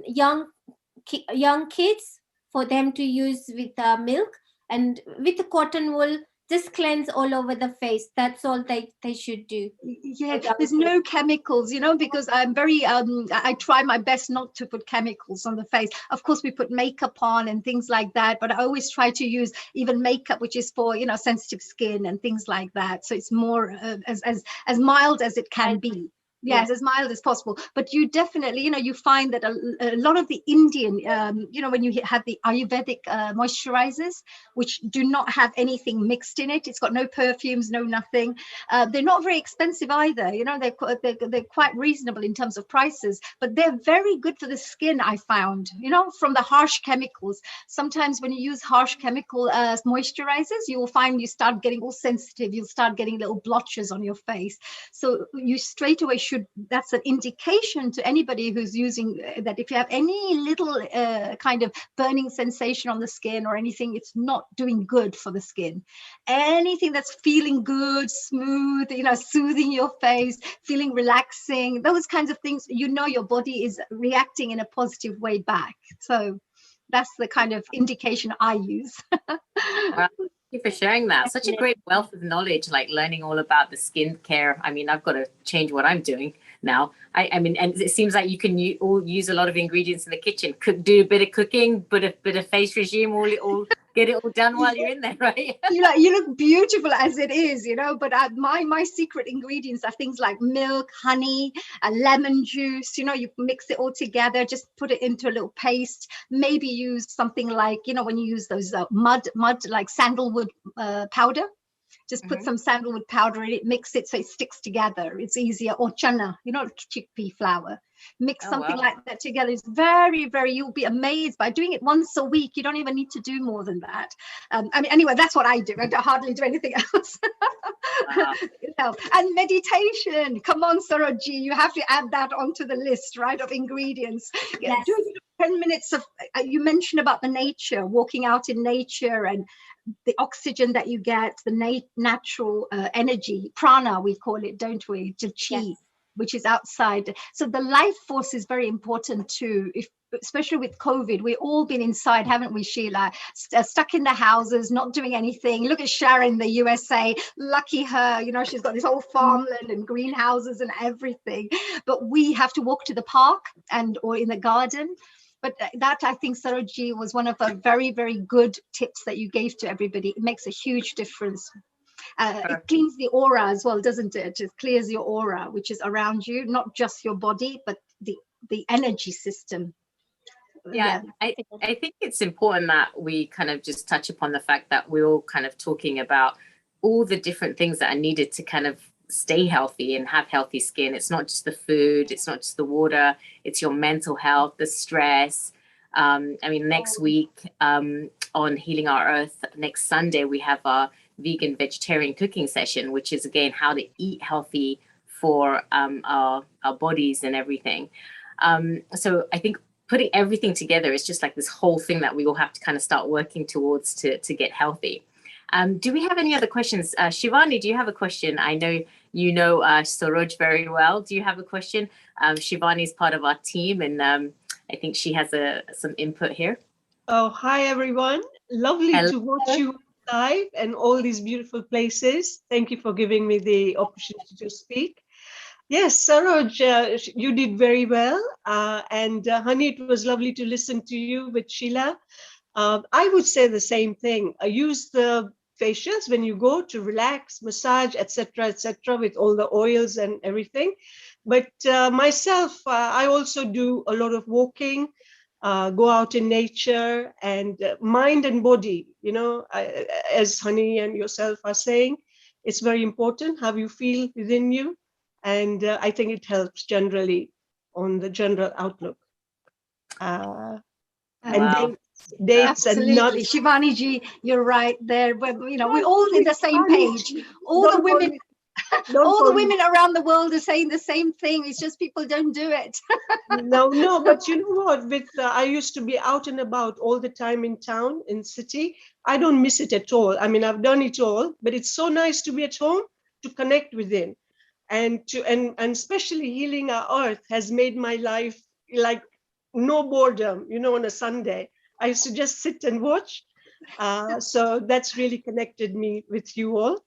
[SPEAKER 11] young kids for them to use with milk, and with the cotton wool, just cleanse all over the face. That's all they should do.
[SPEAKER 8] Yeah, there's no chemicals, because I'm very I try my best not to put chemicals on the face. Of course we put makeup on and things like that, but I always try to use even makeup which is for sensitive skin and things like that, so it's more as mild as it can be. Yes, as mild as possible. But you definitely, you find that a lot of the Indian, when you have the Ayurvedic moisturizers, which do not have anything mixed in it, it's got no perfumes, no nothing. They're not very expensive either. They're quite reasonable in terms of prices, but they're very good for the skin, I found, from the harsh chemicals. Sometimes when you use harsh chemical moisturizers, you will find you start getting all sensitive. You'll start getting little blotches on your face. So you straight away that's an indication to anybody who's using that if you have any little kind of burning sensation on the skin or anything, it's not doing good for the skin. Anything that's feeling good, smooth, soothing your face, feeling relaxing, those kinds of things, your body is reacting in a positive way back. So that's the kind of indication I use.
[SPEAKER 10] Wow. Thank you for sharing that. Such a great wealth of knowledge, like learning all about the skincare. I mean, I've got to change what I'm doing now. I mean, and it seems like you can all use a lot of ingredients in the kitchen. Do a bit of cooking, bit of face regime, all get it all done while you're in there, right?
[SPEAKER 8] You look beautiful as it is, but my secret ingredients are things like milk, honey, lemon juice. You mix it all together, just put it into a little paste. Maybe use something like, when you use those mud like sandalwood powder. Just put some sandalwood powder in it, mix it so it sticks together. It's easier. Or chana, chickpea flour. Mix something like that together. It's very, very, you'll be amazed by doing it once a week. You don't even need to do more than that. Anyway, that's what I do. I hardly do anything else. Wow. And meditation. Come on, Saroji, you have to add that onto the list, right, of ingredients.
[SPEAKER 11] Yes.
[SPEAKER 8] Do 10 minutes of, you mentioned about the nature, walking out in nature and the oxygen that you get, the natural energy, prana we call it, don't we, to chi, which is outside. So the life force is very important too. Especially with COVID, we've all been inside, haven't we, Sheila? Stuck in the houses, not doing anything. Look at Sharon, the USA, lucky her, she's got this whole farmland and greenhouses and everything. But we have to walk to the park or in the garden. But that, I think, Saroji, was one of the very, very good tips that you gave to everybody. It makes a huge difference. It cleans the aura as well, doesn't it? It clears your aura, which is around you, not just your body, but the energy system.
[SPEAKER 10] Yeah, I think it's important that we kind of just touch upon the fact that we're all kind of talking about all the different things that are needed to kind of stay healthy and have healthy skin. It's not just the food, it's not just the water, it's your mental health, the stress. Next week on Healing Our Earth, next Sunday, we have our vegan vegetarian cooking session, which is again how to eat healthy for our bodies and everything. So I think putting everything together is just like this whole thing that we all have to kind of start working towards to get healthy. Do we have any other questions? Shivani, do you have a question? I know you know Saroj very well. Do you have a question? Shivani is part of our team, and I think she has some input here.
[SPEAKER 13] Oh, hi, everyone. Lovely to watch you live and all these beautiful places. Thank you for giving me the opportunity to speak. Yes, Saroj, you did very well. And Honey, it was lovely to listen to you with Sheila. I would say the same thing. Use the facials when you go to relax, massage, etc., with all the oils and everything. But myself, I also do a lot of walking, go out in nature, and mind and body, as Honey and yourself are saying, it's very important how you feel within you. And I think it helps generally on the general outlook. And dates
[SPEAKER 8] absolutely,
[SPEAKER 13] and not
[SPEAKER 8] Shivani ji, you're right there. We're all in the same page. All the women. All the women around the world are saying the same thing. It's just people don't do it.
[SPEAKER 13] No, but you know what? I used to be out and about all the time in town, in city. I don't miss it at all. I mean, I've done it all, but it's so nice to be at home, to connect within, and especially Healing Our Earth has made my life like no boredom. On a Sunday, I used to just sit and watch. So that's really connected me with you all.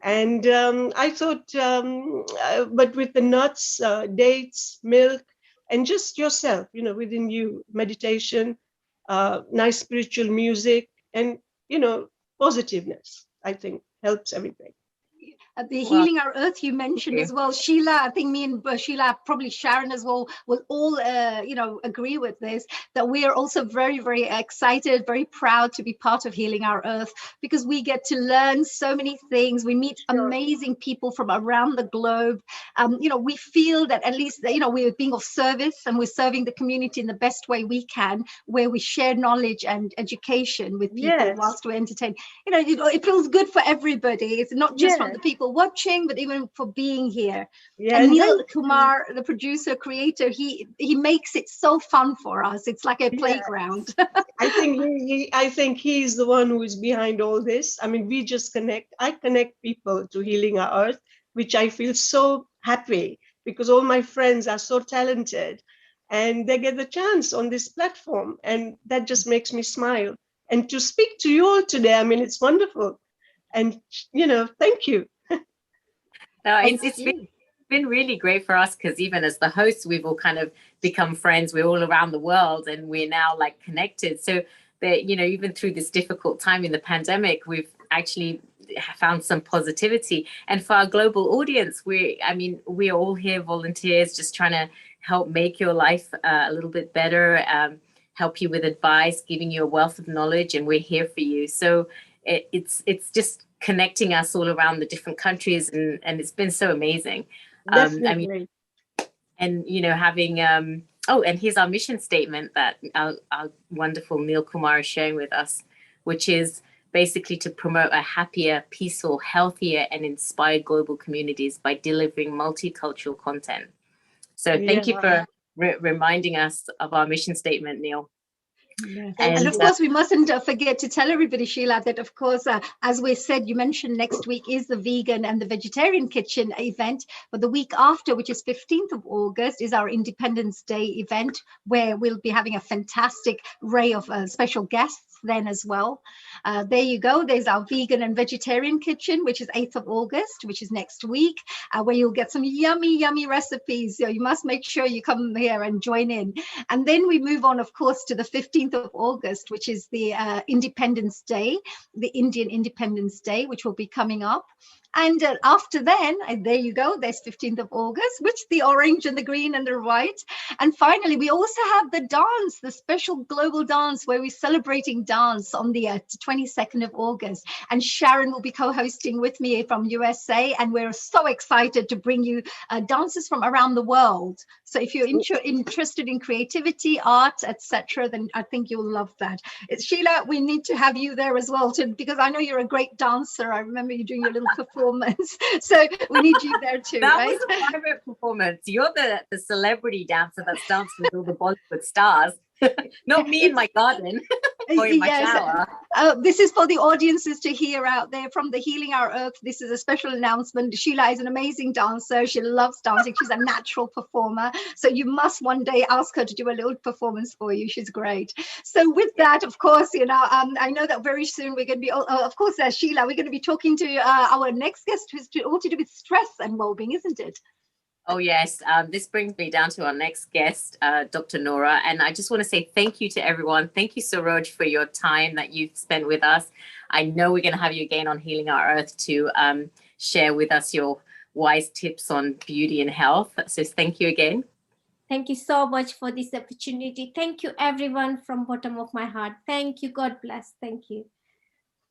[SPEAKER 13] And I thought, but with the nuts, dates, milk, and just yourself, within you, meditation, nice spiritual music, and, positiveness, I think helps everything.
[SPEAKER 8] The
[SPEAKER 10] Well,
[SPEAKER 8] Healing Our Earth you mentioned
[SPEAKER 10] you.
[SPEAKER 8] as well, Sheila. I think me and Sheila, probably Sharon as well, will all agree with this, that we are also very, very excited, very proud to be part of Healing Our Earth, because we get to learn so many things. We meet amazing people from around the globe. We feel that at least we're being of service, and we're serving the community in the best way we can, where we share knowledge and education with people.
[SPEAKER 13] Yes.
[SPEAKER 8] Whilst we're entertained. It feels good for everybody. It's not just from the people watching, but even for being here.
[SPEAKER 13] Yeah,
[SPEAKER 8] and
[SPEAKER 13] and
[SPEAKER 8] Neil
[SPEAKER 13] then-
[SPEAKER 8] Kumar, the producer, creator, he makes it so fun for us. It's like a playground.
[SPEAKER 13] I think he's the one who is behind all this. I mean, I connect people to Healing Our Earth, which I feel so happy, because all my friends are so talented and they get the chance on this platform, and that just makes me smile. And to speak to you all today, I mean, it's wonderful. And, thank you.
[SPEAKER 10] No, it's been really great for us, because even as the hosts, we've all kind of become friends. We're all around the world, and we're now like connected. So that, even through this difficult time in the pandemic, we've actually found some positivity. And for our global audience, we're all here, volunteers, just trying to help make your life a little bit better, help you with advice, giving you a wealth of knowledge, and we're here for you. So it's just connecting us all around the different countries, and it's been so amazing.
[SPEAKER 13] Definitely.
[SPEAKER 10] Having and here's our mission statement that our wonderful Neil Kumar is sharing with us, which is basically to promote a happier, peaceful, healthier, and inspired global communities by delivering multicultural content. So thank you for reminding us of our mission statement, Neil.
[SPEAKER 8] Yes. And of course, we mustn't forget to tell everybody, Sheila, that of course, as we said, you mentioned next week is the vegan and the vegetarian kitchen event, but the week after, which is 15th of August, is our Independence Day event, where we'll be having a fantastic array of special guests then as well. There you go. There's our vegan and vegetarian kitchen, which is 8th of August, which is next week, where you'll get some yummy, yummy recipes. So you must make sure you come here and join in. And then we move on, of course, to the 15th of August, which is the Independence Day, the Indian Independence Day, which will be coming up. And after then, there you go, there's 15th of August, which the orange and the green and the white. And finally, we also have the dance, the special global dance, where we're celebrating dance on the 22nd of August. And Sharon will be co-hosting with me from USA. And we're so excited to bring you dancers from around the world. So if you're interested in creativity, art, etc., then I think you'll love that. Sheila, we need to have you there as well, because I know you're a great dancer. I remember you doing your little performance. So we need you there too,
[SPEAKER 10] that
[SPEAKER 8] right?
[SPEAKER 10] was a private performance. You're the celebrity dancer that's danced with all the Bollywood stars. Not me in my garden or in my shower.
[SPEAKER 8] This is for the audiences to hear out there from the Healing Our Earth. This is a special announcement. Sheila is an amazing dancer. She loves dancing. She's a natural performer. So you must one day ask her to do a little performance for you. She's great. So with that, of course, I know that very soon we're going to be, of course, Sheila, we're going to be talking to our next guest, who's all to do with stress and well-being, isn't it?
[SPEAKER 10] Oh, yes. This brings me down to our next guest, Dr. Nora. And I just want to say thank you to everyone. Thank you, Saroj, for your time that you've spent with us. I know we're going to have you again on Healing Our Earth to share with us your wise tips on beauty and health. So thank you again.
[SPEAKER 11] Thank you so much for this opportunity. Thank you, everyone, from bottom of my heart. Thank you. God bless. Thank you.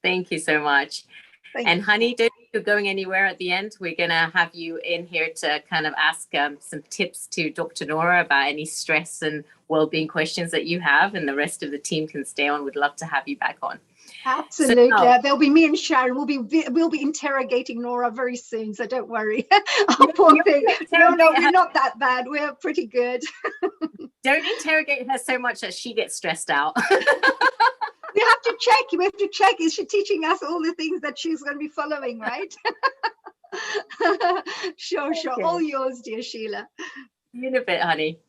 [SPEAKER 10] Thank you so much. And honey, don't think you're going anywhere at the end. We're going to have you in here to kind of ask some tips to Dr. Nora about any stress and well-being questions that you have, and the rest of the team can stay on. We'd love to have you back on.
[SPEAKER 8] Absolutely. There'll be me and Sharon. We'll be interrogating Nora very soon, so don't worry. Poor thing. No, we're not that bad. We're pretty good.
[SPEAKER 10] Don't interrogate her so much that she gets stressed out.
[SPEAKER 8] We have to check. We have to check. Is she teaching us all the things that she's going to be following, right? Sure. All yours, dear Sheila.
[SPEAKER 10] See you in a bit, honey.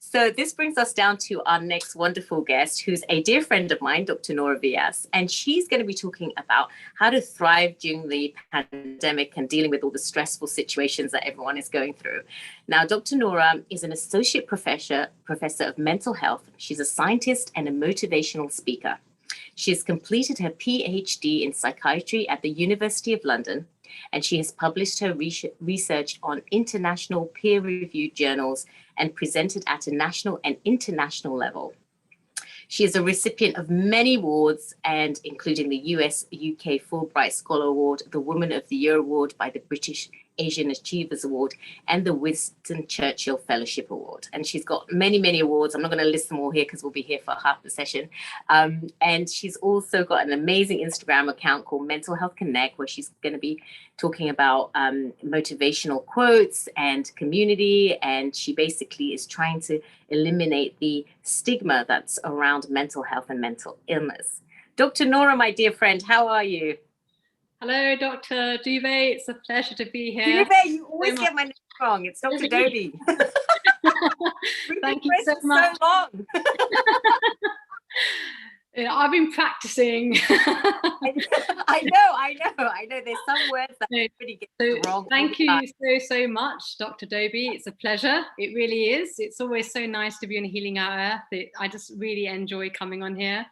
[SPEAKER 10] So this brings us down to our next wonderful guest, who's a dear friend of mine, Dr. Nora Vias, and she's going to be talking about how to thrive during the pandemic and dealing with all the stressful situations that everyone is going through. Now, Dr. Nora is an associate professor of mental health. She's a scientist and a motivational speaker. She has completed her PhD in psychiatry at the University of London, and she has published her research on international peer-reviewed journals and presented at a national and international level. She is a recipient of many awards, and including the US UK Fulbright Scholar Award, the Woman of the Year Award by the British Asian Achievers Award, and the Winston Churchill Fellowship Award. And she's got many, many awards. I'm not going to list them all here because we'll be here for half the session. And she's also got an amazing Instagram account called Mental Health Connect, where she's going to be talking about motivational quotes and community. And she basically is trying to eliminate the stigma that's around mental health and mental illness. Dr. Nora, my dear friend, how are you?
[SPEAKER 14] Hello, Dr. Dubé. It's a pleasure to be here.
[SPEAKER 10] Dubé, you always get my name wrong. It's Dr. Dobie.
[SPEAKER 14] Thank you so much.
[SPEAKER 10] So long.
[SPEAKER 14] I've been practicing.
[SPEAKER 10] I know. There's some words that everybody gets wrong.
[SPEAKER 14] Thank you so much, Dr. Dobie. It's a pleasure. It really is. It's always so nice to be on Healing Our Earth. I just really enjoy coming on here.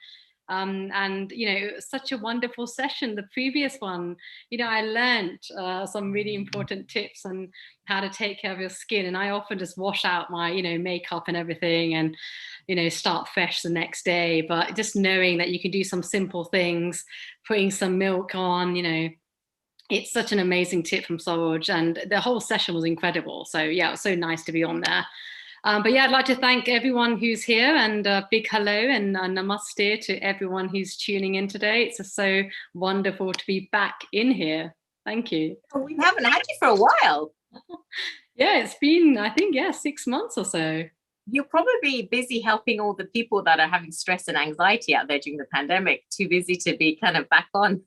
[SPEAKER 14] And it was such a wonderful session. The previous one, I learned some really important tips on how to take care of your skin. And I often just wash out my, makeup and everything and, start fresh the next day. But just knowing that you can do some simple things, putting some milk on, it's such an amazing tip from Saroj. And the whole session was incredible. So yeah, it was so nice to be on there. But yeah, I'd like to thank everyone who's here, and a big hello and namaste to everyone who's tuning in today. It's just so wonderful to be back in here. Thank you.
[SPEAKER 10] We haven't had you for a while.
[SPEAKER 14] Yeah, it's been, I think, 6 months or so.
[SPEAKER 10] You're probably busy helping all the people that are having stress and anxiety out there during the pandemic. Too busy to be kind of back on.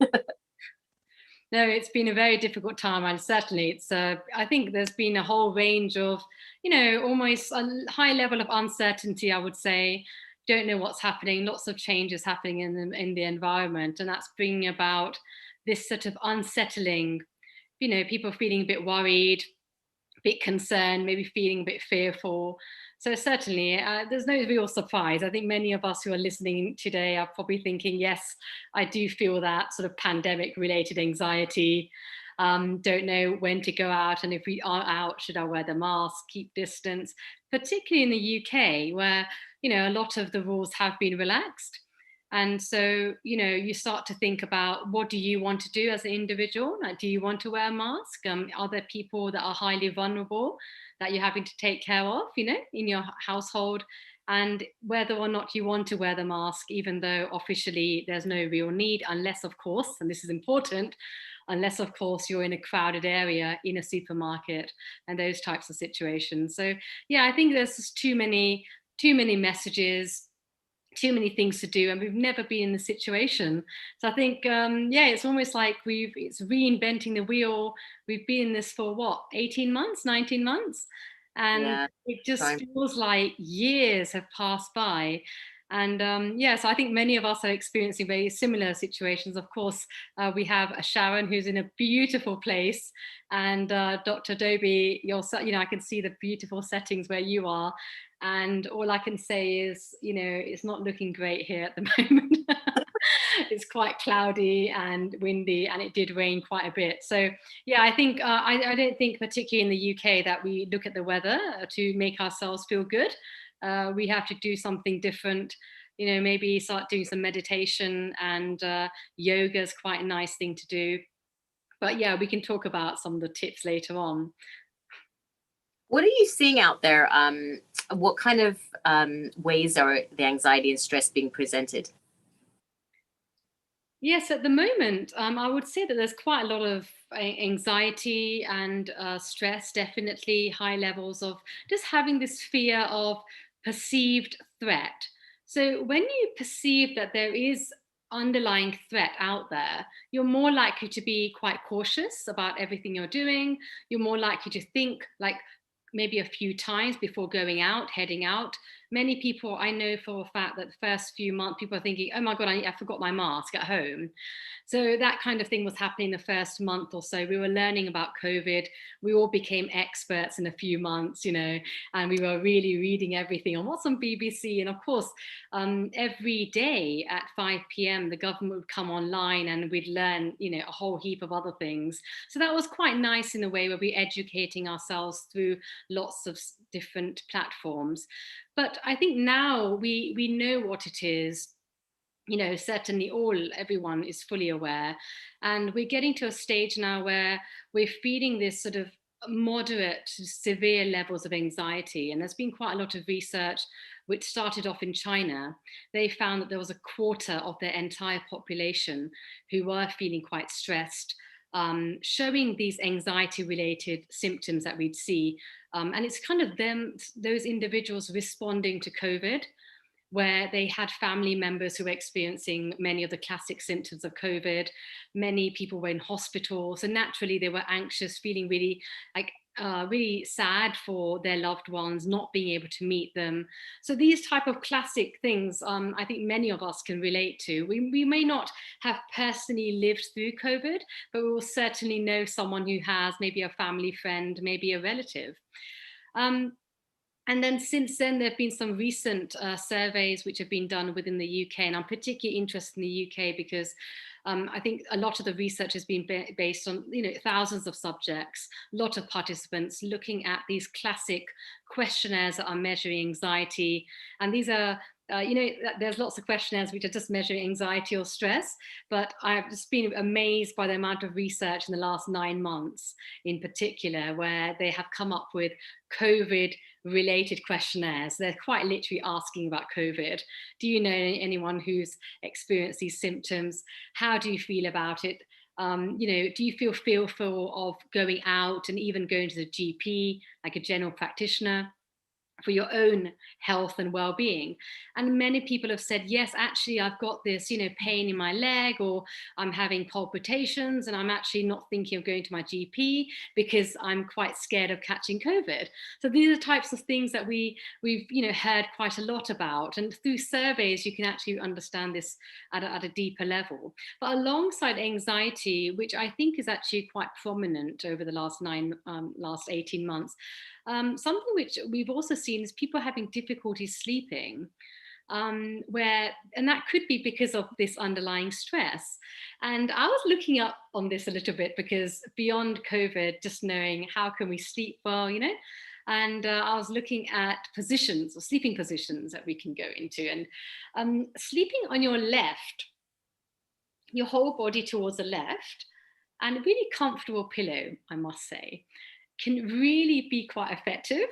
[SPEAKER 14] No, it's been a very difficult time, and certainly I think there's been a whole range of, almost a high level of uncertainty, I would say. Don't know what's happening, lots of changes happening in the environment, and that's bringing about this sort of unsettling, people feeling a bit worried, a bit concerned, maybe feeling a bit fearful. So certainly, there's no real surprise. I think many of us who are listening today are probably thinking, yes, I do feel that sort of pandemic-related anxiety. Don't know when to go out, and if we are out, should I wear the mask, keep distance, particularly in the UK, where, a lot of the rules have been relaxed. And so, you start to think about, what do you want to do as an individual? Like, do you want to wear a mask? Are there people that are highly vulnerable that you're having to take care of, in your household? And whether or not you want to wear the mask, even though officially there's no real need, unless, of course, and this is important, unless, of course, you're in a crowded area in a supermarket and those types of situations. So, yeah, I think there's just too many messages, too many things to do, and we've never been in the situation. So I think, it's almost like it's reinventing the wheel. We've been in this for 18 months, 19 months? And it just feels like years have passed by. And so I think many of us are experiencing very similar situations. Of course, we have Sharon, who's in a beautiful place, and Dr. Dobie, I can see the beautiful settings where you are. And all I can say is, it's not looking great here at the moment. It's quite cloudy and windy, and it did rain quite a bit. So yeah, I think I don't think, particularly in the UK, that we look at the weather to make ourselves feel good. We have to do something different, maybe start doing some meditation, and yoga is quite a nice thing to do. But yeah, we can talk about some of the tips later on.
[SPEAKER 10] What are you seeing out there? What kind of ways are the anxiety and stress being presented?
[SPEAKER 14] Yes, at the moment, I would say that there's quite a lot of anxiety and stress, definitely high levels of just having this fear of perceived threat. So when you perceive that there is underlying threat out there, you're more likely to be quite cautious about everything you're doing. You're more likely to think, like, maybe a few times before going out, heading out. Many people, I know for a fact that the first few months, people are thinking, oh my God, I forgot my mask at home. So that kind of thing was happening the first month or so. We were learning about COVID. We all became experts in a few months, you know, and we were really reading everything on what's on BBC. And of course, every day at 5 p.m., the government would come online and we'd learn, you know, a whole heap of other things. So that was quite nice in a way where we're educating ourselves through lots of different platforms. But I think now we know what it is. You know, certainly everyone is fully aware. And we're getting to a stage now where we're feeling this sort of moderate to severe levels of anxiety. And there's been quite a lot of research which started off in China. They found that there was a quarter of their entire population who were feeling quite stressed, showing these anxiety related symptoms that we'd see. And it's kind of those individuals responding to COVID, where they had family members who were experiencing many of the classic symptoms of COVID. Many people were in hospital. So naturally they were anxious, feeling really really sad for their loved ones, not being able to meet them. So these type of classic things, I think many of us can relate to. We may not have personally lived through COVID, but we will certainly know someone who has, maybe a family friend, maybe a relative. And then since then, there have been some recent surveys which have been done within the UK. And I'm particularly interested in the UK because I think a lot of the research has been based on, you know, thousands of subjects, a lot of participants looking at these classic questionnaires that are measuring anxiety. And these are you know, there's lots of questionnaires which are just measuring anxiety or stress, but I've just been amazed by the amount of research in the last 9 months in particular, where they have come up with COVID related questionnaires. They're quite literally asking about COVID. Do you know anyone who's experienced these symptoms? How do you feel about it? You know, do you feel fearful of going out and even going to the GP, like a general practitioner, for your own health and well-being? And many people have said, yes, actually I've got this, you know, pain in my leg, or I'm having palpitations and I'm actually not thinking of going to my GP because I'm quite scared of catching COVID. So these are types of things that we've you know, heard quite a lot about, and through surveys you can actually understand this at a deeper level. But alongside anxiety, which I think is actually quite prominent over the last 18 months, something which we've also seen is people having difficulty sleeping, and that could be because of this underlying stress. And I was looking up on this a little bit, because beyond COVID, just knowing how can we sleep well, you know, and I was looking at positions or sleeping positions that we can go into. And sleeping on your left, your whole body towards the left, and a really comfortable pillow, I must say, can really be quite effective.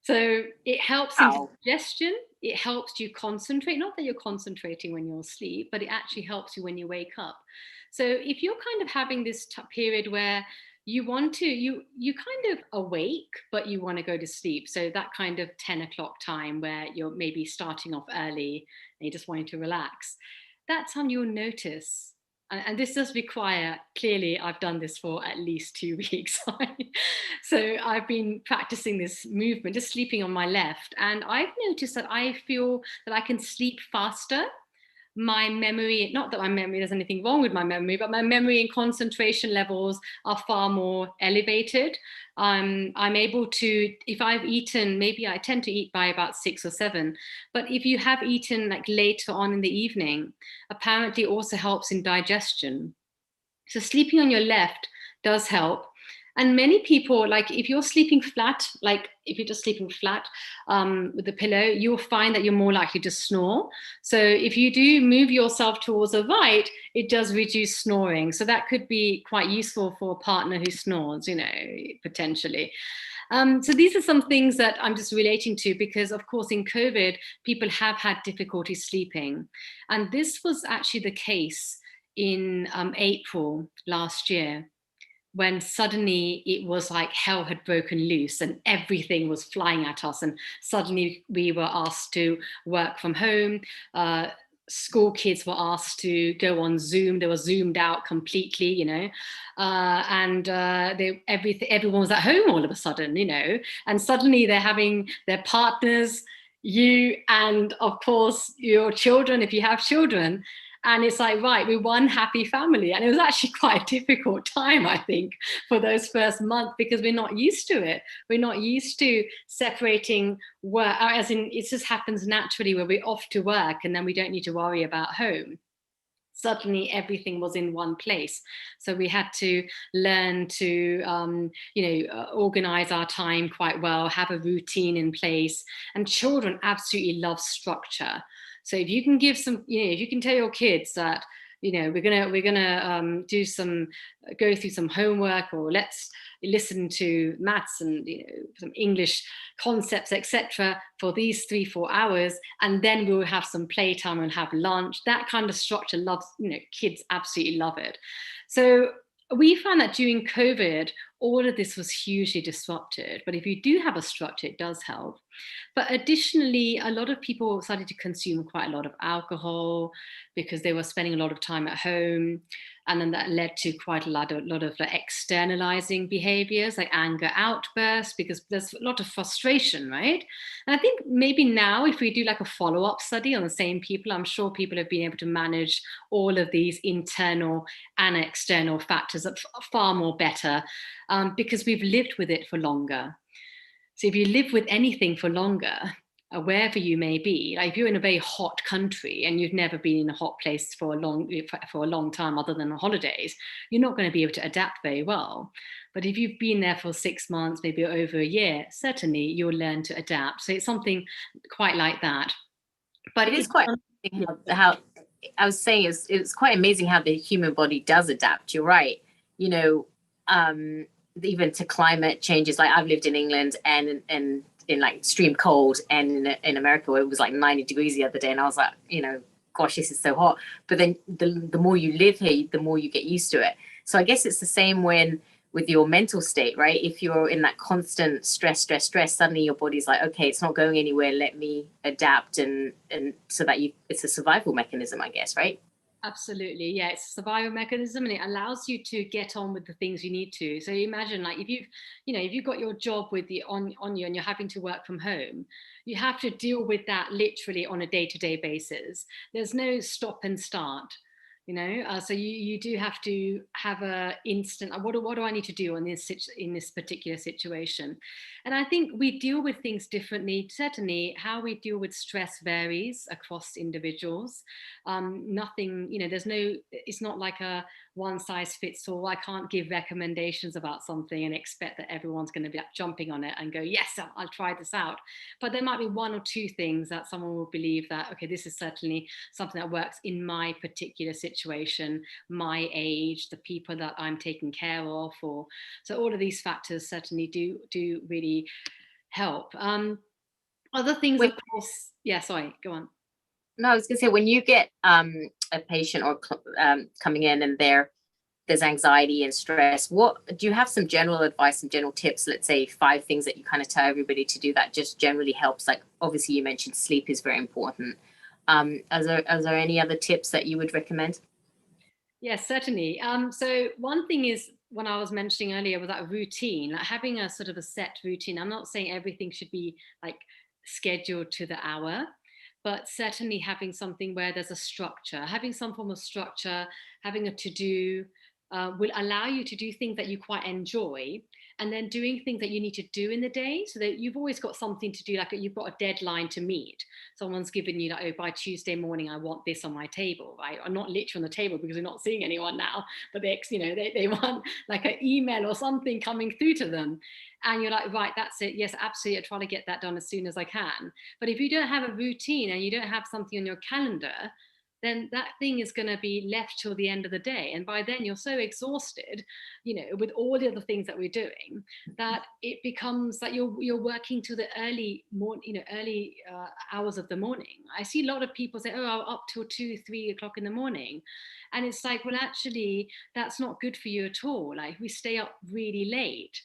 [SPEAKER 14] So it helps in digestion, it helps you concentrate, not that you're concentrating when you're asleep, but it actually helps you when you wake up. So if you're kind of having this period where you want to, you kind of awake, but you want to go to sleep. So that kind of 10 o'clock time where you're maybe starting off early and you're just wanting to relax, that time you'll notice. And this does require, clearly, I've done this for at least 2 weeks. So I've been practicing this movement, just sleeping on my left. And I've noticed that I feel that I can sleep faster. My memory, not that my memory, there's anything wrong with my memory, but my memory and concentration levels are far more elevated. I'm able to, if I've eaten, maybe I tend to eat by about 6 or 7, but if you have eaten like later on in the evening, apparently also helps in digestion. So sleeping on your left does help. And many people, like if you're sleeping flat, like if you're just sleeping flat with the pillow, you'll find that you're more likely to snore. So if you do move yourself towards the right, it does reduce snoring. So that could be quite useful for a partner who snores, you know, potentially. So these are some things that I'm just relating to, because of course in COVID, people have had difficulty sleeping. And this was actually the case in April last year, when suddenly it was like hell had broken loose and everything was flying at us, and suddenly we were asked to work from home. school kids were asked to go on Zoom. They were zoomed out completely, you know, and everyone was at home all of a sudden, you know, and suddenly they're having their partners, you, and of course your children, if you have children. And it's like, right, we're one happy family. And it was actually quite a difficult time, I think, for those first month, because we're not used to it. We're not used to separating work, as in it just happens naturally where we're off to work and then we don't need to worry about home. Suddenly everything was in one place. So we had to learn to, organize our time quite well, have a routine in place. And children absolutely love structure. So if you can give some, if you can tell your kids that, we're gonna go through some homework, or let's listen to maths and some English concepts, etc., for these 3-4 hours, and then we'll have some playtime and have lunch. That kind of structure kids absolutely love it. So we found that during COVID, all of this was hugely disrupted. But if you do have a structure, it does help. But additionally, a lot of people started to consume quite a lot of alcohol because they were spending a lot of time at home. And then that led to quite a lot of like externalizing behaviors, like anger outbursts, because there's a lot of frustration, right? And I think maybe now, if we do like a follow-up study on the same people, I'm sure people have been able to manage all of these internal and external factors far more better, because we've lived with it for longer. So if you live with anything for longer, wherever you may be, like if you're in a very hot country and you've never been in a hot place for a long time other than the holidays, you're not going to be able to adapt very well. But if you've been there for 6 months, maybe over a year, certainly you'll learn to adapt. So it's something quite like that. But
[SPEAKER 10] it is quite amazing how I was saying it's quite amazing how the human body does adapt. You're right. Even to climate changes. Like I've lived in England and in like extreme cold, and in America it was like 90 degrees the other day, and I was like, gosh, this is so hot. But then the more you live here, the more you get used to it. So I guess it's the same with your mental state, right? If you're in that constant stress, suddenly your body's like, okay, it's not going anywhere, let me adapt, and so that it's a survival mechanism, I guess, right?
[SPEAKER 14] Absolutely, yeah, it's a survival mechanism, and it allows you to get on with the things you need to. So you imagine, like, if you've got your job with you on you and you're having to work from home, you have to deal with that literally on a day-to-day basis. There's no stop and start. So you do have to have a instant, what do I need to do in this particular situation? And I think we deal with things differently. Certainly how we deal with stress varies across individuals. It's not like a one size fits all. I can't give recommendations about something and expect that everyone's going to be jumping on it and go, yes, I'll try this out. But there might be one or two things that someone will believe that, okay, this is certainly something that works in my particular situation, my age, the people that I'm taking care of. So all of these factors certainly do really help. Other things, of course, yeah, sorry, go on.
[SPEAKER 10] No, I was going to say, when you get a patient or coming in and there's anxiety and stress, what do you have some general advice, some general tips? Let's say 5 things that you kind of tell everybody to do that just generally helps. Like obviously you mentioned sleep is very important. Are there any other tips that you would recommend?
[SPEAKER 14] Yes, certainly. So one thing is, when I was mentioning earlier, was that routine, like having a sort of a set routine. I'm not saying everything should be like scheduled to the hour, but certainly having something where there's a structure, having some form of structure, having a to-do will allow you to do things that you quite enjoy, and then doing things that you need to do in the day, so that you've always got something to do, like you've got a deadline to meet. Someone's given you, like, oh, by Tuesday morning, I want this on my table, right? I'm not literally on the table because we're not seeing anyone now, but they want like an email or something coming through to them. And you're like, right, that's it. Yes, absolutely. I try to get that done as soon as I can. But if you don't have a routine and you don't have something on your calendar, then that thing is going to be left till the end of the day. And by then you're so exhausted, with all the other things that we're doing, that it becomes that you're working to the early hours of the morning. I see a lot of people say, oh, I'm up till 2-3 o'clock in the morning. And it's like, well, actually, that's not good for you at all. Like we stay up really late.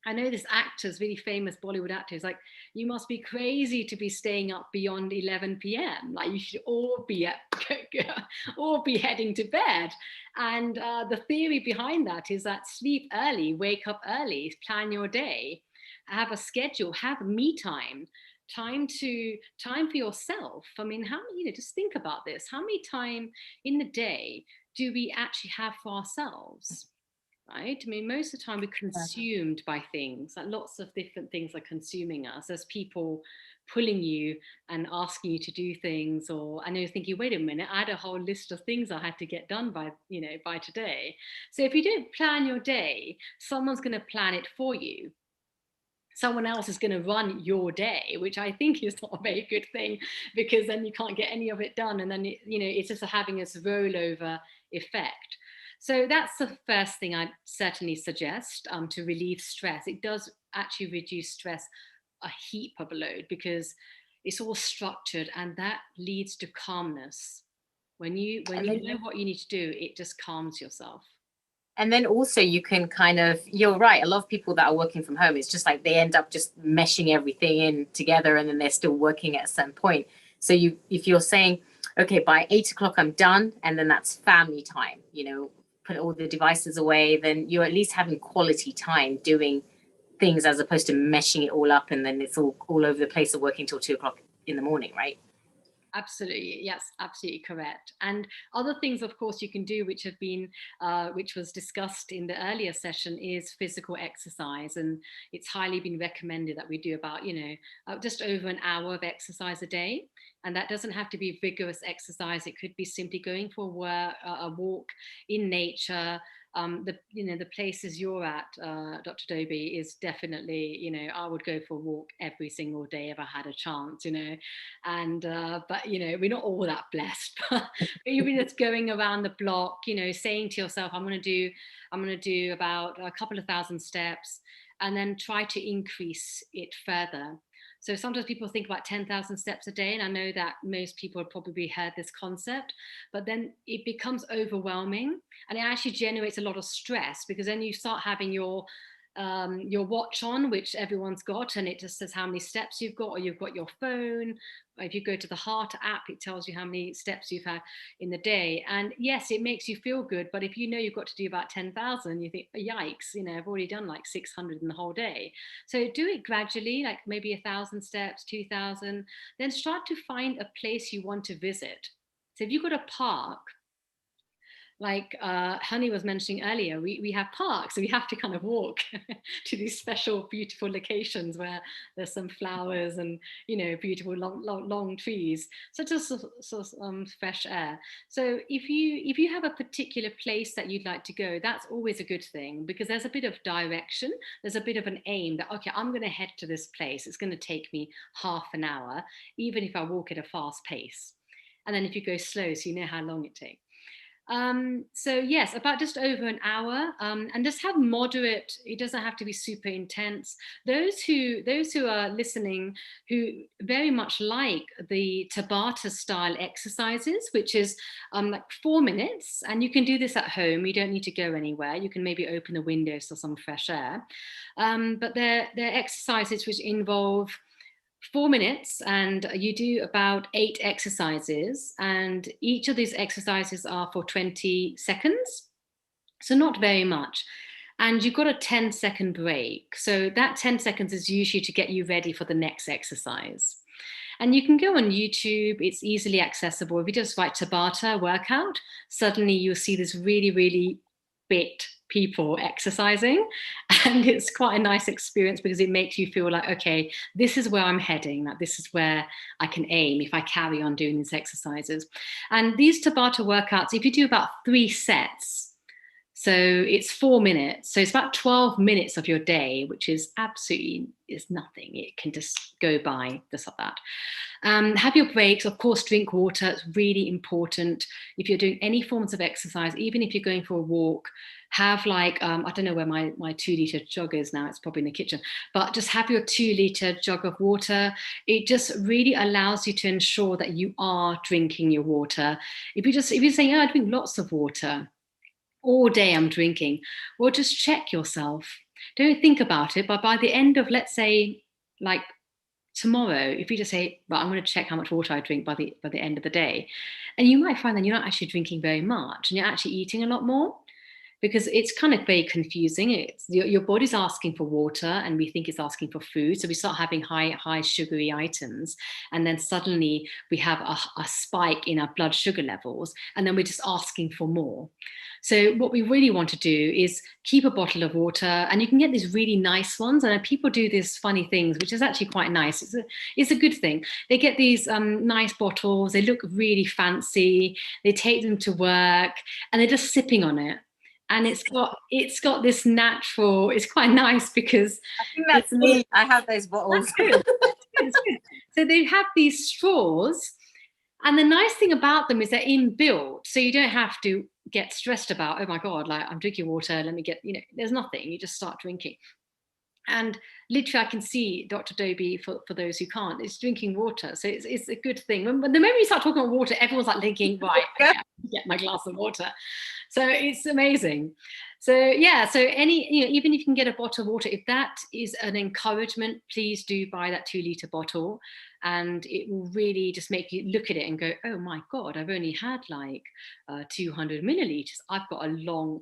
[SPEAKER 14] I know this actor's really famous Bollywood actor is like, you must be crazy to be staying up beyond 11 p.m. Like you should all be heading to bed. And the theory behind that is that sleep early, wake up early, plan your day, have a schedule, have me time. Time for yourself. I mean, how many, just think about this. How many time in the day do we actually have for ourselves? Right? I mean, most of the time we're consumed by things, like lots of different things are consuming us. There's people pulling you and asking you to do things, or I know you're thinking, wait a minute, I had a whole list of things I had to get done by today. So if you don't plan your day, someone's going to plan it for you. Someone else is going to run your day, which I think is not a very good thing, because then you can't get any of it done. And then, it's just having this rollover effect. So that's the first thing I'd certainly suggest to relieve stress. It does actually reduce stress a heap of a load, because it's all structured, and that leads to calmness. When you know what you need to do, it just calms yourself.
[SPEAKER 10] And then also you can you're right, a lot of people that are working from home, it's just like they end up just meshing everything in together, and then they're still working at a certain point. So if you're saying, okay, by 8 o'clock I'm done, and then that's family time, put all the devices away, then you're at least having quality time doing things, as opposed to meshing it all up and then it's all over the place of working till 2 o'clock in the morning, right?
[SPEAKER 14] Absolutely, yes, absolutely correct. And other things, of course, you can do, which have been, which was discussed in the earlier session, is physical exercise, and it's highly been recommended that we do about, just over an hour of exercise a day. And that doesn't have to be vigorous exercise. It could be simply going for a walk in nature. The places you're at, Dr. Dobie, is definitely, I would go for a walk every single day if I had a chance, and but we're not all that blessed. But even just going around the block, saying to yourself, I'm going to do about a couple of thousand steps, and then try to increase it further. So sometimes people think about 10,000 steps a day, and I know that most people have probably heard this concept, but then it becomes overwhelming, and it actually generates a lot of stress, because then you start having your watch on, which everyone's got, and it just says how many steps you've got, or you've got your phone. If you go to the Heart app, it tells you how many steps you've had in the day. And yes, it makes you feel good, but if you've got to do about 10,000, you think, yikes, I've already done like 600 in the whole day. So do it gradually, like maybe 1,000 steps, 2,000, then start to find a place you want to visit. So if you've got a park, like Honey was mentioning earlier, we have parks, so we have to kind of walk to these special, beautiful locations where there's some flowers and beautiful long trees, such as fresh air. So if you have a particular place that you'd like to go, that's always a good thing, because there's a bit of direction, there's a bit of an aim that, okay, I'm going to head to this place. It's going to take me half an hour, even if I walk at a fast pace. And then if you go slow, so you know how long it takes. So yes, about just over an hour, and just have moderate. It doesn't have to be super intense. Those who are listening, who very much like the Tabata style exercises, which is like 4 minutes, and you can do this at home. You don't need to go anywhere. You can maybe open the windows for some fresh air. But they're exercises which involve 4 minutes, and you do about 8 exercises, and each of these exercises are for 20 seconds, so not very much. And you've got a 10-second break, so that 10 seconds is usually to get you ready for the next exercise. And you can go on YouTube, it's easily accessible. If you just write Tabata workout, suddenly you'll see this really, really fit people exercising, and it's quite a nice experience, because it makes you feel like, okay, this is where I'm heading, that this is where I can aim if I carry on doing these exercises. And these Tabata workouts, if you do about 3 sets, so it's 4 minutes, so it's about 12 minutes of your day, which is absolutely is nothing. It can just go by just like that. Have your breaks, of course, drink water. It's really important. If you're doing any forms of exercise, even if you're going for a walk, have like, I don't know where my 2-liter jug is now, it's probably in the kitchen, but just have your 2-liter jug of water. It just really allows you to ensure that you are drinking your water. If you're saying, oh, I drink lots of water, all day I'm drinking, well, just check yourself. don't think about it. But by the end of, let's say, like tomorrow, if you just say, well, I'm going to check how much water I drink by the end of the day, and you might find that you're not actually drinking very much and you're actually eating a lot more, because it's kind of very confusing. It's your body's asking for water and we think it's asking for food. So we start having high sugary items. And then suddenly we have a spike in our blood sugar levels. And then we're just asking for more. So what we really want to do is keep a bottle of water, and you can get these really nice ones. And people do these funny things, which is actually quite nice. It's a good thing. They get these nice bottles. They look really fancy. They take them to work and they're just sipping on it. And it's got this natural, it's quite nice because
[SPEAKER 10] I think that's me. I have those bottles.
[SPEAKER 14] That's good. It's good. So they have these straws, and the nice thing about them is they're inbuilt, so you don't have to get stressed about, oh my God, like I'm drinking water, let me get, there's nothing, you just start drinking. And literally I can see Dr. Dobie, for those who can't, is drinking water. So it's a good thing. When the moment you start talking about water, everyone's like thinking, right, okay, get my glass of water. So it's amazing. So yeah, so even if you can get a bottle of water, if that is an encouragement, please do buy that 2-litre bottle. And it will really just make you look at it and go, oh my God, I've only had like 200 milliliters. I've got a long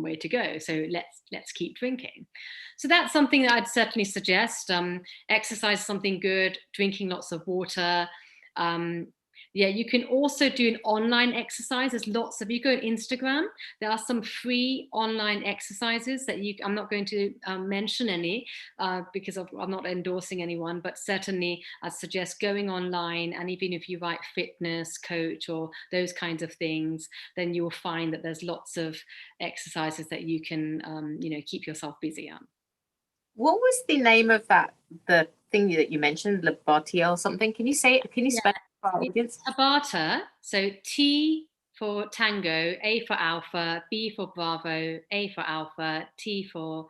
[SPEAKER 14] way to go. So let's keep drinking. So that's something that I'd certainly suggest. Exercise is something good, drinking lots of water. Yeah, you can also do an online exercise. There's lots of, you go on Instagram, there are some free online exercises that I'm not going to mention any because I'm not endorsing anyone, but certainly I'd suggest going online, and even if you write fitness coach or those kinds of things, then you'll find that there's lots of exercises that you can, keep yourself busy on.
[SPEAKER 10] What was the name of the thing that you mentioned, Labotia or something? Can you spell it for our audience?
[SPEAKER 14] Tabata, so T for Tango, A for Alpha, B for Bravo, A for Alpha, T for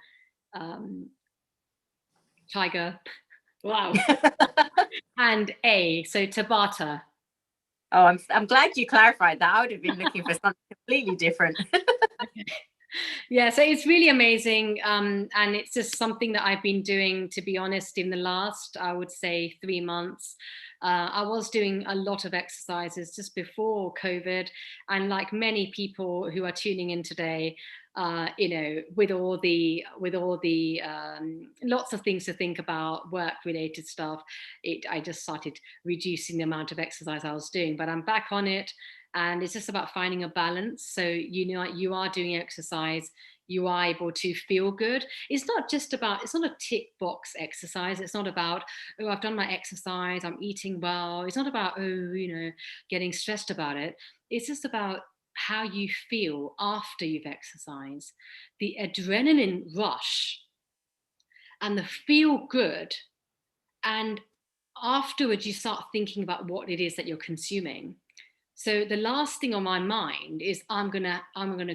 [SPEAKER 14] Tiger. Wow. And A, so Tabata.
[SPEAKER 10] Oh, I'm glad you clarified that. I would have been looking for something completely different.
[SPEAKER 14] Yeah, so it's really amazing. And it's just something that I've been doing, to be honest, in the last, I would say, 3 months. I was doing a lot of exercises just before COVID. And like many people who are tuning in today, with all the lots of things to think about, work-related stuff, I just started reducing the amount of exercise I was doing. But I'm back on it. And it's just about finding a balance. So, you are doing exercise, you are able to feel good. It's not a tick box exercise. It's not about, oh, I've done my exercise, I'm eating well. It's not about, getting stressed about it. It's just about how you feel after you've exercised, the adrenaline rush and the feel good. And afterwards, you start thinking about what it is that you're consuming. So the last thing on my mind is I'm gonna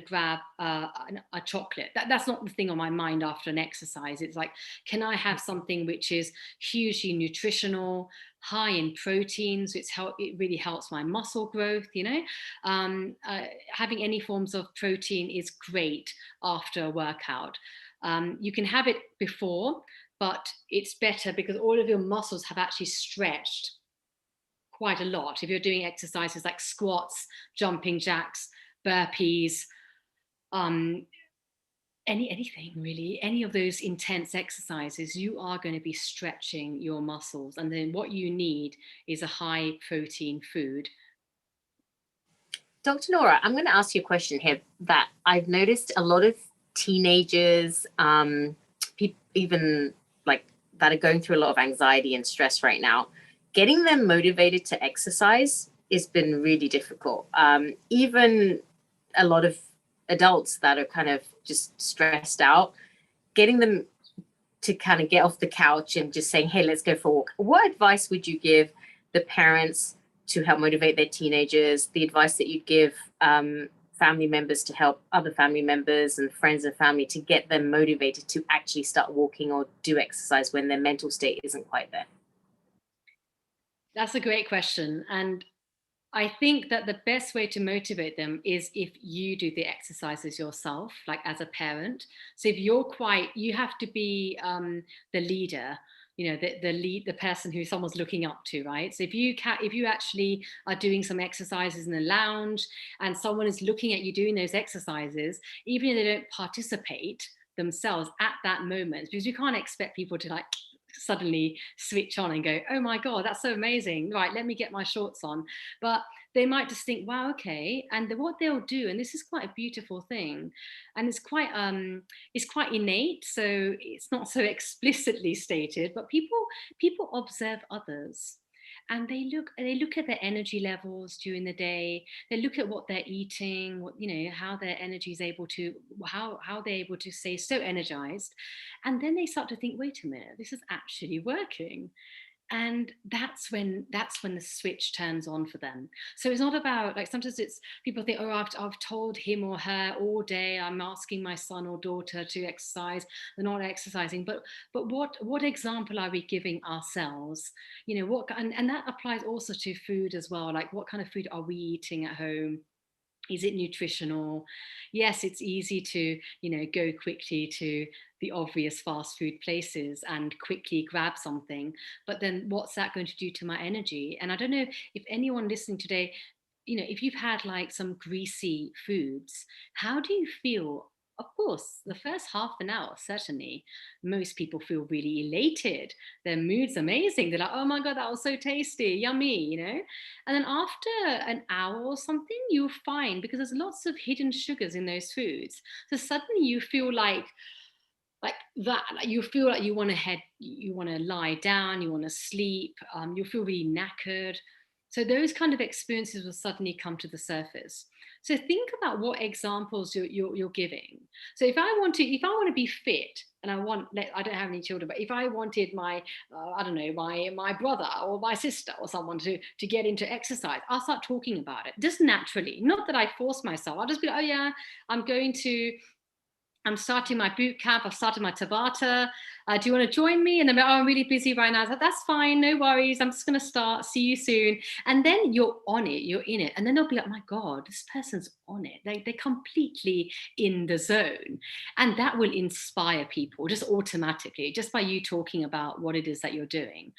[SPEAKER 14] grab a chocolate. That's not the thing on my mind after an exercise. It's like, can I have something which is hugely nutritional, high in proteins? It really helps my muscle growth. Having any forms of protein is great after a workout. You can have it before, but it's better because all of your muscles have actually stretched quite a lot. If you're doing exercises like squats, jumping jacks, burpees, anything really, any of those intense exercises, you are going to be stretching your muscles. And then what you need is a high protein food.
[SPEAKER 10] Dr. Nora, I'm going to ask you a question here that I've noticed a lot of teenagers, even like that are going through a lot of anxiety and stress right now. Getting them motivated to exercise has been really difficult. Even a lot of adults that are kind of just stressed out, getting them to kind of get off the couch and just saying, hey, let's go for a walk. What advice would you give the parents to help motivate their teenagers? The advice that you'd give family members to help other family members and friends and family to get them motivated to actually start walking or do exercise when their mental state isn't quite there?
[SPEAKER 14] That's a great question. And I think that the best way to motivate them is if you do the exercises yourself, like as a parent. So if you have to be the leader, the person who someone's looking up to, right? So if you actually are doing some exercises in the lounge and someone is looking at you doing those exercises, even if they don't participate themselves at that moment, because you can't expect people to like suddenly switch on and go, oh my God, that's so amazing. Right, let me get my shorts on. But they might just think, wow, okay. And what they'll do, and this is quite a beautiful thing, and it's quite innate, so it's not so explicitly stated, but people observe others. And they look at their energy levels during the day. They look at what they're eating, how their energy is able to, how they're able to stay so energized. And then they start to think, wait a minute, this is actually working. And that's when the switch turns on for them. So it's not about, like, sometimes it's people think, oh, I've told him or her all day, I'm asking my son or daughter to exercise, they're not exercising. But what example are we giving ourselves? And that applies also to food as well. Like, what kind of food are we eating at home? Is it nutritional? Yes, it's easy to, go quickly to the obvious fast food places and quickly grab something. But then what's that going to do to my energy? And I don't know if anyone listening today, if you've had like some greasy foods, how do you feel? Of course, the first half an hour, certainly, most people feel really elated. Their mood's amazing. They're like, oh my God, that was so tasty, yummy, And then after an hour or something, you'll find, because there's lots of hidden sugars in those foods. So suddenly you feel like that, like you feel like you want to lie down, you want to sleep, you feel really knackered. So those kind of experiences will suddenly come to the surface. So think about what examples you're giving. So if I want to be fit, and I don't have any children, but if I wanted my I don't know, my brother or my sister or someone to get into exercise, I'll start talking about it just naturally. Not that I force myself. I'll just be like, oh yeah, I'm starting my boot camp. I've started my Tabata. Do you want to join me? And they're like, oh, I'm really busy right now. I said, that's fine. No worries. I'm just going to start. See you soon. And then you're on it. You're in it. And then they'll be like, my God, this person's on it. They're completely in the zone. And that will inspire people just automatically, just by you talking about what it is that you're doing.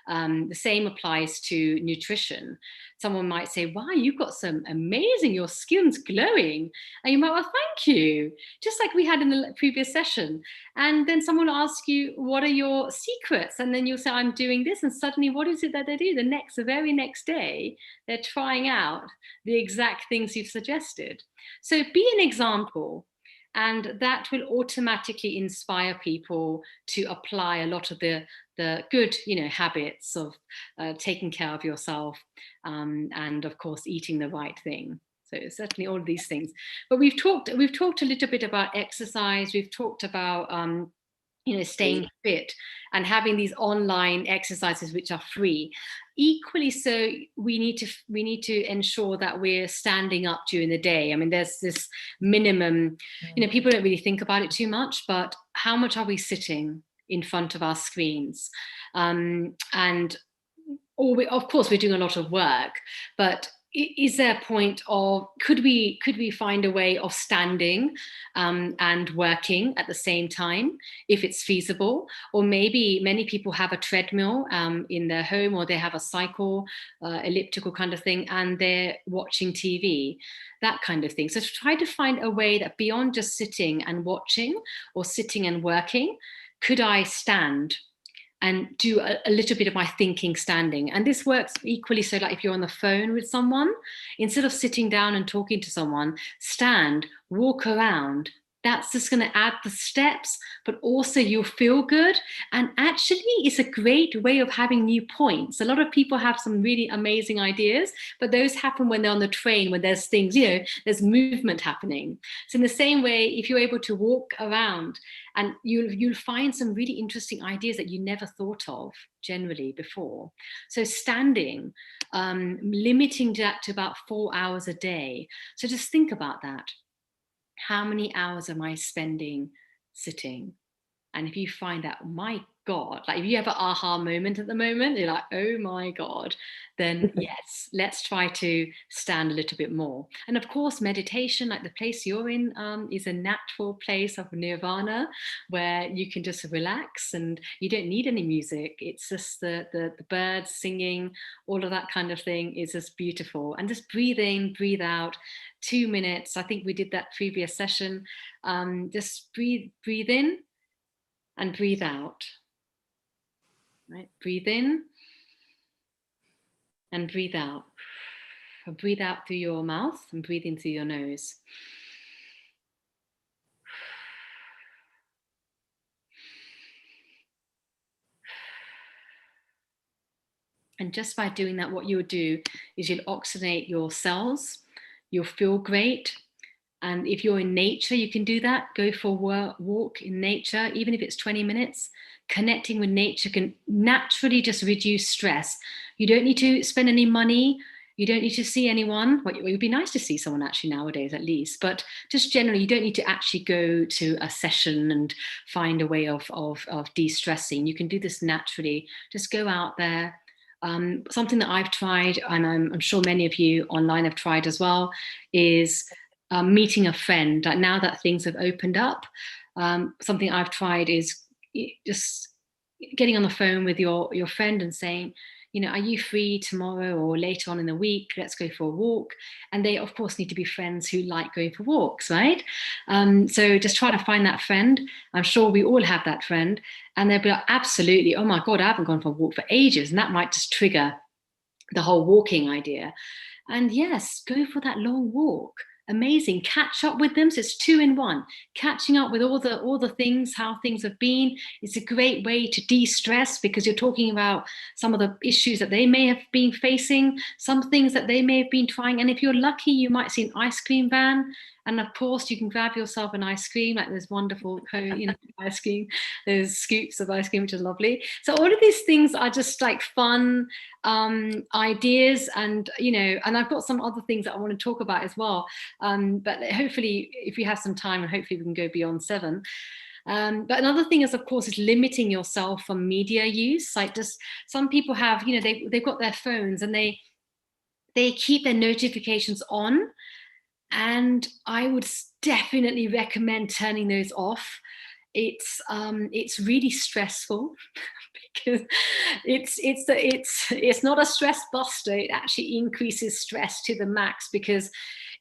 [SPEAKER 14] The same applies to nutrition. Someone might say, wow, you've got some amazing, your skin's glowing. And you might, well, thank you. Just like we had in the previous session. And then someone will ask you, what are your secrets? And then you'll say, I'm doing this. And suddenly, what is it that they do? The very next day, they're trying out the exact things you've suggested. So be an example. And that will automatically inspire people to apply a lot of the good, habits of taking care of yourself, and of course, eating the right thing. So certainly all of these things. But we've talked a little bit about exercise. We've talked about staying fit and having these online exercises which are free. Equally so, we need to ensure that we're standing up during the day. I mean, there's this minimum, people don't really think about it too much, but how much are we sitting in front of our screens? Of course, we're doing a lot of work, but is there a point of, could we find a way of standing and working at the same time, if it's feasible? Or maybe many people have a treadmill in their home, or they have a cycle, elliptical kind of thing, and they're watching TV, that kind of thing. So try to find a way that beyond just sitting and watching or sitting and working, could I stand and do a little bit of my thinking standing? And this works equally so, like if you're on the phone with someone, instead of sitting down and talking to someone, stand, walk around. That's just going to add the steps, but also you'll feel good. And actually, it's a great way of having new points. A lot of people have some really amazing ideas, but those happen when they're on the train, when there's things, there's movement happening. So in the same way, if you're able to walk around, and you'll find some really interesting ideas that you never thought of generally before. So standing, limiting that to about 4 hours a day. So just think about that. How many hours am I spending sitting? And if you find that, my God, like if you have an aha moment at the moment, you're like, oh my God, then yes, let's try to stand a little bit more. And of course, meditation, like the place you're in, is a natural place of nirvana where you can just relax and you don't need any music. It's just the birds singing, all of that kind of thing is just beautiful. And just breathe in, breathe out, 2 minutes. I think we did that previous session. Just breathe in and breathe out. Right? Breathe in and breathe out. Breathe out through your mouth and breathe in through your nose. And just by doing that, what you'll do is you'll oxygenate your cells, you'll feel great. And if you're in nature, you can do that. Go for a walk in nature, even if it's 20 minutes. Connecting with nature can naturally just reduce stress. You don't need to spend any money. You don't need to see anyone. Well, it would be nice to see someone actually nowadays, at least. But just generally, you don't need to actually go to a session and find a way of de-stressing. You can do this naturally. Just go out there. Something that I've tried, and I'm sure many of you online have tried as well, is meeting a friend. Like now that things have opened up, something I've tried is just getting on the phone with your friend and saying, are you free tomorrow or later on in the week? Let's go for a walk. And they, of course, need to be friends who like going for walks, right? So just try to find that friend. I'm sure we all have that friend. And they'll be like, absolutely, oh my God, I haven't gone for a walk for ages. And that might just trigger the whole walking idea. And yes, go for that long walk. Amazing. Catch up with them. So it's 2 in 1. Catching up with all the things, how things have been. It's a great way to de-stress because you're talking about some of the issues that they may have been facing, some things that they may have been trying. And if you're lucky, you might see an ice cream van. And of course, you can grab yourself an ice cream, like there's wonderful ice cream. There's scoops of ice cream, which is lovely. So all of these things are just like fun ideas, and and I've got some other things that I want to talk about as well. But hopefully, if we have some time, and hopefully we can go beyond 7. But another thing is, of course, is limiting yourself from media use. Like just some people have, they've got their phones and they keep their notifications on. And I would definitely recommend turning those off. It's really stressful because it's not a stress buster. It actually increases stress to the max because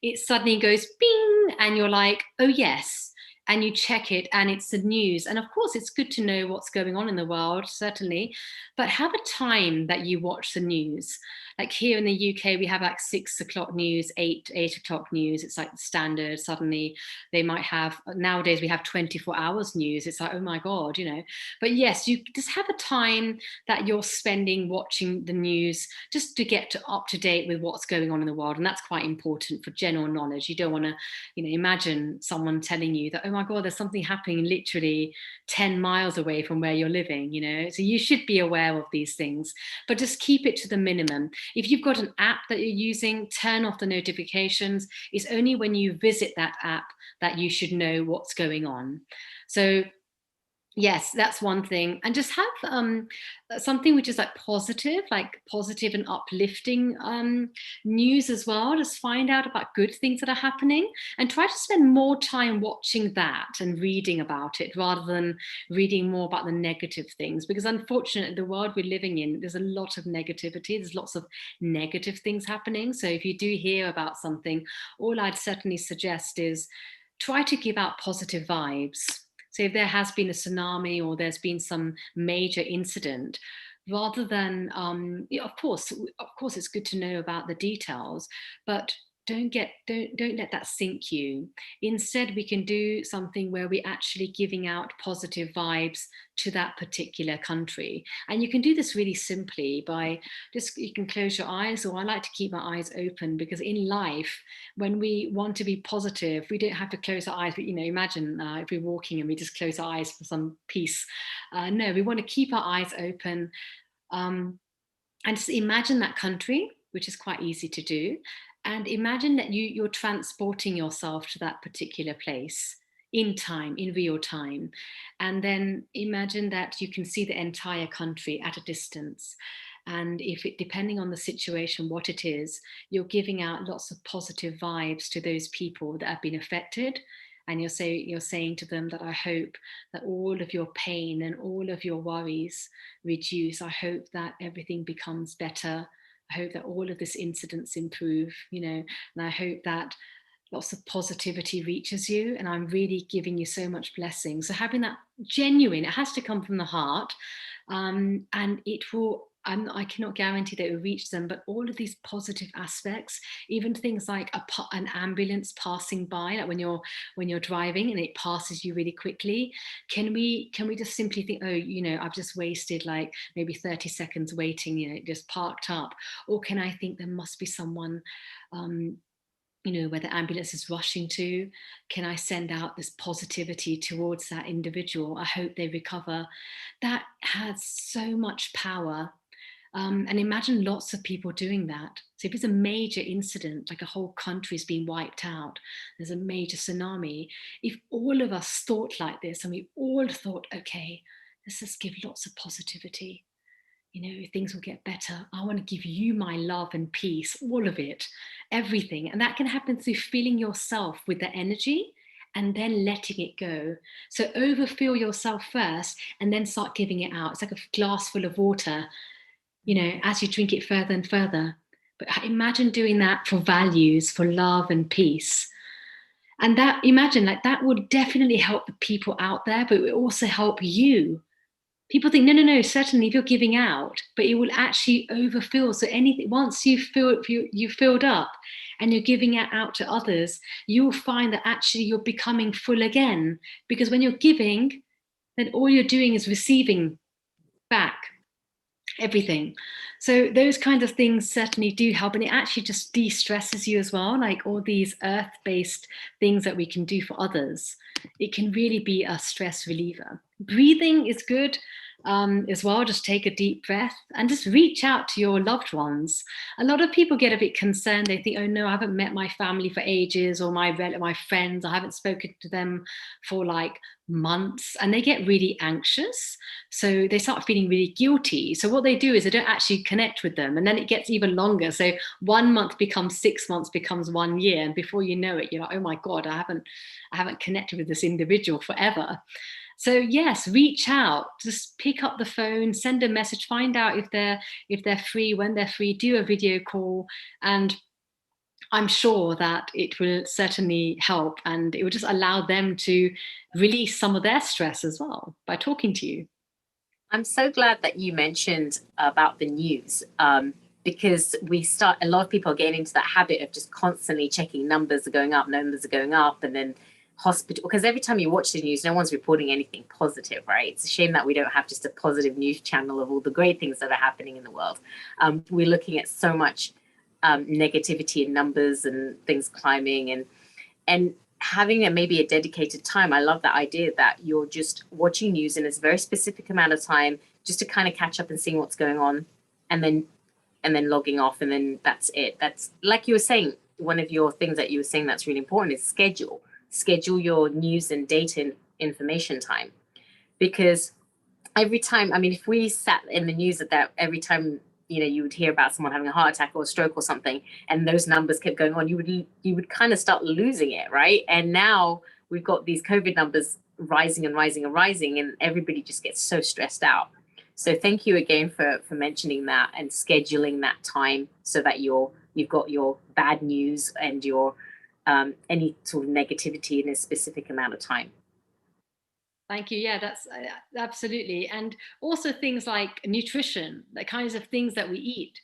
[SPEAKER 14] it suddenly goes bing, and you're like, oh yes. And you check it and it's the news. And of course, it's good to know what's going on in the world, certainly, but have a time that you watch the news. Like here in the UK, we have like 6 o'clock news, 8 o'clock news. It's like the standard. Suddenly they might have, nowadays we have 24 hours news. It's like, oh my God, But yes, you just have a time that you're spending watching the news just to get up to date with what's going on in the world. And that's quite important for general knowledge. You don't want to, imagine someone telling you that, oh my God, there's something happening literally 10 miles away from where you're living, So you should be aware of these things, but just keep it to the minimum. If you've got an app that you're using, turn off the notifications. It's only when you visit that app that you should know what's going on. So yes, that's one thing. And just have something which is like positive and uplifting news as well. Just find out about good things that are happening and try to spend more time watching that and reading about it rather than reading more about the negative things. Because unfortunately, the world we're living in, there's a lot of negativity. There's lots of negative things happening. So if you do hear about something, all I'd certainly suggest is try to give out positive vibes. So if there has been a tsunami or there's been some major incident, rather than, of course, it's good to know about the details, but don't let that sink you. Instead, we can do something where we're actually giving out positive vibes to that particular country. And you can do this really simply by you can close your eyes, or I like to keep my eyes open, because in life, when we want to be positive, we don't have to close our eyes. But, imagine if we're walking and we just close our eyes for some peace. No, we want to keep our eyes open and just imagine that country, which is quite easy to do. And imagine that you're transporting yourself to that particular place. in time, in real time. And then imagine that you can see the entire country at a distance. And if it, depending on the situation, what it is, you're giving out lots of positive vibes to those people that have been affected. And you're saying to them that I hope that all of your pain and all of your worries reduce. I hope that everything becomes better. I hope that all of these incidents improve, and I hope that lots of positivity reaches you, and I'm really giving you so much blessing. So having that genuine, it has to come from the heart, and it will. I cannot guarantee that it will reach them, but all of these positive aspects, even things like an ambulance passing by, like when you're driving and it passes you really quickly, can we just simply think, oh, I've just wasted like maybe 30 seconds waiting, it just parked up, or can I think there must be someone where the ambulance is rushing to? Can I send out this positivity towards that individual? I hope they recover. That has so much power. And imagine lots of people doing that. So if it's a major incident, like a whole country's been wiped out, there's a major tsunami, if all of us thought like this and we all thought, okay, let's just give lots of positivity, things will get better. I want to give you my love and peace, all of it, everything. And that can happen through filling yourself with the energy and then letting it go. So overfill yourself first and then start giving it out. It's like a glass full of water, as you drink it further and further. But imagine doing that for values, for love and peace. And that, imagine, like, that would definitely help the people out there, but it will also help you. People think, no, certainly if you're giving out, but it will actually overfill. So anything, once you filled up and you're giving it out to others, you'll find that actually you're becoming full again. Because when you're giving, then all you're doing is receiving back everything. So those kind of things certainly do help, and it actually just de-stresses you as well, like all these earth-based things that we can do for others. It can really be a stress reliever. Breathing is good as well. Just take a deep breath and just reach out to your loved ones. A lot of people get a bit concerned. They think, oh no, I haven't met my family for ages, or my friends, I haven't spoken to them for like months, and they get really anxious. So they start feeling really guilty. So what they do is they don't actually connect with them, and then it gets even longer. So 1 month becomes 6 months, becomes 1 year, and before you know it, you're like, oh my God, I haven't connected with this individual forever. So yes, reach out, just pick up the phone, send a message, find out if they're free, when they're free, do a video call, and I'm sure that it will certainly help, and it will just allow them to release some of their stress as well by talking to you.
[SPEAKER 10] I'm so glad that you mentioned about the news, because a lot of people are getting into that habit of just constantly checking numbers are going up, and then hospital, because every time you watch the news, no one's reporting anything positive, right? It's a shame that we don't have just a positive news channel of all the great things that are happening in the world. We're looking at so much negativity in numbers and things climbing, and having maybe a dedicated time. I love that idea that you're just watching news in a very specific amount of time, just to kind of catch up and seeing what's going on, and then logging off, and then that's it. That's, like you were saying, one of your things that you were saying that's really important is schedule your news and data information time. Because every time, if we sat in the news that every time you would hear about someone having a heart attack or a stroke or something, and those numbers kept going on, you would kind of start losing it, right? And now we've got these COVID numbers rising and rising and rising, and everybody just gets so stressed out. So thank you again for mentioning that and scheduling that time, so that you've got your bad news and your any sort of negativity in a specific amount of time.
[SPEAKER 14] Thank you. Yeah, that's absolutely. And also things like nutrition, the kinds of things that we eat,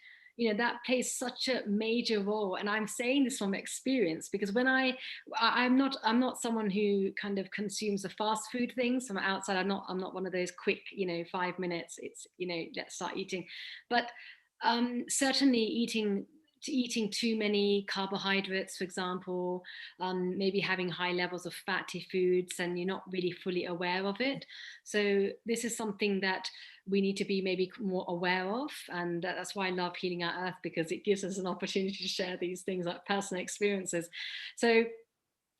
[SPEAKER 14] that plays such a major role. And I'm saying this from experience, because when I'm not someone who kind of consumes the fast food things from outside. I'm not one of those quick, 5 minutes, it's, let's start eating. But certainly eating too many carbohydrates, for example, maybe having high levels of fatty foods, and you're not really fully aware of it. So this is something that we need to be maybe more aware of, and that's why I love Healing Our Earth, because it gives us an opportunity to share these things, like personal experiences. So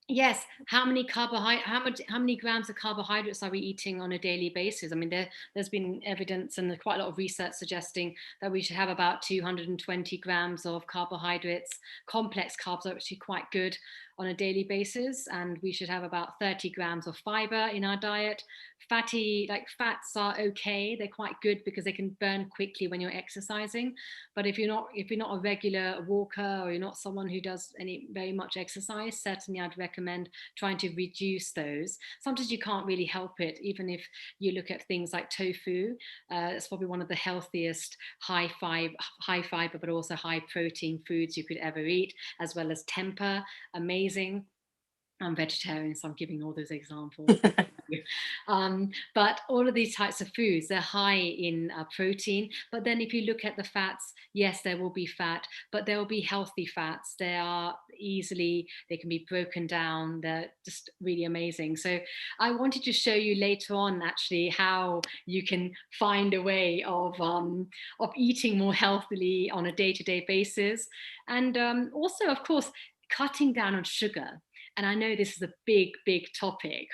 [SPEAKER 14] Yes, how many grams of carbohydrates are we eating on a daily basis? I mean, there's been evidence and quite a lot of research suggesting that we should have about 220 grams of carbohydrates. Complex carbs are actually quite good on a daily basis, and we should have about 30 grams of fiber in our diet. Fats are okay, they're quite good because they can burn quickly when you're exercising. But if you're not a regular walker, or you're not someone who does very much exercise, certainly I'd recommend trying to reduce those. Sometimes you can't really help it, even if you look at things like tofu. It's probably one of the healthiest high fiber but also high protein foods you could ever eat, as well as tempeh, amazing. I'm vegetarian, so I'm giving all those examples. But all of these types of foods, they're high in protein. But then if you look at the fats, yes, there will be fat, but there will be healthy fats. They can be broken down. They're just really amazing. So I wanted to show you later on actually how you can find a way of eating more healthily on a day-to-day basis. And also, of course, cutting down on sugar. And I know this is a big, big topic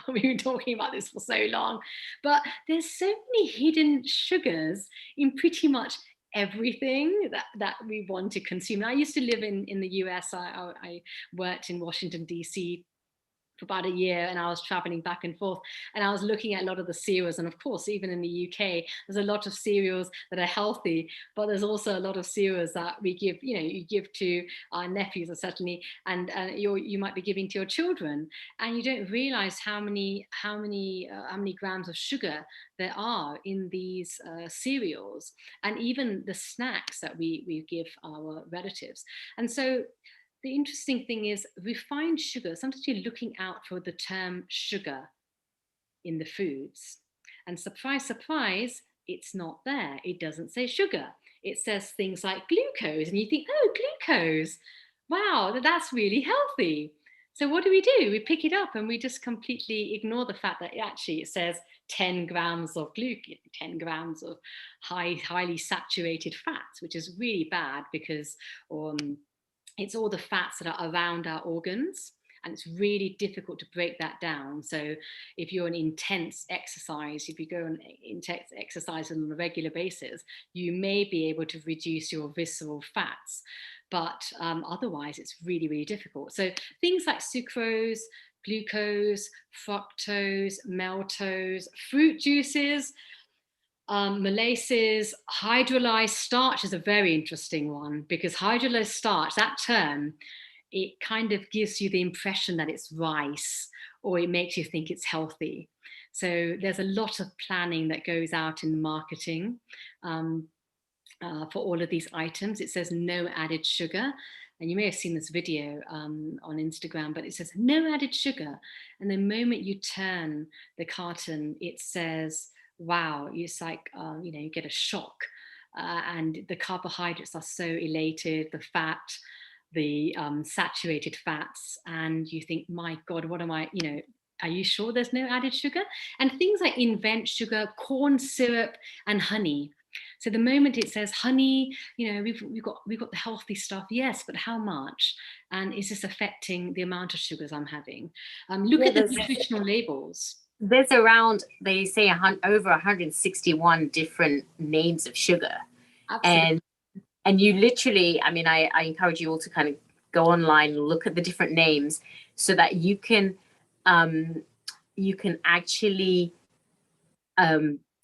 [SPEAKER 14] we've been talking about this for so long, but there's so many hidden sugars in pretty much everything that we want to consume. I used to live in the US. I worked in Washington, DC for about a year, and I was traveling back and forth, and I was looking at a lot of the cereals. And of course, even in the UK, there's a lot of cereals that are healthy, but there's also a lot of cereals that we give, you give to our nephews, or certainly, and you might be giving to your children, and you don't realize how many grams of sugar there are in these cereals, and even the snacks that we give our relatives. And so the interesting thing is refined sugar. Sometimes you're looking out for the term sugar in the foods. And surprise, surprise, it's not there. It doesn't say sugar. It says things like glucose. And you think, oh, glucose. Wow, that's really healthy. So what do? We pick it up and we just completely ignore the fact that actually it says 10 grams of glucose, 10 grams of highly saturated fats, which is really bad because it's all the fats that are around our organs, and it's really difficult to break that down. So if you're an intense exercise, if you go on intense exercise on a regular basis, you may be able to reduce your visceral fats, but otherwise it's really, really difficult. So things like sucrose, glucose, fructose, maltose, fruit juices, molasses, hydrolyzed starch is a very interesting one, because hydrolyzed starch, that term, it kind of gives you the impression that it's rice, or it makes you think it's healthy. So there's a lot of planning that goes out in marketing for all of these items. It says no added sugar. And you may have seen this video on Instagram, but it says no added sugar. And the moment you turn the carton, it says, wow, it's like, you get a shock. And the carbohydrates are so elated, the fat, the saturated fats, and you think, my God, what am I, are you sure there's no added sugar? And things like invent sugar, corn syrup, and honey. So the moment it says honey, we've got the healthy stuff, yes, but how much? And is this affecting the amount of sugars I'm having? Look at the nutritional labels.
[SPEAKER 10] There's around, they say, over 161 different names of sugar. Absolutely. And you literally, I mean, I encourage you all to kind of go online and look at the different names so that you can actually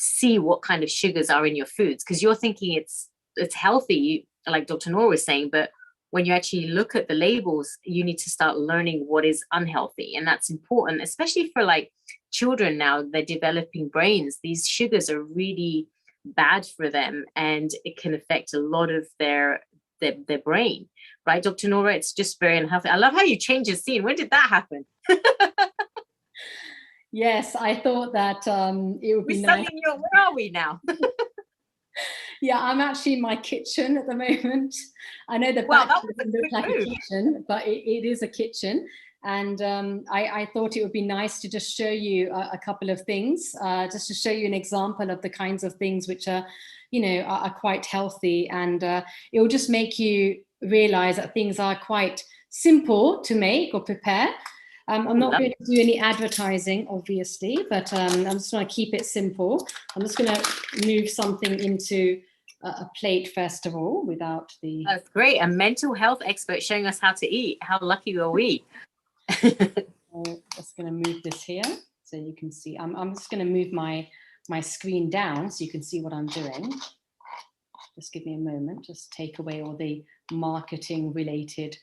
[SPEAKER 10] see what kind of sugars are in your foods, because you're thinking it's healthy, like Dr. Noor was saying, but when you actually look at the labels, you need to start learning what is unhealthy. And that's important, especially for like children now, they're developing brains. These sugars are really bad for them, and it can affect a lot of their brain, right, Dr. Nora? It's just very unhealthy. I love how you change your scene. When did that happen?
[SPEAKER 14] Yes, I thought that it would be nice.
[SPEAKER 10] Where are we now?
[SPEAKER 14] Yeah, I'm actually in my kitchen at the moment. I know the back doesn't look like a kitchen, but it is a kitchen. And I thought it would be nice to just show you a couple of things, just to show you an example of the kinds of things which are, are quite healthy. And it will just make you realize that things are quite simple to make or prepare. I'm not going to do any advertising, obviously, but I'm just going to keep it simple. I'm just going to move something into a plate first of all without the...
[SPEAKER 10] That's great. A mental health expert showing us how to eat. How lucky are we?
[SPEAKER 14] I'm just going to move this here so you can see. I'm just going to move my screen down so you can see what I'm doing. Just give me a moment. Just take away all the marketing related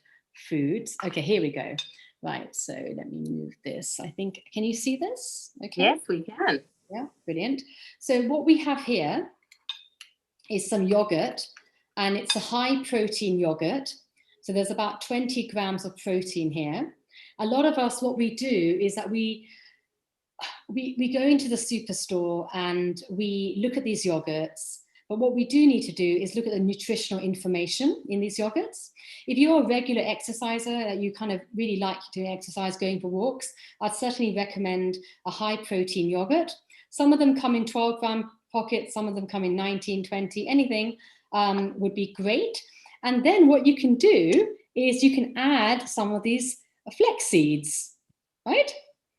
[SPEAKER 14] foods. Okay, here we go. Right, so let me move this. I think, can you see this? Okay.
[SPEAKER 10] Yes, we can.
[SPEAKER 14] Yeah, brilliant. So what we have here is some yogurt, and it's a high protein yogurt. So there's about 20 grams of protein here. A lot of us, what we do is that we go into the superstore and we look at these yogurts. But what we do need to do is look at the nutritional information in these yogurts. If you're a regular exerciser, you kind of really like doing exercise, going for walks, I'd certainly recommend a high protein yogurt. Some of them come in 12-gram pockets, some of them come in 19, 20, anything would be great. And then what you can do is you can add some of these flex seeds, right?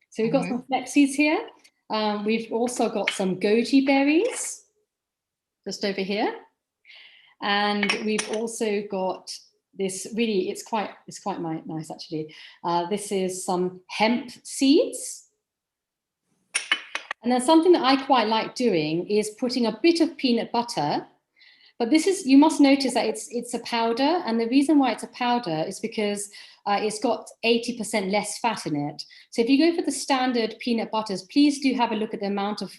[SPEAKER 14] So we've got some flex seeds here. We've also got some goji berries, just over here. And we've also got this really, it's quite nice actually. This is some hemp seeds. And then something that I quite like doing is putting a bit of peanut butter, but this is, you must notice that it's a powder. And the reason why it's a powder is because it's got 80% less fat in it. So if you go for the standard peanut butters, please do have a look at the amount of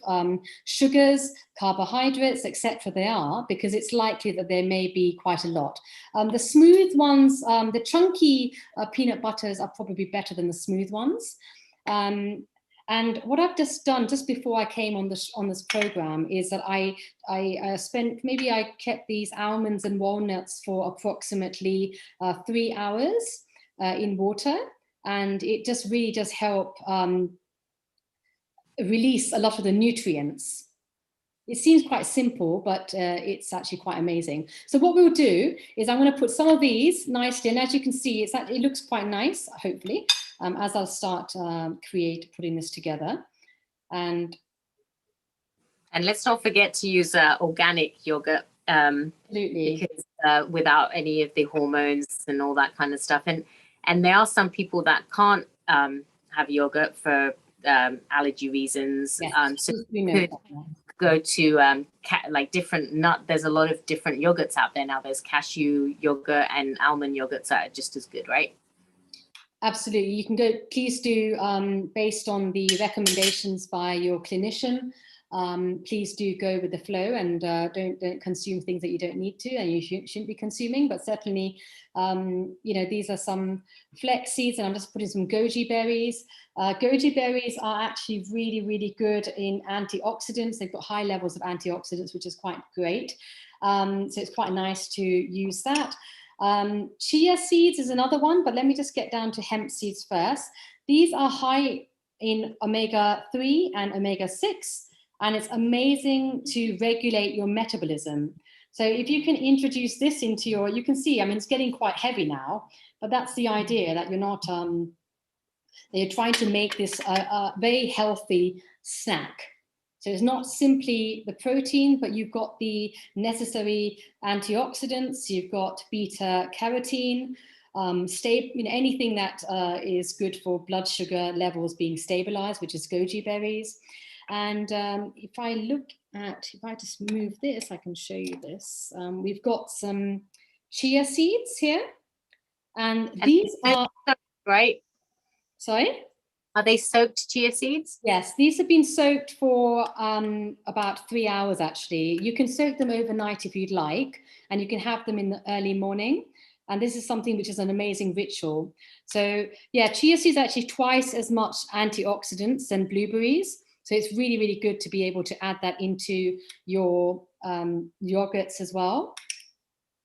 [SPEAKER 14] sugars, carbohydrates, etc. they are, because it's likely that there may be quite a lot. The smooth ones, the chunky peanut butters are probably better than the smooth ones. And what I've just done just before I came on this program is that I kept these almonds and walnuts for approximately 3 hours in water, and it just really does help release a lot of the nutrients. It seems quite simple, but it's actually quite amazing. So what we'll do is I'm going to put some of these nicely, and as you can see, it looks quite nice, hopefully, as I'll start putting this together. And
[SPEAKER 10] let's not forget to use organic yogurt.
[SPEAKER 14] Absolutely.
[SPEAKER 10] Because without any of the hormones and all that kind of stuff. And there are some people that can't have yogurt for allergy reasons.
[SPEAKER 14] Yes.
[SPEAKER 10] So you could go to like different nut. There's a lot of different yogurts out there now. There's cashew yogurt and almond yogurts that are just as good, right?
[SPEAKER 14] Absolutely. You can go, please do, based on the recommendations by your clinician, please do go with the flow and don't consume things that you don't need to and you shouldn't be consuming. But certainly, these are some flex seeds, and I'm just putting some goji berries. Goji berries are actually really, really good in antioxidants. They've got high levels of antioxidants, which is quite great. So it's quite nice to use that. Chia seeds is another one, but let me just get down to hemp seeds first. These are high in omega-3 and omega-6, and it's amazing to regulate your metabolism. So if you can introduce this into you can see, I mean, it's getting quite heavy now, but that's the idea, that you're not, they're trying to make this a very healthy snack. So it's not simply the protein, but you've got the necessary antioxidants, you've got beta carotene, anything that is good for blood sugar levels being stabilized, which is goji berries. And if I just move this, I can show you this. We've got some chia seeds here, and these are
[SPEAKER 10] right.
[SPEAKER 14] Sorry.
[SPEAKER 10] Are they soaked chia seeds?
[SPEAKER 14] Yes, these have been soaked for about 3 hours, actually. You can soak them overnight if you'd like, and you can have them in the early morning. And this is something which is an amazing ritual. So yeah, chia seeds are actually twice as much antioxidants than blueberries. So it's really, really good to be able to add that into your yogurts as well.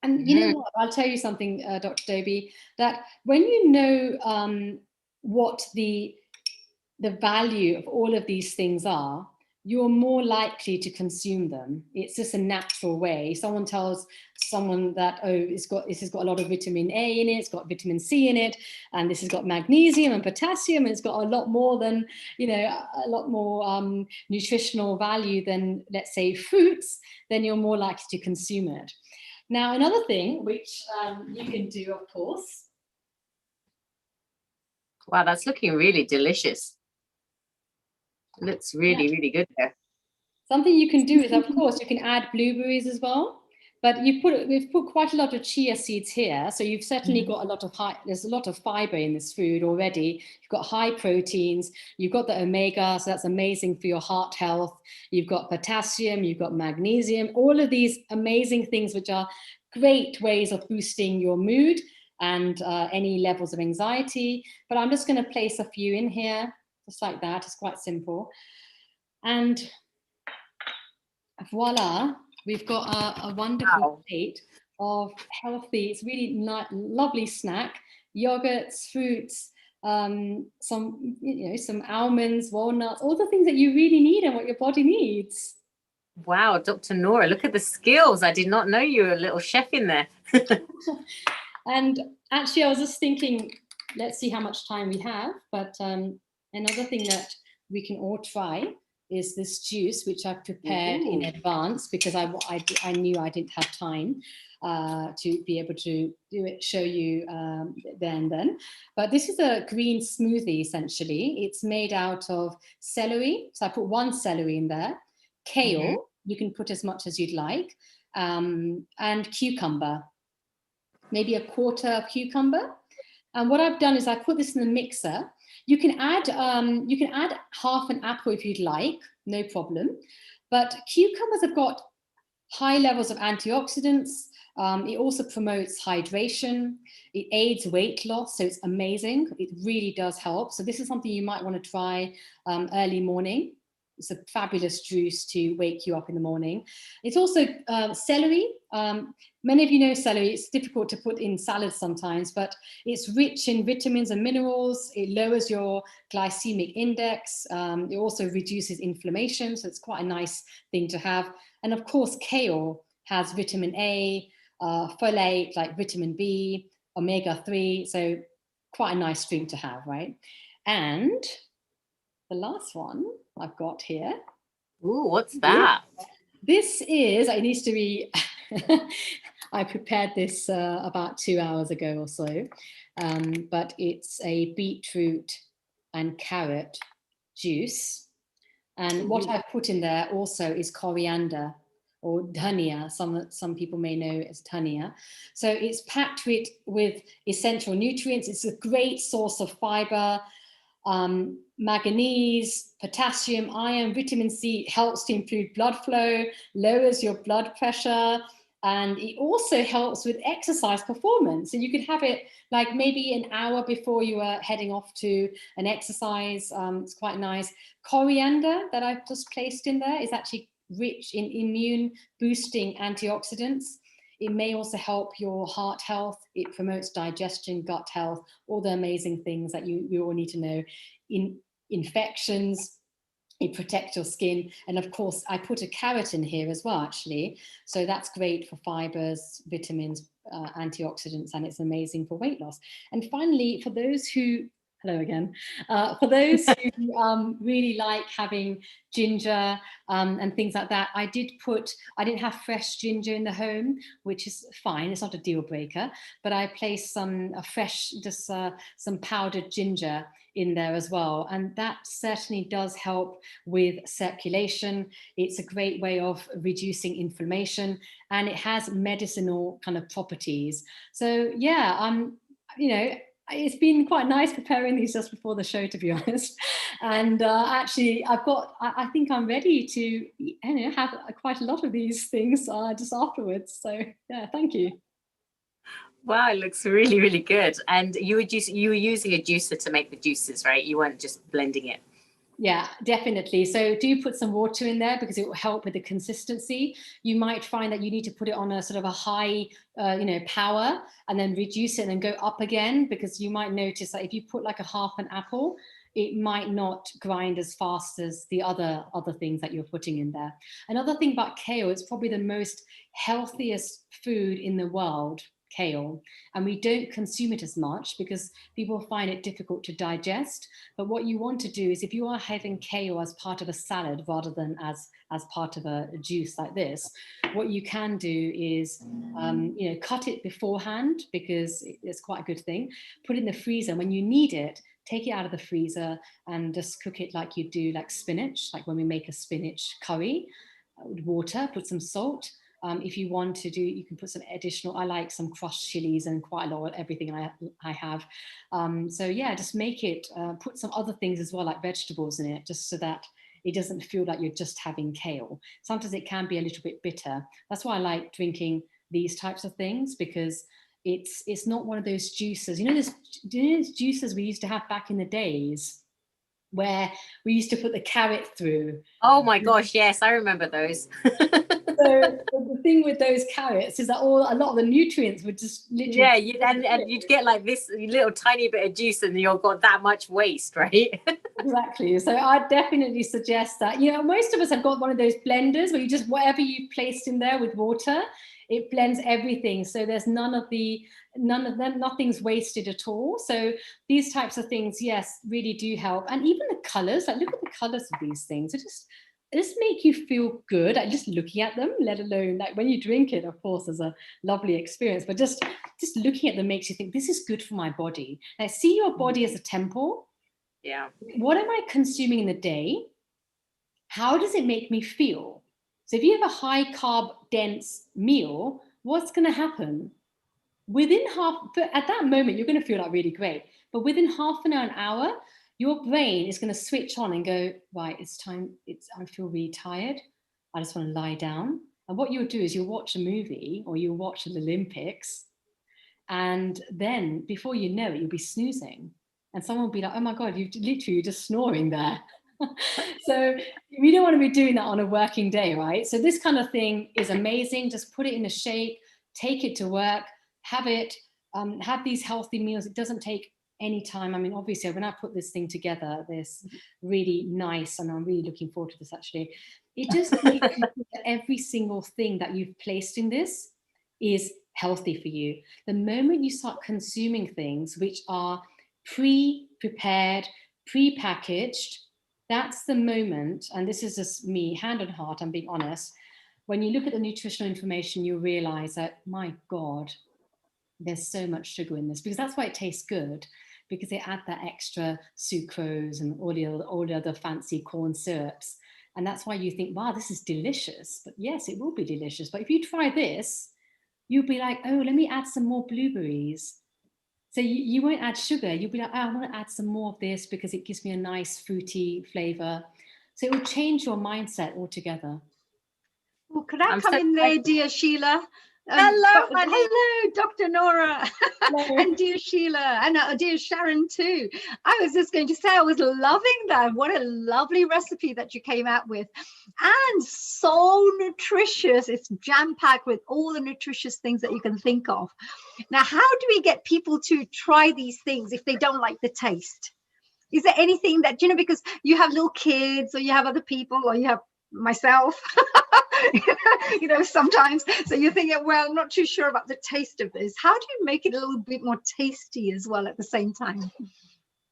[SPEAKER 14] And you know what, I'll tell you something, Dr. Dobie, that when you know what the value of all of these things are, you're more likely to consume them. It's just a natural way. Someone tells someone that, oh, this has got a lot of vitamin A in it, it's got vitamin C in it, and this has got magnesium and potassium, and it's got a lot more than, a lot more nutritional value than, let's say, fruits, then you're more likely to consume it. Now, another thing which you can do, of course.
[SPEAKER 10] Wow, that's looking really delicious. It looks really, really good there.
[SPEAKER 14] Something you can do is, of course, you can add blueberries as well. But we've put quite a lot of chia seeds here. So you've certainly got there's a lot of fiber in this food already. You've got high proteins, you've got the omega, so that's amazing for your heart health. You've got potassium, you've got magnesium, all of these amazing things, which are great ways of boosting your mood and any levels of anxiety. But I'm just going to place a few in here, just like that. It's quite simple. And voila, we've got a wonderful plate of healthy, it's really lovely snack, yogurts, fruits, some almonds, walnuts, all the things that you really need and what your body needs.
[SPEAKER 10] Wow, Dr. Nora, look at the skills. I did not know you were a little chef in there.
[SPEAKER 14] And actually, I was just thinking, let's see how much time we have. But another thing that we can all try is this juice, which I've prepared in advance because I knew I didn't have time to be able to show you then. But this is a green smoothie, essentially. It's made out of celery. So I put 1 celery in there, kale, you can put as much as you'd like, and cucumber, maybe 1/4 cucumber. And what I've done is I put this in the mixer. You can add half an apple if you'd like, no problem. But cucumbers have got high levels of antioxidants. It also promotes hydration. It aids weight loss, so it's amazing. It really does help. So this is something you might want to try early morning. It's a fabulous juice to wake you up in the morning. It's also celery. Many of you know celery. It's difficult to put in salads sometimes, but it's rich in vitamins and minerals. It lowers your glycemic index. It also reduces inflammation, so it's quite a nice thing to have. And of course, kale has vitamin A, folate, like vitamin B, omega-3, so quite a nice drink to have, right? And the last one I've got here.
[SPEAKER 10] Ooh, what's that?
[SPEAKER 14] This is, it needs to be, I prepared this about 2 hours ago or so, but it's a beetroot and carrot juice. And what I've put in there also is coriander or dhania, some people may know as dhania. So it's packed with essential nutrients. It's a great source of fiber, manganese, potassium, iron, vitamin C. Helps to improve blood flow, lowers your blood pressure, and it also helps with exercise performance. So you could have it like maybe an hour before you are heading off to an exercise. It's quite nice. Coriander that I've just placed in there is actually rich in immune boosting antioxidants. It may also help your heart health. It promotes digestion, gut health, all the amazing things that you all need to know. In infections, it protects your skin. And of course, I put a carrot in here as well, actually. So that's great for fibers, vitamins, antioxidants, and it's amazing for weight loss. And finally, for those who, hello again, for those who really like having ginger and things like that, I didn't have fresh ginger in the home, which is fine, it's not a deal breaker, but I placed some powdered ginger in there as well. And that certainly does help with circulation. It's a great way of reducing inflammation, and it has medicinal kind of properties. So yeah, it's been quite nice preparing these just before the show, to be honest. And actually, I think I'm ready to have quite a lot of these things just afterwards. So yeah, thank you.
[SPEAKER 10] Wow, it looks really, really good. And you were using a juicer to make the juices, right? You weren't just blending it.
[SPEAKER 14] Yeah, definitely. So do put some water in there because it will help with the consistency. You might find that you need to put it on a sort of a high, power, and then reduce it and then go up again, because you might notice that if you put like a half an apple, it might not grind as fast as the other things that you're putting in there. Another thing about kale, it's probably the most healthiest food in the world, kale, and we don't consume it as much because people find it difficult to digest. But what you want to do is, if you are having kale as part of a salad rather than as part of a juice like this, what you can do is cut it beforehand, because it's quite a good thing. Put it in the freezer. When you need it, take it out of the freezer and just cook it like you do like spinach, like when we make a spinach curry with water. Put some salt. If you want to do, you can put some additional, I like some crushed chilies and quite a lot of everything I have. So yeah, just make it, put some other things as well, like vegetables in it, just so that it doesn't feel like you're just having kale. Sometimes it can be a little bit bitter. That's why I like drinking these types of things, because it's not one of those juices. You know, those juices we used to have back in the days where we used to put the carrot through.
[SPEAKER 10] Oh my gosh, yes, I remember those.
[SPEAKER 14] So the thing with those carrots is that a lot of the nutrients would just literally...
[SPEAKER 10] Yeah, and you'd get like this little tiny bit of juice and you've got that much waste, right?
[SPEAKER 14] Exactly. So I definitely suggest that, most of us have got one of those blenders where you just, whatever you placed in there with water, it blends everything. So there's nothing's wasted at all. So these types of things, yes, really do help. And even the colors, like look at the colors of these things. It just make you feel good at just looking at them, let alone like when you drink it, of course, there's a lovely experience, but just looking at them makes you think, this is good for my body. Like, see your body as a temple.
[SPEAKER 10] Yeah.
[SPEAKER 14] What am I consuming in the day? How does it make me feel? So if you have a high carb dense meal, what's going to happen? At that moment, you're going to feel like really great. But within half an hour, your brain is going to switch on and go, right, it's time. I feel really tired. I just want to lie down. And what you'll do is you'll watch a movie or you'll watch the Olympics. And then before you know it, you'll be snoozing. And someone will be like, oh my God, you're just snoring there. So we don't want to be doing that on a working day, right? So this kind of thing is amazing. Just put it in a shake, take it to work, have it, have these healthy meals. It doesn't take any time. I mean, obviously, when I put this thing together, this really nice, and I'm really looking forward to this actually, it just makes you feel that every single thing that you've placed in this is healthy for you. The moment you start consuming things which are pre-prepared, pre-packaged, that's the moment, and this is just me, hand on heart, I'm being honest, when you look at the nutritional information, you realize that, my God, there's so much sugar in this, because that's why it tastes good, because they add that extra sucrose and all the other fancy corn syrups. And that's why you think, wow, this is delicious. But yes, it will be delicious. But if you try this, you'll be like, oh, let me add some more blueberries. So you won't add sugar. You'll be like, oh, I want to add some more of this because it gives me a nice fruity flavor. So it will change your mindset altogether.
[SPEAKER 8] Well, could I come in there, dear Sheila?
[SPEAKER 10] Hello,
[SPEAKER 8] Dr. Nora. And dear Sheila, and dear Sharon too. I was just going to say, I was loving that. What a lovely recipe that you came out with. And so nutritious. It's jam-packed with all the nutritious things that you can think of. Now, how do we get people to try these things if they don't like the taste? Is there anything that, because you have little kids or you have other people or you have myself, sometimes. So you're thinking, well, I'm not too sure about the taste of this. How do you make it a little bit more tasty as well at the same time?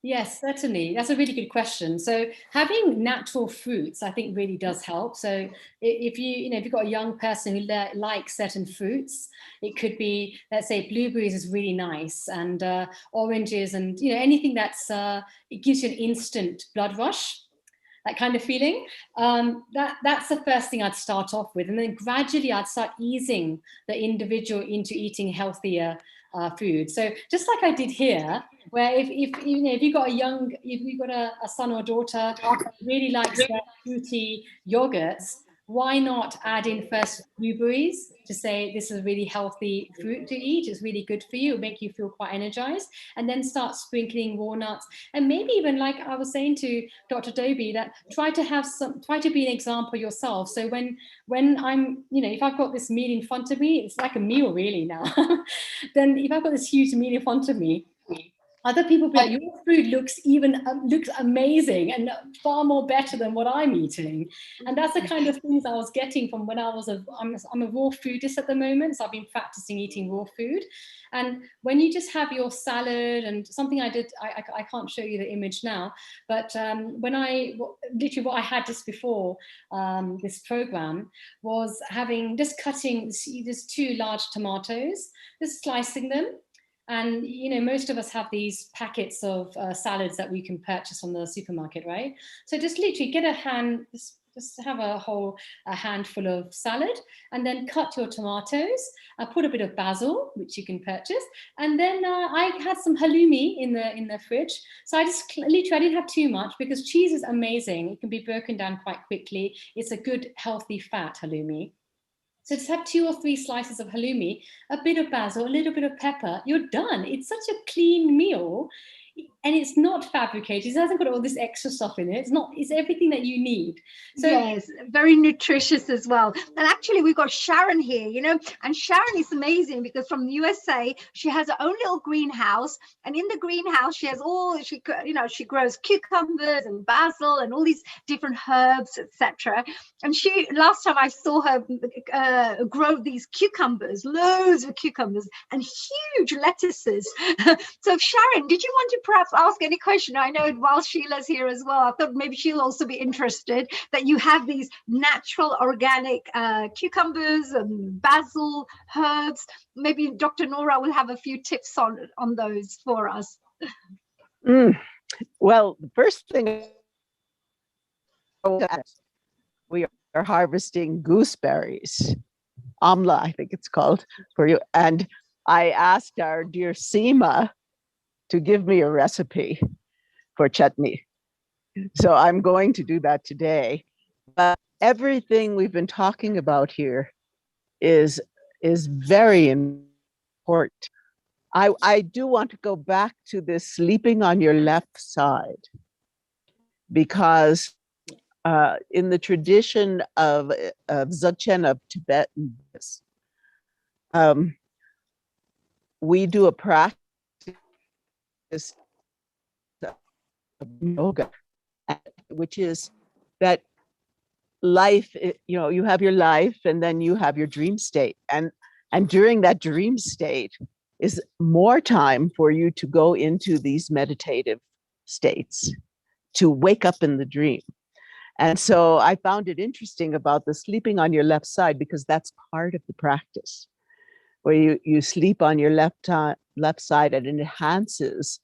[SPEAKER 14] Yes, certainly. That's a really good question. So having natural fruits, I think, really does help. So if you've got a young person who likes certain fruits, it could be, let's say, blueberries is really nice, and oranges, and anything that's it gives you an instant blood rush, that kind of feeling. That's the first thing I'd start off with, and then gradually I'd start easing the individual into eating healthier food. So just like I did here, where if you've got a son or daughter who really likes their fruity yogurts, why not add in first blueberries to say this is a really healthy fruit to eat, it's really good for you, it'll make you feel quite energized, and then start sprinkling walnuts, and maybe even, like I was saying to Dr. Dobie, that try to be an example yourself. So when I'm, if I've got this meal in front of me, it's like a meal really now. Then if I've got this huge meal in front of me, Other people be like, your food looks amazing and far more better than what I'm eating. And that's the kind of things I was getting from when I'm a raw foodist at the moment. So I've been practicing eating raw food. And when you just have your salad and something I did, I can't show you the image now, but literally what I had just before this program was cutting these 2 large tomatoes, just slicing them. And, most of us have these packets of salads that we can purchase from the supermarket, right? So just literally get just have a handful of salad, and then cut your tomatoes, put a bit of basil, which you can purchase. And then I had some halloumi in the fridge. So I didn't have too much, because cheese is amazing. It can be broken down quite quickly. It's a good, healthy fat, halloumi. So just have 2 or 3 slices of halloumi, a bit of basil, a little bit of pepper, you're done. It's such a clean meal, and it's not fabricated. It hasn't got all this extra stuff in it. It's everything that you need. So
[SPEAKER 8] yes, very nutritious as well. And actually, we've got Sharon here, and Sharon is amazing, because from the USA, she has her own little greenhouse. And in the greenhouse, she has she grows cucumbers and basil and all these different herbs, etc. And last time I saw her grow these cucumbers, loads of cucumbers and huge lettuces. So Sharon, did you want to perhaps ask any question? I know while Sheila's here as well, I thought maybe she'll also be interested that you have these natural organic cucumbers and basil herbs. Maybe Dr. Nora will have a few tips on those for us.
[SPEAKER 12] Well, the first thing, we are harvesting gooseberries, amla, I think it's called, for you. And I asked our dear Seema to give me a recipe for chutney. So I'm going to do that today. But everything we've been talking about here is very important. I do want to go back to this sleeping on your left side, because in the tradition of Dzogchen, of Tibetan, we do a practice of yoga, which is that life, you have your life, and then you have your dream state, and during that dream state is more time for you to go into these meditative states, to wake up in the dream. And so I found it interesting about the sleeping on your left side, because that's part of the practice, where you sleep on your left side, and it enhances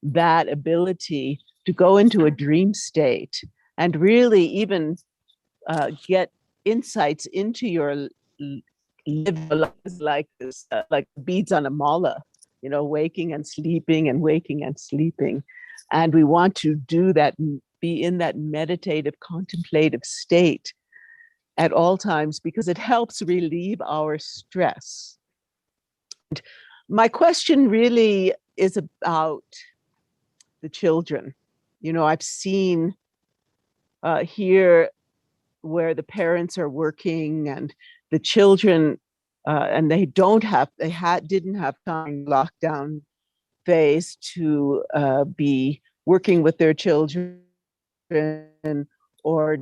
[SPEAKER 12] that ability to go into a dream state and really even get insights into your lives, like this, like beads on a mala, waking and sleeping and waking and sleeping. And we want to do that, be in that meditative, contemplative state at all times, because it helps relieve our stress. And my question really is about the children. I've seen here where the parents are working, and the children, and they didn't have time lockdown phase to be working with their children, or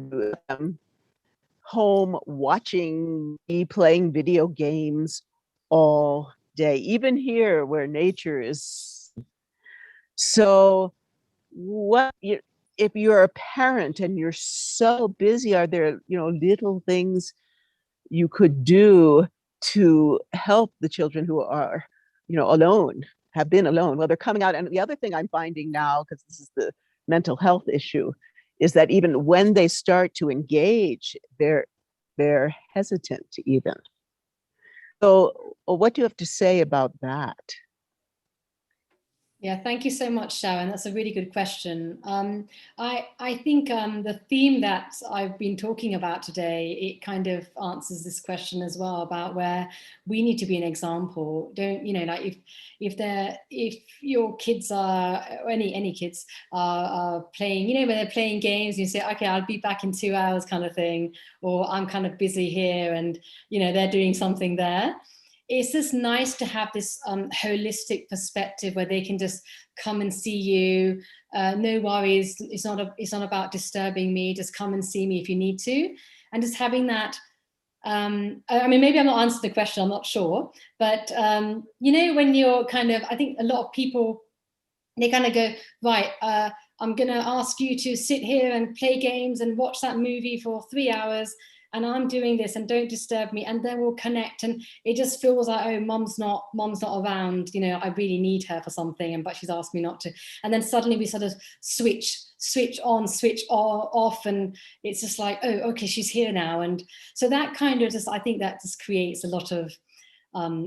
[SPEAKER 12] home watching, playing video games all day, even here where nature is. So if you're a parent and you're so busy, are there little things you could do to help the children who are alone, have been alone? Well, they're coming out. And the other thing I'm finding now, because this is the mental health issue, is that even when they start to engage, they're hesitant even. So what do you have to say about that?
[SPEAKER 14] Yeah, thank you so much, Sharon. That's a really good question. I think the theme that I've been talking about today, it kind of answers this question as well, about where we need to be an example. Like if your kids are, or any kids are playing, when they're playing games, you say, okay, I'll be back in 2 hours kind of thing, or I'm kind of busy here, and they're doing something there. it's just nice to have this holistic perspective where they can just come and see you. No worries, it's not about disturbing me. Just come and see me if you need to, and just having that. I mean, maybe I'm not answering the question. I'm not sure, but you know, when you're kind of, I think a lot of people, they kind of go, right, I'm going to ask you to sit here and play games and watch that movie for 3 hours, and I'm doing this, and don't disturb me, and then we'll connect. And it just feels like, oh, mom's not around, you know, I really need her for something, and but she's asked me not to. And then suddenly we sort of switch on, switch off, and it's just like, oh, okay, she's here now. And so that kind of just, I think that just creates a lot of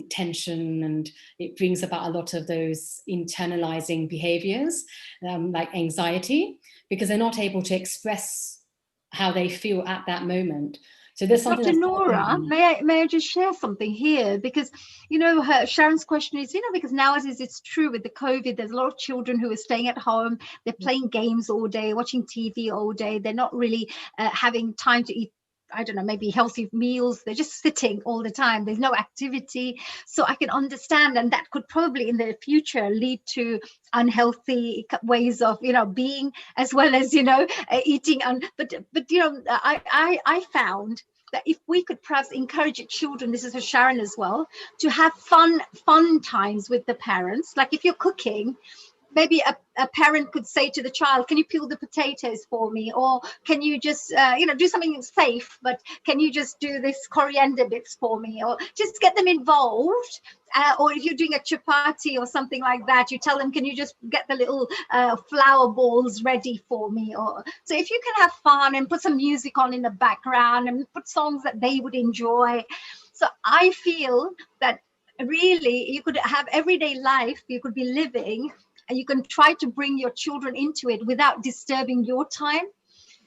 [SPEAKER 14] tension, and it brings about a lot of those internalizing behaviors, like anxiety, because they're not able to express how they feel at that moment. So there's something.
[SPEAKER 8] Dr. Nora, may I just share something here? Because, you know, Sharon's question is, you know, because nowadays it's true with the COVID, there's a lot of children who are staying at home, they're playing games all day, watching TV all day, they're not really having time to eat, I don't know, maybe healthy meals. They're just sitting all the time. There's no activity. So I can understand, and that could probably in the future lead to unhealthy ways of, you know, being, as well as, you know, eating. But you know, I found that if we could perhaps encourage children, this is for Sharon as well, to have fun times with the parents. Like if you're cooking, maybe a parent could say to the child, can you peel the potatoes for me? Or can you just, you know, do something safe, but can you just do this coriander bits for me? Or just get them involved. Or if you're doing a chapati or something like that, you tell them, can you just get the little flour balls ready for me? Or so if you can have fun and put some music on in the background and put songs that they would enjoy. So I feel that really you could have everyday life, you could be living, and you can try to bring your children into it without disturbing your time.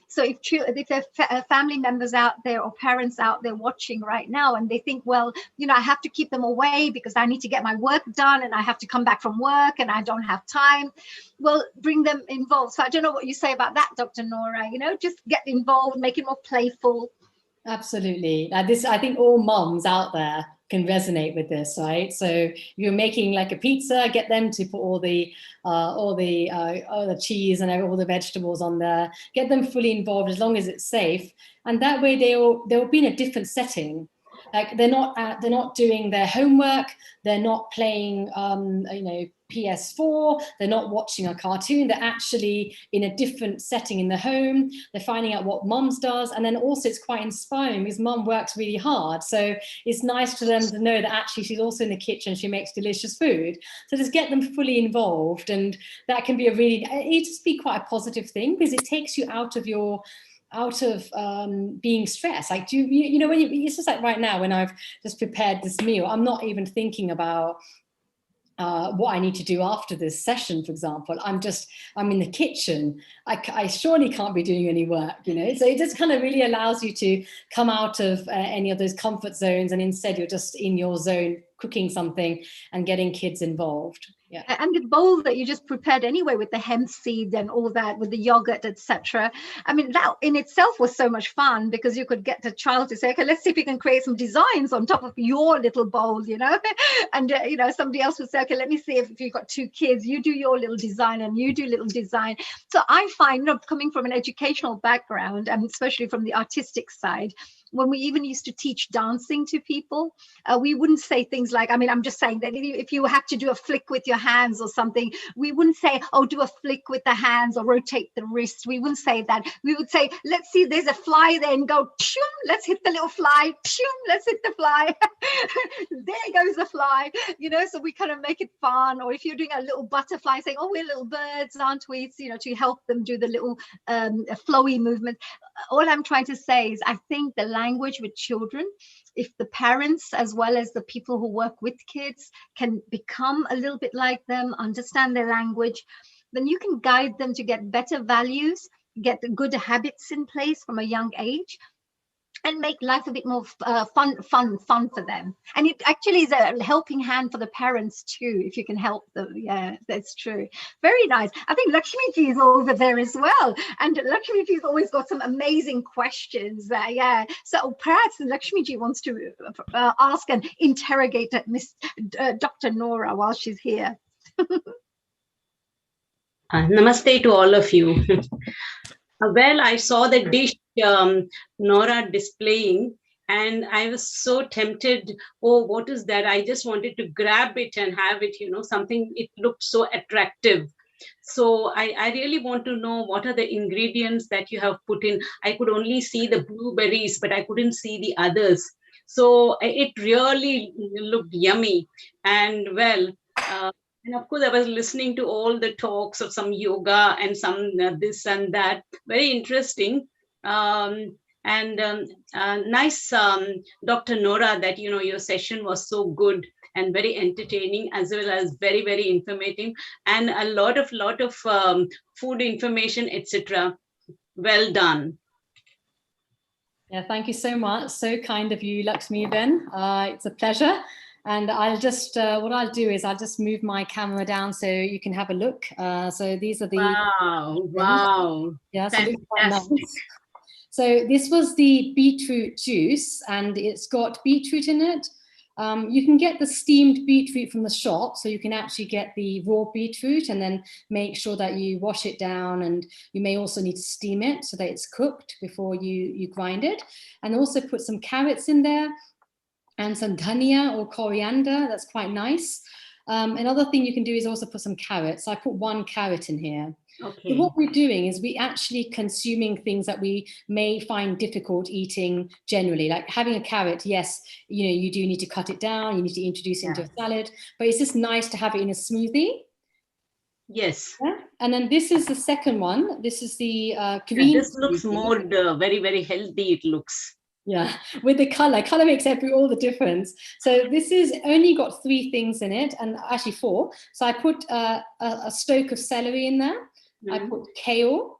[SPEAKER 8] So if there are family members out there or parents out there watching right now, and they think, well, you know, I have to keep them away because I need to get my work done and I have to come back from work and I don't have time. Well, bring them involved. So I don't know what you say about that, Dr. Nora, you know, just get involved, make it more playful.
[SPEAKER 14] Absolutely. This, I think all moms out there can resonate with this, right? So if you're making like a pizza, get them to put all the cheese and all the vegetables on there. Get them fully involved as long as it's safe, and that way they'll be in a different setting. Like they're not doing their homework. They're not playing, you know, PS4. They're not watching a cartoon. They're actually in a different setting in the home. They're finding out what mom's does, and then also it's quite inspiring because mom works really hard. So it's nice for them to know that actually she's also in the kitchen. She makes delicious food. So just get them fully involved, and that can be it just be quite a positive thing because it takes you out of being stressed. Like you know, when it's just like right now when I've just prepared this meal, I'm not even thinking about what I need to do after this session, for example. I'm in the kitchen. I surely can't be doing any work, you know. So it just kind of really allows you to come out of any of those comfort zones, and instead you're just in your zone cooking something and getting kids involved. Yeah.
[SPEAKER 8] And the bowl that you just prepared anyway with the hemp seed and all that, with the yogurt, etc. I mean, that in itself was so much fun because you could get the child to say, okay, let's see if we can create some designs on top of your little bowl, you know. And you know, somebody else would say, okay, let me see if you've got 2 kids, you do your little design and you do little design. So I find, you know, coming from an educational background, and especially from the artistic side, when we even used to teach dancing to people, we wouldn't say things like, I mean, I'm just saying that if you have to do a flick with your hands or something, we wouldn't say, oh, do a flick with the hands or rotate the wrist. We wouldn't say that. We would say, let's see, there's a fly there, and go, let's hit the little fly, let's hit the fly. There goes the fly, you know. So we kind of make it fun. Or if you're doing a little butterfly, saying, oh, we're little birds, aren't we? It's, you know, to help them do the little flowy movement. All I'm trying to say is, I think the language with children, if the parents as well as the people who work with kids can become a little bit like them, understand their language, then you can guide them to get better values, get good habits in place from a young age. and make life a bit more fun for them. And it actually is a helping hand for the parents too, if you can help them. Yeah, that's true. Very nice. I think Lakshmi ji is over there as well, and Lakshmi ji's always got some amazing questions. Yeah, so perhaps Lakshmi ji wants to ask and interrogate Miss Dr. Nora while she's here.
[SPEAKER 15] Namaste to all of you. Well, I saw the dish Nora displaying, and I was so tempted. Oh, what is that? I just wanted to grab it and have it, something, it looked so attractive. So I really want to know what are the ingredients that you have put in. I could only see the blueberries, but I couldn't see the others. So it really looked yummy. And well, and of course, I was listening to all the talks of some yoga and some this and that. Very interesting. Nice, Dr. Nora, that, your session was so good and very entertaining, as well as very, very informative, and a lot of food information, etc. Well done.
[SPEAKER 14] Yeah, thank you so much. So kind of you, Lakshmi, Ben. It's a pleasure. And I'll just, what I'll do is I'll just move my camera down so you can have a look. So these are the...
[SPEAKER 15] Wow.
[SPEAKER 14] Yeah, so, nice. So this was the beetroot juice, and it's got beetroot in it. You can get the steamed beetroot from the shop, so you can actually get the raw beetroot and then make sure that you wash it down, and you may also need to steam it so that it's cooked before you grind it. And also put some carrots in there and some dhania or coriander. That's quite nice. Another thing you can do is also put some carrots. I put 1 carrot in here.
[SPEAKER 15] Okay.
[SPEAKER 14] So what we're doing is we actually consuming things that we may find difficult eating generally, like having a carrot. Yes, you do need to cut it down, you need to introduce it into a salad, but it's just nice to have it in a smoothie.
[SPEAKER 15] Yes.
[SPEAKER 14] Yeah? And then this is the second one. This is the green.
[SPEAKER 15] This looks more very, very healthy. It looks.
[SPEAKER 14] Yeah, with the color makes all the difference. So this is only got 3 things in it, and actually 4. So I put a stalk of celery in there. I put kale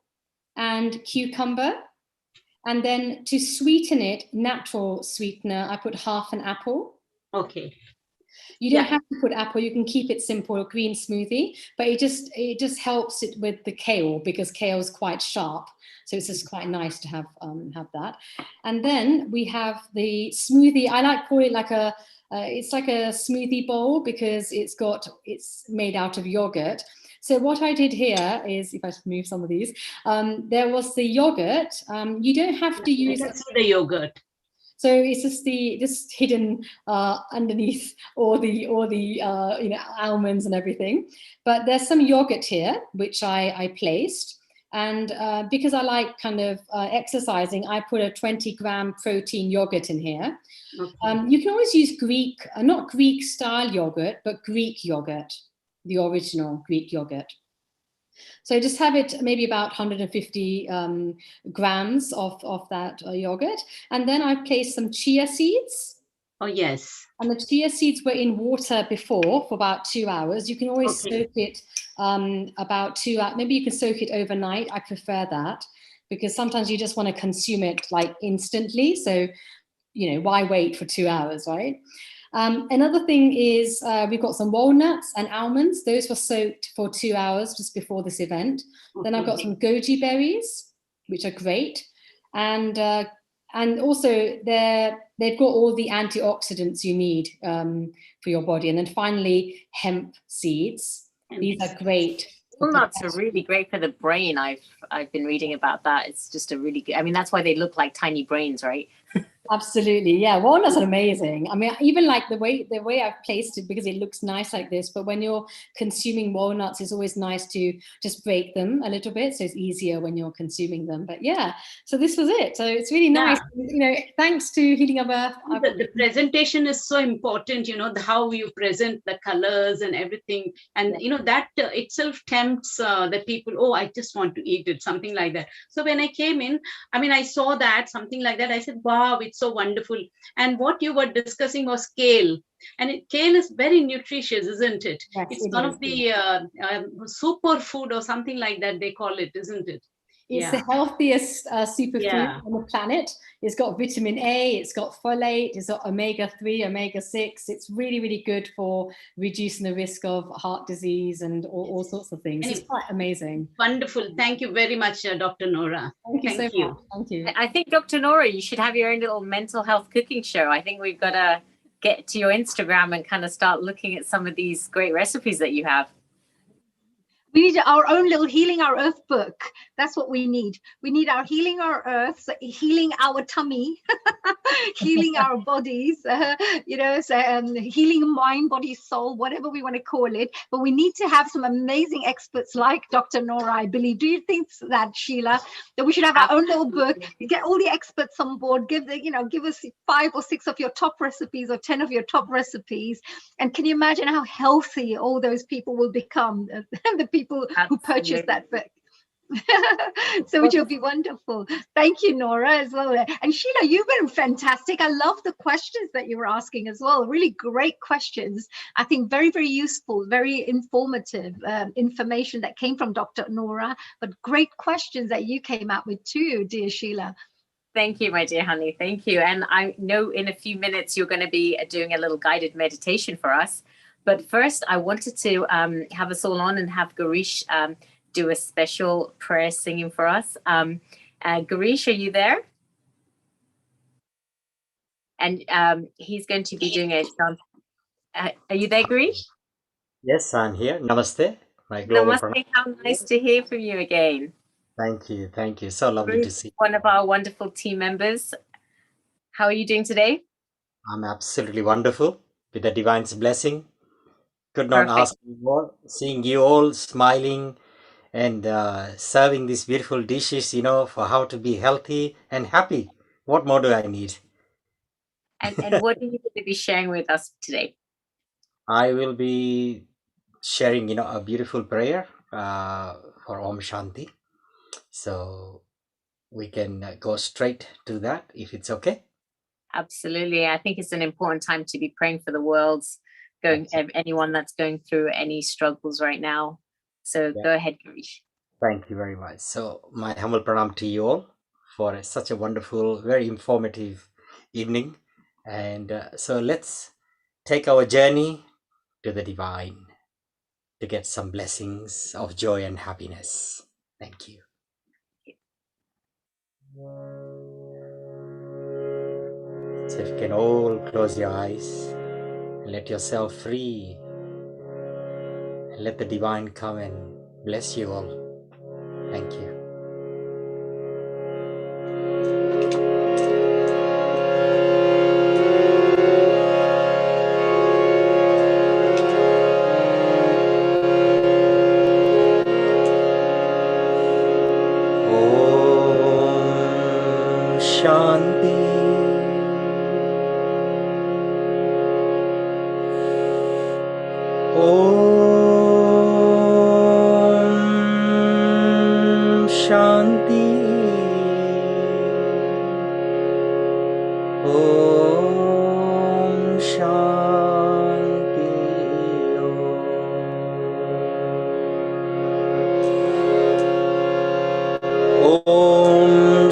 [SPEAKER 14] and cucumber, and then to sweeten it, natural sweetener, I put half an apple.
[SPEAKER 15] Okay.
[SPEAKER 14] You don't have to put apple, you can keep it simple, a green smoothie, but it just helps it with the kale, because kale is quite sharp. So it's just quite nice to have that. And then we have the smoothie. I like call it like it's like a smoothie bowl, because it's made out of yogurt. So what I did here is, if I just move some of these, there was the yogurt. You don't have to use
[SPEAKER 15] the yogurt.
[SPEAKER 14] So it's just hidden underneath all the almonds and everything. But there's some yogurt here, which I placed. And because I like kind of exercising, I put a 20-gram protein yogurt in here. Okay. You can always use not Greek style yogurt, but Greek yogurt, the original Greek yogurt. So just have it maybe about 150 grams of that yogurt. And then I placed some chia seeds.
[SPEAKER 15] Oh, yes.
[SPEAKER 14] And the chia seeds were in water before for about 2 hours. You can always soak it about 2 hours. Maybe you can soak it overnight. I prefer that, because sometimes you just want to consume it like instantly. So, why wait for 2 hours, right? Another thing is we've got some walnuts and almonds. Those were soaked for 2 hours just before this event. Then I've got some goji berries, which are great. And also they've got all the antioxidants you need for your body. And then finally, hemp seeds. These are great.
[SPEAKER 10] Walnuts are really great for the brain. I've been reading about that. It's just a really good, that's why they look like tiny brains, right?
[SPEAKER 14] Absolutely, yeah. Walnuts are amazing. Even like the way I've placed it, because it looks nice like this, but when you're consuming walnuts, it's always nice to just break them a little bit, so it's easier when you're consuming them. But yeah, so this was it. So it's really nice. Thanks to Healing of Earth.
[SPEAKER 15] The presentation is so important, how you present the colors and everything. And, that itself tempts the people, oh, I just want to eat it, something like that. So when I came in, I saw that, something like that. I said, wow, it's so wonderful. And what you were discussing was kale. And kale is very nutritious, isn't it? Yes, it's one of the superfood or something like that, they call it, isn't it?
[SPEAKER 14] It's the healthiest superfood
[SPEAKER 15] Yeah.
[SPEAKER 14] on the planet. It's got vitamin A, it's got folate, it's got omega-3, omega-6. It's really, really good for reducing the risk of heart disease and all sorts of things. It's quite amazing.
[SPEAKER 15] Wonderful. Thank you very much, Dr. Nora.
[SPEAKER 14] Thank you so much. Thank you.
[SPEAKER 10] I think, Dr. Nora, you should have your own little mental health cooking show. I think we've got to get to your Instagram and kind of start looking at some of these great recipes that you have.
[SPEAKER 8] We need our own little Healing Our Earth book. That's what we need. We need our Healing Our Earth, so healing our tummy, healing our bodies, healing mind, body, soul, whatever we want to call it. But we need to have some amazing experts like Dr. Nora, I believe. Do you think that, Sheila, that we should have our own little book, get all the experts on board, give us 5 or 6 of your top recipes or 10 of your top recipes. And can you imagine how healthy all those people will become, the people who purchase that book? So which will be wonderful. Thank you, Nora, as well. And Sheila, you've been fantastic. I love the questions that you were asking as well. Really great questions. I think very, very useful, very informative information that came from Dr. Nora, but great questions that you came up with too, dear Sheila.
[SPEAKER 10] Thank you, my dear honey. Thank you. And I know in a few minutes you're going to be doing a little guided meditation for us. But first, I wanted to have us all on and have Garish do a special prayer singing for us. Garish, are you there? And he's going to be doing a are you there, Garish?
[SPEAKER 16] Yes, I'm here. Namaste. My global
[SPEAKER 10] Namaste. How nice to hear from you again.
[SPEAKER 16] Thank you. Thank you. So lovely to see you.
[SPEAKER 10] One of our wonderful team members. How are you doing today?
[SPEAKER 16] I'm absolutely wonderful with the divine's blessing. Could not
[SPEAKER 10] Perfect.
[SPEAKER 16] ask more. Seeing you all smiling and serving these beautiful dishes, for how to be healthy and happy. What more do I need?
[SPEAKER 10] And what are you going to be sharing with us today?
[SPEAKER 16] I will be sharing, a beautiful prayer for Om Shanti. So we can go straight to that if it's okay.
[SPEAKER 10] Absolutely. I think it's an important time to be praying for the world's anyone that's going through any struggles right now. So go ahead, Garish.
[SPEAKER 16] Thank you very much. So my humble pranam to you all for such a wonderful, very informative evening. And so let's take our journey to the divine to get some blessings of joy and happiness. Thank you. So if you can all close your eyes and let yourself free and let the divine come and bless you all. Thank you. Om Shanti. Om Shanti. Om Shanti. Om Shanti. Om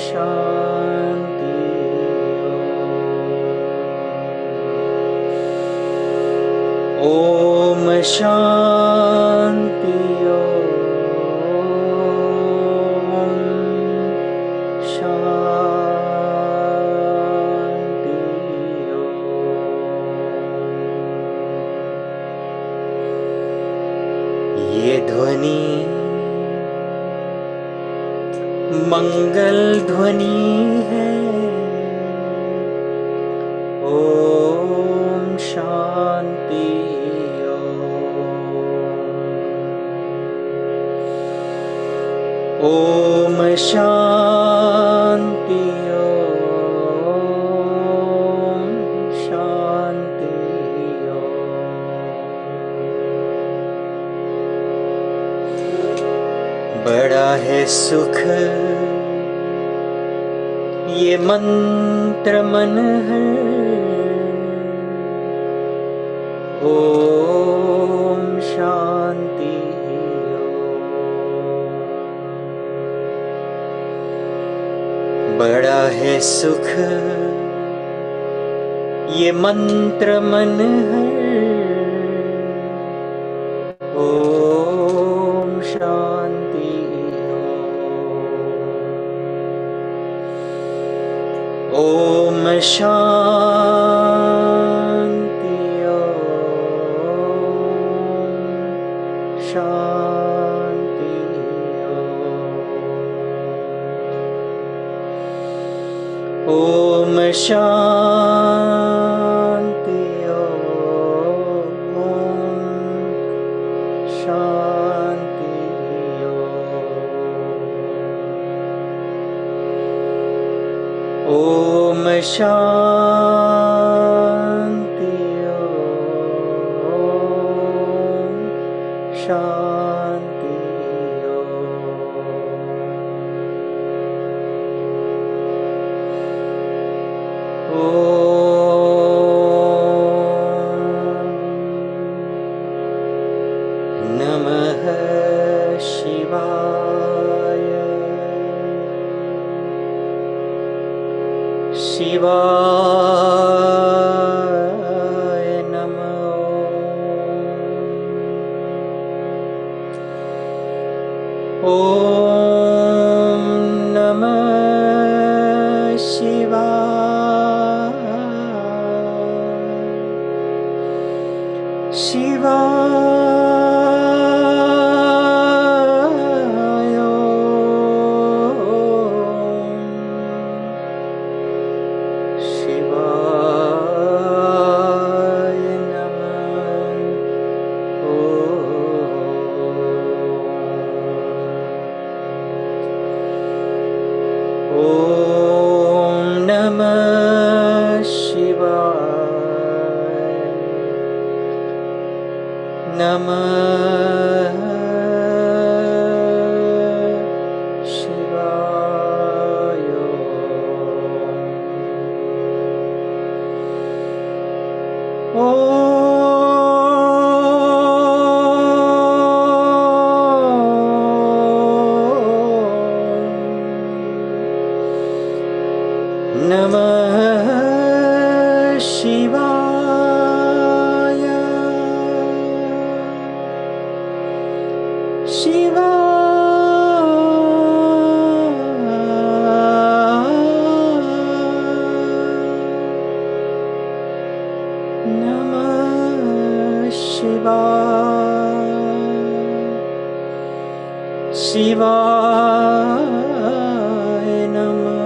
[SPEAKER 16] Shanti. Om Shanti. Om Shanti. ये ध्वनि मंगल ध्वनि है। ओम शांति। ओम शांति। ओम शांति। बड़ा है सुख ये मंत्र मन है। Om Shanti. बड़ा है सुख ये मंत्र मन है। ओम शांति। ओम शांति। ओम शांति। ओम शांति। ओम शांति। ओम शांति। ओम शांति। नमः शिवाय। शिवाय नमः। ॐ नमः शिवाय। शिवाय। शिवाय नमः। ॐ नमः शिवाय। नमः शिवाय। नमः शिवाय। शिवाय नमः शिवाय। शिवाय नमः।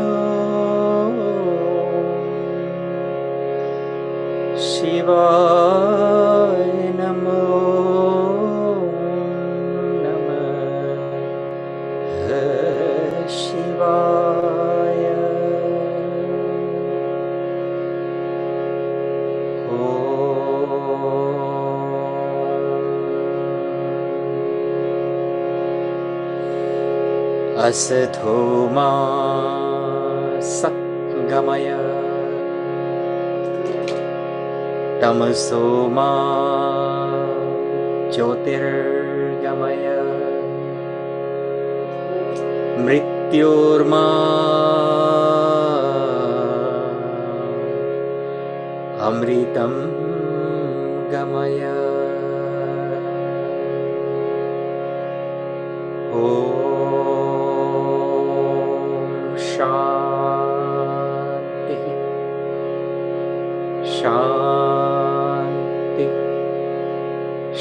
[SPEAKER 16] शिवाय नमो नमः शिवाय। असतो मा सद्गमय तमसो मा ज्योतिर्गमय मृत्योर्मा अमृतं गमय। ॐ शान्ति शान्ति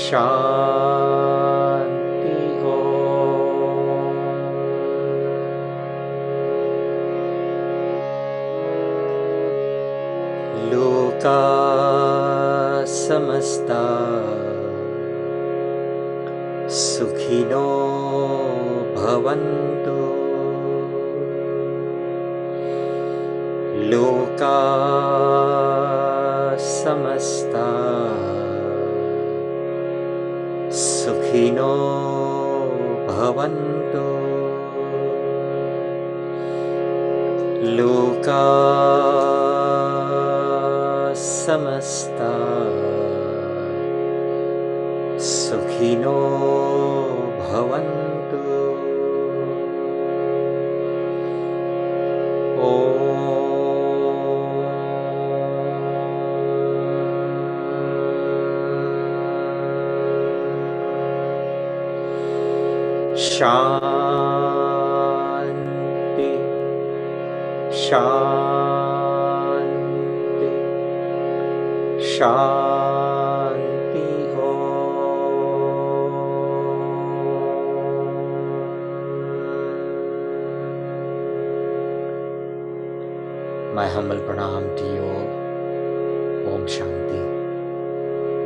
[SPEAKER 16] शान्ति। लोका समस्ता सुखिनो भवन्तु। लोका समस्ता सुखिनो भवन्तु। लोका समस्ता सुखिनो भवन्तु शांति शांति शांति My humble pranam to you all. Om Shanti.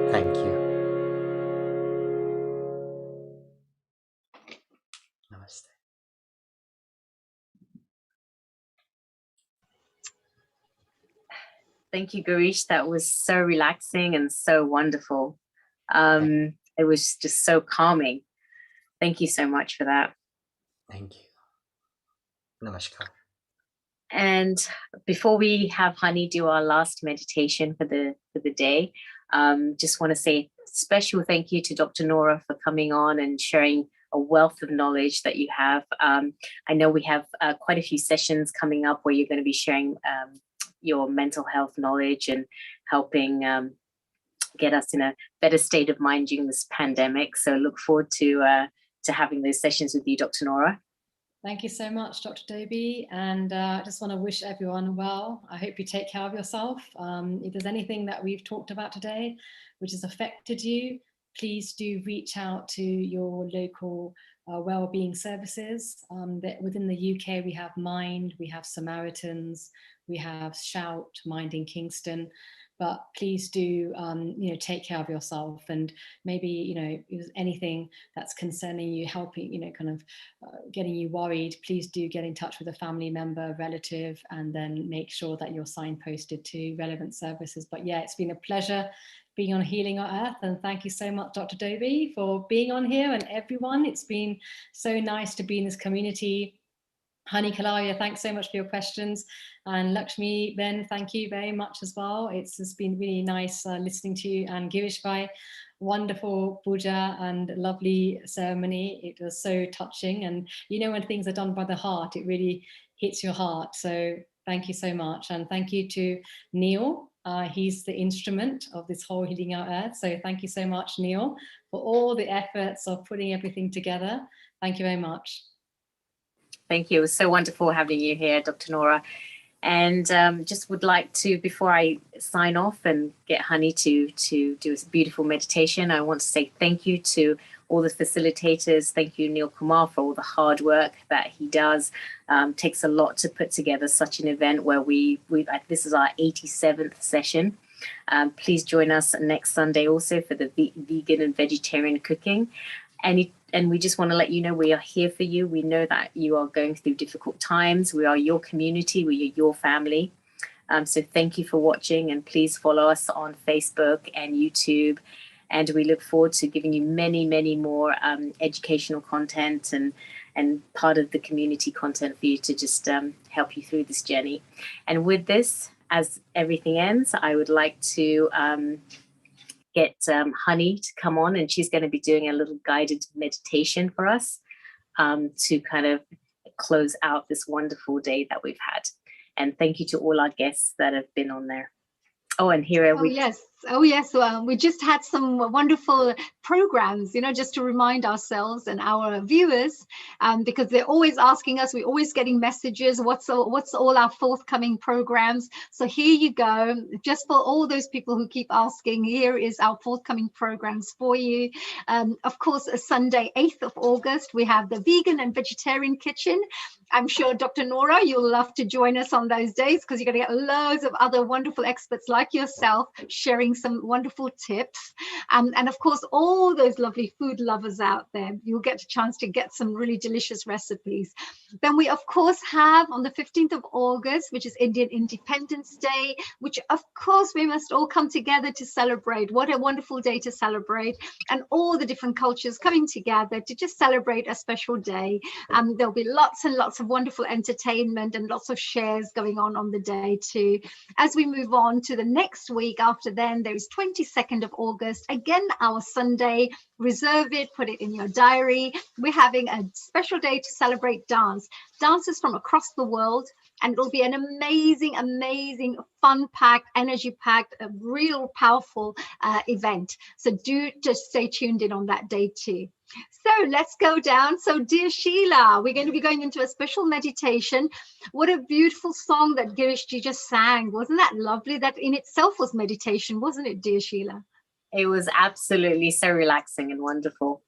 [SPEAKER 16] Thank you. Namaste.
[SPEAKER 10] Thank you, Garish. That was so relaxing and so wonderful. It was just so calming. Thank you so much for that.
[SPEAKER 16] Thank you. Namaskar.
[SPEAKER 10] And before we have Honey do our last meditation for the day, just want to say special thank you to Dr. Nora for coming on and sharing a wealth of knowledge that you have. I know we have quite a few sessions coming up where you're going to be sharing your mental health knowledge and helping get us in a better state of mind during this pandemic. So look forward to having those sessions with you, Dr. Nora.
[SPEAKER 14] Thank you so much, Dr. Doby. And I just want to wish everyone well. I hope you take care of yourself. If there's anything that we've talked about today which has affected you, please do reach out to your local wellbeing services. Within the UK, we have Mind, we have Samaritans, we have Shout, Mind in Kingston. But please do, take care of yourself, and maybe, if there's anything that's concerning you, helping, getting you worried, please do get in touch with a family member, relative, and then make sure that you're signposted to relevant services. But yeah, it's been a pleasure being on Healing Our Earth, and thank you so much, Dr. Doby, for being on here, and everyone. It's been so nice to be in this community. Hani Kalaria, thanks so much for your questions. And Lakshmi, Ben, thank you very much as well. It's just been really nice listening to you. And Girish Bhai, wonderful puja and lovely ceremony. It was so touching. And when things are done by the heart, it really hits your heart. So thank you so much. And thank you to Neil. He's the instrument of this whole Healing Our Earth. So thank you so much, Neil, for all the efforts of putting everything together. Thank you very much.
[SPEAKER 10] Thank you. It was so wonderful having you here, Dr. Nora. And just would like to, before I sign off and get Honey to do a beautiful meditation, I want to say thank you to all the facilitators. Thank you, Neil Kumar, for all the hard work that he does. Takes a lot to put together such an event where this is our 87th session. Please join us next Sunday also for the vegan and vegetarian cooking. And we just want to let you know we are here for you. We know that you are going through difficult times. We are your community. We are your family. So thank you for watching, and please follow us on Facebook and YouTube. And we look forward to giving you many, many more educational content and part of the community content for you to just help you through this journey. And with this, as everything ends, I would like to get Honey to come on, and she's going to be doing a little guided meditation for us to kind of close out this wonderful day that we've had. And thank you to all our guests that have been on there. Oh, and here we...
[SPEAKER 8] Oh, yes. Well, we just had some wonderful programs, just to remind ourselves and our viewers, because they're always asking us, we're always getting messages, what's all our forthcoming programs. So here you go. Just for all those people who keep asking, here is our forthcoming programs for you. Of course, Sunday, 8th of August, we have the Vegan and Vegetarian Kitchen. I'm sure, Dr. Nora, you'll love to join us on those days, because you're going to get loads of other wonderful experts like yourself sharing some wonderful tips. And of course, all those lovely food lovers out there, you'll get a chance to get some really delicious recipes. Then we, of course, have on the 15th of August, which is Indian Independence Day, which, of course, we must all come together to celebrate. What a wonderful day to celebrate. And all the different cultures coming together to just celebrate a special day. There'll be lots and lots of wonderful entertainment and lots of shares going on the day too. As we move on to the next week after then, again, there is 22nd of August, again, our Sunday. Reserve it, put it in your diary. We're having a special day to celebrate dance. Dancers from across the world, and it'll be an amazing, fun-packed, energy-packed, a real powerful event. So do just stay tuned in on that day too. So let's go down. So dear Sheila, we're going to be going into a special meditation. What a beautiful song that Girishji just sang. Wasn't that lovely? That in itself was meditation, wasn't it, dear Sheila?
[SPEAKER 10] It was absolutely so relaxing and wonderful.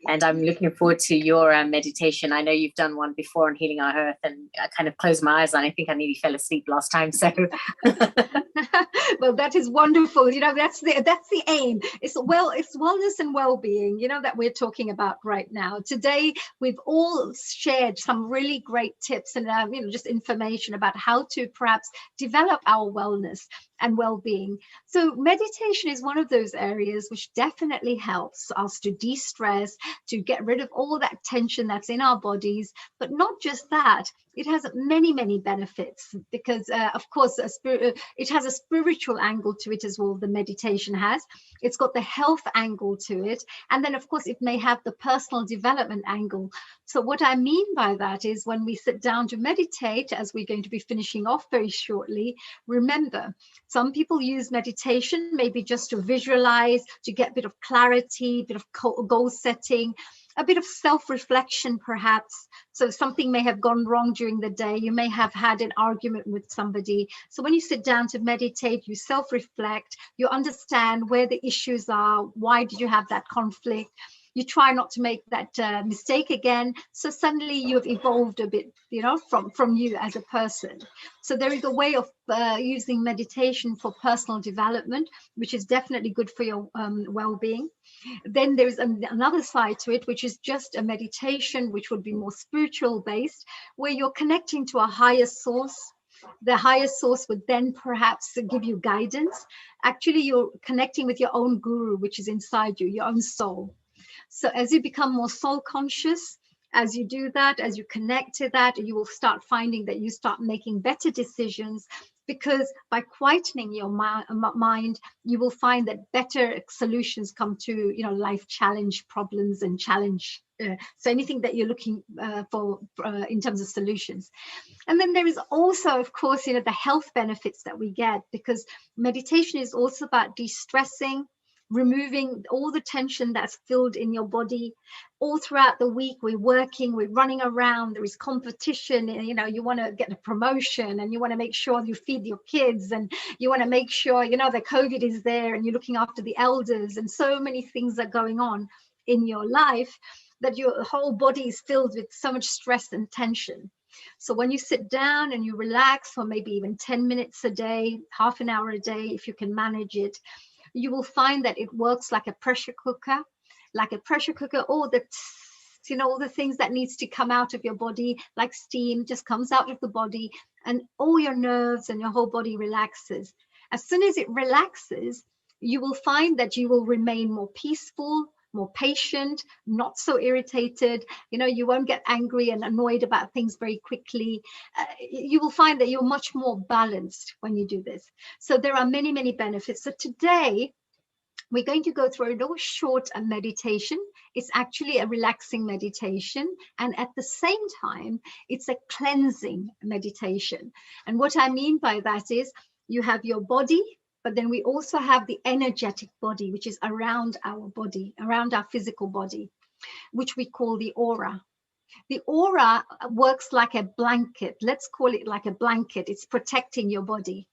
[SPEAKER 10] And I'm looking forward to your meditation. I know you've done one before on Healing Our Earth, and I kind of closed my eyes and I think I nearly fell asleep last time. So
[SPEAKER 8] well, that is wonderful. You know, that's the aim. It's wellness and well-being, you know, that we're talking about right now. Today, we've all shared some really great tips and you know, just information about how to perhaps develop our wellness and well-being. So meditation is one of those areas which definitely helps us to de-stress, to get rid of all that tension that's in our bodies. But not just that, it has many benefits, because of course it has a spiritual angle to it as well. The meditation has, it's got the health angle to it, and then of course it may have the personal development angle. So what I mean by that is, when we sit down to meditate, as we're going to be finishing off very shortly, remember, some people use meditation maybe just to visualize, to get a bit of clarity, a bit of goal setting, a bit of self-reflection perhaps. So something may have gone wrong during the day. You may have had an argument with somebody. So when you sit down to meditate, you self-reflect, you understand where the issues are, why did you have that conflict? You try not to make that mistake again. So suddenly you have evolved a bit, you know, from you as a person. So there is a way of using meditation for personal development, which is definitely good for your well-being. Then there's another side to it, which is just a meditation, which would be more spiritual based, where you're connecting to a higher source. The higher source would then perhaps give you guidance. Actually, you're connecting with your own guru, which is inside you, your own soul. So as you become more soul conscious, as you do that, as you connect to that, you will start finding that you start making better decisions, because by quietening your mind, you will find that better solutions come to, you know, life challenge problems and challenge. So anything that you're looking for in terms of solutions. And then there is also, of course, you know, the health benefits that we get, because meditation is also about de-stressing, removing all the tension that's filled in your body. All throughout the week, we're working, we're running around, there is competition, and you know, you want to get a promotion, and you want to make sure you feed your kids, and you want to make sure, you know, the COVID is there, and you're looking after the elders, and so many things are going on in your life that your whole body is filled with so much stress and tension. So when you sit down and you relax for maybe even 10 minutes a day, half an hour a day, if you can manage it, you will find that it works like a pressure cooker, all the, you know, all the things that needs to come out of your body, like steam, just comes out of the body, and all your nerves and your whole body relaxes. As soon as it relaxes, you will find that you will remain more peaceful, more patient, not so irritated. You know, you won't get angry and annoyed about things very quickly. You will find that you're much more balanced when you do this. So there are many benefits. So today, we're going to go through a little short meditation. It's actually a relaxing meditation. And at the same time, it's a cleansing meditation. And what I mean by that is, you have your body, but then we also have the energetic body, which is around our body, around our physical body, which we call the aura. The aura works like a blanket. Let's call it like a blanket. It's protecting your body.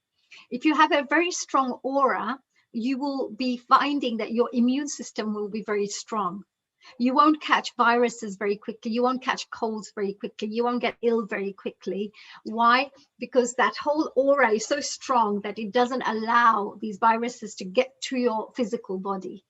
[SPEAKER 8] If you have a very strong aura, you will be finding that your immune system will be very strong. You won't catch viruses very quickly. You won't catch colds very quickly. You won't get ill very quickly. Why? Because that whole aura is so strong that it doesn't allow these viruses to get to your physical body.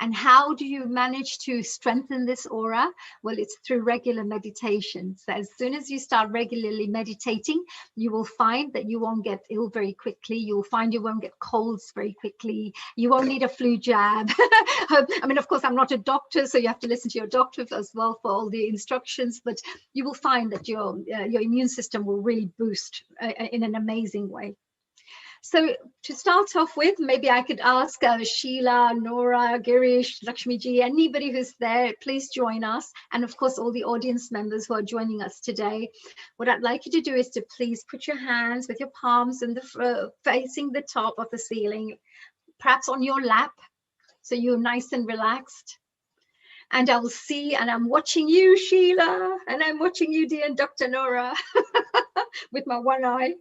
[SPEAKER 8] And how do you manage to strengthen this aura? Well, it's through regular meditation. So as soon as you start regularly meditating, you will find that you won't get ill very quickly. You'll find you won't get colds very quickly. You won't need a flu jab. I mean, of course, I'm not a doctor, so you have to listen to your doctor as well for all the instructions, but you will find that your immune system will really boost in an amazing way. So to start off with, maybe I could ask Sheila, Nora, Girish, Lakshmiji, anybody who's there, please join us. And of course, all the audience members who are joining us today. What I'd like you to do is to please put your hands with your palms in the facing the top of the ceiling, perhaps on your lap, so you're nice and relaxed. And I will see, and I'm watching you, Sheila, and I'm watching you, dear Dr. Nora, with my one eye.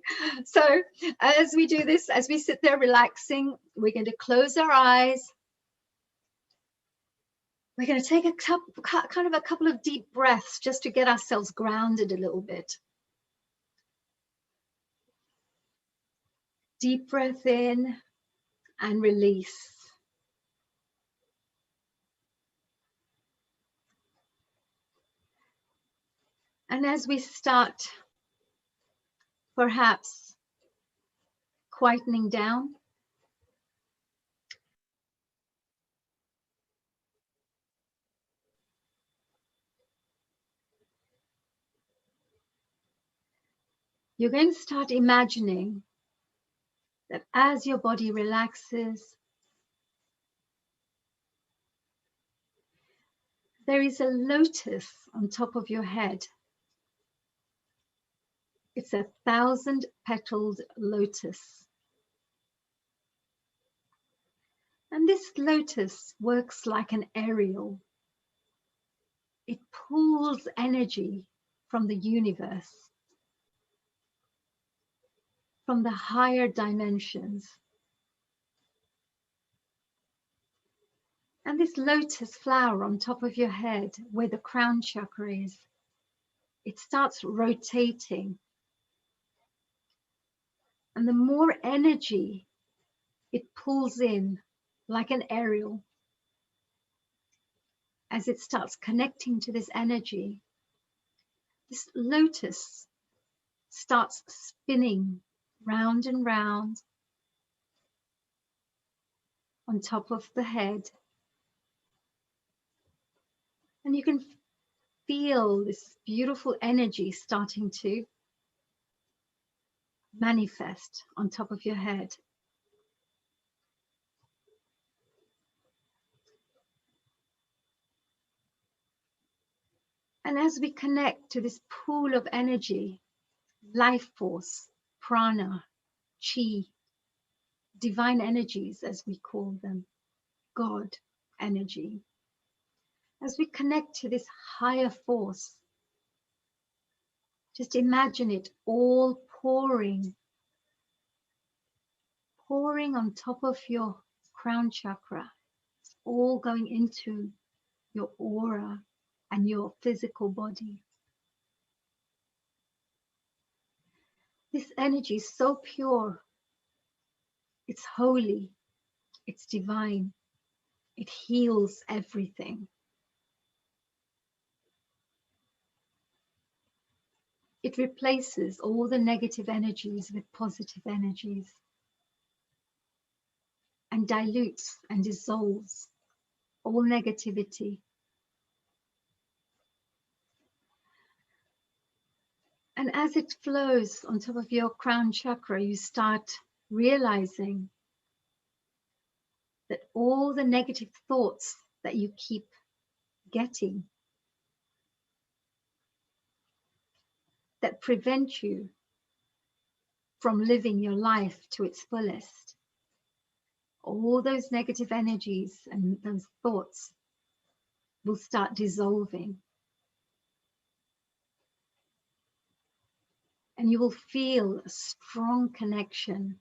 [SPEAKER 8] So as we do this, as we sit there relaxing, we're going to close our eyes. We're going to take a couple of deep breaths just to get ourselves grounded a little bit. Deep breath in and release. And as we start, perhaps quietening down, you're going to start imagining that as your body relaxes, there is a lotus on top of your head. It's a 1,000-petaled lotus. And this lotus works like an aerial. It pulls energy from the universe, from the higher dimensions. And this lotus flower on top of your head, where the crown chakra is, it starts rotating. And the more energy it pulls in, like an aerial, as it starts connecting to this energy, this lotus starts spinning round and round on top of the head. And you can feel this beautiful energy starting to manifest on top of your head. And as we connect to this pool of energy, life force, prana, chi, divine energies as we call them, God energy, as we connect to this higher force, just imagine it all pouring on top of your crown chakra. It's all going into your aura and your physical body. This energy is so pure. It's holy. It's divine. It heals everything. It replaces all the negative energies with positive energies and dilutes and dissolves all negativity. And as it flows on top of your crown chakra, you start realizing that all the negative thoughts that you keep getting that prevent you from living your life to its fullest, all those negative energies and those thoughts will start dissolving. And you will feel a strong connection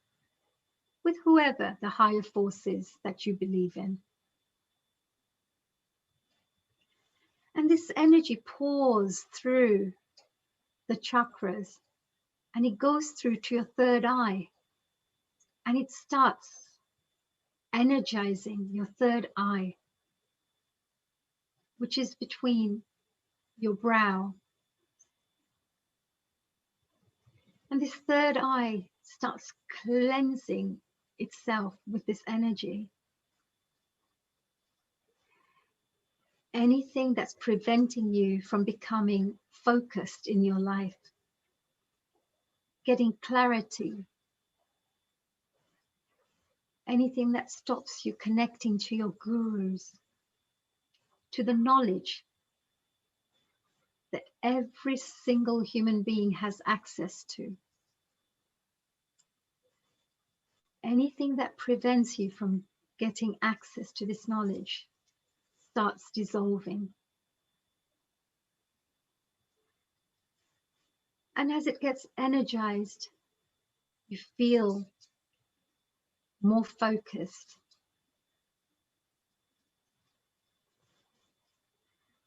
[SPEAKER 8] with whoever the higher force is that you believe in. And this energy pours through the chakras and it goes through to your third eye and it starts energizing your third eye, which is between your brow. And this third eye starts cleansing itself with this energy. Anything that's preventing you from becoming focused in your life, getting clarity, anything that stops you connecting to your gurus, to the knowledge that every single human being has access to. Anything that prevents you from getting access to this knowledge starts dissolving. And as it gets energized, you feel more focused.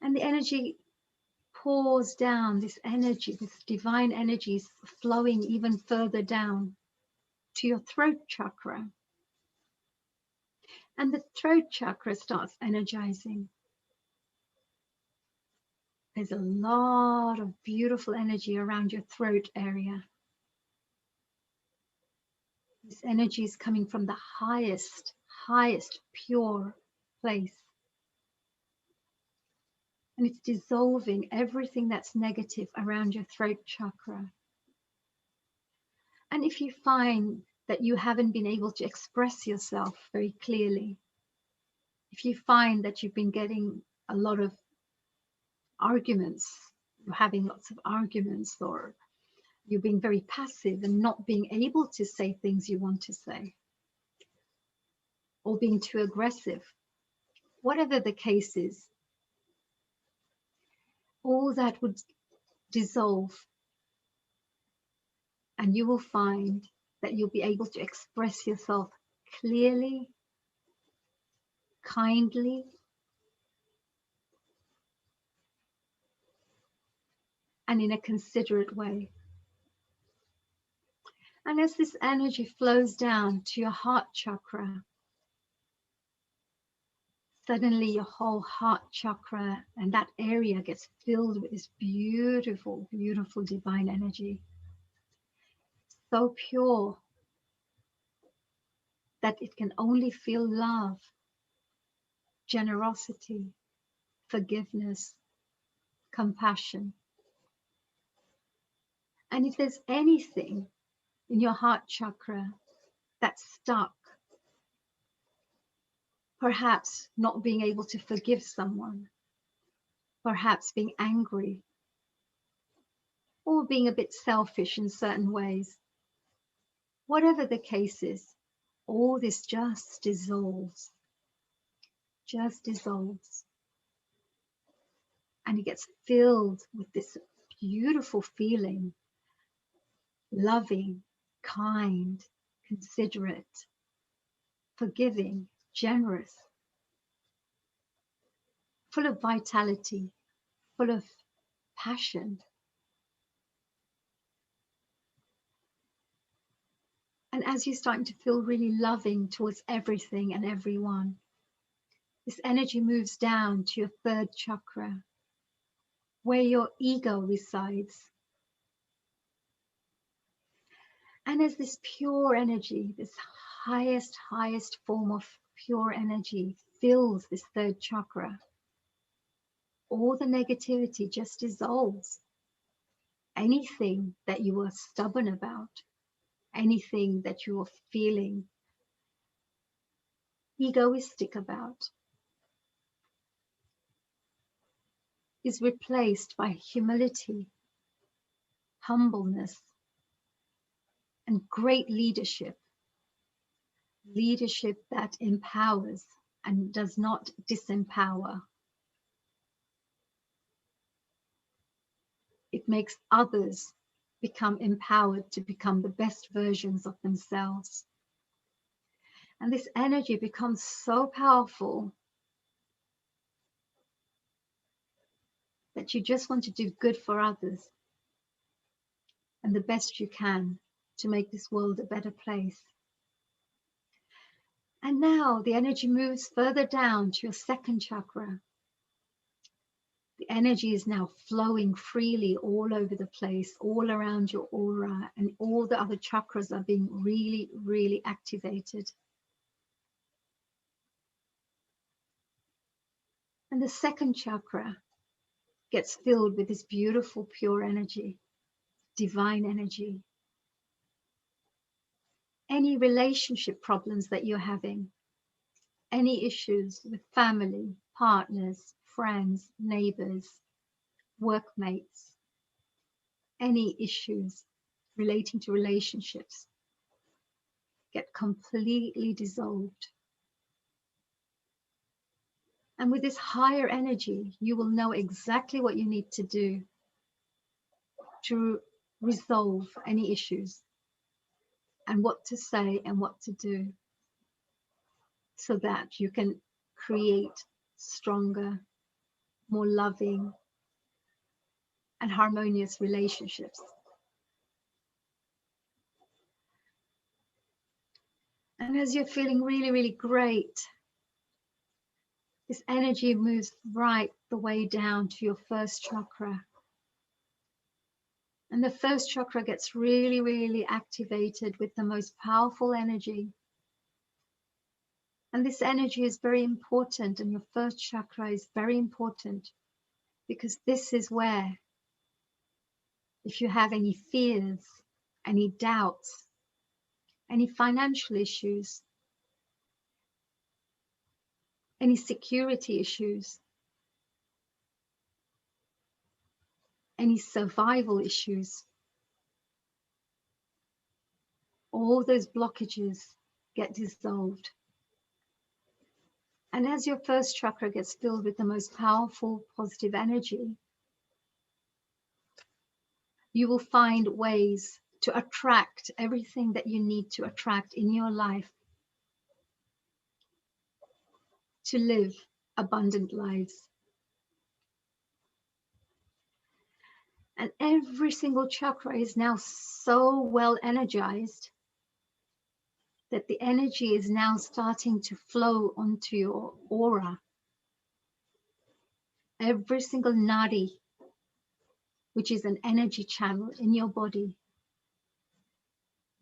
[SPEAKER 8] And the energy pours down, this energy, this divine energy is flowing even further down to your throat chakra. And the throat chakra starts energizing. There's a lot of beautiful energy around your throat area. This energy is coming from the highest pure place. And it's dissolving everything that's negative around your throat chakra. And if you find that you haven't been able to express yourself very clearly, if you find that you've been getting a lot of arguments, you're having lots of arguments, or you're being very passive and not being able to say things you want to say, or being too aggressive, whatever the case is, all that would dissolve, and you will find that you'll be able to express yourself clearly, kindly, and in a considerate way. And as this energy flows down to your heart chakra, suddenly your whole heart chakra and that area gets filled with this beautiful, beautiful divine energy. So pure that it can only feel love, generosity, forgiveness, compassion. And if there's anything in your heart chakra that's stuck, perhaps not being able to forgive someone, perhaps being angry, or being a bit selfish in certain ways, whatever the case is, all this just dissolves, and it gets filled with this beautiful feeling, loving, kind, considerate, forgiving, generous, full of vitality, full of passion. And as you're starting to feel really loving towards everything and everyone, this energy moves down to your third chakra, where your ego resides. And as this pure energy, this highest form of pure energy fills this third chakra, all the negativity just dissolves. Anything that you were stubborn about, anything that you were feeling egoistic about, is replaced by humility, humbleness, and great leadership. Leadership that empowers and does not disempower. It makes others become empowered to become the best versions of themselves. And this energy becomes so powerful that you just want to do good for others and the best you can to make this world a better place. And now the energy moves further down to your second chakra. The energy is now flowing freely all over the place, all around your aura, and all the other chakras are being really, really activated. And the second chakra gets filled with this beautiful, pure energy, divine energy. any relationship problems that you're having, any issues with family, partners, friends, neighbors, workmates, any issues relating to relationships get completely dissolved. And with this higher energy, you will know exactly what you need to do to resolve any issues and what to say and what to do so that you can create stronger, more loving and harmonious relationships. And as you're feeling really, really great, this energy moves right the way down to your first chakra. And the first chakra gets really, really activated with the most powerful energy. And this energy is very important, and your first chakra is very important because this is where, if you have any fears, any doubts, any financial issues, any security issues, any survival issues, all those blockages get dissolved. And as your first chakra gets filled with the most powerful positive energy, you will find ways to attract everything that you need to attract in your life to live abundant lives. And every single chakra is now so well energized that the energy is now starting to flow onto your aura. Every single nadi, which is an energy channel in your body,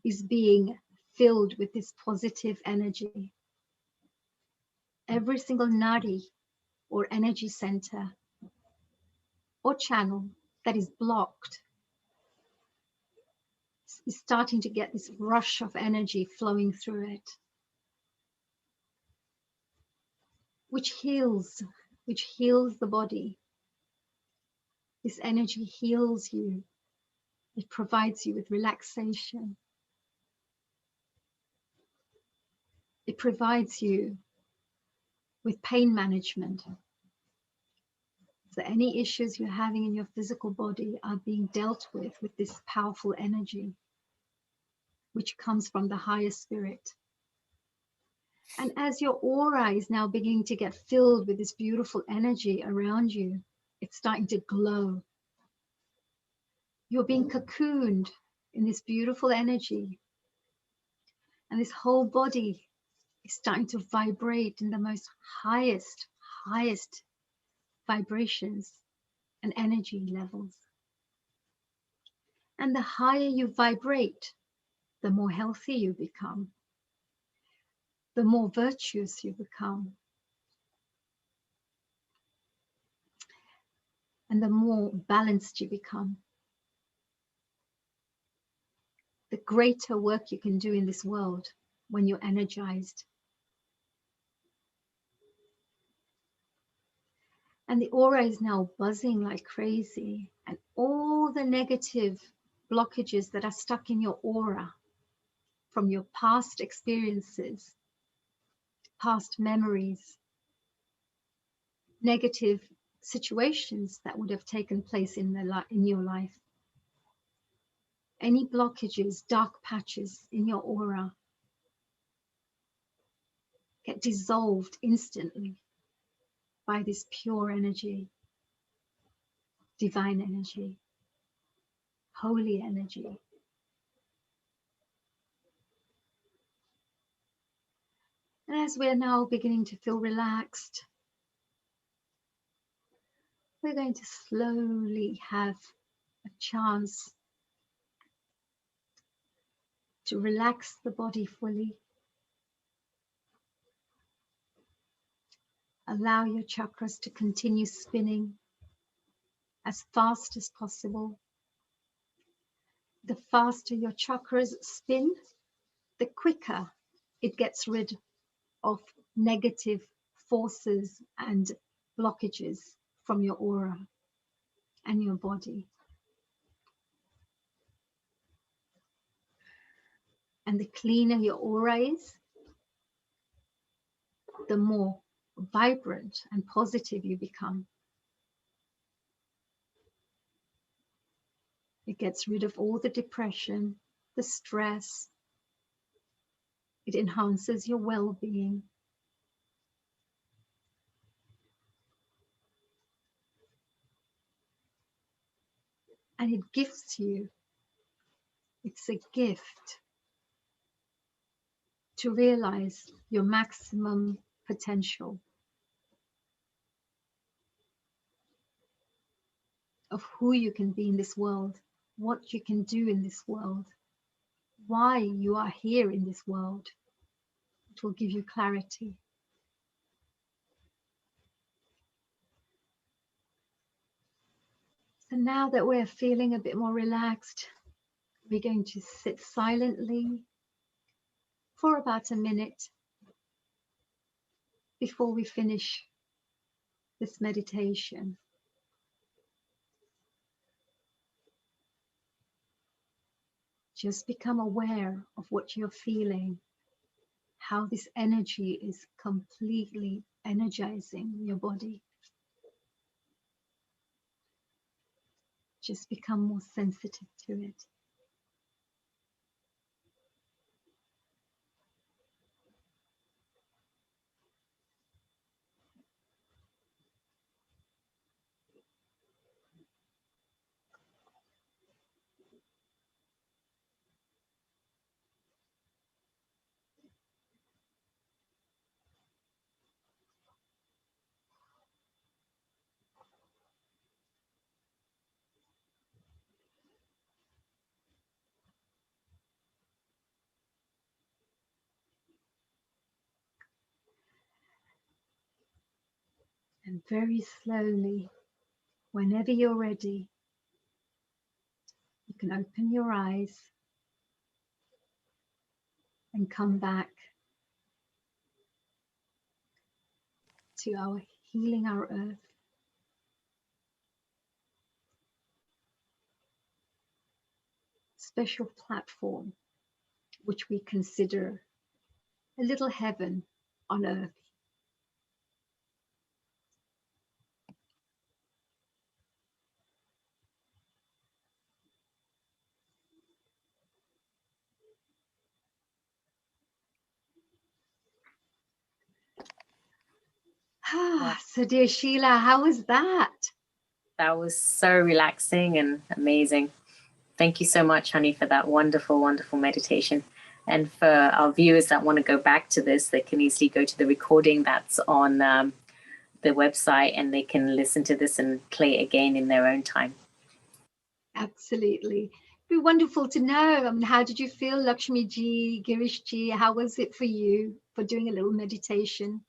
[SPEAKER 8] is being filled with this positive energy. Every single nadi or energy center or channel that is blocked is starting to get this rush of energy flowing through it, which heals the body. This energy heals you. It provides you with relaxation. It provides you with pain management. So any issues you're having in your physical body are being dealt with this powerful energy, which comes from the higher spirit. And as your aura is now beginning to get filled with this beautiful energy around you, it's starting to glow. You're being cocooned in this beautiful energy. And this whole body is starting to vibrate in the most highest vibrations and energy levels. And the higher you vibrate, the more healthy you become, the more virtuous you become, and the more balanced you become. The greater work you can do in this world when you're energized. And the aura is now buzzing like crazy, and all the negative blockages that are stuck in your aura from your past experiences, past memories, negative situations that would have taken place in your life. Any blockages, dark patches in your aura get dissolved instantly by this pure energy, divine energy, holy energy. And as we're now beginning to feel relaxed, we're going to slowly have a chance to relax the body fully. Allow your chakras to continue spinning as fast as possible. The faster your chakras spin, the quicker it gets rid of negative forces and blockages from your aura and your body. And the cleaner your aura is, the more vibrant and positive you become. It gets rid of all the depression, the stress. It enhances your well-being. And it gifts you. It's a gift to realize your maximum potential of who you can be in this world, what you can do in this world, why you are here in this world. It will give you clarity. So now that we're feeling a bit more relaxed, we're going to sit silently for about a minute before we finish this meditation. Just become aware of what you're feeling, how this energy is completely energizing your body. Just become more sensitive to it. And very slowly, whenever you're ready, you can open your eyes and come back to our Healing Our Earth special platform, which we consider a little heaven on earth. So dear Sheila, how was that?
[SPEAKER 10] That was so relaxing and amazing. Thank you so much, honey, for that wonderful, wonderful meditation. And for our viewers that want to go back to this, they can easily go to the recording that's on the website, and they can listen to this and play it again in their own time.
[SPEAKER 8] Absolutely. It'd be wonderful to know. How did you feel, Lakshmi ji, Girish ji? How was it for you for doing a little meditation?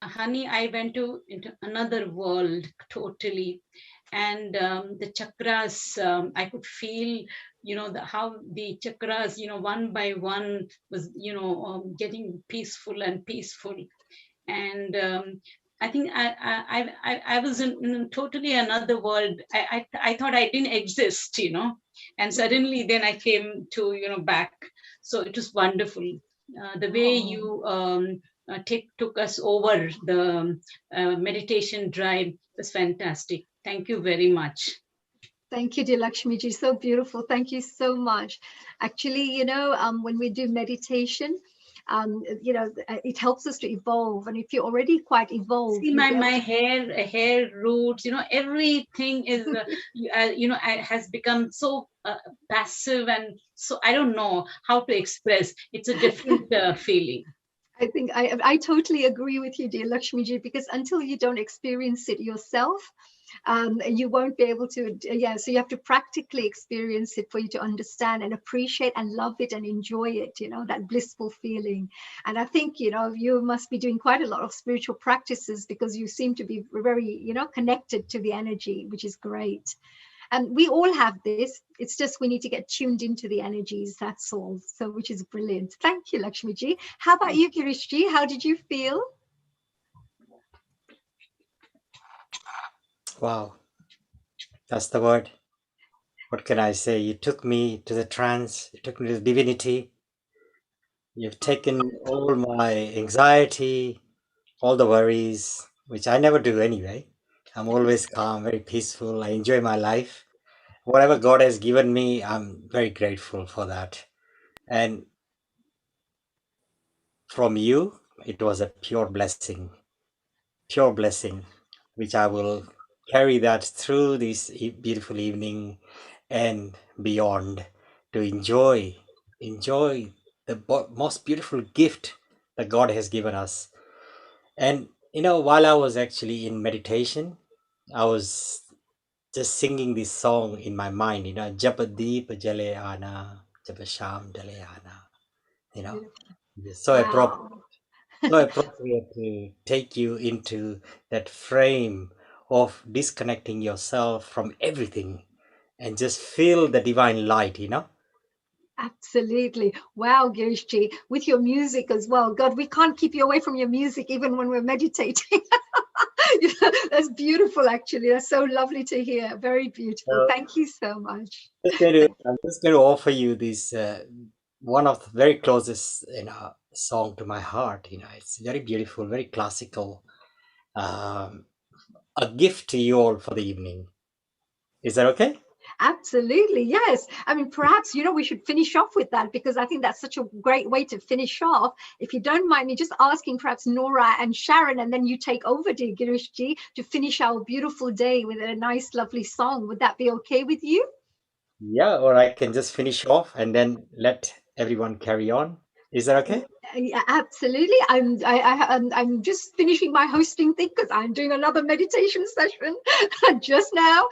[SPEAKER 15] Honey, I went into another world totally, and the chakras, I could feel, how the chakras, one by one was, getting peaceful and peaceful, and I think I was in totally another world. I thought I didn't exist, and suddenly then I came to back. So it was wonderful. The way you took us over the meditation drive was fantastic. Thank you very much.
[SPEAKER 8] Thank you, dear Lakshmi ji. So beautiful. Thank you so much. Actually, when we do meditation, it helps us to evolve. And if you're already quite evolved,
[SPEAKER 15] see my hair roots, everything is, has become so passive, and so I don't know how to express. It's a different feeling.
[SPEAKER 8] I think I totally agree with you, dear Lakshmi ji, because until you don't experience it yourself, you won't be able to, so you have to practically experience it for you to understand and appreciate and love it and enjoy it, that blissful feeling. And I think, you must be doing quite a lot of spiritual practices, because you seem to be very, connected to the energy, which is great. And we all have this. It's just we need to get tuned into the energies, that's all. So, which is brilliant. Thank you, Lakshmi ji. How about you, Girish ji? How did you feel?
[SPEAKER 16] Wow, that's the word. What can I say? You took me to the trance, you took me to the divinity. You've taken all my anxiety, all the worries, which I never do anyway. I'm always calm, very peaceful. I enjoy my life. Whatever God has given me, I'm very grateful for that. And from you, it was a pure blessing, which I will carry that through this beautiful evening and beyond to enjoy the most beautiful gift that God has given us. And while I was actually in meditation, I was just singing this song in my mind, Japadeep Jale Ana, Japasham Jale Ana, it's so appropriate.
[SPEAKER 8] Wow.
[SPEAKER 16] So appropriate to take you into that frame of disconnecting yourself from everything and just feel the divine light,
[SPEAKER 8] Absolutely. Wow, Girishji, with your music as well. God, we can't keep you away from your music even when we're meditating. That's beautiful, actually. That's so lovely to hear. Very beautiful. Thank you so much.
[SPEAKER 16] I'm just going to offer you this one of the very closest song to my heart. It's very beautiful, very classical. A gift to you all for the evening. Is that okay?
[SPEAKER 8] Absolutely, yes. I mean, perhaps, we should finish off with that, because I think that's such a great way to finish off. If you don't mind me just asking perhaps Nora and Sharon, and then you take over, dear Girishji, to finish our beautiful day with a nice, lovely song. Would that be okay with you?
[SPEAKER 16] Yeah, or I can just finish off and then let everyone carry on. Is that okay?
[SPEAKER 8] Yeah, absolutely. I'm just finishing my hosting thing because I'm doing another meditation session just now.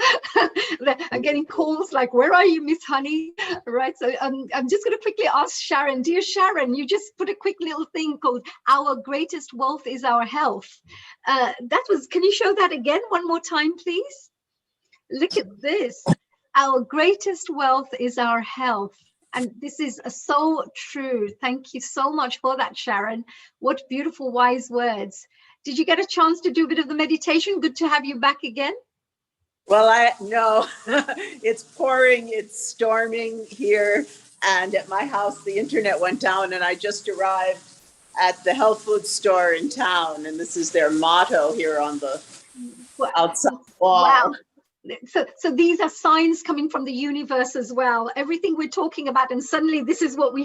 [SPEAKER 8] I'm getting calls like, "Where are you, Miss Honey?" Right. So I'm just going to quickly ask Sharon, dear Sharon, you just put a quick little thing called "Our greatest wealth is our health." Can you show that again one more time, please? Look at this. Our greatest wealth is our health. And this is so true. Thank you so much for that, Sharon. What beautiful, wise words. Did you get a chance to do a bit of the meditation? Good to have you back again.
[SPEAKER 12] Well, no, it's pouring, it's storming here. And at my house, the internet went down, and I just arrived at the health food store in town. And this is their motto here on the outside wall.
[SPEAKER 8] Wow. So these are signs coming from the universe as well. Everything we're talking about, and suddenly this is what we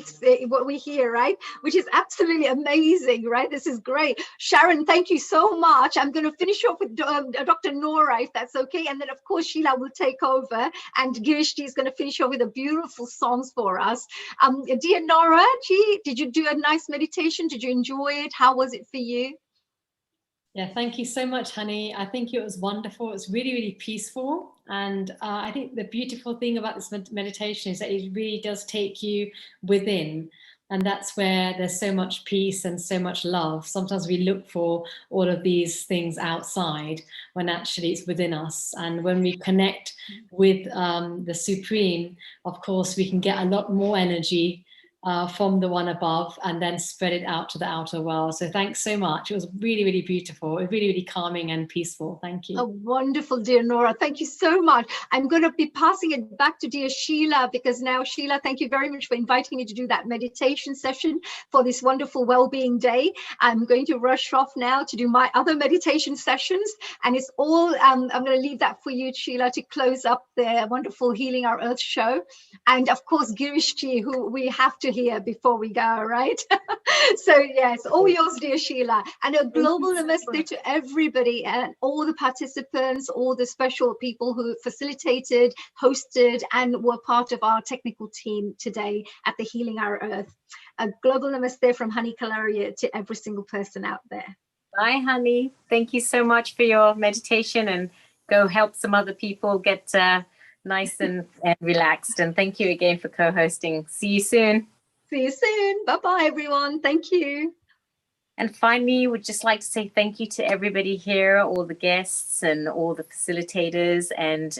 [SPEAKER 8] hear, right? Which is absolutely amazing, right? This is great. Sharon, thank you so much. I'm going to finish off with Dr. Nora, if that's okay, and then of course Sheila will take over, and Girishji is going to finish off with the beautiful songs for us. Dear Nora, did you do a nice meditation? Did you enjoy it? How was it for you?
[SPEAKER 14] Yeah, thank you so much, Honey. I think it was wonderful. It was really, really peaceful. And I think the beautiful thing about this meditation is that it really does take you within. And that's where there's so much peace and so much love. Sometimes we look for all of these things outside when actually it's within us. And when we connect with the Supreme, of course, we can get a lot more energy from the one above and then spread it out to the outer world. So thanks so much. It was really, really beautiful. It was really, really calming and peaceful. Thank you.
[SPEAKER 8] Oh, wonderful, dear Nora. Thank you so much. I'm going to be passing it back to dear Sheila, because now, Sheila, thank you very much for inviting me to do that meditation session for this wonderful well-being day. I'm going to rush off now to do my other meditation sessions. And it's all, I'm going to leave that for you, Sheila, to close up the wonderful Healing Our Earth show. And of course, Girishji, who we have to hear before we go, right? So yes, all yours, dear Sheila. And a global namaste to everybody and all the participants, all the special people who facilitated, hosted, and were part of our technical team today at the Healing Our Earth. A global namaste from Honey Kalaria to every single person out there.
[SPEAKER 10] Bye, Honey. Thank you so much for your meditation, and go help some other people get nice and relaxed. And thank you again for co-hosting. See you soon.
[SPEAKER 8] See you soon. Bye-bye, everyone. Thank you.
[SPEAKER 10] And finally, would just like to say thank you to everybody here, all the guests and all the facilitators. And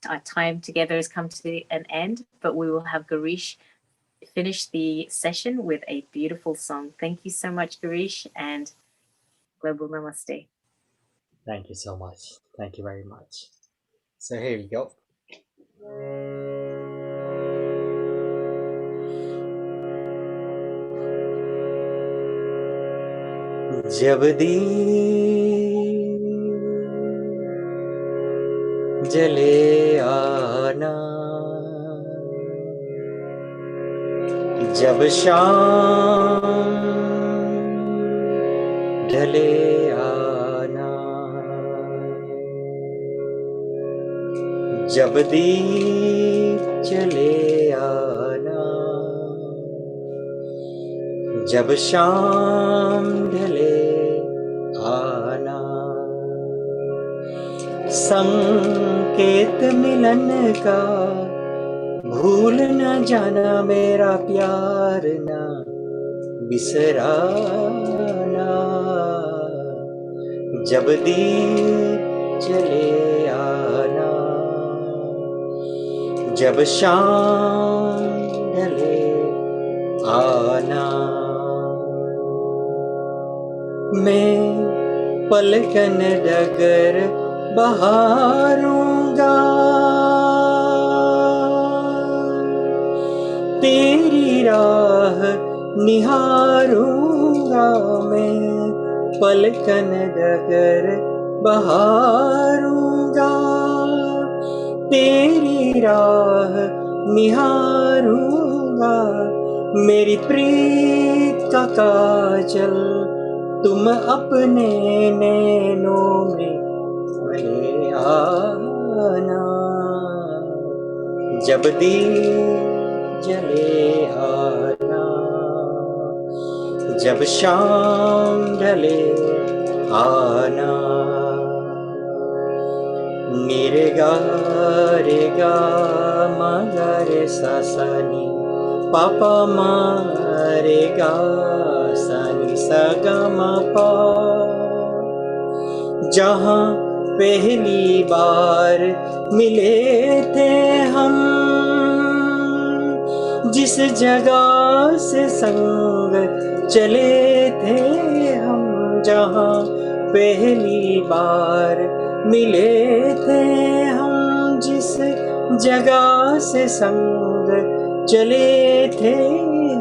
[SPEAKER 10] our time together has come to an end, but we will have Garish finish the session with a beautiful song. Thank you so much, Garish, and Global Namaste.
[SPEAKER 16] Thank you so much. Thank you very much. So here we go. जब दीप जले आना, जब शाम ढले आना, जब दीप जले आना, जब शाम ढले आना, संकेत मिलन का भूल न जाना, मेरा प्यार न बिसराना, जब दीप जले आना, जब शाम ढले आना। मैं पलकन डगर बहारूंगा, तेरी राह निहारूंगा, मैं पलकन डगर बहारूंगा, तेरी राह निहारूंगा, मेरी प्रीत का काजल तुम अपने नैनों में ले आना, जब दीप जले आना, जब शाम ढले आना। रे गा मा गा रे सा सा नी, पापा मा रे गा सा नी सा गा मा पा। जहाँ पहली बार मिले थे हम, जिस जगह से संग चले थे हम, जहाँ पहली बार मिले थे हम, जिस जगह से संग चले थे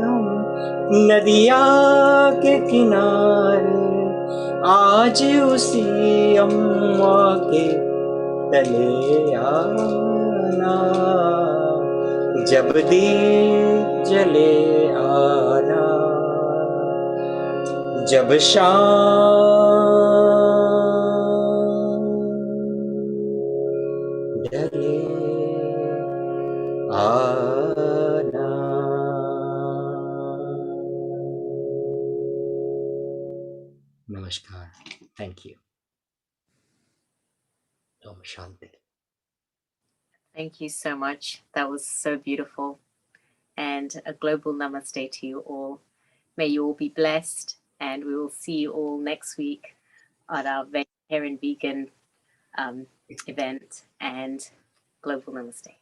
[SPEAKER 16] हम, नदिया के किनारे आज उसी अम्मा के तले आना, जब दीप जले आना, जब शाम ढले आना। Namaskar. Thank you. Om Shanti.
[SPEAKER 10] Thank you so much. That was so beautiful. And a global namaste to you all. May you all be blessed, and we will see you all next week at our vegetarian vegan event, and global namaste.